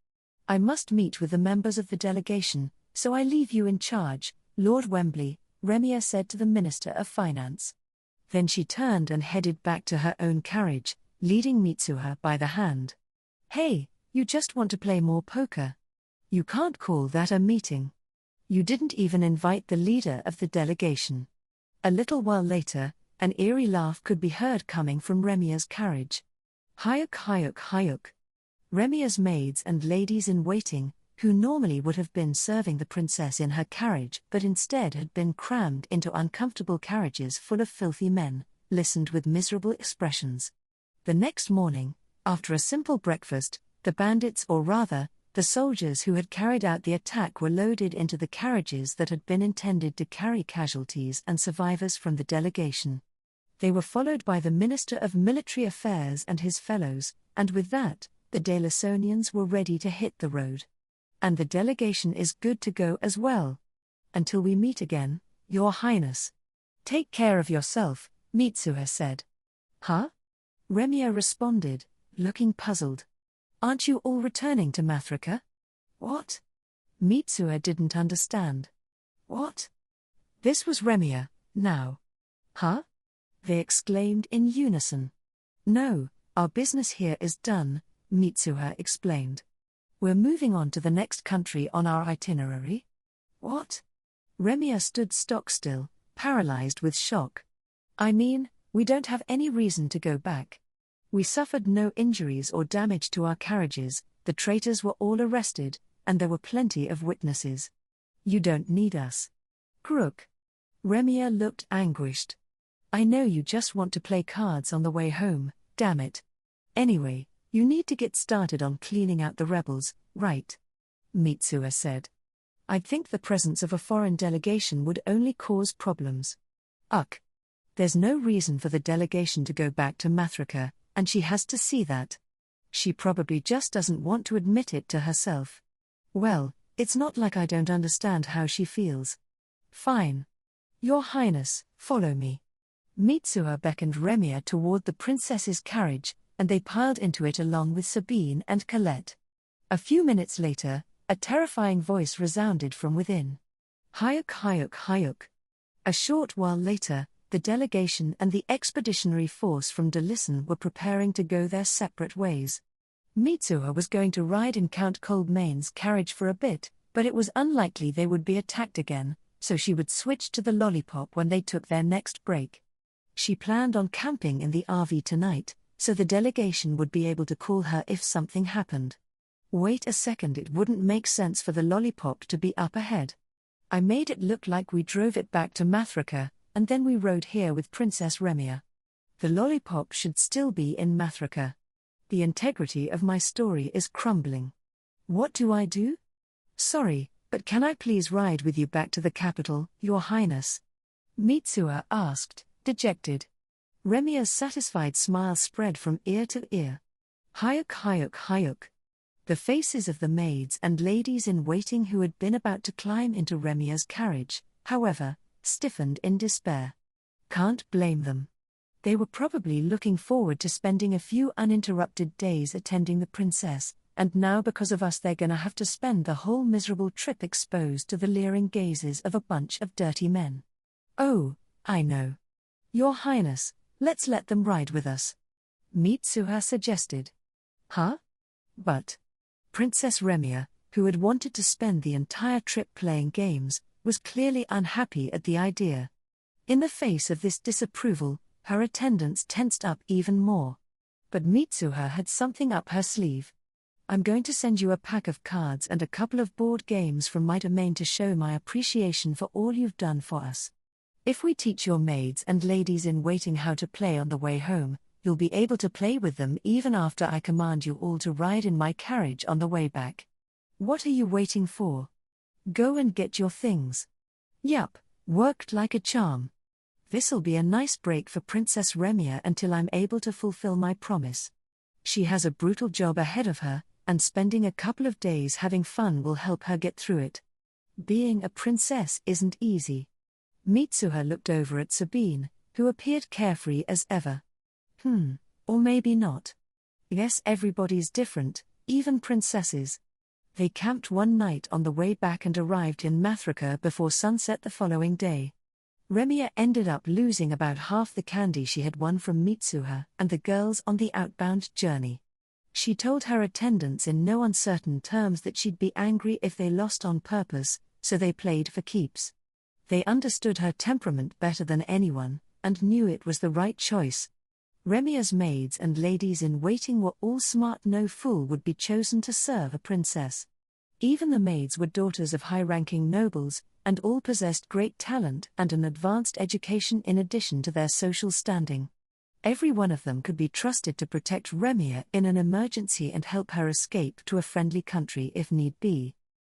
I must meet with the members of the delegation, so I leave you in charge, Lord Wembley, Remia said to the Minister of Finance. Then she turned and headed back to her own carriage, leading Mitsuha by the hand. Hey, you just want to play more poker? You can't call that a meeting. You didn't even invite the leader of the delegation. A little while later, an eerie laugh could be heard coming from Remia's carriage. Hayuk hayuk hayuk. Remia's maids and ladies-in-waiting, who normally would have been serving the princess in her carriage but instead had been crammed into uncomfortable carriages full of filthy men, listened with miserable expressions. The next morning, after a simple breakfast, the bandits, or rather, the soldiers who had carried out the attack, were loaded into the carriages that had been intended to carry casualties and survivors from the delegation. They were followed by the Minister of Military Affairs and his fellows, and with that, the Delasonians were ready to hit the road. And the delegation is good to go as well. Until we meet again, Your Highness. Take care of yourself, Mitsuha said. Huh? Remia responded, looking puzzled. Aren't you all returning to Mathrika? What? Mitsuha didn't understand. What? This was Remia, now. Huh? They exclaimed in unison. No, our business here is done, Mitsuha explained. We're moving on to the next country on our itinerary. What? Remia stood stock still, paralyzed with shock. I mean, we don't have any reason to go back. We suffered no injuries or damage to our carriages, the traitors were all arrested, and there were plenty of witnesses. You don't need us. Crook. Remia looked anguished. I know you just want to play cards on the way home, damn it. Anyway, you need to get started on cleaning out the rebels, right? Mitsuha said. I'd think the presence of a foreign delegation would only cause problems. Ugh. There's no reason for the delegation to go back to Mathrika, and she has to see that. She probably just doesn't want to admit it to herself. Well, it's not like I don't understand how she feels. Fine. Your Highness, follow me. Mitsuha beckoned Remia toward the princess's carriage, and they piled into it along with Sabine and Colette. A few minutes later, a terrifying voice resounded from within. Hayuk hayuk hayuk. A short while later, The delegation and the expeditionary force from Delison were preparing to go their separate ways. Mitsuha was going to ride in Count Coldmane's carriage for a bit, but it was unlikely they would be attacked again, so she would switch to the lollipop when they took their next break. She planned on camping in the RV tonight, so the delegation would be able to call her if something happened. Wait a second, it wouldn't make sense for the lollipop to be up ahead. I made it look like we drove it back to Mathrika, and then we rode here with Princess Remia. The lollipop should still be in Mathrika. The integrity of my story is crumbling. What do I do? Sorry, but can I please ride with you back to the capital, Your Highness? Mitsuha asked, dejected. Remia's satisfied smile spread from ear to ear. Hayuk, hayuk, hayuk. The faces of the maids and ladies in waiting who had been about to climb into Remia's carriage, however, stiffened in despair. Can't blame them. They were probably looking forward to spending a few uninterrupted days attending the princess, and now because of us they're gonna have to spend the whole miserable trip exposed to the leering gazes of a bunch of dirty men. Oh, I know. Your Highness, let's let them ride with us. Mitsuha suggested. Huh? But Princess Remia, who had wanted to spend the entire trip playing games, was clearly unhappy at the idea. In the face of this disapproval, her attendants tensed up even more. But Mitsuha had something up her sleeve. I'm going to send you a pack of cards and a couple of board games from my domain to show my appreciation for all you've done for us. If we teach your maids and ladies in waiting how to play on the way home, you'll be able to play with them even after I command you all to ride in my carriage on the way back. What are you waiting for? Go and get your things. Yup, worked like a charm. This'll be a nice break for Princess Remia until I'm able to fulfill my promise. She has a brutal job ahead of her, and spending a couple of days having fun will help her get through it. Being a princess isn't easy. Mitsuha looked over at Sabine, who appeared carefree as ever. Or maybe not. Yes, everybody's different, even princesses. They camped one night on the way back and arrived in Mathrika before sunset the following day. Remia ended up losing about half the candy she had won from Mitsuha and the girls on the outbound journey. She told her attendants in no uncertain terms that she'd be angry if they lost on purpose, so they played for keeps. They understood her temperament better than anyone, and knew it was the right choice. Remia's maids and ladies in waiting were all smart. No fool would be chosen to serve a princess. Even the maids were daughters of high-ranking nobles, and all possessed great talent and an advanced education in addition to their social standing. Every one of them could be trusted to protect Remia in an emergency and help her escape to a friendly country if need be.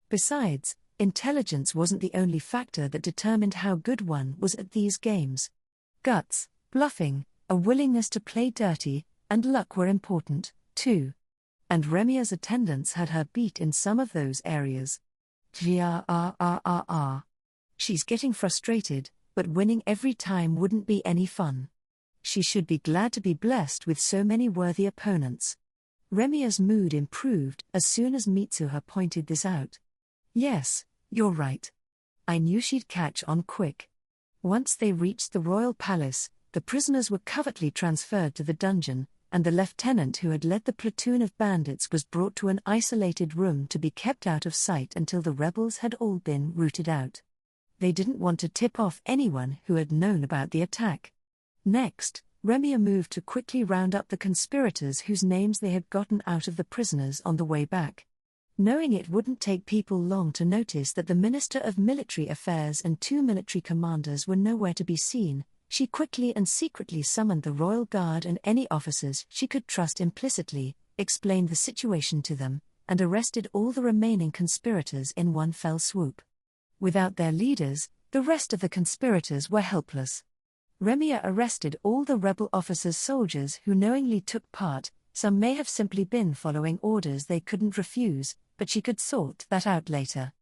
Besides, intelligence wasn't the only factor that determined how good one was at these games. Guts, bluffing, a willingness to play dirty, and luck were important, too. And Remia's attendants had her beat in some of those areas. She's getting frustrated, but winning every time wouldn't be any fun. She should be glad to be blessed with so many worthy opponents. Remia's mood improved as soon as Mitsuha pointed this out. Yes, you're right. I knew she'd catch on quick. Once they reached the royal palace, the prisoners were covertly transferred to the dungeon, and the lieutenant who had led the platoon of bandits was brought to an isolated room to be kept out of sight until the rebels had all been rooted out. They didn't want to tip off anyone who had known about the attack. Next, Remia moved to quickly round up the conspirators whose names they had gotten out of the prisoners on the way back. Knowing it wouldn't take people long to notice that the Minister of Military Affairs and 2 military commanders were nowhere to be seen, she quickly and secretly summoned the Royal Guard and any officers she could trust implicitly, explained the situation to them, and arrested all the remaining conspirators in one fell swoop. Without their leaders, the rest of the conspirators were helpless. Remia arrested all the rebel officers' soldiers who knowingly took part. Some may have simply been following orders they couldn't refuse, but she could sort that out later.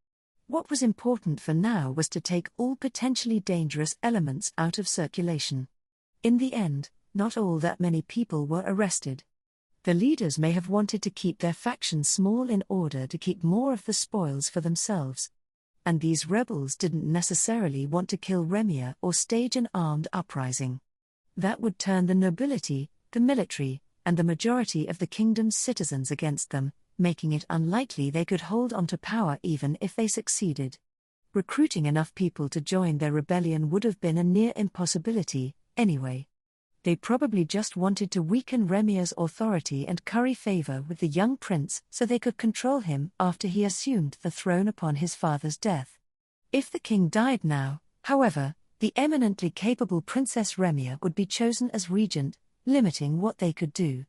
What was important for now was to take all potentially dangerous elements out of circulation. In the end, not all that many people were arrested. The leaders may have wanted to keep their faction small in order to keep more of the spoils for themselves. and these rebels didn't necessarily want to kill Remia or stage an armed uprising. That would turn the nobility, the military, and the majority of the kingdom's citizens against them, making it unlikely they could hold on to power even if they succeeded. Recruiting enough people to join their rebellion would have been a near impossibility, anyway. They probably just wanted to weaken Remia's authority and curry favor with the young prince so they could control him after he assumed the throne upon his father's death. If the king died now, however, the eminently capable Princess Remia would be chosen as regent, limiting what they could do.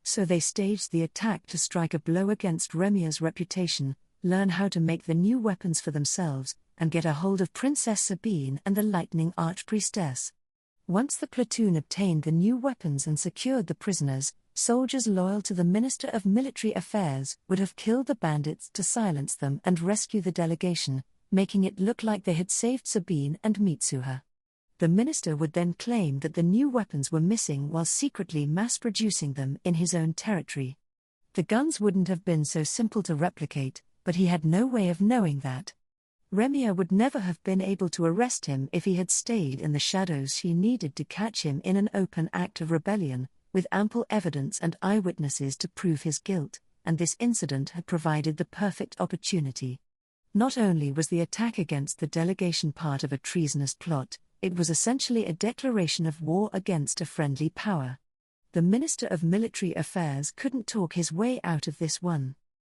So they staged the attack to strike a blow against Remia's reputation, learn how to make the new weapons for themselves, and get a hold of Princess Sabine and the Lightning Archpriestess. Once the platoon obtained the new weapons and secured the prisoners, soldiers loyal to the Minister of Military Affairs would have killed the bandits to silence them and rescue the delegation, making it look like they had saved Sabine and Mitsuha. The minister would then claim that the new weapons were missing while secretly mass-producing them in his own territory. The guns wouldn't have been so simple to replicate, but he had no way of knowing that. Remia would never have been able to arrest him if he had stayed in the shadows. She needed to catch him in an open act of rebellion, with ample evidence and eyewitnesses to prove his guilt, and this incident had provided the perfect opportunity. Not only was the attack against the delegation part of a treasonous plot, it was essentially a declaration of war against a friendly power. The Minister of Military Affairs couldn't talk his way out of this one.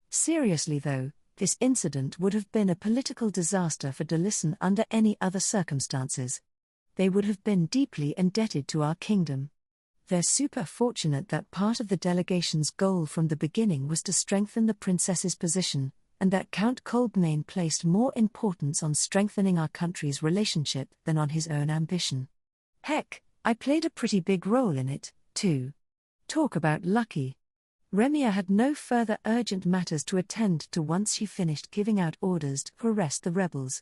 Seriously though, this incident would have been a political disaster for Delisson under any other circumstances. They would have been deeply indebted to our kingdom. They're super fortunate that part of the delegation's goal from the beginning was to strengthen the princess's position, and that Count Kolbmain placed more importance on strengthening our country's relationship than on his own ambition. Heck, I played a pretty big role in it, too. Talk about lucky. Remia had no further urgent matters to attend to once she finished giving out orders to arrest the rebels.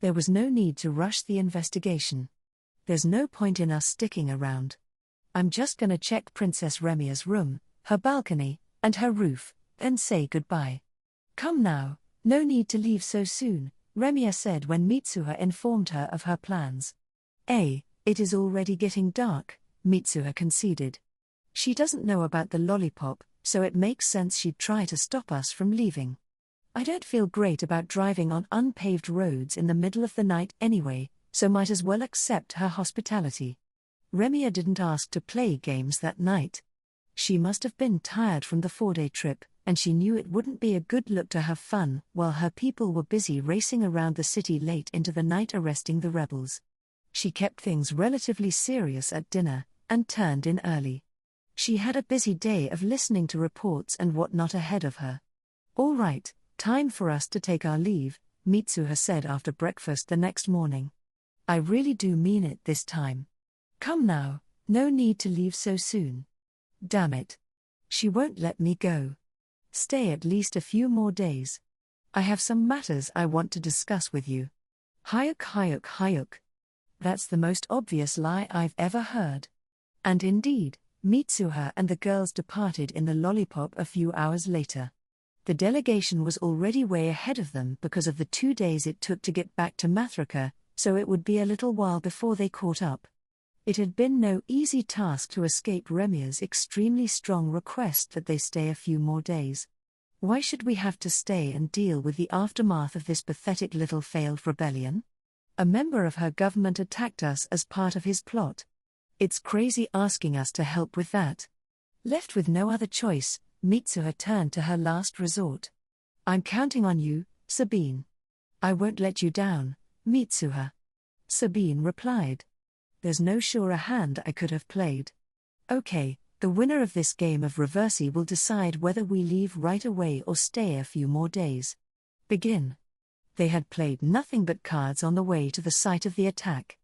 There was no need to rush the investigation. There's no point in us sticking around. I'm just gonna check Princess Remia's room, her balcony, and her roof, then say goodbye. Come now, no need to leave so soon, Remia said when Mitsuha informed her of her plans. It is already getting dark, Mitsuha conceded. She doesn't know about the lollipop, so it makes sense she'd try to stop us from leaving. I don't feel great about driving on unpaved roads in the middle of the night anyway, so might as well accept her hospitality. Remia didn't ask to play games that night. She must have been tired from the 4-day trip, and she knew it wouldn't be a good look to have fun while her people were busy racing around the city late into the night arresting the rebels. She kept things relatively serious at dinner, and turned in early. She had a busy day of listening to reports and whatnot ahead of her. All right, time for us to take our leave, Mitsuha said after breakfast the next morning. I really do mean it this time. Come now, no need to leave so soon. Damn it. She won't let me go. Stay at least a few more days. I have some matters I want to discuss with you. Hayuk. That's the most obvious lie I've ever heard. And indeed, Mitsuha and the girls departed in the lollipop a few hours later. The delegation was already way ahead of them because of the 2 days it took to get back to Mathrika, so it would be a little while before they caught up. It had been no easy task to escape Remia's extremely strong request that they stay a few more days. Why should we have to stay and deal with the aftermath of this pathetic little failed rebellion? A member of her government attacked us as part of his plot. It's crazy asking us to help with that. Left with no other choice, Mitsuha turned to her last resort. I'm counting on you, Sabine. I won't let you down, Mitsuha. Sabine replied. There's no surer hand I could have played. Okay, the winner of this game of reversey will decide whether we leave right away or stay a few more days. Begin. They had played nothing but cards on the way to the site of the attack.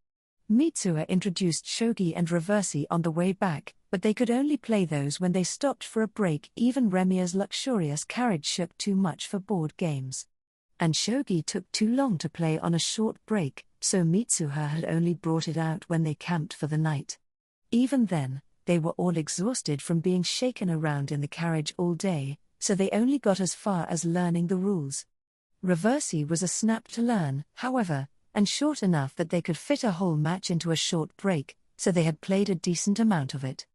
Mitsuha introduced shogi and reversey on the way back, but they could only play those when they stopped for a break. Even Remia's luxurious carriage shook too much for board games. And shogi took too long to play on a short break, so Mitsuha had only brought it out when they camped for the night. Even then, they were all exhausted from being shaken around in the carriage all day, so they only got as far as learning the rules. Reversi was a snap to learn, however, and short enough that they could fit a whole match into a short break, so they had played a decent amount of it.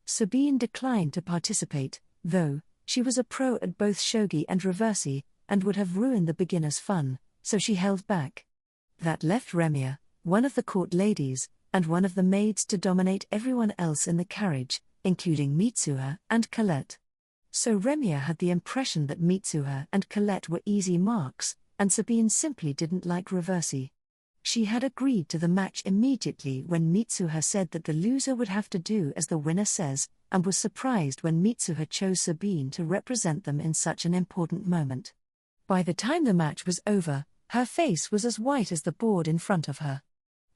Sabine declined to participate, though. She was a pro at both shogi and reversi, and would have ruined the beginner's fun, so she held back. That left Remia, one of the court ladies, and one of the maids to dominate everyone else in the carriage, including Mitsuha and Colette. So Remia had the impression that Mitsuha and Colette were easy marks, and Sabine simply didn't like reversi. She had agreed to the match immediately when Mitsuha said that the loser would have to do as the winner says, and was surprised when Mitsuha chose Sabine to represent them in such an important moment. By the time the match was over, her face was as white as the board in front of her.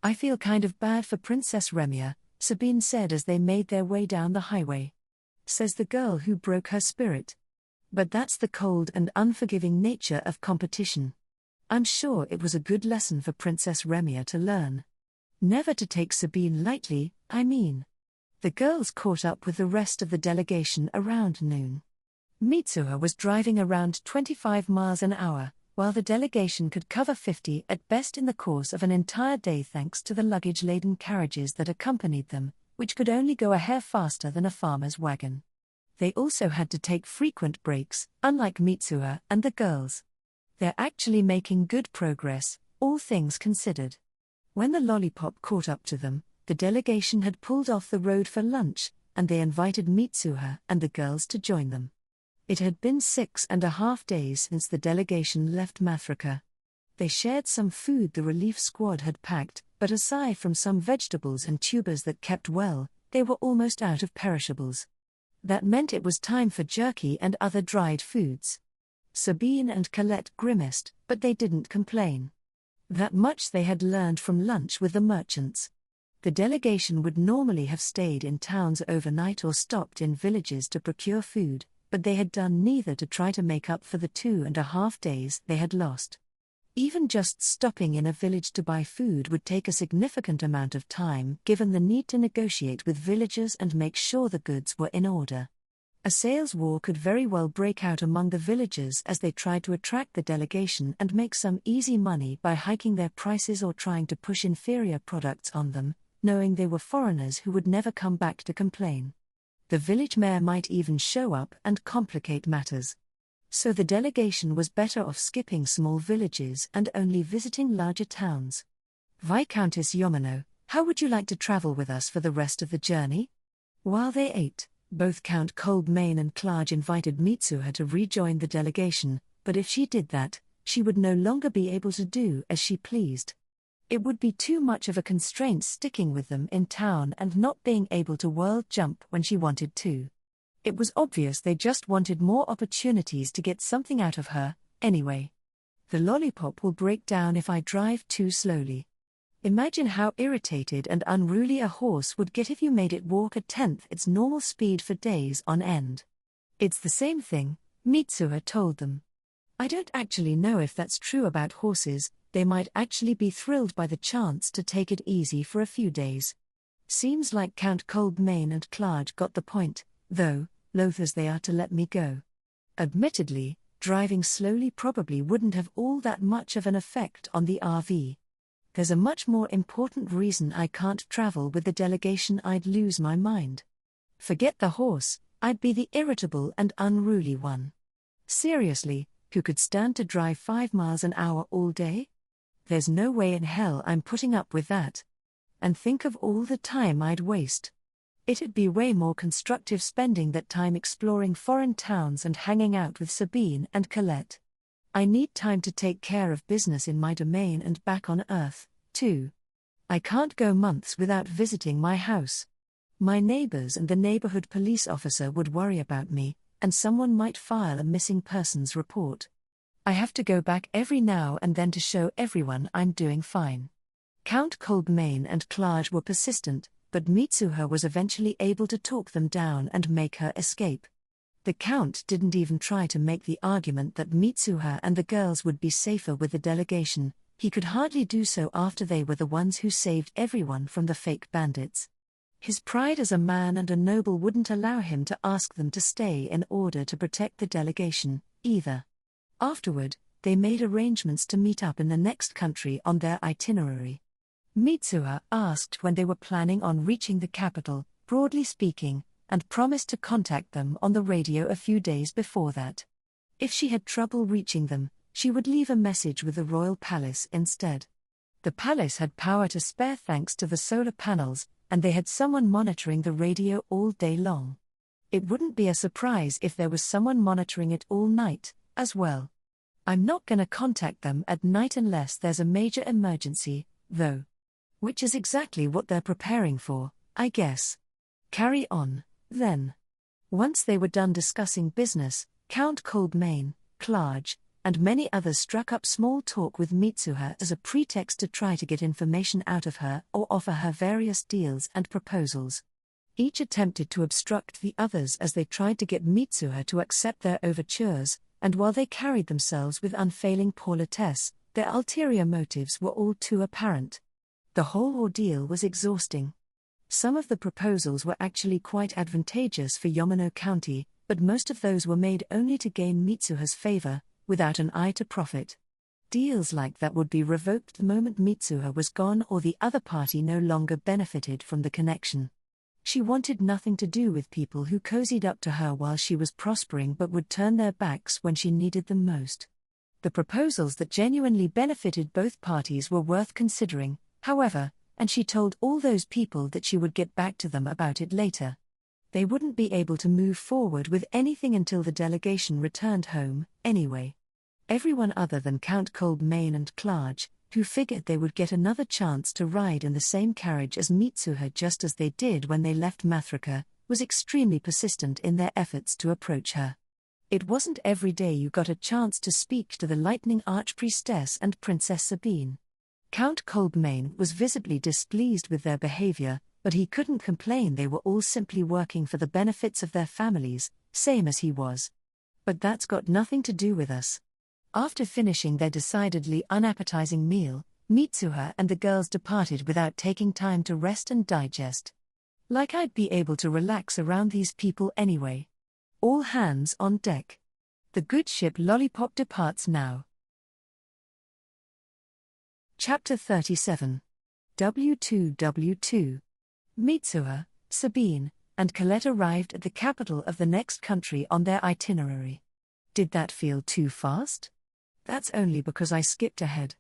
"I feel kind of bad for Princess Remia," Sabine said as they made their way down the highway. Says the girl who broke her spirit. But that's the cold and unforgiving nature of competition. I'm sure it was a good lesson for Princess Remia to learn. Never to take Sabine lightly, I mean. The girls caught up with the rest of the delegation around noon. Mitsuha was driving around 25 miles an hour, while the delegation could cover 50 at best in the course of an entire day thanks to the luggage-laden carriages that accompanied them, which could only go a hair faster than a farmer's wagon. They also had to take frequent breaks, unlike Mitsuha and the girls. They're actually making good progress, all things considered. When the lollipop caught up to them, the delegation had pulled off the road for lunch, and they invited Mitsuha and the girls to join them. It had been 6.5 days since the delegation left Mathrika. They shared some food the relief squad had packed, but aside from some vegetables and tubers that kept well, they were almost out of perishables. That meant it was time for jerky and other dried foods. Sabine and Colette grimaced, but they didn't complain. That much they had learned from lunch with the merchants. The delegation would normally have stayed in towns overnight or stopped in villages to procure food, but they had done neither to try to make up for the 2.5 days they had lost. Even just stopping in a village to buy food would take a significant amount of time given the need to negotiate with villagers and make sure the goods were in order. A sales war could very well break out among the villagers as they tried to attract the delegation and make some easy money by hiking their prices or trying to push inferior products on them, knowing they were foreigners who would never come back to complain. The village mayor might even show up and complicate matters. So the delegation was better off skipping small villages and only visiting larger towns. "Viscountess Yamano, how would you like to travel with us for the rest of the journey?" While they ate, both Count Coldmane and Clarge invited Mitsuha to rejoin the delegation, but if she did that, she would no longer be able to do as she pleased. It would be too much of a constraint sticking with them in town and not being able to world jump when she wanted to. It was obvious they just wanted more opportunities to get something out of her, anyway. "The lollipop will break down if I drive too slowly. Imagine how irritated and unruly a horse would get if you made it walk 1/10 its normal speed for days on end." "It's the same thing," Mitsuha told them. "I don't actually know if that's true about horses. They might actually be thrilled by the chance to take it easy for a few days." Seems like Count Coldmane and Clarge got the point, though, loath as they are to let me go. Admittedly, driving slowly probably wouldn't have all that much of an effect on the RV. There's a much more important reason I can't travel with the delegation. I'd lose my mind. Forget the horse, I'd be the irritable and unruly one. Seriously, who could stand to drive 5 miles an hour all day? There's no way in hell I'm putting up with that. And think of all the time I'd waste. It'd be way more constructive spending that time exploring foreign towns and hanging out with Sabine and Colette. I need time to take care of business in my domain and back on Earth, too. I can't go months without visiting my house. My neighbors and the neighborhood police officer would worry about me, and someone might file a missing persons report. I have to go back every now and then to show everyone I'm doing fine." Count Coldmane and Clarge were persistent, but Mitsuha was eventually able to talk them down and make her escape. The Count didn't even try to make the argument that Mitsuha and the girls would be safer with the delegation. He could hardly do so after they were the ones who saved everyone from the fake bandits. His pride as a man and a noble wouldn't allow him to ask them to stay in order to protect the delegation, either. Afterward, they made arrangements to meet up in the next country on their itinerary. Mitsuha asked when they were planning on reaching the capital, broadly speaking, and promised to contact them on the radio a few days before that. If she had trouble reaching them, she would leave a message with the royal palace instead. The palace had power to spare thanks to the solar panels, and they had someone monitoring the radio all day long. It wouldn't be a surprise if there was someone monitoring it all night, as well. I'm not gonna contact them at night unless there's a major emergency, though. Which is exactly what they're preparing for, I guess. Carry on, then. Once they were done discussing business, Count Coldmane, Clarge, and many others struck up small talk with Mitsuha as a pretext to try to get information out of her or offer her various deals and proposals. Each attempted to obstruct the others as they tried to get Mitsuha to accept their overtures, and while they carried themselves with unfailing politesse, their ulterior motives were all too apparent. The whole ordeal was exhausting. Some of the proposals were actually quite advantageous for Yamano County, but most of those were made only to gain Mitsuha's favor, without an eye to profit. Deals like that would be revoked the moment Mitsuha was gone or the other party no longer benefited from the connection. She wanted nothing to do with people who cozied up to her while she was prospering but would turn their backs when she needed them most. The proposals that genuinely benefited both parties were worth considering, however, and she told all those people that she would get back to them about it later. They wouldn't be able to move forward with anything until the delegation returned home, anyway. Everyone other than Count Coldmane and Clarge, who figured they would get another chance to ride in the same carriage as Mitsuha just as they did when they left Mathrika, was extremely persistent in their efforts to approach her. It wasn't every day you got a chance to speak to the Lightning Archpriestess and Princess Sabine. Count Coldmane was visibly displeased with their behavior, but he couldn't complain. They were all simply working for the benefits of their families, same as he was. But that's got nothing to do with us. After finishing their decidedly unappetizing meal, Mitsuha and the girls departed without taking time to rest and digest. Like I'd be able to relax around these people anyway. All hands on deck. The good ship Lollipop departs now. Chapter 37. W2W2. Mitsuha, Sabine, and Colette arrived at the capital of the next country on their itinerary. Did that feel too fast? That's only because I skipped ahead.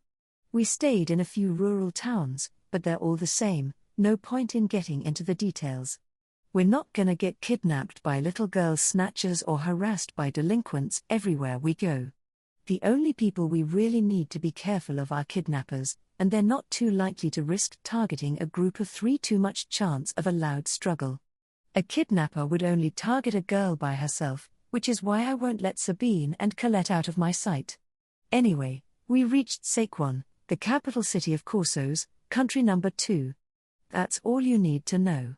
We stayed in a few rural towns, but they're all the same, no point in getting into the details. We're not gonna get kidnapped by little girl snatchers or harassed by delinquents everywhere we go. The only people we really need to be careful of are kidnappers, and they're not too likely to risk targeting a group of three. Too much chance of a loud struggle. A kidnapper would only target a girl by herself, which is why I won't let Sabine and Colette out of my sight. Anyway, we reached Saquon, the capital city of Corsos, country number 2. That's all you need to know.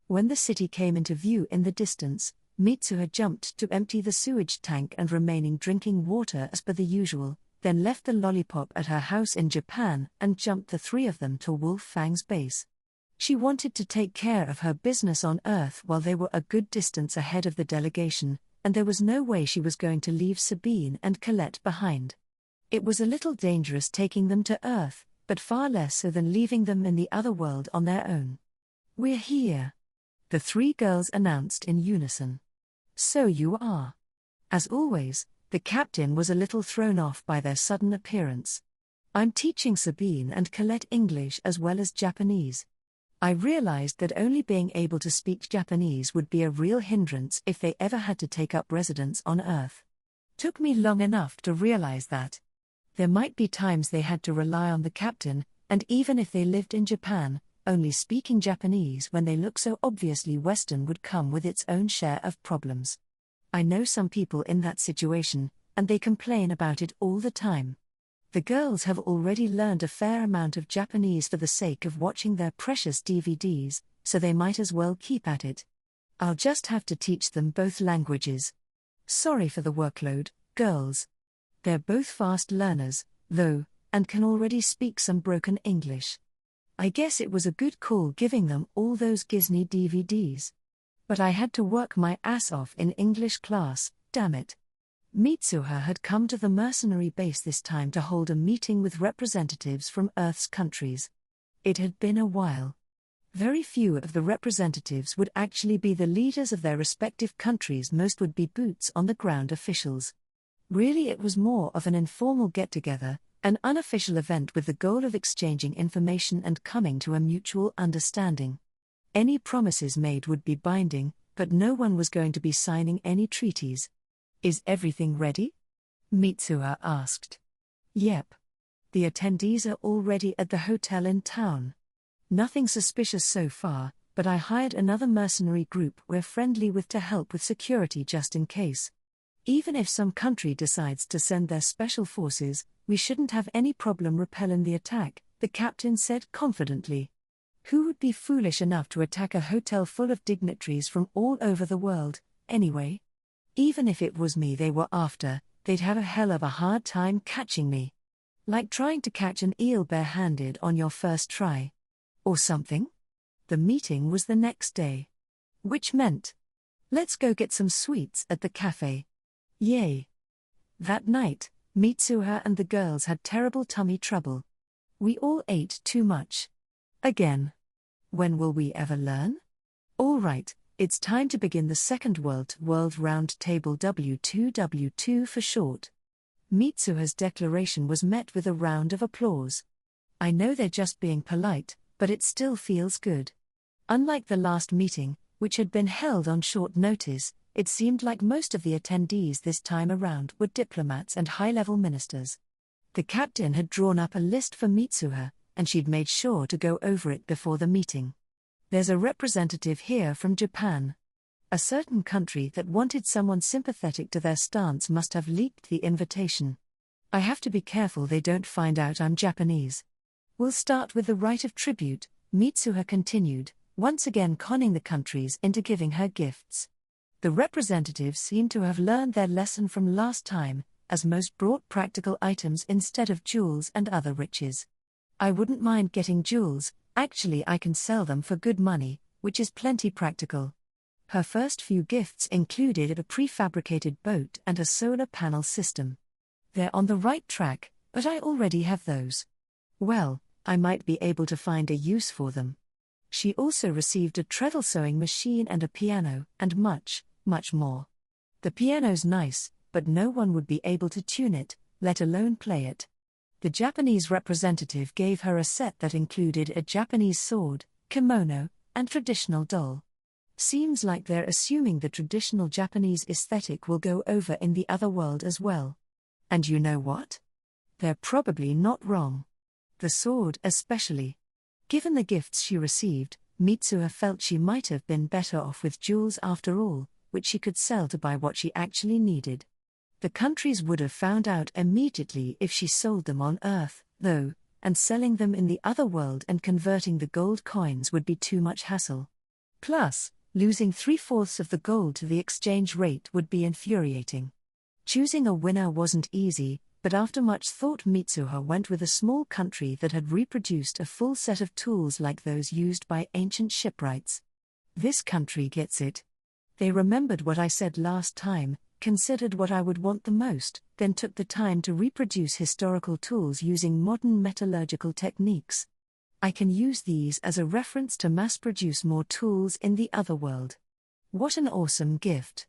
When the city came into view in the distance, Mitsuha jumped to empty the sewage tank and remaining drinking water as per the usual, then left the lollipop at her house in Japan and jumped the three of them to Wolf Fang's base. She wanted to take care of her business on Earth while they were a good distance ahead of the delegation, and there was no way she was going to leave Sabine and Colette behind. It was a little dangerous taking them to Earth, but far less so than leaving them in the other world on their own. "We're here," the three girls announced in unison. "So you are." As always, the captain was a little thrown off by their sudden appearance. "I'm teaching Sabine and Colette English as well as Japanese." I realized that only being able to speak Japanese would be a real hindrance if they ever had to take up residence on Earth. Took me long enough to realize that. There might be times they had to rely on the captain, and even if they lived in Japan, only speaking Japanese when they look so obviously Western would come with its own share of problems. I know some people in that situation, and they complain about it all the time. The girls have already learned a fair amount of Japanese for the sake of watching their precious DVDs, so they might as well keep at it. I'll just have to teach them both languages. Sorry for the workload, girls. They're both fast learners, though, and can already speak some broken English. I guess it was a good call giving them all those Disney DVDs. But I had to work my ass off in English class, damn it. Mitsuha had come to the mercenary base this time to hold a meeting with representatives from Earth's countries. It had been a while. Very few of the representatives would actually be the leaders of their respective countries, most would be boots-on-the-ground officials. Really, it was more of an informal get-together, an unofficial event with the goal of exchanging information and coming to a mutual understanding. Any promises made would be binding, but no one was going to be signing any treaties. "Is everything ready?" Mitsuha asked. "Yep. The attendees are already at the hotel in town. Nothing suspicious so far, but I hired another mercenary group we're friendly with to help with security just in case. Even if some country decides to send their special forces, we shouldn't have any problem repelling the attack," the captain said confidently. Who would be foolish enough to attack a hotel full of dignitaries from all over the world, anyway? Even if it was me they were after, they'd have a hell of a hard time catching me. Like trying to catch an eel bare-handed on your first try. Or something? The meeting was the next day. Which meant, let's go get some sweets at the cafe. Yay! That night, Mitsuha and the girls had terrible tummy trouble. We all ate too much. Again. When will we ever learn? All right, it's time to begin the Second World Round Table, W2W2 for short. Mitsuha's declaration was met with a round of applause. I know they're just being polite, but it still feels good. Unlike the last meeting, which had been held on short notice, it seemed like most of the attendees this time around were diplomats and high-level ministers. The captain had drawn up a list for Mitsuha, and she'd made sure to go over it before the meeting. There's a representative here from Japan. A certain country that wanted someone sympathetic to their stance must have leaked the invitation. I have to be careful they don't find out I'm Japanese. We'll start with the right of tribute, Mitsuha continued, once again conning the countries into giving her gifts. The representatives seemed to have learned their lesson from last time, as most brought practical items instead of jewels and other riches. I wouldn't mind getting jewels, actually I can sell them for good money, which is plenty practical. Her first few gifts included a prefabricated boat and a solar panel system. They're on the right track, but I already have those. Well, I might be able to find a use for them. She also received a treadle sewing machine and a piano, and much, much more. The piano's nice, but no one would be able to tune it, let alone play it. The Japanese representative gave her a set that included a Japanese sword, kimono, and traditional doll. Seems like they're assuming the traditional Japanese aesthetic will go over in the other world as well. And you know what? They're probably not wrong. The sword especially. Given the gifts she received, Mitsuha felt she might have been better off with jewels after all, which she could sell to buy what she actually needed. The countries would have found out immediately if she sold them on Earth, though, and selling them in the other world and converting the gold coins would be too much hassle. Plus, losing 3/4 of the gold to the exchange rate would be infuriating. Choosing a winner wasn't easy, but after much thought Mitsuha went with a small country that had reproduced a full set of tools like those used by ancient shipwrights. This country gets it. They remembered what I said last time, considered what I would want the most, then took the time to reproduce historical tools using modern metallurgical techniques. I can use these as a reference to mass-produce more tools in the other world. What an awesome gift.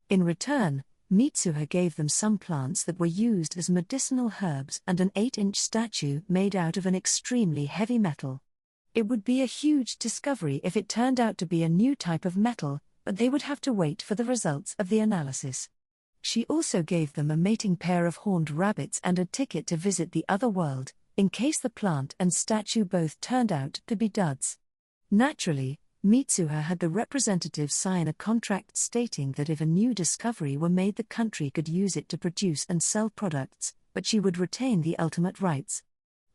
In return, Mitsuha gave them some plants that were used as medicinal herbs and an 8-inch statue made out of an extremely heavy metal. It would be a huge discovery if it turned out to be a new type of metal, but they would have to wait for the results of the analysis. She also gave them a mating pair of horned rabbits and a ticket to visit the other world, in case the plant and statue both turned out to be duds. Naturally, Mitsuha had the representative sign a contract stating that if a new discovery were made the country could use it to produce and sell products, but she would retain the ultimate rights.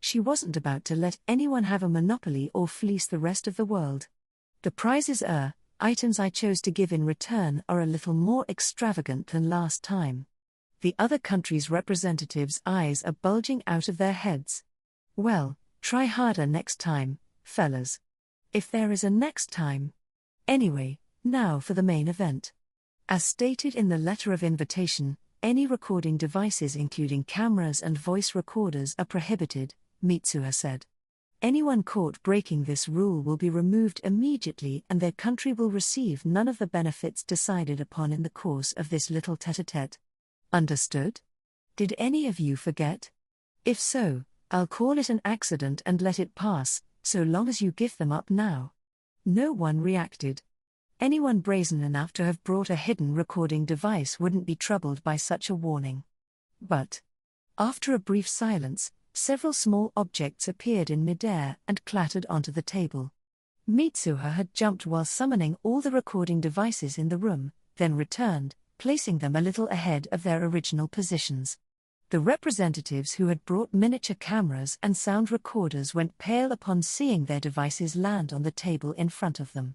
She wasn't about to let anyone have a monopoly or fleece the rest of the world. The prizes items I chose to give in return are a little more extravagant than last time. The other country's representatives' eyes are bulging out of their heads. Well, try harder next time, fellas. If there is a next time. Anyway, now for the main event. As stated in the letter of invitation, any recording devices including cameras and voice recorders are prohibited, Mitsuha said. Anyone caught breaking this rule will be removed immediately and their country will receive none of the benefits decided upon in the course of this little tete-a-tete. Understood? Did any of you forget? If so, I'll call it an accident and let it pass, so long as you give them up now. No one reacted. Anyone brazen enough to have brought a hidden recording device wouldn't be troubled by such a warning. But, after a brief silence, several small objects appeared in midair and clattered onto the table. Mitsuha had jumped while summoning all the recording devices in the room, then returned, placing them a little ahead of their original positions. The representatives who had brought miniature cameras and sound recorders went pale upon seeing their devices land on the table in front of them.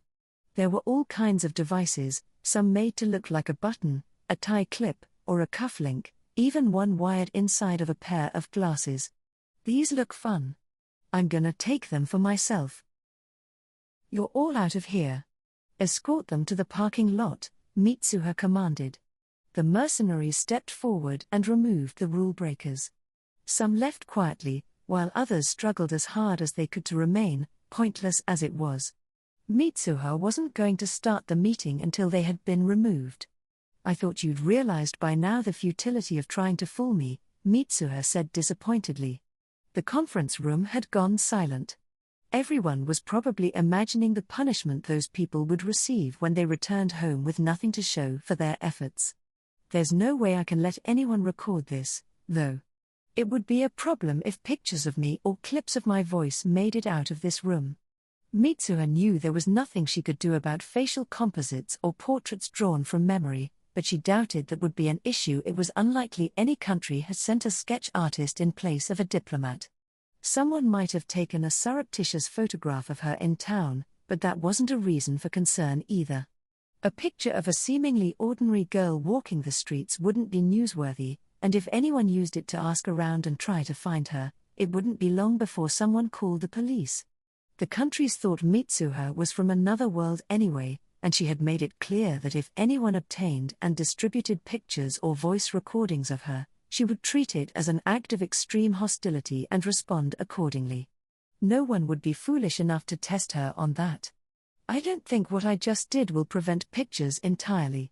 There were all kinds of devices, some made to look like a button, a tie clip, or a cufflink, even one wired inside of a pair of glasses. These look fun. I'm gonna take them for myself. You're all out of here. Escort them to the parking lot, Mitsuha commanded. The mercenaries stepped forward and removed the rule breakers. Some left quietly, while others struggled as hard as they could to remain, pointless as it was. Mitsuha wasn't going to start the meeting until they had been removed. I thought you'd realized by now the futility of trying to fool me, Mitsuha said disappointedly. The conference room had gone silent. Everyone was probably imagining the punishment those people would receive when they returned home with nothing to show for their efforts. There's no way I can let anyone record this, though. It would be a problem if pictures of me or clips of my voice made it out of this room. Mitsuha knew there was nothing she could do about facial composites or portraits drawn from memory, but she doubted that would be an issue. It was unlikely any country had sent a sketch artist in place of a diplomat. Someone might have taken a surreptitious photograph of her in town, but that wasn't a reason for concern either. A picture of a seemingly ordinary girl walking the streets wouldn't be newsworthy, and if anyone used it to ask around and try to find her, it wouldn't be long before someone called the police. The countries thought Mitsuha was from another world anyway, and she had made it clear that if anyone obtained and distributed pictures or voice recordings of her, she would treat it as an act of extreme hostility and respond accordingly. No one would be foolish enough to test her on that. I don't think what I just did will prevent pictures entirely.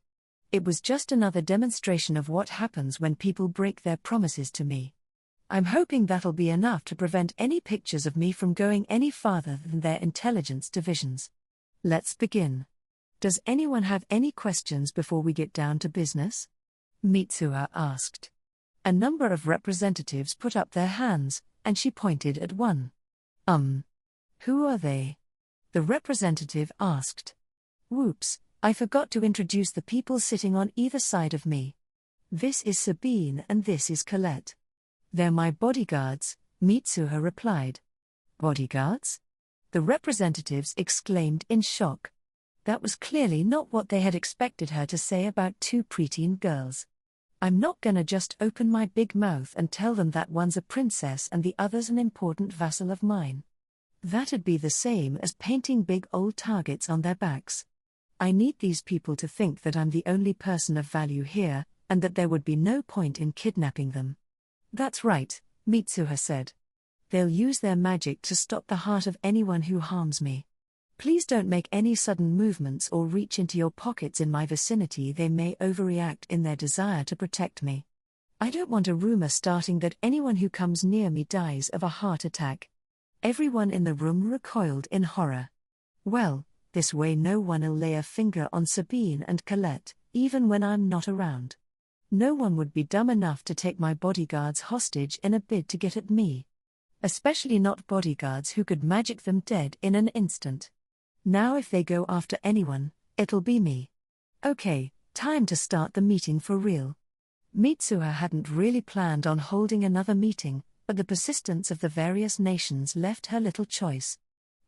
It was just another demonstration of what happens when people break their promises to me. I'm hoping that'll be enough to prevent any pictures of me from going any farther than their intelligence divisions. Let's begin. Does anyone have any questions before we get down to business? Mitsuha asked. A number of representatives put up their hands, and she pointed at one. Who are they? The representative asked. Whoops, I forgot to introduce the people sitting on either side of me. This is Sabine and this is Colette. They're my bodyguards, Mitsuha replied. Bodyguards? The representatives exclaimed in shock. That was clearly not what they had expected her to say about two preteen girls. I'm not gonna just open my big mouth and tell them that one's a princess and the other's an important vassal of mine. That'd be the same as painting big old targets on their backs. I need these people to think that I'm the only person of value here, and that there would be no point in kidnapping them. That's right, Mitsuha said. They'll use their magic to stop the heart of anyone who harms me. Please don't make any sudden movements or reach into your pockets in my vicinity. They may overreact in their desire to protect me. I don't want a rumor starting that anyone who comes near me dies of a heart attack. Everyone in the room recoiled in horror. Well, this way no one'll lay a finger on Sabine and Colette, even when I'm not around. No one would be dumb enough to take my bodyguards hostage in a bid to get at me. Especially not bodyguards who could magic them dead in an instant. Now if they go after anyone, it'll be me. Okay, time to start the meeting for real. Mitsuha hadn't really planned on holding another meeting, but the persistence of the various nations left her little choice.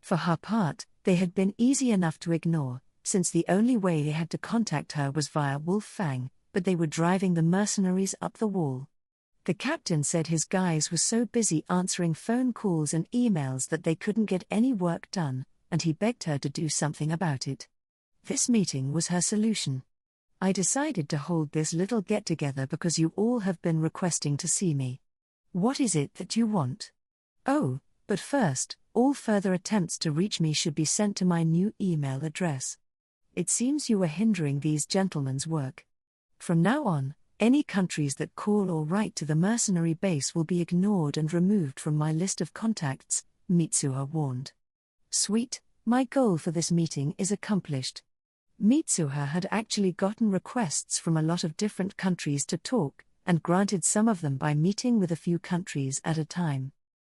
For her part, they had been easy enough to ignore, since the only way they had to contact her was via Wolf Fang, but they were driving the mercenaries up the wall. The captain said his guys were so busy answering phone calls and emails that they couldn't get any work done, and he begged her to do something about it. This meeting was her solution. I decided to hold this little get-together because you all have been requesting to see me. What is it that you want? Oh, but first, all further attempts to reach me should be sent to my new email address. It seems you were hindering these gentlemen's work. From now on, any countries that call or write to the mercenary base will be ignored and removed from my list of contacts, Mitsuha warned. Sweet, my goal for this meeting is accomplished. Mitsuha had actually gotten requests from a lot of different countries to talk, and granted some of them by meeting with a few countries at a time.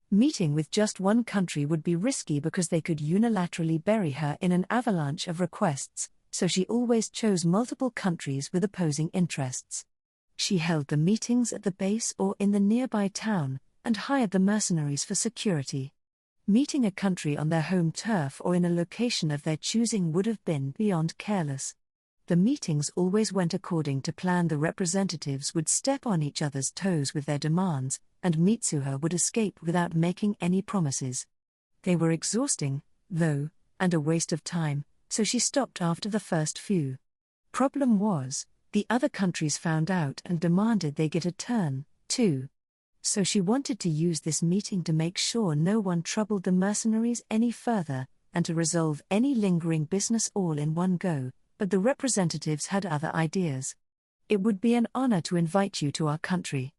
Meeting with just one country would be risky because they could unilaterally bury her in an avalanche of requests, so she always chose multiple countries with opposing interests. She held the meetings at the base or in the nearby town, and hired the mercenaries for security. Meeting a country on their home turf or in a location of their choosing would have been beyond careless. The meetings always went according to plan. The representatives would step on each other's toes with their demands, and Mitsuha would escape without making any promises. They were exhausting, though, and a waste of time, so she stopped after the first few. Problem was, the other countries found out and demanded they get a turn, too. So she wanted to use this meeting to make sure no one troubled the mercenaries any further, and to resolve any lingering business all in one go, but the representatives had other ideas. It would be an honor to invite you to our country.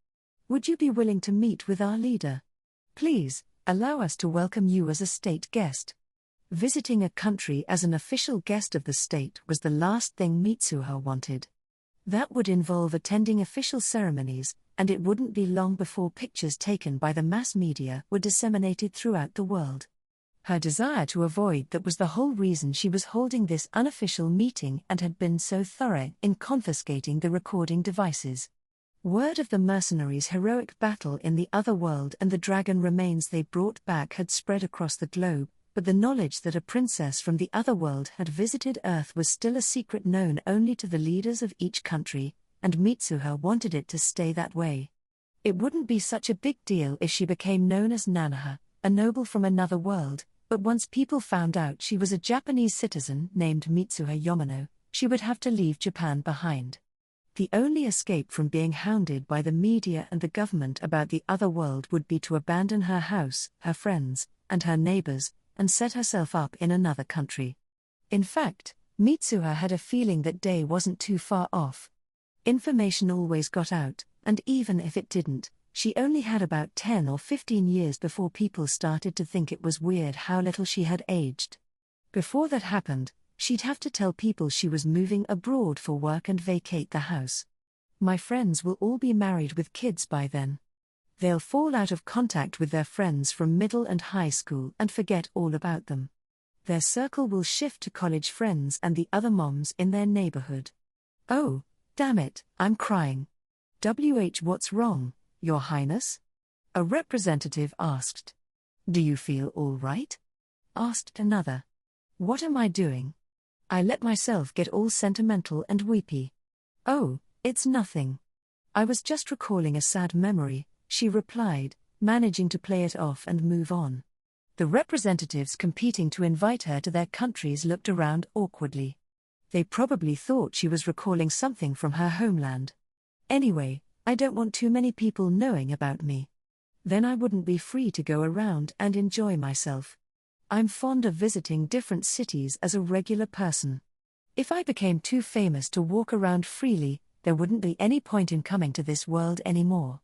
Would you be willing to meet with our leader? Please, allow us to welcome you as a state guest. Visiting a country as an official guest of the state was the last thing Mitsuha wanted. That would involve attending official ceremonies, and it wouldn't be long before pictures taken by the mass media were disseminated throughout the world. Her desire to avoid that was the whole reason she was holding this unofficial meeting and had been so thorough in confiscating the recording devices. Word of the mercenaries' heroic battle in the other world and the dragon remains they brought back had spread across the globe, but the knowledge that a princess from the other world had visited Earth was still a secret known only to the leaders of each country, and Mitsuha wanted it to stay that way. It wouldn't be such a big deal if she became known as Nanaha, a noble from another world, but once people found out she was a Japanese citizen named Mitsuha Yamano, she would have to leave Japan behind. The only escape from being hounded by the media and the government about the other world would be to abandon her house, her friends, and her neighbors, and set herself up in another country. In fact, Mitsuha had a feeling that day wasn't too far off. Information always got out, and even if it didn't, she only had about 10 or 15 years before people started to think it was weird how little she had aged. Before that happened, she'd have to tell people she was moving abroad for work and vacate the house. My friends will all be married with kids by then. They'll fall out of contact with their friends from middle and high school and forget all about them. Their circle will shift to college friends and the other moms in their neighborhood. Oh, damn it, I'm crying. What's wrong, Your Highness? A representative asked. Do you feel all right? Asked another. What am I doing? I let myself get all sentimental and weepy. Oh, it's nothing. I was just recalling a sad memory, she replied, managing to play it off and move on. The representatives competing to invite her to their countries looked around awkwardly. They probably thought she was recalling something from her homeland. Anyway, I don't want too many people knowing about me. Then I wouldn't be free to go around and enjoy myself. I'm fond of visiting different cities as a regular person. If I became too famous to walk around freely, there wouldn't be any point in coming to this world anymore.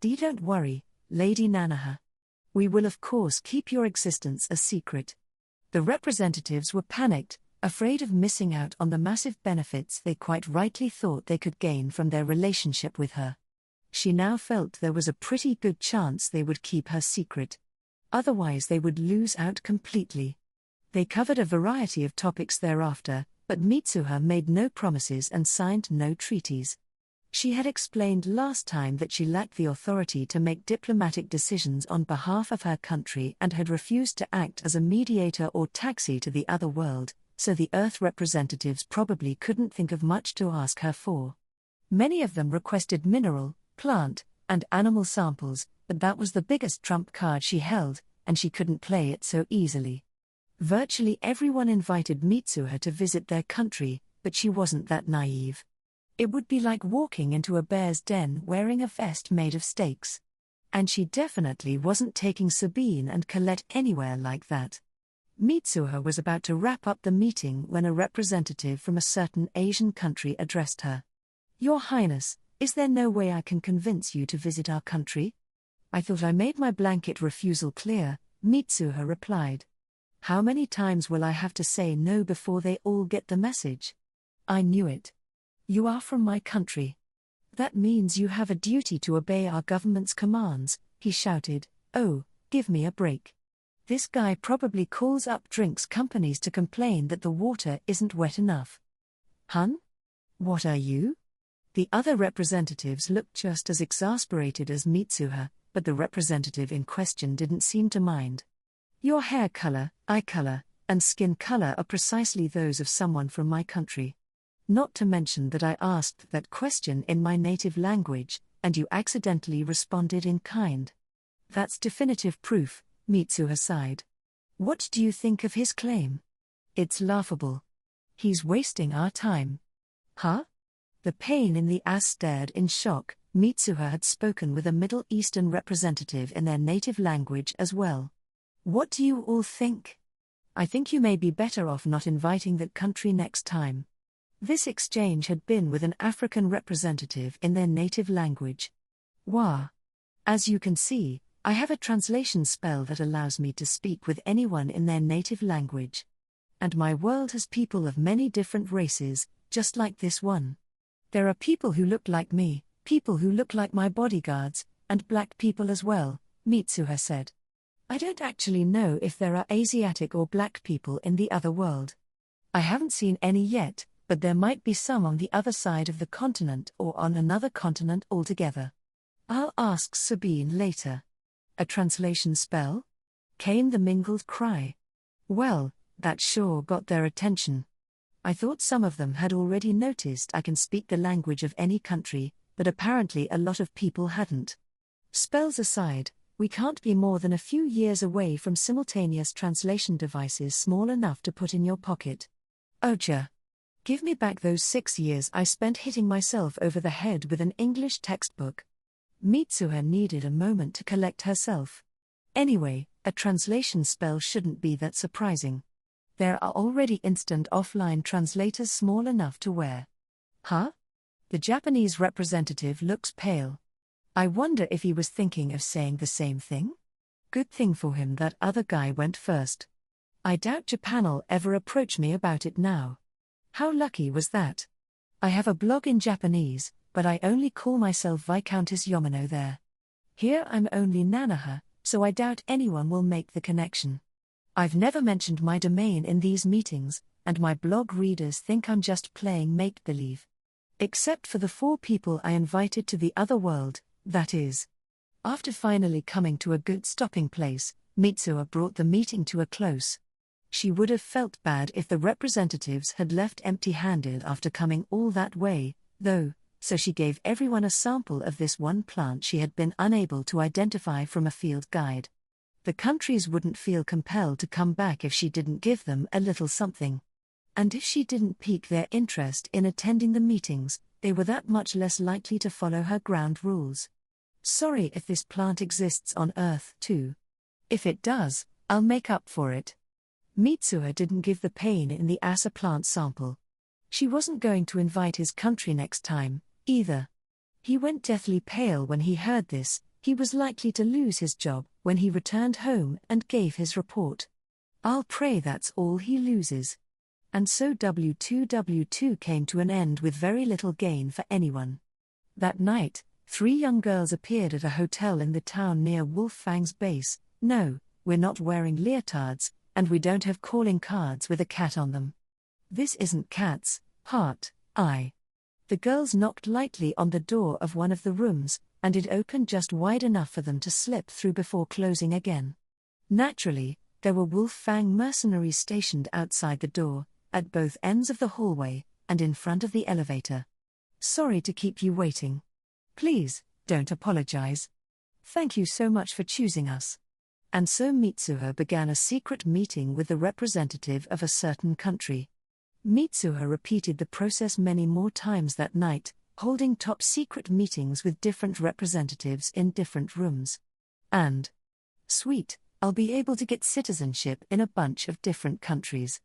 Don't worry, Lady Nanaha. We will of course keep your existence a secret. The representatives were panicked, afraid of missing out on the massive benefits they quite rightly thought they could gain from their relationship with her. She now felt there was a pretty good chance they would keep her secret. Otherwise they would lose out completely. They covered a variety of topics thereafter, but Mitsuha made no promises and signed no treaties. She had explained last time that she lacked the authority to make diplomatic decisions on behalf of her country and had refused to act as a mediator or taxi to the other world, so the Earth representatives probably couldn't think of much to ask her for. Many of them requested mineral, plant, and animal samples, but that was the biggest trump card she held, and she couldn't play it so easily. Virtually everyone invited Mitsuha to visit their country, but she wasn't that naive. It would be like walking into a bear's den wearing a vest made of steaks. And she definitely wasn't taking Sabine and Colette anywhere like that. Mitsuha was about to wrap up the meeting when a representative from a certain Asian country addressed her. "Your Highness, is there no way I can convince you to visit our country?" "I thought I made my blanket refusal clear," Mitsuha replied. "How many times will I have to say no before they all get the message?" "I knew it. You are from my country. That means you have a duty to obey our government's commands," he shouted. "Oh, give me a break. This guy probably calls up drinks companies to complain that the water isn't wet enough." "Hun? What are you?" The other representatives looked just as exasperated as Mitsuha, but the representative in question didn't seem to mind. "Your hair color, eye color, and skin color are precisely those of someone from my country. Not to mention that I asked that question in my native language, and you accidentally responded in kind. That's definitive proof," Mitsuha sighed. "What do you think of his claim? It's laughable. He's wasting our time." "Huh?" The pain in the ass stared in shock. Mitsuha had spoken with a Middle Eastern representative in their native language as well. "What do you all think? I think you may be better off not inviting that country next time." This exchange had been with an African representative in their native language. "Wah. As you can see, I have a translation spell that allows me to speak with anyone in their native language. And my world has people of many different races, just like this one. There are people who look like me, people who look like my bodyguards, and black people as well," Mitsuha said. "I don't actually know if there are Asiatic or black people in the other world. I haven't seen any yet, but there might be some on the other side of the continent or on another continent altogether. I'll ask Sabine later." "A translation spell?" came the mingled cry. "Well, that sure got their attention. I thought some of them had already noticed I can speak the language of any country, but apparently a lot of people hadn't. Spells aside, we can't be more than a few years away from simultaneous translation devices small enough to put in your pocket. Oja. Give me back those 6 years I spent hitting myself over the head with an English textbook." Mitsuha needed a moment to collect herself. Anyway, a translation spell shouldn't be that surprising. There are already instant offline translators small enough to wear. "Huh?" The Japanese representative looks pale. I wonder if he was thinking of saying the same thing? Good thing for him that other guy went first. I doubt Japan'll ever approach me about it now. How lucky was that? I have a blog in Japanese, but I only call myself Viscountess Yamano there. Here I'm only Nanaha, so I doubt anyone will make the connection. I've never mentioned my domain in these meetings, and my blog readers think I'm just playing make-believe. Except for the 4 people I invited to the other world, that is. After finally coming to a good stopping place, Mitsuha brought the meeting to a close. She would have felt bad if the representatives had left empty-handed after coming all that way, though, so she gave everyone a sample of this one plant she had been unable to identify from a field guide. The countries wouldn't feel compelled to come back if she didn't give them a little something. And if she didn't pique their interest in attending the meetings, they were that much less likely to follow her ground rules. "Sorry if this plant exists on Earth too. If it does, I'll make up for it." Mitsuha didn't give the pain in the ass a plant sample. She wasn't going to invite his country next time, either. He went deathly pale when he heard this. He was likely to lose his job when he returned home and gave his report. I'll pray that's all he loses. And so W2W2 came to an end with very little gain for anyone. That night, 3 young girls appeared at a hotel in the town near Wolffang's base. "No, we're not wearing leotards, and we don't have calling cards with a cat on them. This isn't Cat's heart, eye." The girls knocked lightly on the door of one of the rooms, and it opened just wide enough for them to slip through before closing again. Naturally, there were Wolffang mercenaries stationed outside the door, at both ends of the hallway, and in front of the elevator. "Sorry to keep you waiting. Please, don't apologize. Thank you so much for choosing us." And so Mitsuha began a secret meeting with the representative of a certain country. Mitsuha repeated the process many more times that night, holding top-secret meetings with different representatives in different rooms. And, sweet, I'll be able to get citizenship in a bunch of different countries.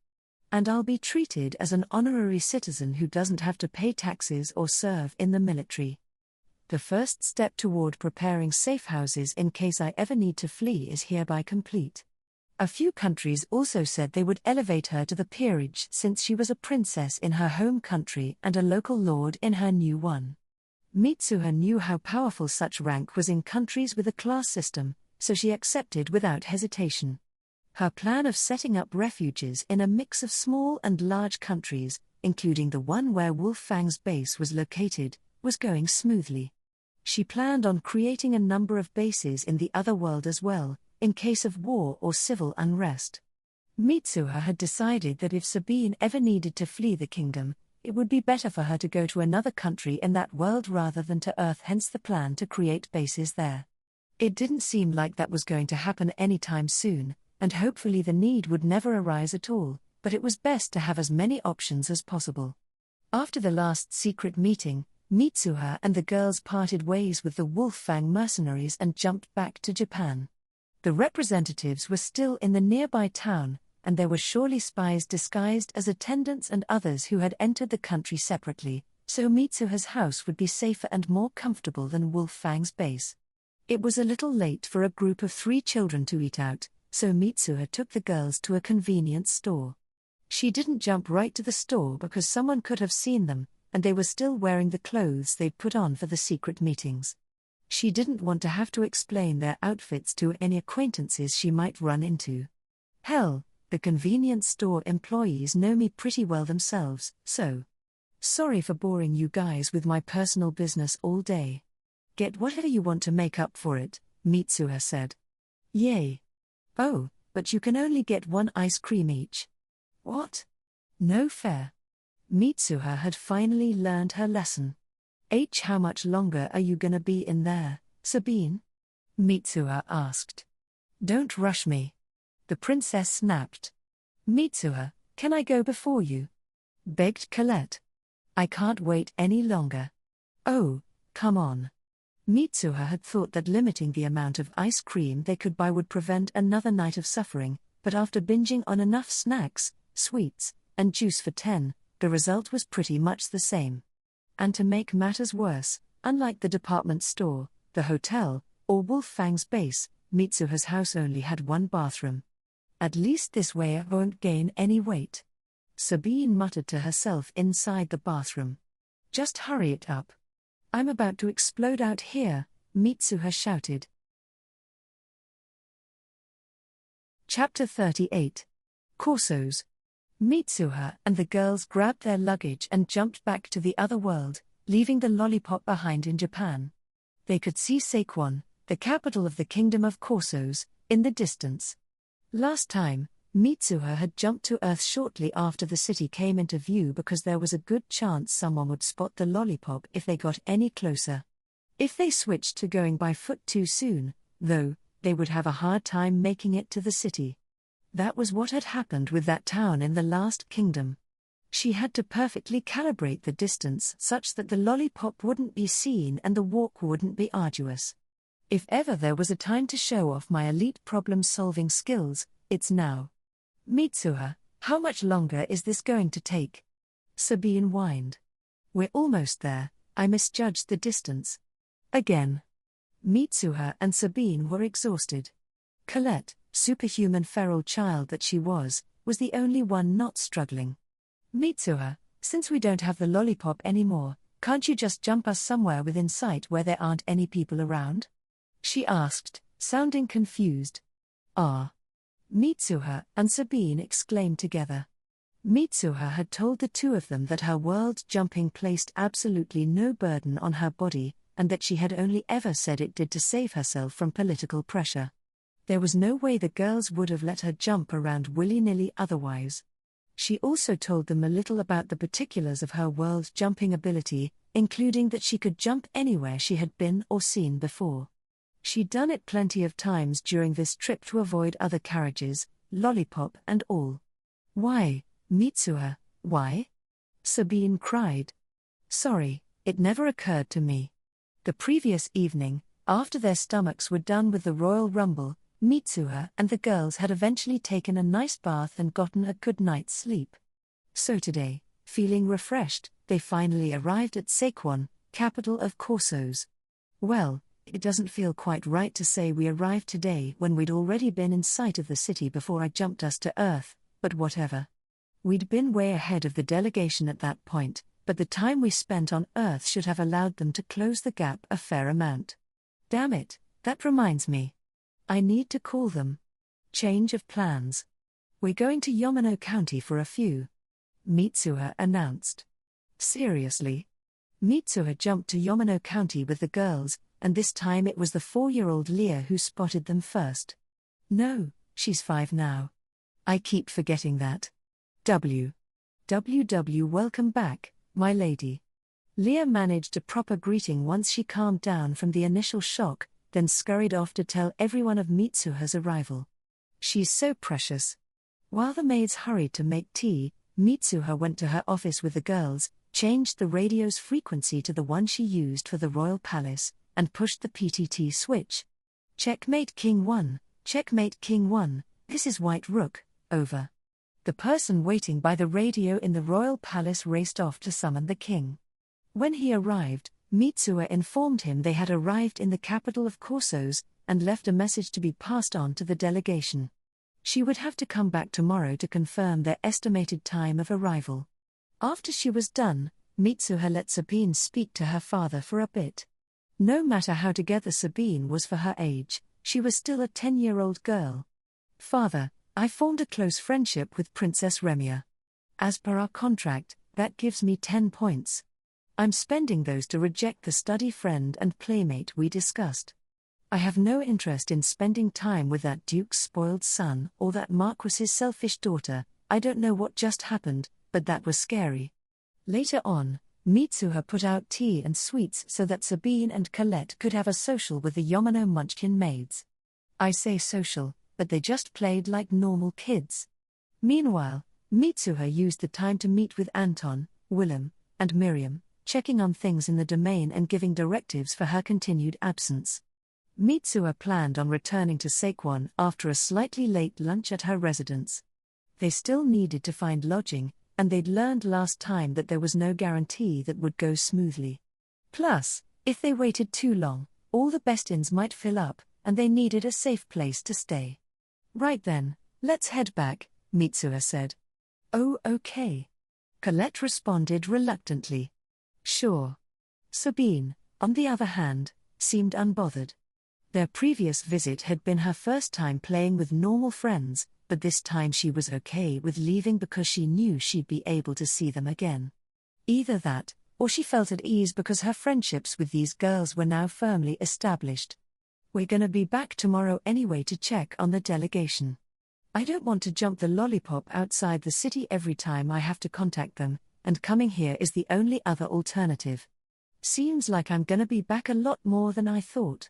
And I'll be treated as an honorary citizen who doesn't have to pay taxes or serve in the military. The first step toward preparing safe houses in case I ever need to flee is hereby complete. A few countries also said they would elevate her to the peerage since she was a princess in her home country and a local lord in her new one. Mitsuha knew how powerful such rank was in countries with a class system, so she accepted without hesitation. Her plan of setting up refuges in a mix of small and large countries, including the one where Wolfang's base was located, was going smoothly. She planned on creating a number of bases in the other world as well, in case of war or civil unrest. Mitsuha had decided that if Sabine ever needed to flee the kingdom, it would be better for her to go to another country in that world rather than to Earth, hence the plan to create bases there. It didn't seem like that was going to happen anytime soon, and hopefully the need would never arise at all, but it was best to have as many options as possible. After the last secret meeting, Mitsuha and the girls parted ways with the Wolfang mercenaries and jumped back to Japan. The representatives were still in the nearby town, and there were surely spies disguised as attendants and others who had entered the country separately, so Mitsuha's house would be safer and more comfortable than Wolfang's base. It was a little late for a group of 3 children to eat out, so Mitsuha took the girls to a convenience store. She didn't jump right to the store because someone could have seen them, and they were still wearing the clothes they'd put on for the secret meetings. She didn't want to have to explain their outfits to any acquaintances she might run into. Hell, the convenience store employees know me pretty well themselves, so. Sorry for boring you guys with my personal business all day. Get whatever you want to make up for it, Mitsuha said. Yay. Oh, but you can only get 1 ice cream each. What? No fair. Mitsuha had finally learned her lesson. How much longer are you gonna be in there, Sabine? Mitsuha asked. Don't rush me. The princess snapped. Mitsuha, can I go before you? Begged Colette. I can't wait any longer. Oh, come on. Mitsuha had thought that limiting the amount of ice cream they could buy would prevent another night of suffering, but after binging on enough snacks, sweets, and juice for 10, the result was pretty much the same. And to make matters worse, unlike the department store, the hotel, or Wolfang's base, Mitsuha's house only had 1 bathroom. At least this way I won't gain any weight. Sabine muttered to herself inside the bathroom. Just hurry it up. I'm about to explode out here, Mitsuha shouted. Chapter 38. Corsos. Mitsuha and the girls grabbed their luggage and jumped back to the other world, leaving the lollipop behind in Japan. They could see Saquon, the capital of the Kingdom of Corsos, in the distance. Last time, Mitsuha had jumped to Earth shortly after the city came into view because there was a good chance someone would spot the lollipop if they got any closer. If they switched to going by foot too soon, though, they would have a hard time making it to the city. That was what had happened with that town in the last kingdom. She had to perfectly calibrate the distance such that the lollipop wouldn't be seen and the walk wouldn't be arduous. If ever there was a time to show off my elite problem-solving skills, it's now. Mitsuha, how much longer is this going to take? Sabine whined. We're almost there, I misjudged the distance. Again. Mitsuha and Sabine were exhausted. Colette, superhuman feral child that she was the only one not struggling. Mitsuha, since we don't have the lollipop anymore, can't you just jump us somewhere within sight where there aren't any people around? She asked, sounding confused. Ah. Mitsuha and Sabine exclaimed together. Mitsuha had told the 2 of them that her world jumping placed absolutely no burden on her body, and that she had only ever said it did to save herself from political pressure. There was no way the girls would have let her jump around willy-nilly otherwise. She also told them a little about the particulars of her world jumping ability, including that she could jump anywhere she had been or seen before. She'd done it plenty of times during this trip to avoid other carriages, lollipop and all. Why, Mitsuha, Why? Sabine cried. Sorry, it never occurred to me. The previous evening, after their stomachs were done with the royal rumble, Mitsuha and the girls had eventually taken a nice bath and gotten a good night's sleep. So today, feeling refreshed, they finally arrived at Saquon, capital of Corsos. Well, it doesn't feel quite right to say we arrived today when we'd already been in sight of the city before I jumped us to Earth, but whatever. We'd been way ahead of the delegation at that point, but the time we spent on Earth should have allowed them to close the gap a fair amount. Damn it, that reminds me. I need to call them. Change of plans. We're going to Yamano County for a few. Mitsuha announced. Seriously? Mitsuha jumped to Yamano County with the girls, and this time it was the 4-year-old Leah who spotted them first. No, she's 5 now. I keep forgetting that. Welcome back, my lady. Leah managed a proper greeting once she calmed down from the initial shock, then scurried off to tell everyone of Mitsuha's arrival. She's so precious. While the maids hurried to make tea, Mitsuha went to her office with the girls, changed the radio's frequency to the one she used for the royal palace, and pushed the PTT switch. Checkmate King 1, checkmate King 1, this is White Rook, over. The person waiting by the radio in the royal palace raced off to summon the king. When he arrived, Mitsuha informed him they had arrived in the capital of Corsos, and left a message to be passed on to the delegation. She would have to come back tomorrow to confirm their estimated time of arrival. After she was done, Mitsuha let Sabine speak to her father for a bit. No matter how together Sabine was for her age, she was still a 10-year-old girl. Father, I formed a close friendship with Princess Remia. As per our contract, that gives me 10 points. I'm spending those to reject the study friend and playmate we discussed. I have no interest in spending time with that duke's spoiled son or that marquis's selfish daughter. I don't know what just happened, but that was scary. Later on, Mitsuha put out tea and sweets so that Sabine and Colette could have a social with the Yamano Munchkin maids. I say social, but they just played like normal kids. Meanwhile, Mitsuha used the time to meet with Anton, Willem, and Miriam, checking on things in the domain and giving directives for her continued absence. Mitsuha planned on returning to Saquon after a slightly late lunch at her residence. They still needed to find lodging, and they'd learned last time that there was no guarantee that would go smoothly. Plus, if they waited too long, all the best inns might fill up, and they needed a safe place to stay. Right then, let's head back, Mitsuha said. Oh, okay. Colette responded reluctantly. Sure. Sabine, on the other hand, seemed unbothered. Their previous visit had been her first time playing with normal friends, but this time she was okay with leaving because she knew she'd be able to see them again. Either that, or she felt at ease because her friendships with these girls were now firmly established. We're gonna be back tomorrow anyway to check on the delegation. I don't want to jump the lollipop outside the city every time I have to contact them, and coming here is the only other alternative. Seems like I'm gonna be back a lot more than I thought.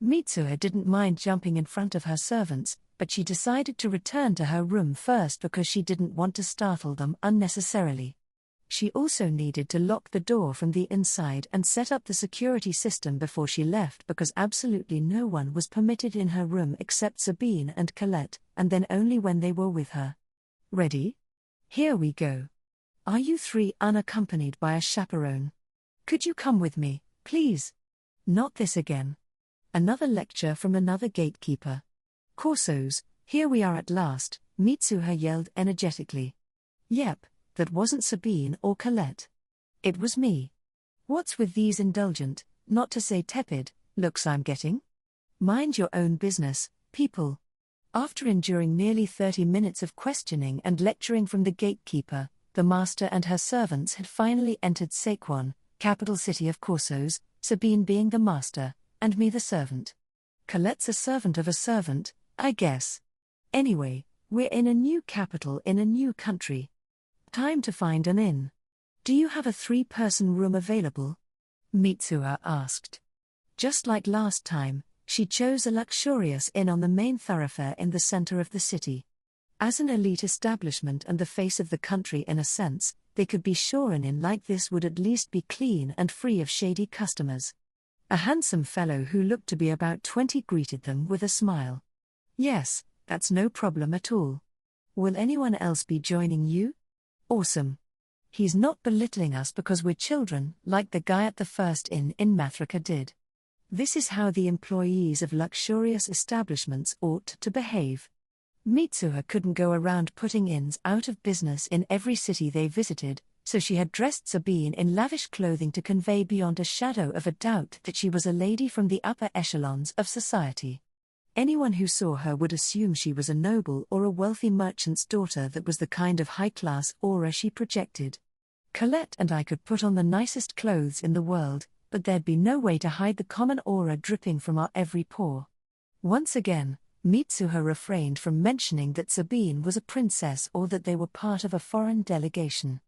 Mitsuha didn't mind jumping in front of her servants, but she decided to return to her room first because she didn't want to startle them unnecessarily. She also needed to lock the door from the inside and set up the security system before she left because absolutely no one was permitted in her room except Sabine and Colette, and then only when they were with her. Ready? Here we go. Are you 3 unaccompanied by a chaperone? Could you come with me, please? Not this again. Another lecture from another gatekeeper. Corsos, here we are at last, Mitsuha yelled energetically. Yep, that wasn't Sabine or Colette. It was me. What's with these indulgent, not to say tepid, looks I'm getting? Mind your own business, people. After enduring nearly 30 minutes of questioning and lecturing from the gatekeeper, the master and her servants had finally entered Saquon, capital city of Corsos, Sabine being the master, and me the servant. Colette's a servant of a servant, I guess. Anyway, we're in a new capital in a new country. Time to find an inn. Do you have a 3-person room available? Mitsuha asked. Just like last time, she chose a luxurious inn on the main thoroughfare in the center of the city. As an elite establishment and the face of the country in a sense, they could be sure an inn like this would at least be clean and free of shady customers. A handsome fellow who looked to be about 20 greeted them with a smile. "Yes, that's no problem at all. Will anyone else be joining you? Awesome. He's not belittling us because we're children, like the guy at the first inn in Mathrika did. This is how the employees of luxurious establishments ought to behave." Mitsuha couldn't go around putting inns out of business in every city they visited, so she had dressed Sabine in lavish clothing to convey beyond a shadow of a doubt that she was a lady from the upper echelons of society. Anyone who saw her would assume she was a noble or a wealthy merchant's daughter. That was the kind of high-class aura she projected. Colette and I could put on the nicest clothes in the world, but there'd be no way to hide the common aura dripping from our every pore. Once again, Mitsuha refrained from mentioning that Sabine was a princess or that they were part of a foreign delegation.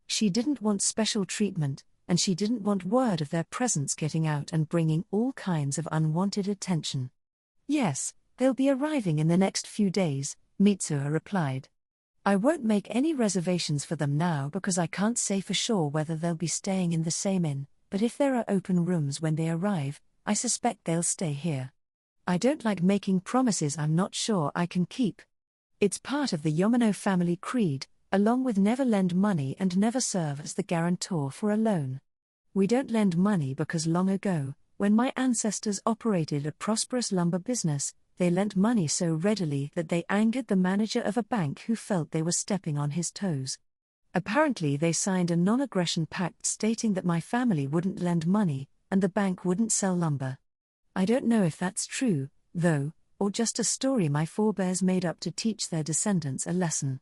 She didn't want special treatment, and she didn't want word of their presence getting out and bringing all kinds of unwanted attention. "Yes, they'll be arriving in the next few days," Mitsuha replied. "I won't make any reservations for them now because I can't say for sure whether they'll be staying in the same inn, but if there are open rooms when they arrive, I suspect they'll stay here. I don't like making promises I'm not sure I can keep. It's part of the Yamano family creed, along with never lend money and never serve as the guarantor for a loan. We don't lend money because long ago, when my ancestors operated a prosperous lumber business, they lent money so readily that they angered the manager of a bank who felt they were stepping on his toes. Apparently they signed a non-aggression pact stating that my family wouldn't lend money, and the bank wouldn't sell lumber. I don't know if that's true, though, or just a story my forebears made up to teach their descendants a lesson.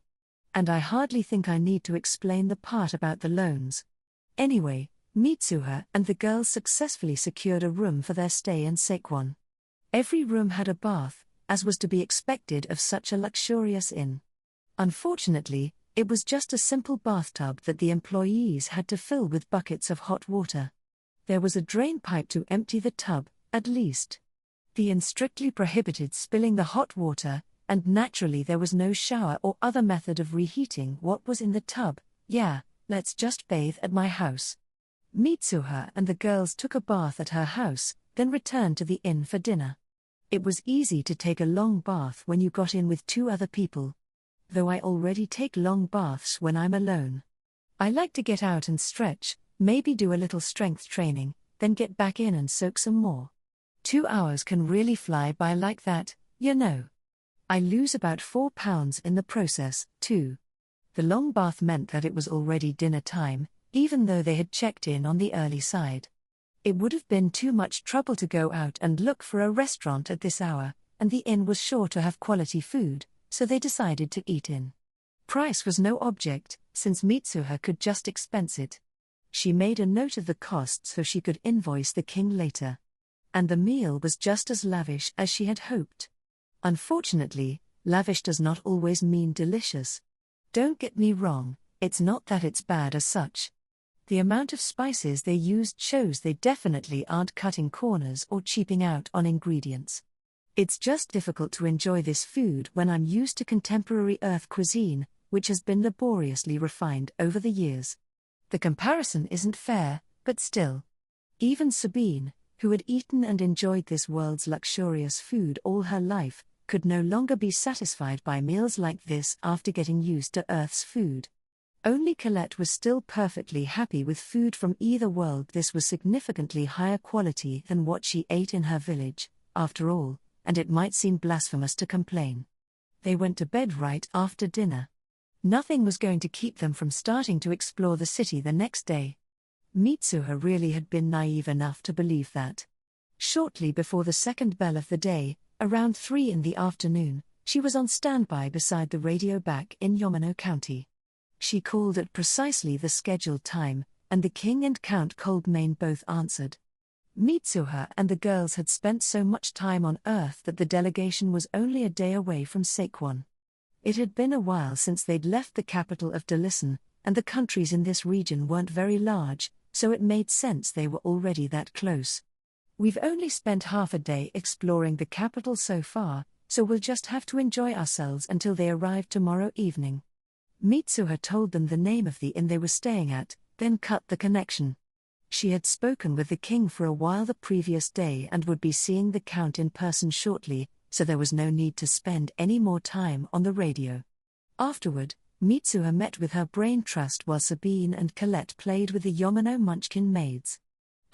And I hardly think I need to explain the part about the loans. Anyway, Mitsuha and the girls successfully secured a room for their stay in Sekwon. Every room had a bath, as was to be expected of such a luxurious inn. Unfortunately, it was just a simple bathtub that the employees had to fill with buckets of hot water. There was a drain pipe to empty the tub, at least. The inn strictly prohibited spilling the hot water, and naturally there was no shower or other method of reheating what was in the tub. "Yeah, let's just bathe at my house." Mitsuha and the girls took a bath at her house, then returned to the inn for dinner. It was easy to take a long bath when you got in with 2 other people. Though I already take long baths when I'm alone. I like to get out and stretch, maybe do a little strength training, then get back in and soak some more. 2 hours can really fly by like that, you know. I lose about 4 pounds in the process, too. The long bath meant that it was already dinner time, even though they had checked in on the early side. It would have been too much trouble to go out and look for a restaurant at this hour, and the inn was sure to have quality food, so they decided to eat in. Price was no object, since Mitsuha could just expense it. She made a note of the cost so she could invoice the king later. And the meal was just as lavish as she had hoped. Unfortunately, lavish does not always mean delicious. Don't get me wrong, it's not that it's bad as such. The amount of spices they used shows they definitely aren't cutting corners or cheaping out on ingredients. It's just difficult to enjoy this food when I'm used to contemporary earth cuisine, which has been laboriously refined over the years. The comparison isn't fair, but still. Even Sabine, who had eaten and enjoyed this world's luxurious food all her life, could no longer be satisfied by meals like this after getting used to Earth's food. Only Colette was still perfectly happy with food from either world. This was significantly higher quality than what she ate in her village, after all, and it might seem blasphemous to complain. They went to bed right after dinner. Nothing was going to keep them from starting to explore the city the next day. Mitsuha really had been naive enough to believe that. Shortly before the second bell of the day, around 3 in the afternoon, she was on standby beside the radio back in Yamano County. She called at precisely the scheduled time, and the king and Count Coldmane both answered. Mitsuha and the girls had spent so much time on Earth that the delegation was only a day away from Sekwon. It had been a while since they'd left the capital of Delisan, and the countries in this region weren't very large, so it made sense they were already that close. "We've only spent half a day exploring the capital so far," so we'll just have to enjoy ourselves until they arrive tomorrow evening. Mitsuha told them the name of the inn they were staying at, then cut the connection. She had spoken with the king for a while the previous day and would be seeing the count in person shortly, so there was no need to spend any more time on the radio. Afterward, Mitsuha met with her brain trust while Sabine and Colette played with the Yamano Munchkin maids.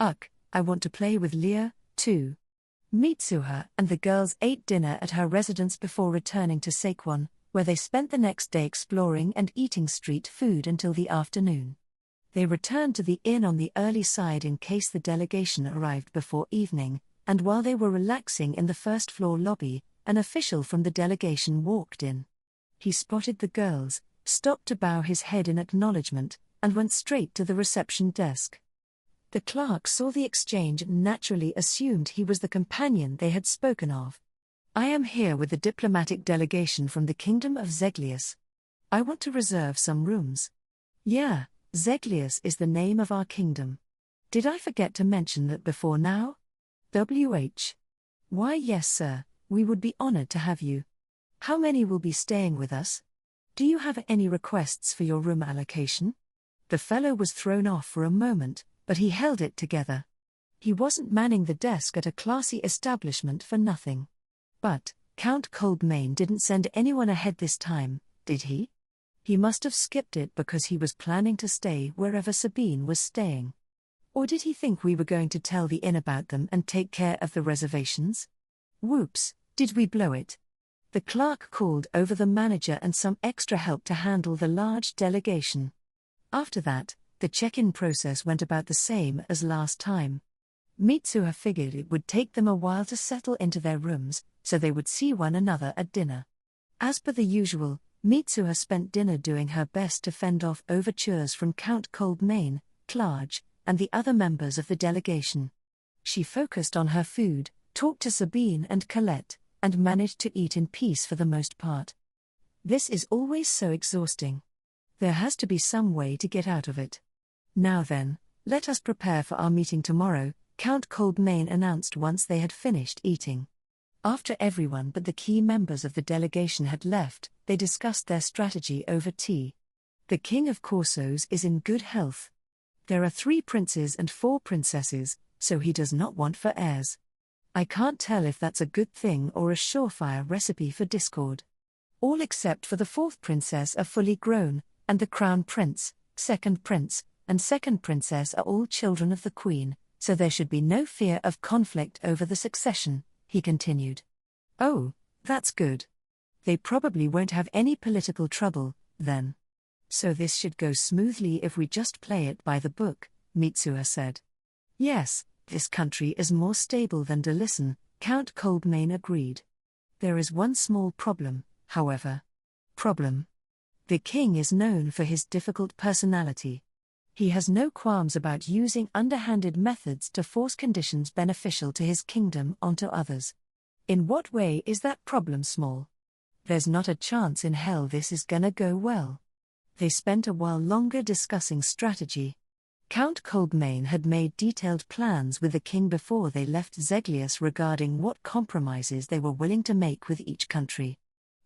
"Ugh, I want to play with Leah, too." Mitsuha and the girls ate dinner at her residence before returning to Saquon, where they spent the next day exploring and eating street food until the afternoon. They returned to the inn on the early side in case the delegation arrived before evening, and while they were relaxing in the first-floor lobby, an official from the delegation walked in. He spotted the girls, stopped to bow his head in acknowledgement, and went straight to the reception desk. The clerk saw the exchange and naturally assumed he was the companion they had spoken of. "I am here with the diplomatic delegation from the Kingdom of Zeglius. I want to reserve some rooms." "Yeah, Zeglius is the name of our kingdom. Did I forget to mention that before now?" "Why yes sir, we would be honored to have you. How many will be staying with us? Do you have any requests for your room allocation?" The fellow was thrown off for a moment, but he held it together. He wasn't manning the desk at a classy establishment for nothing. But Count Coldmain didn't send anyone ahead this time, did he? He must have skipped it because he was planning to stay wherever Sabine was staying. Or did he think we were going to tell the inn about them and take care of the reservations? Whoops, did we blow it? The clerk called over the manager and some extra help to handle the large delegation. After that, the check-in process went about the same as last time. Mitsuha figured it would take them a while to settle into their rooms, so they would see one another at dinner. As per the usual, Mitsuha spent dinner doing her best to fend off overtures from Count Coldmain, Clarge, and the other members of the delegation. She focused on her food, talked to Sabine and Colette, and managed to eat in peace for the most part. This is always so exhausting. There has to be some way to get out of it. "Now then, let us prepare for our meeting tomorrow," Count Coldmain announced once they had finished eating. After everyone but the key members of the delegation had left, they discussed their strategy over tea. The King of Corsos is in good health. There are 3 princes and 4 princesses, so he does not want for heirs. I can't tell if that's a good thing or a surefire recipe for discord. All except for the 4th princess are fully grown, and the crown prince, 2nd prince, and 2nd princess are all children of the queen, so there should be no fear of conflict over the succession, he continued. "Oh, that's good. They probably won't have any political trouble, then. So this should go smoothly if we just play it by the book," Mitsuha said. "Yes, this country is more stable than Delisson," Count Coldmain agreed. "There is one small problem, however." "Problem?" "The king is known for his difficult personality. He has no qualms about using underhanded methods to force conditions beneficial to his kingdom onto others. In what way is that problem small? There's not a chance in hell this is gonna go well." They spent a while longer discussing strategy. Count Coldmain had made detailed plans with the king before they left Zeglius regarding what compromises they were willing to make with each country.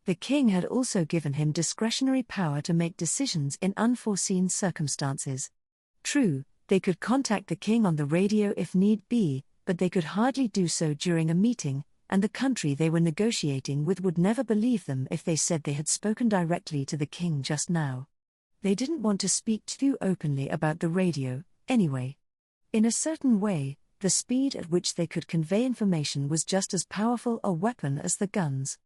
The king had also given him discretionary power to make decisions in unforeseen circumstances. True, they could contact the king on the radio if need be, but they could hardly do so during a meeting, and the country they were negotiating with would never believe them if they said they had spoken directly to the king just now. They didn't want to speak too openly about the radio, anyway. In a certain way, the speed at which they could convey information was just as powerful a weapon as the guns.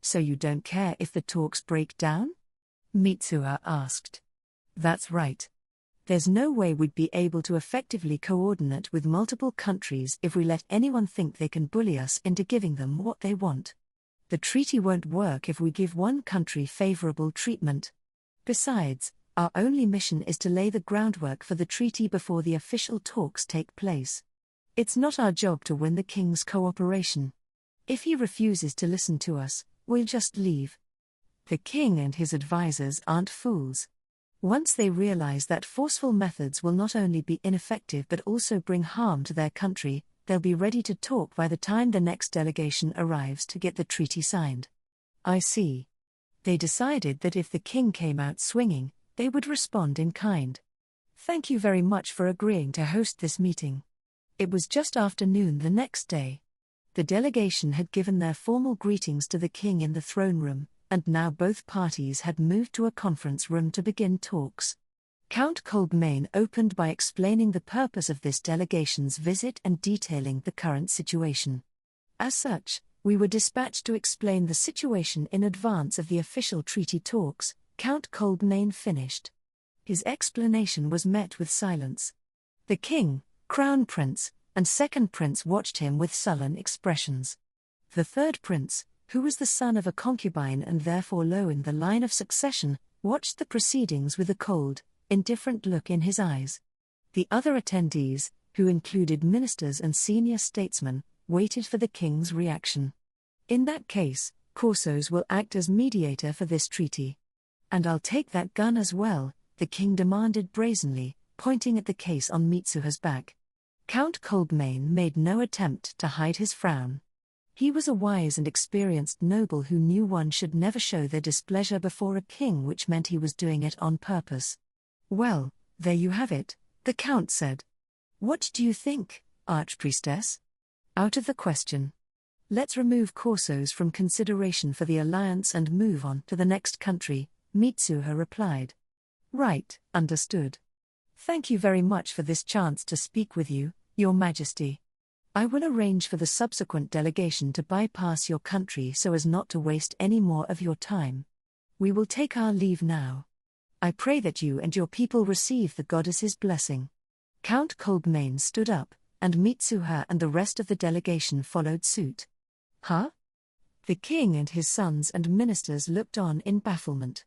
"So you don't care if the talks break down?" Mitsuha asked. "That's right. There's no way we'd be able to effectively coordinate with multiple countries if we let anyone think they can bully us into giving them what they want. The treaty won't work if we give one country favorable treatment. Besides, our only mission is to lay the groundwork for the treaty before the official talks take place. It's not our job to win the king's cooperation. If he refuses to listen to us, we'll just leave. The king and his advisors aren't fools. Once they realize that forceful methods will not only be ineffective but also bring harm to their country, They'll be ready to talk by the time the next delegation arrives to get the treaty signed. I see. They decided that if the king came out swinging, they would respond in kind. Thank you very much for agreeing to host this meeting. It was just after noon the next day. The delegation had given their formal greetings to the king in the throne room, and now both parties had moved to a conference room to begin talks. Count Kolbmain opened by explaining the purpose of this delegation's visit and detailing the current situation. As such, we were dispatched to explain the situation in advance of the official treaty talks, Count Kolbmain finished. His explanation was met with silence. The king, crown prince, and second prince watched him with sullen expressions. The third prince, who was the son of a concubine and therefore low in the line of succession, watched the proceedings with a cold, indifferent look in his eyes. The other attendees, who included ministers and senior statesmen, waited for the king's reaction. In that case, Corsos will act as mediator for this treaty. And I'll take that gun as well, the king demanded brazenly, pointing at the case on Mitsuha's back. Count Kolbmain made no attempt to hide his frown. He was a wise and experienced noble who knew one should never show their displeasure before a king, which meant he was doing it on purpose. Well, there you have it, the count said. What do you think, Archpriestess? Out of the question. Let's remove Corsos from consideration for the alliance and move on to the next country, Mitsuha replied. Right, understood. Thank you very much for this chance to speak with you, Your Majesty. I will arrange for the subsequent delegation to bypass your country so as not to waste any more of your time. We will take our leave now. I pray that you and your people receive the goddess's blessing. Count Kolbmain stood up, and Mitsuha and the rest of the delegation followed suit. Huh? The king and his sons and ministers looked on in bafflement.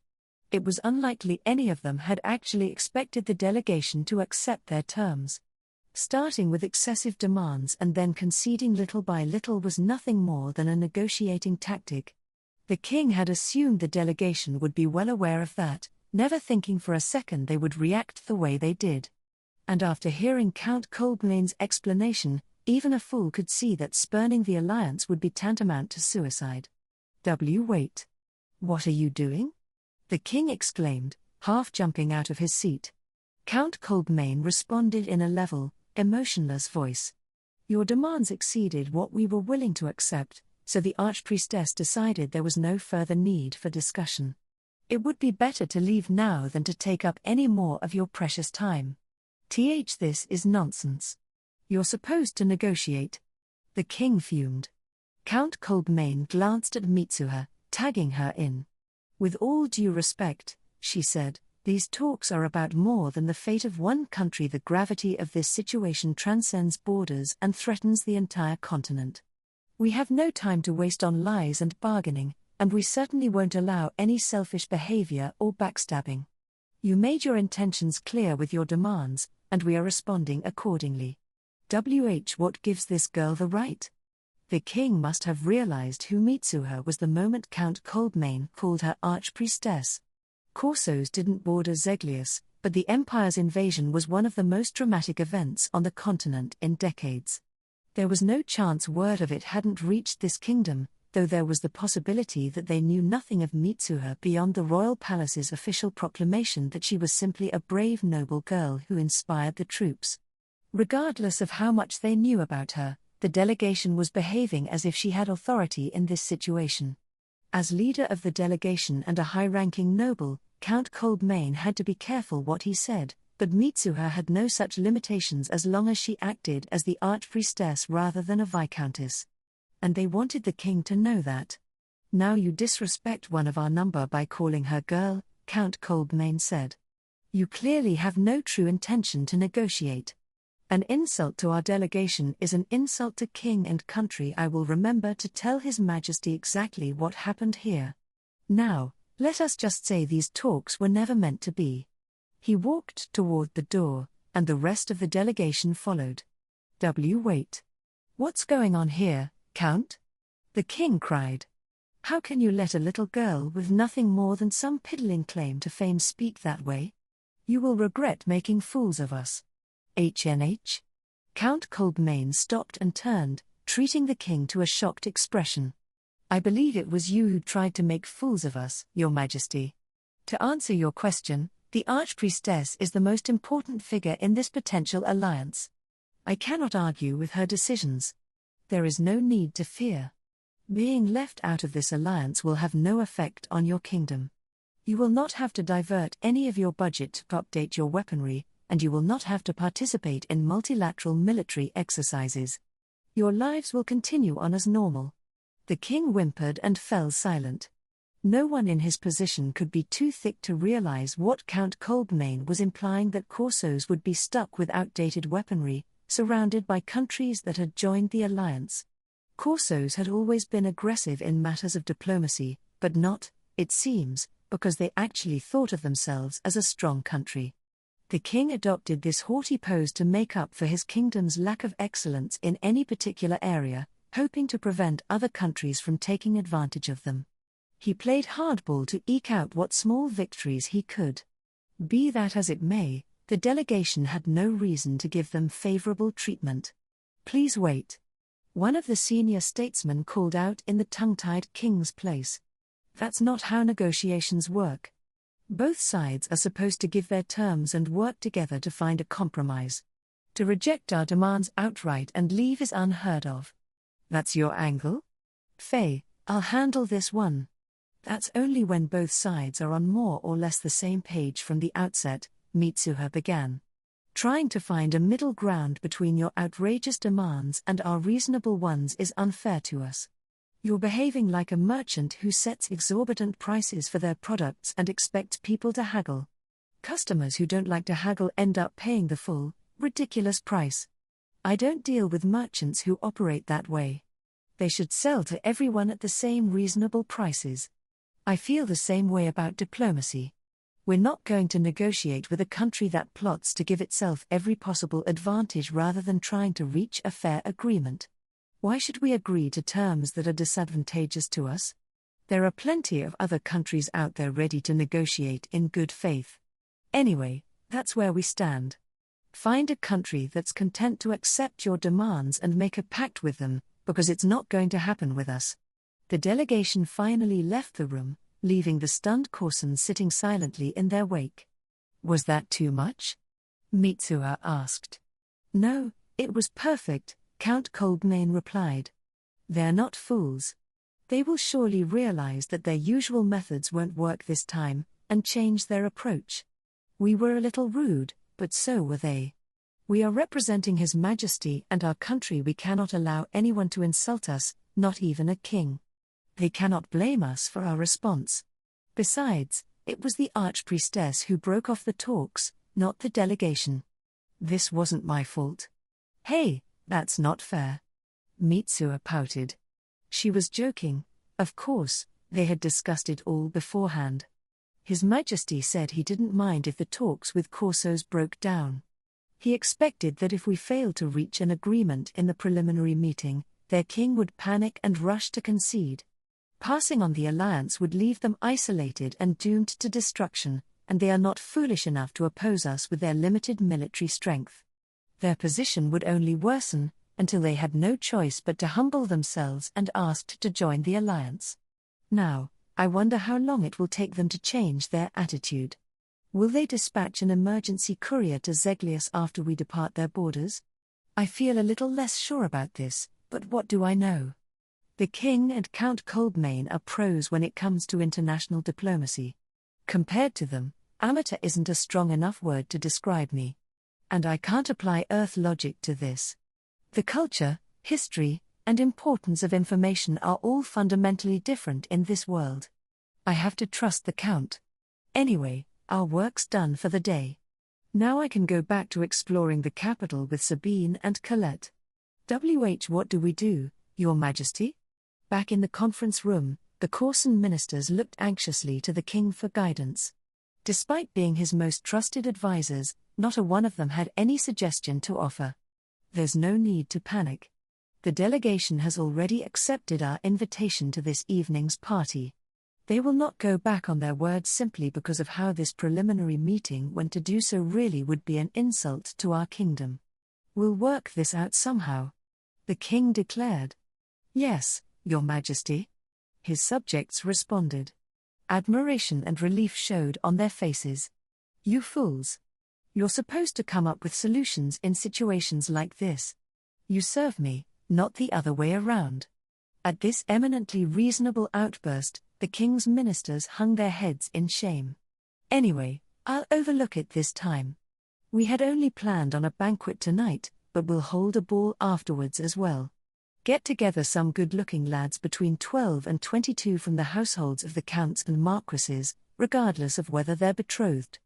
It was unlikely any of them had actually expected the delegation to accept their terms. Starting with excessive demands and then conceding little by little was nothing more than a negotiating tactic. The king had assumed the delegation would be well aware of that, never thinking for a second they would react the way they did. And after hearing Count Kolbmain's explanation, even a fool could see that spurning the alliance would be tantamount to suicide. Wait. What are you doing? The king exclaimed, half jumping out of his seat. Count Kolbmain responded in a level, emotionless voice. Your demands exceeded what we were willing to accept, so the Archpriestess decided there was no further need for discussion. It would be better to leave now than to take up any more of your precious time. This is nonsense. You're supposed to negotiate. The king fumed. Count Kolbmain glanced at Mitsuha, tagging her in. With all due respect, she said, these talks are about more than the fate of one country. The gravity of this situation transcends borders and threatens the entire continent. We have no time to waste on lies and bargaining, and we certainly won't allow any selfish behavior or backstabbing. You made your intentions clear with your demands, and we are responding accordingly. What gives this girl the right? The king must have realized who Mitsuha was the moment Count Kolbmain called her Archpriestess. Corsos didn't border Zeglius, but the Empire's invasion was one of the most dramatic events on the continent in decades. There was no chance word of it hadn't reached this kingdom, though there was the possibility that they knew nothing of Mitsuha beyond the royal palace's official proclamation that she was simply a brave noble girl who inspired the troops. Regardless of how much they knew about her, the delegation was behaving as if she had authority in this situation. As leader of the delegation and a high-ranking noble, Count Kolbmain had to be careful what he said, but Mitsuha had no such limitations as long as she acted as the Archpriestess rather than a Viscountess. And they wanted the king to know that. Now you disrespect one of our number by calling her girl, Count Kolbmain said. You clearly have no true intention to negotiate. An insult to our delegation is an insult to king and country. I will remember to tell His Majesty exactly what happened here. Now, let us just say these talks were never meant to be. He walked toward the door, and the rest of the delegation followed. Wait. What's going on here, Count? The king cried. How can you let a little girl with nothing more than some piddling claim to fame speak that way? You will regret making fools of us. Count Kolbmane stopped and turned, treating the king to a shocked expression. I believe it was you who tried to make fools of us, Your Majesty. To answer your question, the Archpriestess is the most important figure in this potential alliance. I cannot argue with her decisions. There is no need to fear. Being left out of this alliance will have no effect on your kingdom. You will not have to divert any of your budget to update your weaponry, and you will not have to participate in multilateral military exercises. Your lives will continue on as normal. The king whimpered and fell silent. No one in his position could be too thick to realize what Count Kolbmane was implying, that Corsos would be stuck with outdated weaponry, surrounded by countries that had joined the alliance. Corsos had always been aggressive in matters of diplomacy, but not, it seems, because they actually thought of themselves as a strong country. The king adopted this haughty pose to make up for his kingdom's lack of excellence in any particular area, hoping to prevent other countries from taking advantage of them. He played hardball to eke out what small victories he could. Be that as it may, the delegation had no reason to give them favorable treatment. Please wait. One of the senior statesmen called out in the tongue-tied king's place. That's not how negotiations work. Both sides are supposed to give their terms and work together to find a compromise. To reject our demands outright and leave is unheard of. That's your angle? Faye, I'll handle this one. That's only when both sides are on more or less the same page from the outset, Mitsuha began. Trying to find a middle ground between your outrageous demands and our reasonable ones is unfair to us. You're behaving like a merchant who sets exorbitant prices for their products and expects people to haggle. Customers who don't like to haggle end up paying the full, ridiculous price. I don't deal with merchants who operate that way. They should sell to everyone at the same reasonable prices. I feel the same way about diplomacy. We're not going to negotiate with a country that plots to give itself every possible advantage rather than trying to reach a fair agreement. Why should we agree to terms that are disadvantageous to us? There are plenty of other countries out there ready to negotiate in good faith. Anyway, that's where we stand. Find a country that's content to accept your demands and make a pact with them, because it's not going to happen with us. The delegation finally left the room, leaving the stunned Corsons sitting silently in their wake. Was that too much? Mitsuha asked. No, it was perfect, Count Kolbmane replied. They're not fools. They will surely realize that their usual methods won't work this time, and change their approach. We were a little rude, but so were they. We are representing His Majesty and our country. We cannot allow anyone to insult us, not even a king. They cannot blame us for our response. Besides, it was the Archpriestess who broke off the talks, not the delegation. This wasn't my fault. Hey, that's not fair. Mitsuha pouted. She was joking. Of course, they had discussed it all beforehand. His Majesty said he didn't mind if the talks with Corsos broke down. He expected that if we failed to reach an agreement in the preliminary meeting, their king would panic and rush to concede. Passing on the alliance would leave them isolated and doomed to destruction, and they are not foolish enough to oppose us with their limited military strength. Their position would only worsen, until they had no choice but to humble themselves and asked to join the alliance. Now, I wonder how long it will take them to change their attitude. Will they dispatch an emergency courier to Zeglius after we depart their borders? I feel a little less sure about this, but what do I know? The king and Count Kolbmane are pros when it comes to international diplomacy. Compared to them, amateur isn't a strong enough word to describe me. And I can't apply Earth logic to this. The culture, history, and importance of information are all fundamentally different in this world. I have to trust the Count. Anyway, our work's done for the day. Now I can go back to exploring the capital with Sabine and Colette. What do we do, Your Majesty? Back in the conference room, the Corson ministers looked anxiously to the king for guidance. Despite being his most trusted advisors, not a one of them had any suggestion to offer. There's no need to panic. The delegation has already accepted our invitation to this evening's party. They will not go back on their word simply because of how this preliminary meeting went. To do so really would be an insult to our kingdom. We'll work this out somehow, the king declared. Yes, Your Majesty. His subjects responded. Admiration and relief showed on their faces. You fools. You're supposed to come up with solutions in situations like this. You serve me, not the other way around. At this eminently reasonable outburst, the king's ministers hung their heads in shame. Anyway, I'll overlook it this time. We had only planned on a banquet tonight, but we'll hold a ball afterwards as well. Get together some good-looking lads between 12 and 22 from the households of the counts and marquises, regardless of whether they're betrothed.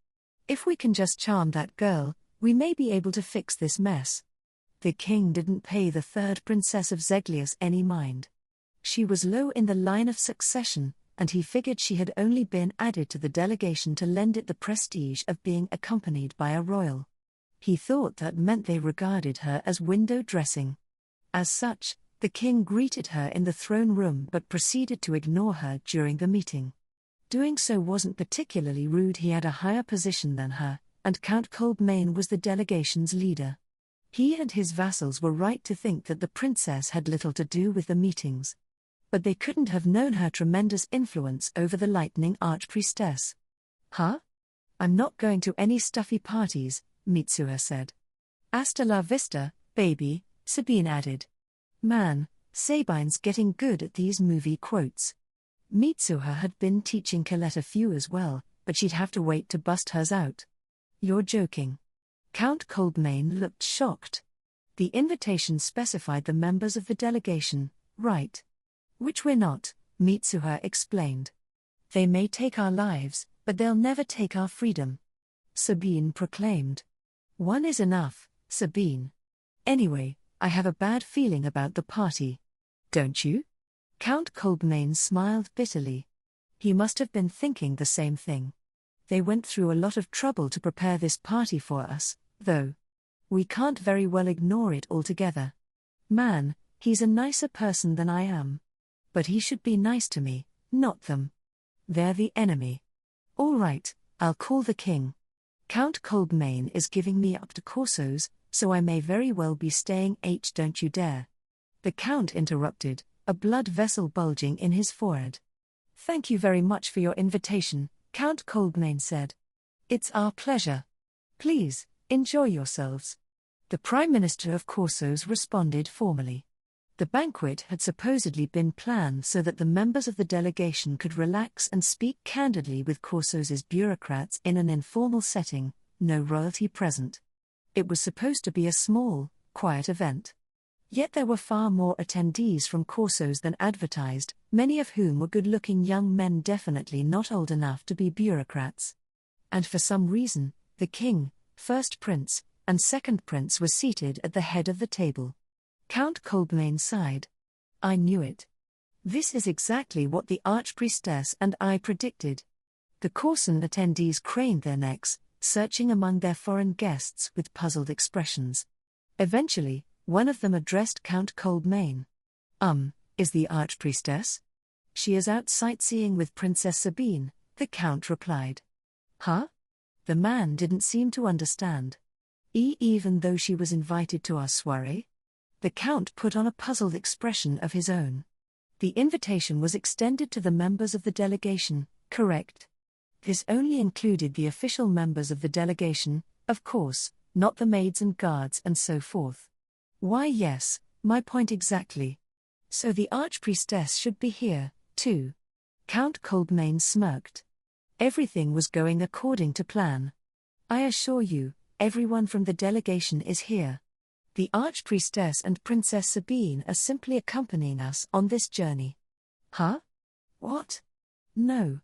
If we can just charm that girl, we may be able to fix this mess. The king didn't pay the third princess of Zeglius any mind. She was low in the line of succession, and he figured she had only been added to the delegation to lend it the prestige of being accompanied by a royal. He thought that meant they regarded her as window dressing. As such, the king greeted her in the throne room but proceeded to ignore her during the meeting. Doing so wasn't particularly rude. He had a higher position than her, and Count Coldmain was the delegation's leader. He and his vassals were right to think that the princess had little to do with the meetings. But they couldn't have known her tremendous influence over the Lightning Archpriestess. Huh? I'm not going to any stuffy parties, Mitsuha said. Hasta la vista, baby, Sabine added. Man, Sabine's getting good at these movie quotes. Mitsuha had been teaching Colette a few as well, but she'd have to wait to bust hers out. You're joking. Count Coldmain looked shocked. The invitation specified the members of the delegation, right? Which we're not, Mitsuha explained. They may take our lives, but they'll never take our freedom. Sabine proclaimed. One is enough, Sabine. Anyway, I have a bad feeling about the party. Don't you? Count Coldmain smiled bitterly. He must have been thinking the same thing. They went through a lot of trouble to prepare this party for us, though. We can't very well ignore it altogether. Man, he's a nicer person than I am. But he should be nice to me, not them. They're the enemy. All right, I'll call the king. Count Coldmain is giving me up to Corsos, so I may very well be staying. Don't you dare. The count interrupted, a blood vessel bulging in his forehead. Thank you very much for your invitation, Count Coldmain said. It's our pleasure. Please, enjoy yourselves. The Prime Minister of Corsos responded formally. The banquet had supposedly been planned so that the members of the delegation could relax and speak candidly with Corsos's bureaucrats in an informal setting, no royalty present. It was supposed to be a small, quiet event. Yet there were far more attendees from Corsos than advertised, many of whom were good-looking young men definitely not old enough to be bureaucrats. And for some reason, the king, first prince, and second prince were seated at the head of the table. Count Coldmain sighed. I knew it. This is exactly what the Archpriestess and I predicted. The Corson attendees craned their necks, searching among their foreign guests with puzzled expressions. Eventually, one of them addressed Count Coldmain. Is the Archpriestess? She is out sightseeing with Princess Sabine, the Count replied. Huh? The man didn't seem to understand. Even though she was invited to our soirée? The Count put on a puzzled expression of his own. The invitation was extended to the members of the delegation, correct? This only included the official members of the delegation, of course, not the maids and guards and so forth. Why yes, my point exactly. So the Archpriestess should be here, too. Count Coldmain smirked. Everything was going according to plan. I assure you, everyone from the delegation is here. The Archpriestess and Princess Sabine are simply accompanying us on this journey. Huh? What? No.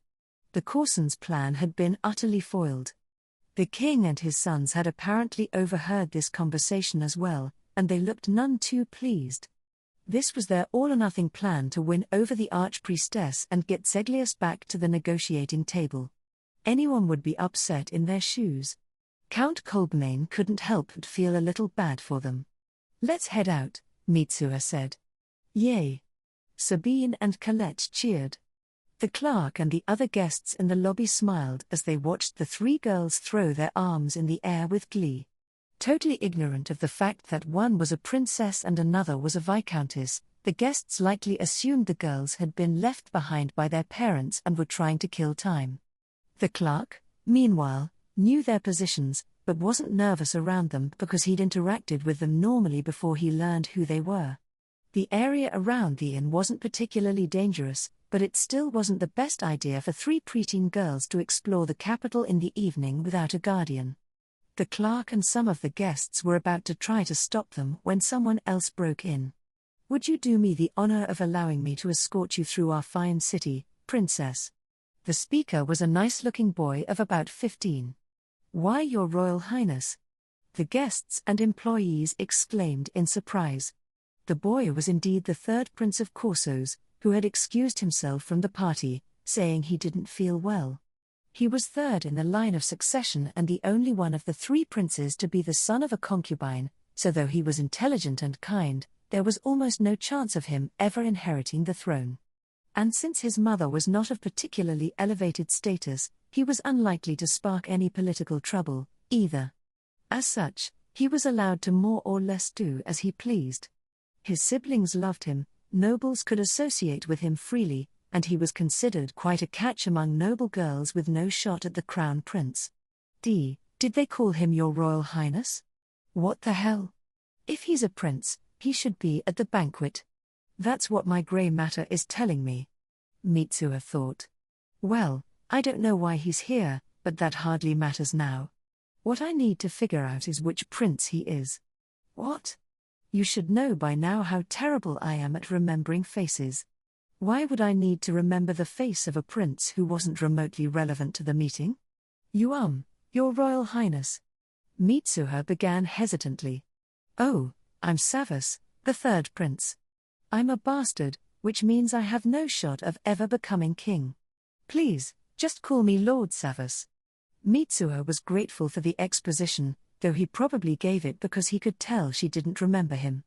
The Corson's plan had been utterly foiled. The king and his sons had apparently overheard this conversation as well, and they looked none too pleased. This was their all-or-nothing plan to win over the Archpriestess and get Zeglius back to the negotiating table. Anyone would be upset in their shoes. Count Coldmain couldn't help but feel a little bad for them. Let's head out, Mitsuha said. Yay! Sabine and Colette cheered. The clerk and the other guests in the lobby smiled as they watched the three girls throw their arms in the air with glee. Totally ignorant of the fact that one was a princess and another was a viscountess, the guests likely assumed the girls had been left behind by their parents and were trying to kill time. The clerk, meanwhile, knew their positions, but wasn't nervous around them because he'd interacted with them normally before he learned who they were. The area around the inn wasn't particularly dangerous, but it still wasn't the best idea for 3 preteen girls to explore the capital in the evening without a guardian. The clerk and some of the guests were about to try to stop them when someone else broke in. "Would you do me the honor of allowing me to escort you through our fine city, princess?" The speaker was a nice-looking boy of about 15. "Why, Your Royal Highness?" the guests and employees exclaimed in surprise. The boy was indeed the 3rd Prince of Corsos, who had excused himself from the party, saying he didn't feel well. He was 3rd in the line of succession and the only one of the 3 princes to be the son of a concubine, so though he was intelligent and kind, there was almost no chance of him ever inheriting the throne. And since his mother was not of particularly elevated status, he was unlikely to spark any political trouble, either. As such, he was allowed to more or less do as he pleased. His siblings loved him, nobles could associate with him freely, and he was considered quite a catch among noble girls with no shot at the crown prince. Did they call him Your Royal Highness? What the hell? If he's a prince, he should be at the banquet. That's what my grey matter is telling me. Mitsuha thought. Well, I don't know why he's here, but that hardly matters now. What I need to figure out is which prince he is. What? You should know by now how terrible I am at remembering faces. Why would I need to remember the face of a prince who wasn't remotely relevant to the meeting? Your Royal Highness. Mitsuha began hesitantly. Oh, I'm Savas, the 3rd prince. I'm a bastard, which means I have no shot of ever becoming king. Please, just call me Lord Savas. Mitsuha was grateful for the exposition, though he probably gave it because he could tell she didn't remember him.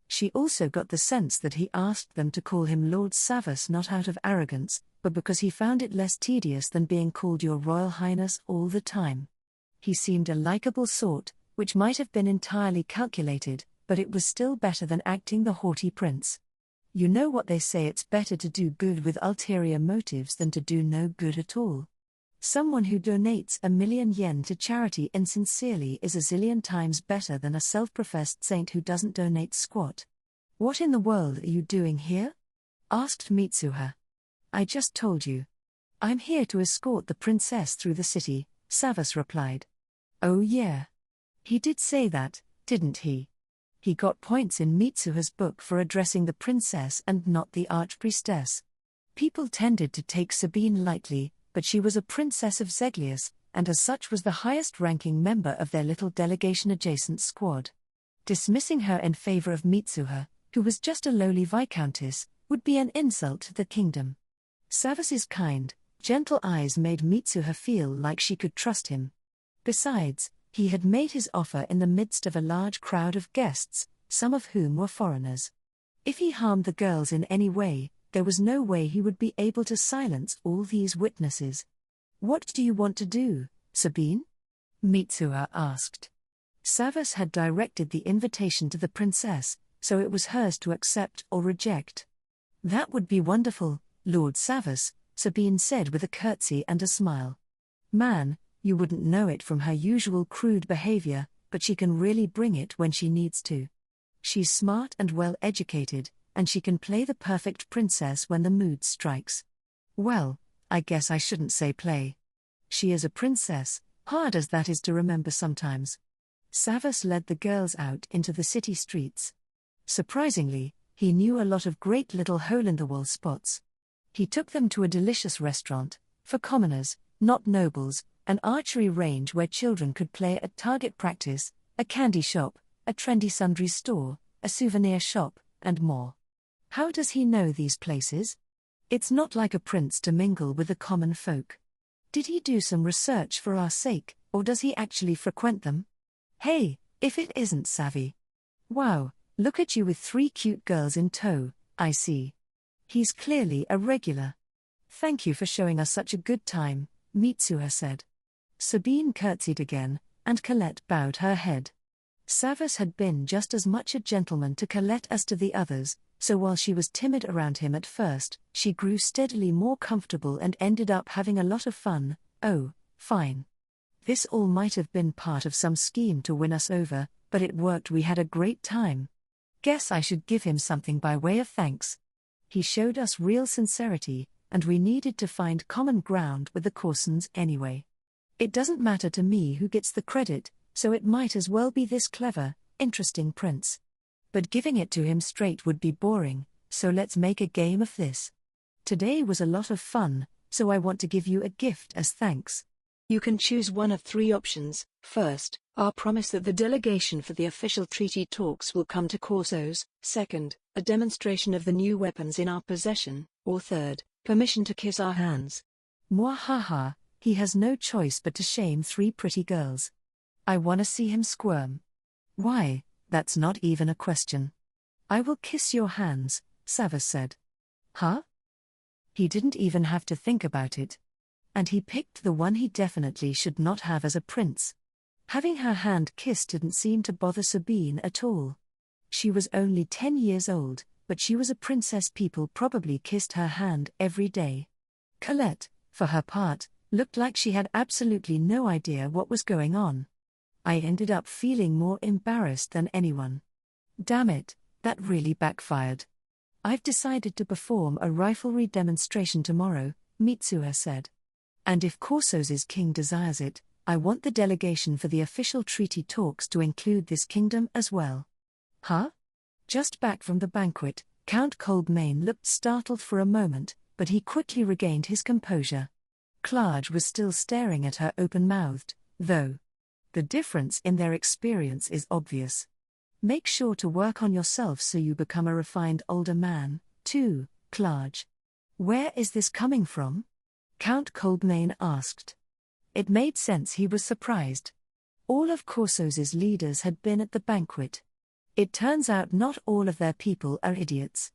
She also got the sense that he asked them to call him Lord Savas not out of arrogance, but because he found it less tedious than being called Your Royal Highness all the time. He seemed a likable sort, which might have been entirely calculated, but it was still better than acting the haughty prince. You know what they say, it's better to do good with ulterior motives than to do no good at all. Someone who donates 1,000,000 yen to charity insincerely is a zillion times better than a self-professed saint who doesn't donate squat. What in the world are you doing here? Asked Mitsuha. I just told you. I'm here to escort the princess through the city, Savas replied. Oh yeah. He did say that, didn't he? He got points in Mitsuha's book for addressing the princess and not the archpriestess. People tended to take Sabine lightly, but she was a princess of Zeglius, and as such was the highest-ranking member of their little delegation-adjacent squad. Dismissing her in favor of Mitsuha, who was just a lowly viscountess, would be an insult to the kingdom. Savas's kind, gentle eyes made Mitsuha feel like she could trust him. Besides, he had made his offer in the midst of a large crowd of guests, some of whom were foreigners. If he harmed the girls in any way, there was no way he would be able to silence all these witnesses. What do you want to do, Sabine? Mitsuha asked. Savas had directed the invitation to the princess, so it was hers to accept or reject. That would be wonderful, Lord Savas, Sabine said with a curtsy and a smile. Man, you wouldn't know it from her usual crude behavior, but she can really bring it when she needs to. She's smart and well-educated, and she can play the perfect princess when the mood strikes. Well, I guess I shouldn't say play. She is a princess, hard as that is to remember sometimes. Savas led the girls out into the city streets. Surprisingly, he knew a lot of great little hole-in-the-wall spots. He took them to a delicious restaurant, for commoners, not nobles, an archery range where children could play at target practice, a candy shop, a trendy sundries store, a souvenir shop, and more. How does he know these places? It's not like a prince to mingle with the common folk. Did he do some research for our sake, or does he actually frequent them? Hey, if it isn't savvy. Wow, look at you with 3 cute girls in tow, I see. He's clearly a regular. Thank you for showing us such a good time, Mitsuha said. Sabine curtsied again, and Colette bowed her head. Savas had been just as much a gentleman to Colette as to the others, so while she was timid around him at first, she grew steadily more comfortable and ended up having a lot of fun. Oh, fine. This all might have been part of some scheme to win us over, but it worked. We had a great time. Guess I should give him something by way of thanks. He showed us real sincerity, and we needed to find common ground with the Corsons anyway. It doesn't matter to me who gets the credit, so it might as well be this clever, interesting prince. But giving it to him straight would be boring, so let's make a game of this. Today was a lot of fun, so I want to give you a gift as thanks. You can choose one of three options. First, our promise that the delegation for the official treaty talks will come to Corsos. Second, a demonstration of the new weapons in our possession. Or third, permission to kiss our hands. Mwahaha, he has no choice but to shame three pretty girls. I wanna see him squirm. Why, that's not even a question. I will kiss your hands, Savas said. Huh? He didn't even have to think about it. And he picked the one he definitely should not have as a prince. Having her hand kissed didn't seem to bother Sabine at all. She was only 10 years old, but she was a princess. People probably kissed her hand every day. Colette, for her part, looked like she had absolutely no idea what was going on. I ended up feeling more embarrassed than anyone. Damn it, that really backfired. I've decided to perform a riflery demonstration tomorrow, Mitsuha said. And if Corsos's king desires it, I want the delegation for the official treaty talks to include this kingdom as well. Huh? Just back from the banquet, Count Coldmain looked startled for a moment, but he quickly regained his composure. Clarge was still staring at her open-mouthed, though. The difference in their experience is obvious. Make sure to work on yourself so you become a refined older man, too, Clarge. Where is this coming from? Count Coldmain asked. It made sense. He was surprised. All of Corsos's leaders had been at the banquet. It turns out not all of their people are idiots.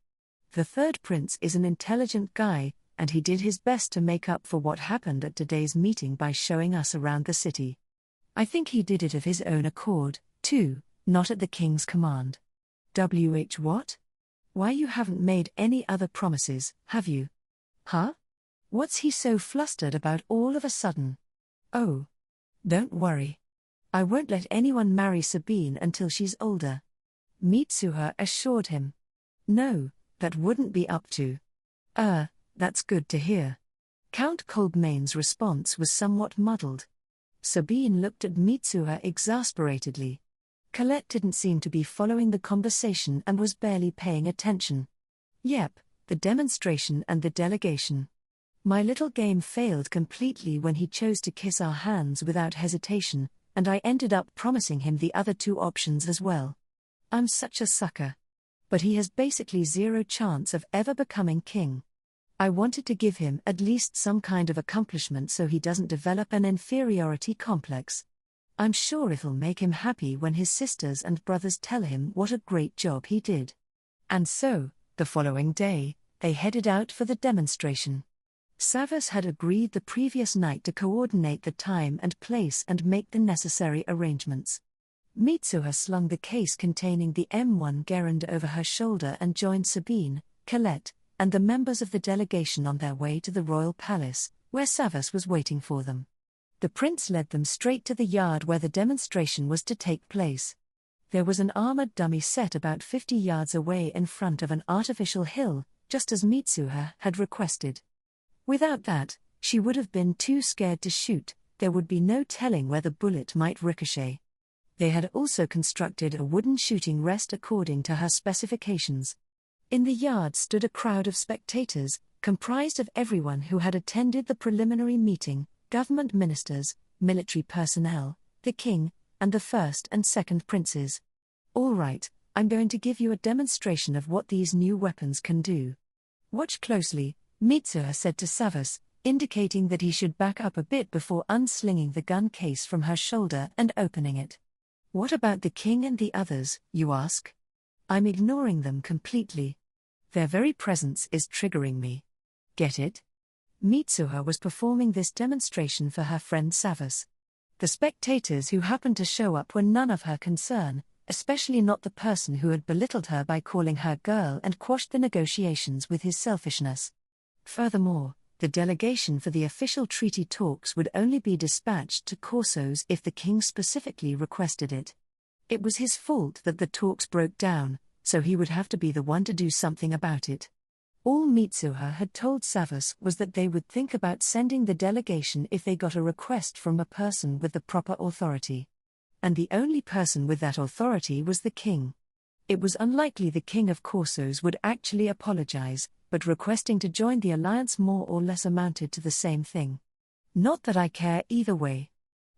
The third prince is an intelligent guy, and he did his best to make up for what happened at today's meeting by showing us around the city. I think he did it of his own accord, too, not at the king's command. What? Why, you haven't made any other promises, have you? Huh? What's he so flustered about all of a sudden? Oh. Don't worry. I won't let anyone marry Sabine until she's older. Mitsuha assured him. No, that wouldn't be up to. That's good to hear. Count Coldmain's response was somewhat muddled. Sabine looked at Mitsuha exasperatedly. Colette didn't seem to be following the conversation and was barely paying attention. Yep, the demonstration and the delegation. My little game failed completely when he chose to kiss our hands without hesitation, and I ended up promising him the other two options as well. I'm such a sucker. But he has basically zero chance of ever becoming king. I wanted to give him at least some kind of accomplishment so he doesn't develop an inferiority complex. I'm sure it'll make him happy when his sisters and brothers tell him what a great job he did. And so, the following day, they headed out for the demonstration. Savas had agreed the previous night to coordinate the time and place and make the necessary arrangements. Mitsuha slung the case containing the M1 Gerund over her shoulder and joined Sabine, Colette, and the members of the delegation on their way to the royal palace, where Savas was waiting for them. The prince led them straight to the yard where the demonstration was to take place. There was an armored dummy set about 50 yards away in front of an artificial hill, just as Mitsuha had requested. Without that, she would have been too scared to shoot. There would be no telling where the bullet might ricochet. They had also constructed a wooden shooting rest according to her specifications. In the yard stood a crowd of spectators, comprised of everyone who had attended the preliminary meeting, government ministers, military personnel, the king, and the first and second princes. All right, I'm going to give you a demonstration of what these new weapons can do. Watch closely, Mitsuha said to Savas, indicating that he should back up a bit before unslinging the gun case from her shoulder and opening it. What about the king and the others, you ask? I'm ignoring them completely. Their very presence is triggering me. Get it? Mitsuha was performing this demonstration for her friend Savas. The spectators who happened to show up were none of her concern, especially not the person who had belittled her by calling her girl and quashed the negotiations with his selfishness. Furthermore, the delegation for the official treaty talks would only be dispatched to Corsos if the king specifically requested it. It was his fault that the talks broke down, so he would have to be the one to do something about it. All Mitsuha had told Savas was that they would think about sending the delegation if they got a request from a person with the proper authority. And the only person with that authority was the king. It was unlikely the king of Corsos would actually apologize, but requesting to join the alliance more or less amounted to the same thing. Not that I care either way.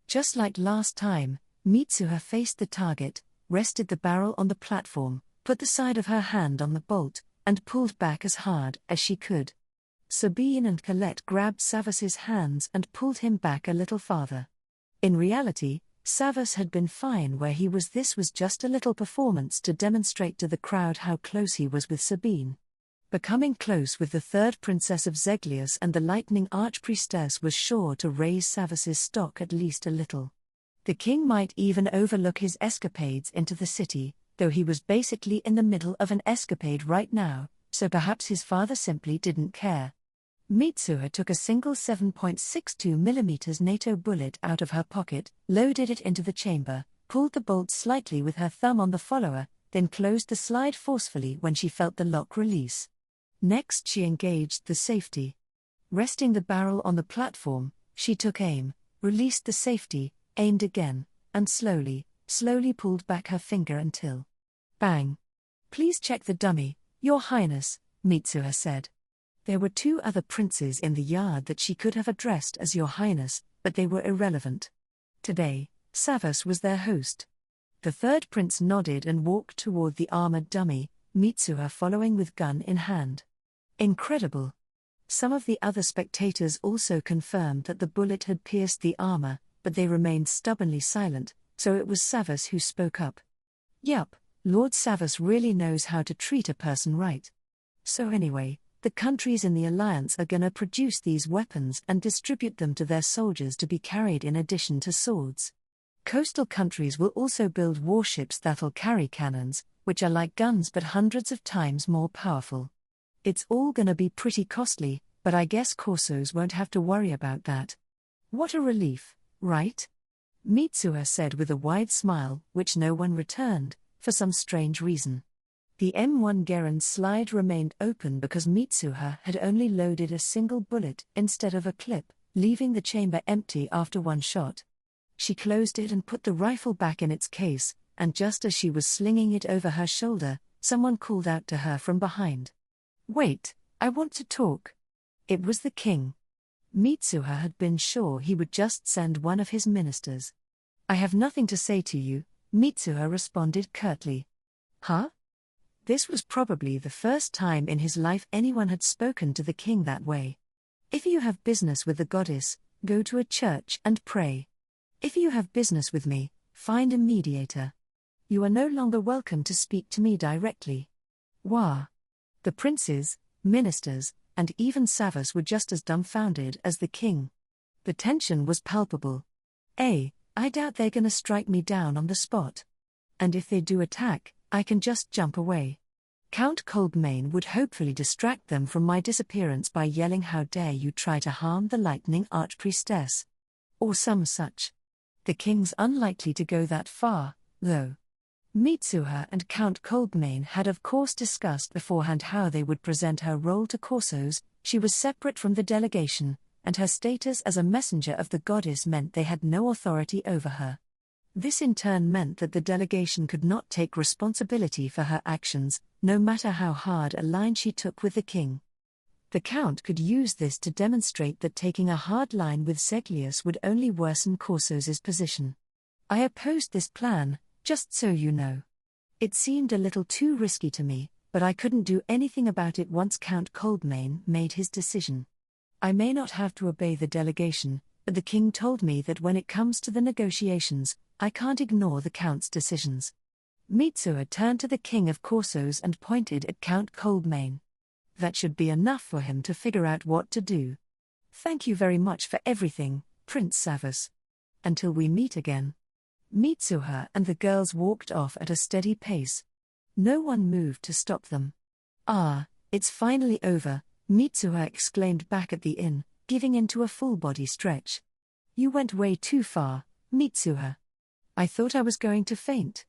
Just like last time, Mitsuha faced the target, rested the barrel on the platform, put the side of her hand on the bolt, and pulled back as hard as she could. Sabine and Colette grabbed Savas's hands and pulled him back a little farther. In reality, Savas had been fine where he was. This was just a little performance to demonstrate to the crowd how close he was with Sabine. Becoming close with the third princess of Zeglius and the Lightning Archpriestess was sure to raise Savas's stock at least a little. The king might even overlook his escapades into the city, though he was basically in the middle of an escapade right now, so perhaps his father simply didn't care. Mitsuha took a single 7.62mm NATO bullet out of her pocket, loaded it into the chamber, pulled the bolt slightly with her thumb on the follower, then closed the slide forcefully when she felt the lock release. Next she engaged the safety. Resting the barrel on the platform, she took aim, released the safety, aimed again, and slowly pulled back her finger until bang. "Please check the dummy, Your Highness," Mitsuha said. There were two other princes in the yard that she could have addressed as Your Highness, but they were irrelevant. Today, Savas was their host. The third prince nodded and walked toward the armored dummy, Mitsuha following with gun in hand. Incredible. Some of the other spectators also confirmed that the bullet had pierced the armor, but they remained stubbornly silent, so it was Savas who spoke up. "Yup, Lord Savas really knows how to treat a person right. So anyway, the countries in the alliance are gonna produce these weapons and distribute them to their soldiers to be carried in addition to swords. Coastal countries will also build warships that'll carry cannons, which are like guns but hundreds of times more powerful. It's all gonna be pretty costly, but I guess Corsos won't have to worry about that. What a relief, right?" Mitsuha said with a wide smile, which no one returned, for some strange reason. The M1 Garand slide remained open because Mitsuha had only loaded a single bullet instead of a clip, leaving the chamber empty after one shot. She closed it and put the rifle back in its case, and just as she was slinging it over her shoulder, someone called out to her from behind. "Wait, I want to talk." It was the king. Mitsuha had been sure he would just send one of his ministers. "I have nothing to say to you," Mitsuha responded curtly. Huh? This was probably the first time in his life anyone had spoken to the king that way. "If you have business with the goddess, go to a church and pray. If you have business with me, find a mediator. You are no longer welcome to speak to me directly." Wah! The princes, ministers, and even Savas were just as dumbfounded as the king. The tension was palpable. I doubt they're gonna strike me down on the spot. And if they do attack, I can just jump away. Count Coldmane would hopefully distract them from my disappearance by yelling, "How dare you try to harm the Lightning Archpriestess?" Or some such. The king's unlikely to go that far, though. Mitsuha and Count Coldmane had of course discussed beforehand how they would present her role to Corsos. She was separate from the delegation, and her status as a messenger of the goddess meant they had no authority over her. This in turn meant that the delegation could not take responsibility for her actions, no matter how hard a line she took with the king. The count could use this to demonstrate that taking a hard line with Zeglius would only worsen Corsos's position. I opposed this plan, just so you know. It seemed a little too risky to me, but I couldn't do anything about it once Count Coldmane made his decision. I may not have to obey the delegation, but the king told me that when it comes to the negotiations, I can't ignore the count's decisions. Mitsuha turned to the king of Corsos and pointed at Count Coldmane. That should be enough for him to figure out what to do. "Thank you very much for everything, Prince Savas. Until we meet again. Mitsuha and the girls walked off at a steady pace. No one moved to stop them. "Ah, it's finally over," Mitsuha exclaimed back at the inn, giving in to a full-body stretch. "You went way too far, Mitsuha. I thought I was going to faint."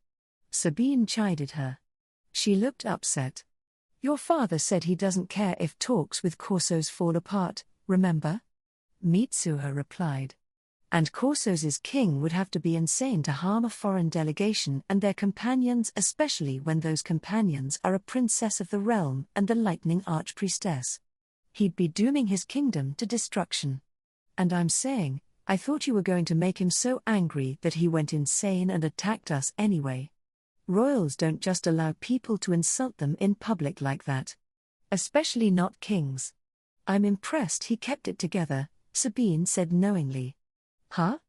Sabine chided her. She looked upset. "Your father said he doesn't care if talks with Corsos fall apart, remember?" Mitsuha replied. "And Corsos' king would have to be insane to harm a foreign delegation and their companions, especially when those companions are a princess of the realm and the Lightning Archpriestess. He'd be dooming his kingdom to destruction. And I'm saying, I thought you were going to make him so angry that he went insane and attacked us anyway. Royals don't just allow people to insult them in public like that. Especially not kings. I'm impressed he kept it together," Sabine said knowingly. "Huh?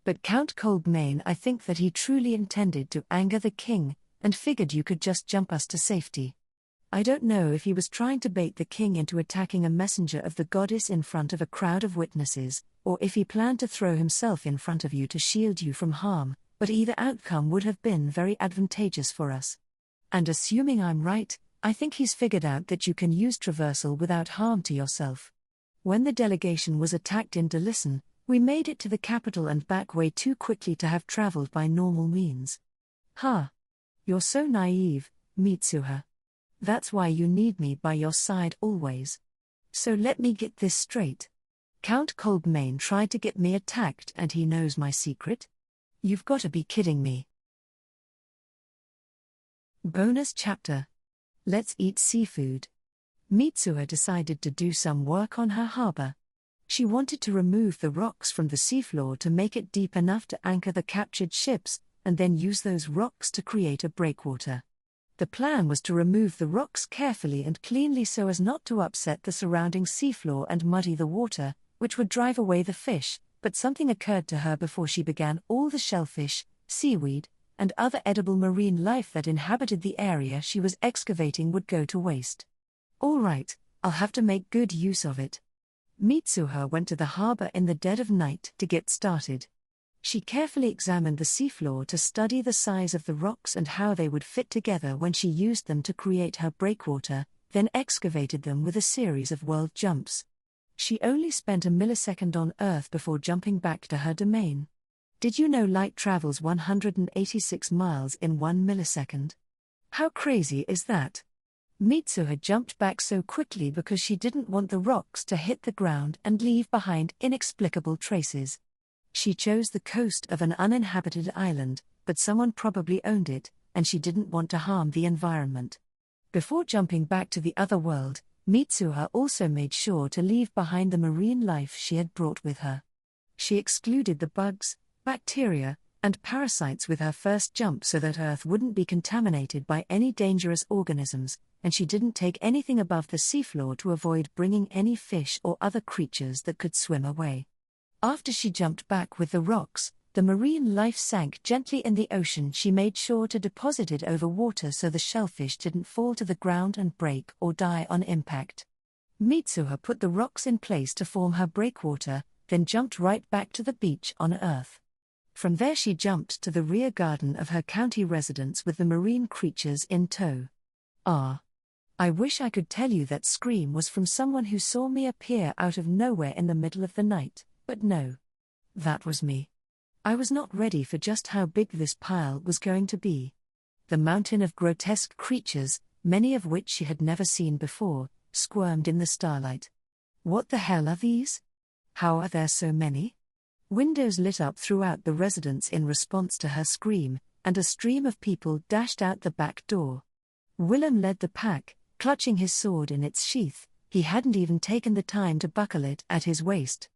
But Count Coldmane, I think that he truly intended to anger the king, and figured you could just jump us to safety. I don't know if he was trying to bait the king into attacking a messenger of the goddess in front of a crowd of witnesses, or if he planned to throw himself in front of you to shield you from harm, but either outcome would have been very advantageous for us. And assuming I'm right, I think he's figured out that you can use traversal without harm to yourself. When the delegation was attacked in Delisson, we made it to the capital and back way too quickly to have traveled by normal means." "Ha! You're so naive, Mitsuha. That's why you need me by your side always. So let me get this straight. Count Coldmane tried to get me attacked and he knows my secret? You've got to be kidding me." Bonus chapter. Let's eat seafood. Mitsuha decided to do some work on her harbor. She wanted to remove the rocks from the seafloor to make it deep enough to anchor the captured ships, and then use those rocks to create a breakwater. The plan was to remove the rocks carefully and cleanly so as not to upset the surrounding seafloor and muddy the water, which would drive away the fish, but something occurred to her before she began. All the shellfish, seaweed, and other edible marine life that inhabited the area she was excavating would go to waste. "All right, I'll have to make good use of it." Mitsuha went to the harbor in the dead of night to get started. She carefully examined the seafloor to study the size of the rocks and how they would fit together when she used them to create her breakwater, then excavated them with a series of world jumps. She only spent a millisecond on Earth before jumping back to her domain. Did you know light travels 186 miles in 1 millisecond? How crazy is that? Mitsuha jumped back so quickly because she didn't want the rocks to hit the ground and leave behind inexplicable traces. She chose the coast of an uninhabited island, but someone probably owned it, and she didn't want to harm the environment. Before jumping back to the other world, Mitsuha also made sure to leave behind the marine life she had brought with her. She excluded the bugs, bacteria, and parasites with her first jump so that Earth wouldn't be contaminated by any dangerous organisms, and she didn't take anything above the seafloor to avoid bringing any fish or other creatures that could swim away. After she jumped back with the rocks, the marine life sank gently in the ocean. She made sure to deposit it over water so the shellfish didn't fall to the ground and break or die on impact. Mitsuha put the rocks in place to form her breakwater, then jumped right back to the beach on Earth. From there she jumped to the rear garden of her county residence with the marine creatures in tow. Ah! I wish I could tell you that scream was from someone who saw me appear out of nowhere in the middle of the night, but no. That was me. I was not ready for just how big this pile was going to be. The mountain of grotesque creatures, many of which she had never seen before, squirmed in the starlight. What the hell are these? How are there so many? Windows lit up throughout the residence in response to her scream, and a stream of people dashed out the back door. Willem led the pack, clutching his sword in its sheath. He hadn't even taken the time to buckle it at his waist.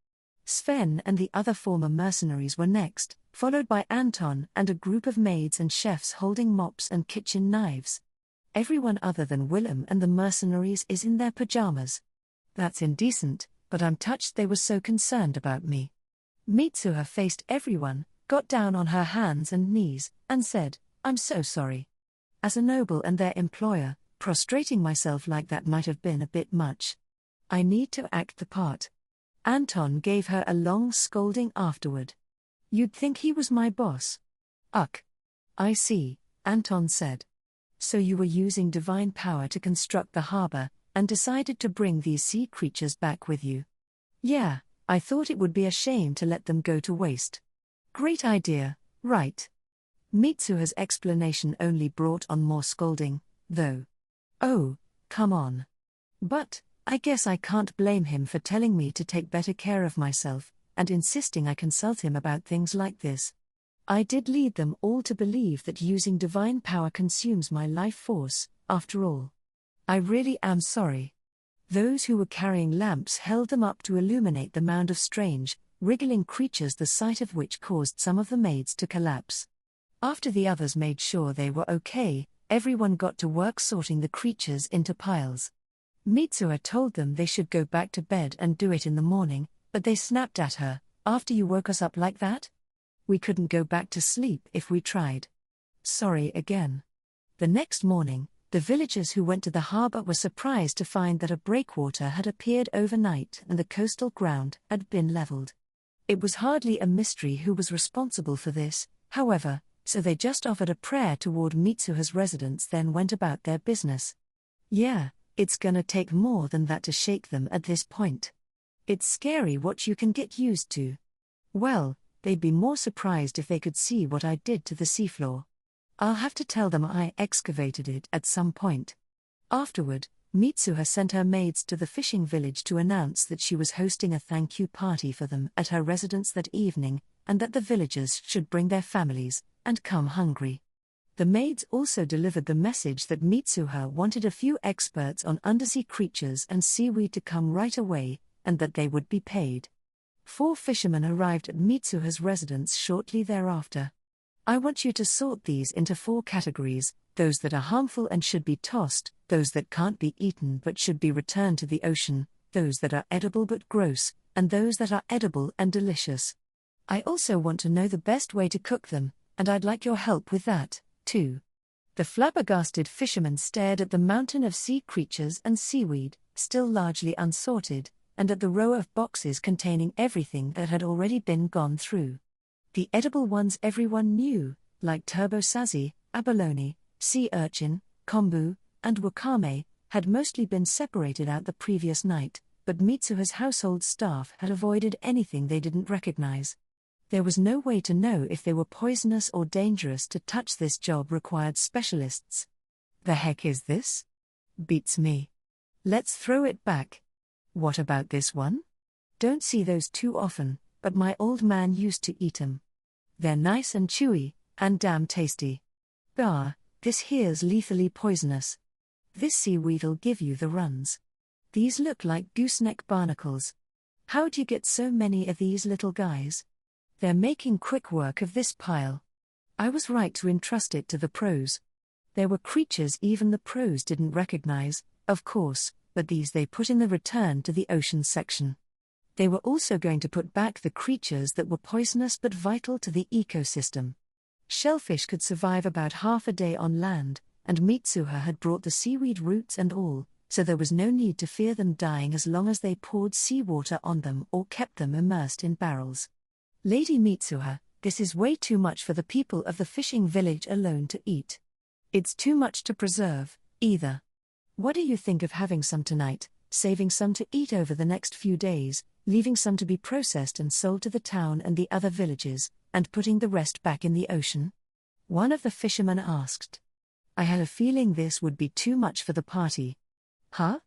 Sven and the other former mercenaries were next, followed by Anton and a group of maids and chefs holding mops and kitchen knives. Everyone other than Willem and the mercenaries is in their pajamas. That's indecent, but I'm touched they were so concerned about me. Mitsuha faced everyone, got down on her hands and knees, and said, "I'm so sorry. As a noble and their employer, prostrating myself like that might have been a bit much. I need to act the part." Anton gave her a long scolding afterward. You'd think he was my boss. Ugh. I see, Anton said. So you were using divine power to construct the harbor, and decided to bring these sea creatures back with you. Yeah, I thought it would be a shame to let them go to waste. Great idea, right? Mitsuha's explanation only brought on more scolding, though. Oh, come on. But, I guess I can't blame him for telling me to take better care of myself, and insisting I consult him about things like this. I did lead them all to believe that using divine power consumes my life force, after all. I really am sorry. Those who were carrying lamps held them up to illuminate the mound of strange, wriggling creatures, the sight of which caused some of the maids to collapse. After the others made sure they were okay, everyone got to work sorting the creatures into piles. Mitsuha told them they should go back to bed and do it in the morning, but they snapped at her, "After you woke us up like that? We couldn't go back to sleep if we tried." Sorry again. The next morning, the villagers who went to the harbor were surprised to find that a breakwater had appeared overnight and the coastal ground had been leveled. It was hardly a mystery who was responsible for this, however, so they just offered a prayer toward Mitsuha's residence, then went about their business. Yeah, it's gonna take more than that to shake them at this point. It's scary what you can get used to. Well, they'd be more surprised if they could see what I did to the seafloor. I'll have to tell them I excavated it at some point. Afterward, Mitsuha sent her maids to the fishing village to announce that she was hosting a thank you party for them at her residence that evening, and that the villagers should bring their families, and come hungry. The maids also delivered the message that Mitsuha wanted a few experts on undersea creatures and seaweed to come right away, and that they would be paid. 4 fishermen arrived at Mitsuha's residence shortly thereafter. I want you to sort these into 4 categories: those that are harmful and should be tossed, those that can't be eaten but should be returned to the ocean, those that are edible but gross, and those that are edible and delicious. I also want to know the best way to cook them, and I'd like your help with that, too. The flabbergasted fishermen stared at the mountain of sea creatures and seaweed, still largely unsorted, and at the row of boxes containing everything that had already been gone through. The edible ones everyone knew, like turbosazi, abalone, sea urchin, kombu, and wakame, had mostly been separated out the previous night, but Mitsuha's household staff had avoided anything they didn't recognize. There was no way to know if they were poisonous or dangerous. To touch this job required specialists. The heck is this? Beats me. Let's throw it back. What about this one? Don't see those too often, but my old man used to eat 'em. They're nice and chewy, and damn tasty. Bah, this here's lethally poisonous. This seaweed'll give you the runs. These look like gooseneck barnacles. How'd you get so many of these little guys? They're making quick work of this pile. I was right to entrust it to the pros. There were creatures even the pros didn't recognize, of course, but these they put in the return to the ocean section. They were also going to put back the creatures that were poisonous but vital to the ecosystem. Shellfish could survive about half a day on land, and Mitsuha had brought the seaweed roots and all, so there was no need to fear them dying as long as they poured seawater on them or kept them immersed in barrels. Lady Mitsuha, this is way too much for the people of the fishing village alone to eat. It's too much to preserve, either. What do you think of having some tonight, saving some to eat over the next few days, leaving some to be processed and sold to the town and the other villages, and putting the rest back in the ocean? One of the fishermen asked. I had a feeling this would be too much for the party. Huh?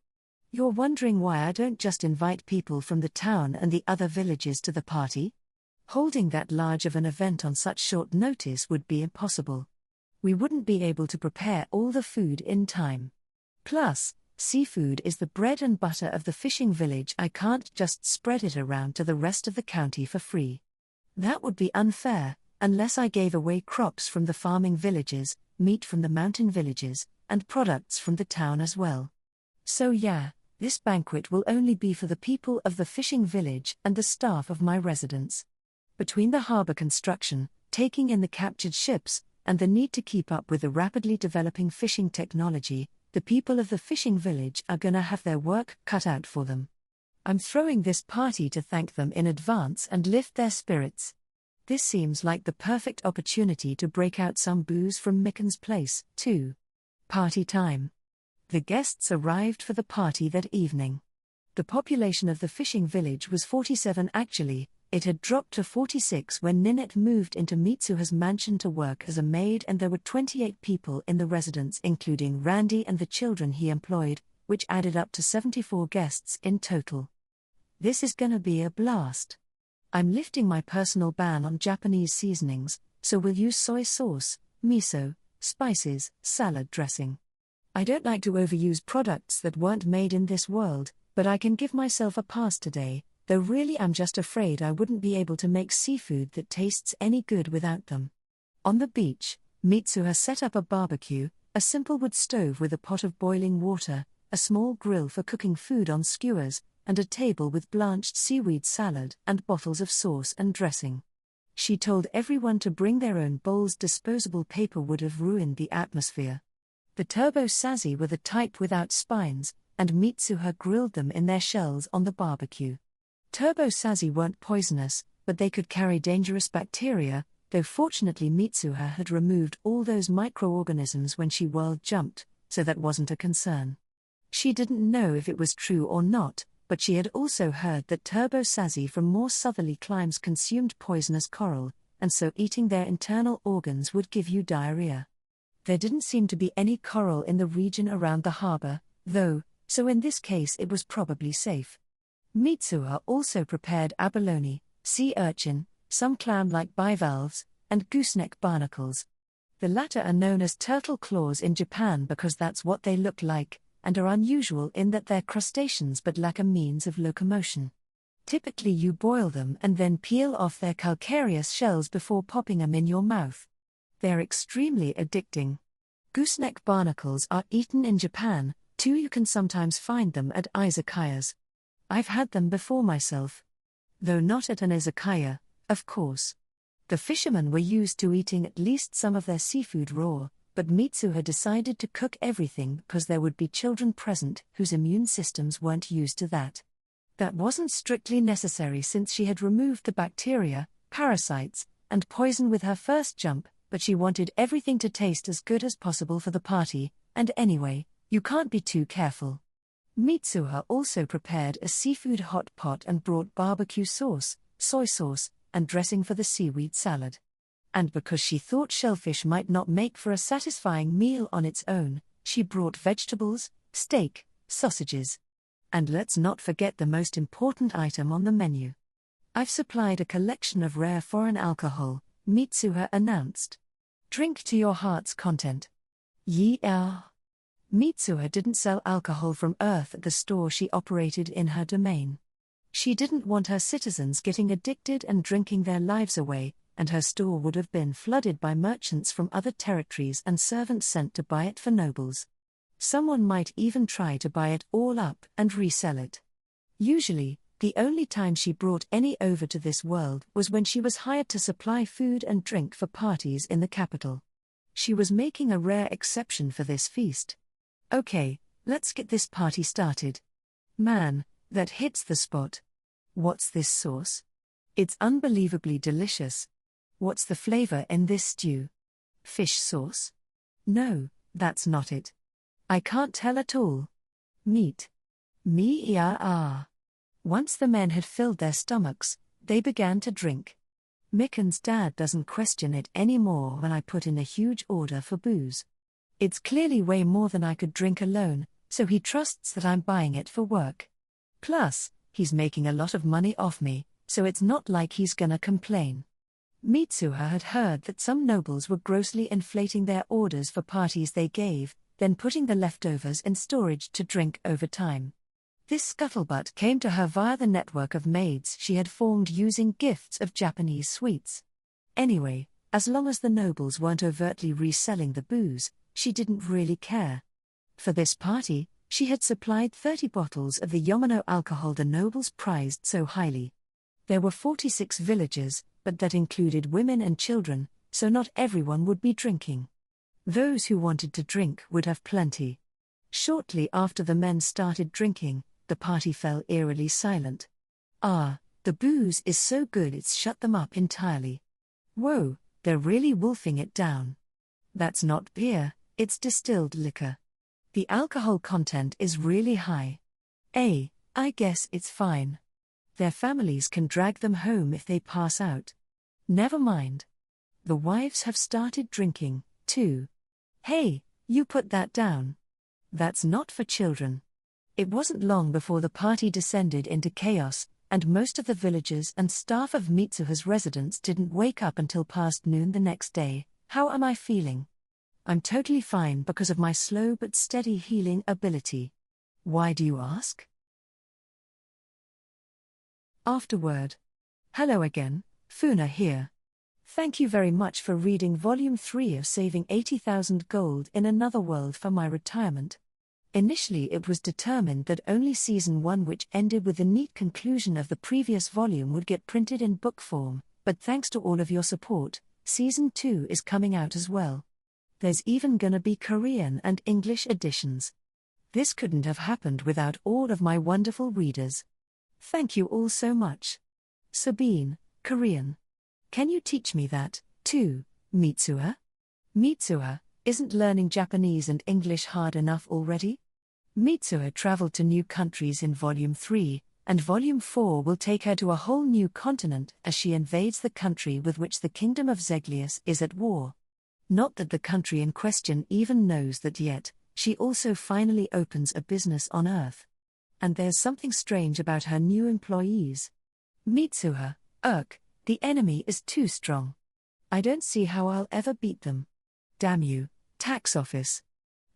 You're wondering why I don't just invite people from the town and the other villages to the party? Holding that large of an event on such short notice would be impossible. We wouldn't be able to prepare all the food in time. Plus, seafood is the bread and butter of the fishing village. I can't just spread it around to the rest of the county for free. That would be unfair, unless I gave away crops from the farming villages, meat from the mountain villages, and products from the town as well. So yeah, this banquet will only be for the people of the fishing village and the staff of my residence. Between the harbor construction, taking in the captured ships, and the need to keep up with the rapidly developing fishing technology, the people of the fishing village are gonna have their work cut out for them. I'm throwing this party to thank them in advance and lift their spirits. This seems like the perfect opportunity to break out some booze from Micken's place, too. Party time. The guests arrived for the party that evening. The population of the fishing village was 47 actually. It had dropped to 46 when Ninette moved into Mitsuha's mansion to work as a maid, and there were 28 people in the residence including Randy and the children he employed, which added up to 74 guests in total. This is gonna be a blast. I'm lifting my personal ban on Japanese seasonings, so we'll use soy sauce, miso, spices, salad dressing. I don't like to overuse products that weren't made in this world, but I can give myself a pass today, though really I'm just afraid I wouldn't be able to make seafood that tastes any good without them. On the beach, Mitsuha set up a barbecue, a simple wood stove with a pot of boiling water, a small grill for cooking food on skewers, and a table with blanched seaweed salad and bottles of sauce and dressing. She told everyone to bring their own bowls. Disposable paper would have ruined the atmosphere. The turbo sazi were the type without spines, and Mitsuha grilled them in their shells on the barbecue. Turbo sazi weren't poisonous, but they could carry dangerous bacteria, though fortunately Mitsuha had removed all those microorganisms when she world jumped, so that wasn't a concern. She didn't know if it was true or not, but she had also heard that turbo sazi from more southerly climes consumed poisonous coral, and so eating their internal organs would give you diarrhea. There didn't seem to be any coral in the region around the harbor, though, so in this case it was probably safe. Mitsuha also prepared abalone, sea urchin, some clam-like bivalves, and gooseneck barnacles. The latter are known as turtle claws in Japan because that's what they look like, and are unusual in that they're crustaceans but lack a means of locomotion. Typically you boil them and then peel off their calcareous shells before popping them in your mouth. They're extremely addicting. Gooseneck barnacles are eaten in Japan, too. You can sometimes find them at izakayas. I've had them before myself. Though not at an izakaya, of course. The fishermen were used to eating at least some of their seafood raw, but Mitsuha decided to cook everything because there would be children present whose immune systems weren't used to that. That wasn't strictly necessary since she had removed the bacteria, parasites, and poison with her first jump, but she wanted everything to taste as good as possible for the party, and anyway, you can't be too careful. Mitsuha also prepared a seafood hot pot and brought barbecue sauce, soy sauce, and dressing for the seaweed salad. And because she thought shellfish might not make for a satisfying meal on its own, she brought vegetables, steak, sausages. And let's not forget the most important item on the menu. I've supplied a collection of rare foreign alcohol, Mitsuha announced. Drink to your heart's content. Yeah. Mitsuha didn't sell alcohol from Earth at the store she operated in her domain. She didn't want her citizens getting addicted and drinking their lives away, and her store would have been flooded by merchants from other territories and servants sent to buy it for nobles. Someone might even try to buy it all up and resell it. Usually, the only time she brought any over to this world was when she was hired to supply food and drink for parties in the capital. She was making a rare exception for this feast. Okay, let's get this party started. Man, that hits the spot. What's this sauce? It's unbelievably delicious. What's the flavor in this stew? Fish sauce? No, that's not it. I can't tell at all. Meat. Me-ya-ah. Once the men had filled their stomachs, they began to drink. Micken's dad doesn't question it anymore when I put in a huge order for booze. It's clearly way more than I could drink alone, so he trusts that I'm buying it for work. Plus, he's making a lot of money off me, so it's not like he's gonna complain. Mitsuha had heard that some nobles were grossly inflating their orders for parties they gave, then putting the leftovers in storage to drink over time. This scuttlebutt came to her via the network of maids she had formed using gifts of Japanese sweets. Anyway, as long as the nobles weren't overtly reselling the booze, she didn't really care. For this party, she had supplied 30 bottles of the Yamano alcohol the nobles prized so highly. There were 46 villagers, but that included women and children, so not everyone would be drinking. Those who wanted to drink would have plenty. Shortly after the men started drinking, the party fell eerily silent. The booze is so good it's shut them up entirely. Whoa, they're really wolfing it down. That's not beer, it's distilled liquor. The alcohol content is really high. I guess it's fine. Their families can drag them home if they pass out. Never mind. The wives have started drinking, too. Hey, you put that down. That's not for children. It wasn't long before the party descended into chaos, and most of the villagers and staff of Mitsuha's residence didn't wake up until past noon the next day. How am I feeling? I'm totally fine because of my slow but steady healing ability. Why do you ask? Afterword. Hello again, Funa here. Thank you very much for reading Volume 3 of Saving 80,000 Gold in Another World for my retirement. Initially it was determined that only Season 1, which ended with the neat conclusion of the previous volume, would get printed in book form, but thanks to all of your support, Season 2 is coming out as well. There's even gonna be Korean and English editions. This couldn't have happened without all of my wonderful readers. Thank you all so much. Sabine, Korean. Can you teach me that, too, Mitsuha? Mitsuha, isn't learning Japanese and English hard enough already? Mitsuha traveled to new countries in Volume 3, and Volume 4 will take her to a whole new continent as she invades the country with which the Kingdom of Zeglius is at war. Not that the country in question even knows that yet, she also finally opens a business on Earth. And there's something strange about her new employees. Mitsuha, the enemy is too strong. I don't see how I'll ever beat them. Damn you, tax office.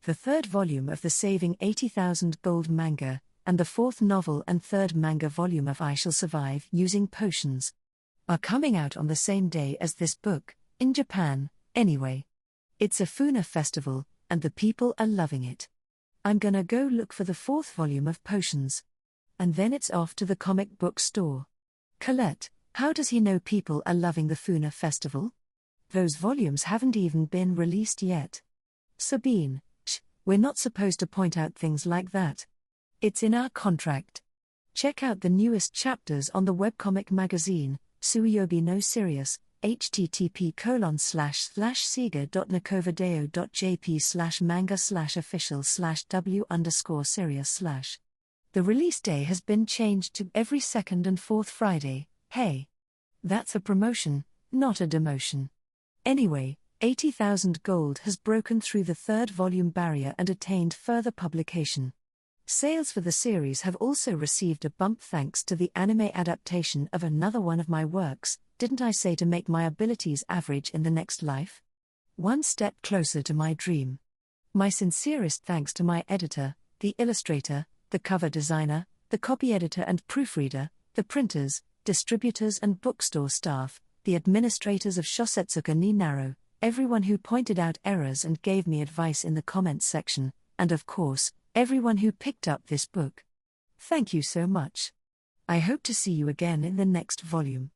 The third volume of the Saving 80,000 Gold manga, and the fourth novel and third manga volume of I Shall Survive Using Potions, are coming out on the same day as this book, in Japan, anyway. It's a Funa festival, and the people are loving it. I'm gonna go look for the fourth volume of Potions. And then it's off to the comic book store. Colette, how does he know people are loving the Funa festival? Those volumes haven't even been released yet. Sabine, we're not supposed to point out things like that. It's in our contract. Check out the newest chapters on the webcomic magazine, Suiyobi no Sirius, http://sega.nakovedeo.jp/manga/official/w_Sirius/. The release day has been changed to every second and fourth Friday. Hey. That's a promotion, not a demotion. Anyway, 80,000 Gold has broken through the third volume barrier and attained further publication. Sales for the series have also received a bump thanks to the anime adaptation of another one of my works. Didn't I say to make my abilities average in the next life? One step closer to my dream. My sincerest thanks to my editor, the illustrator, the cover designer, the copy editor and proofreader, the printers, distributors and bookstore staff, the administrators of Shosetsuka ni Naro, everyone who pointed out errors and gave me advice in the comments section, and of course, everyone who picked up this book. Thank you so much. I hope to see you again in the next volume.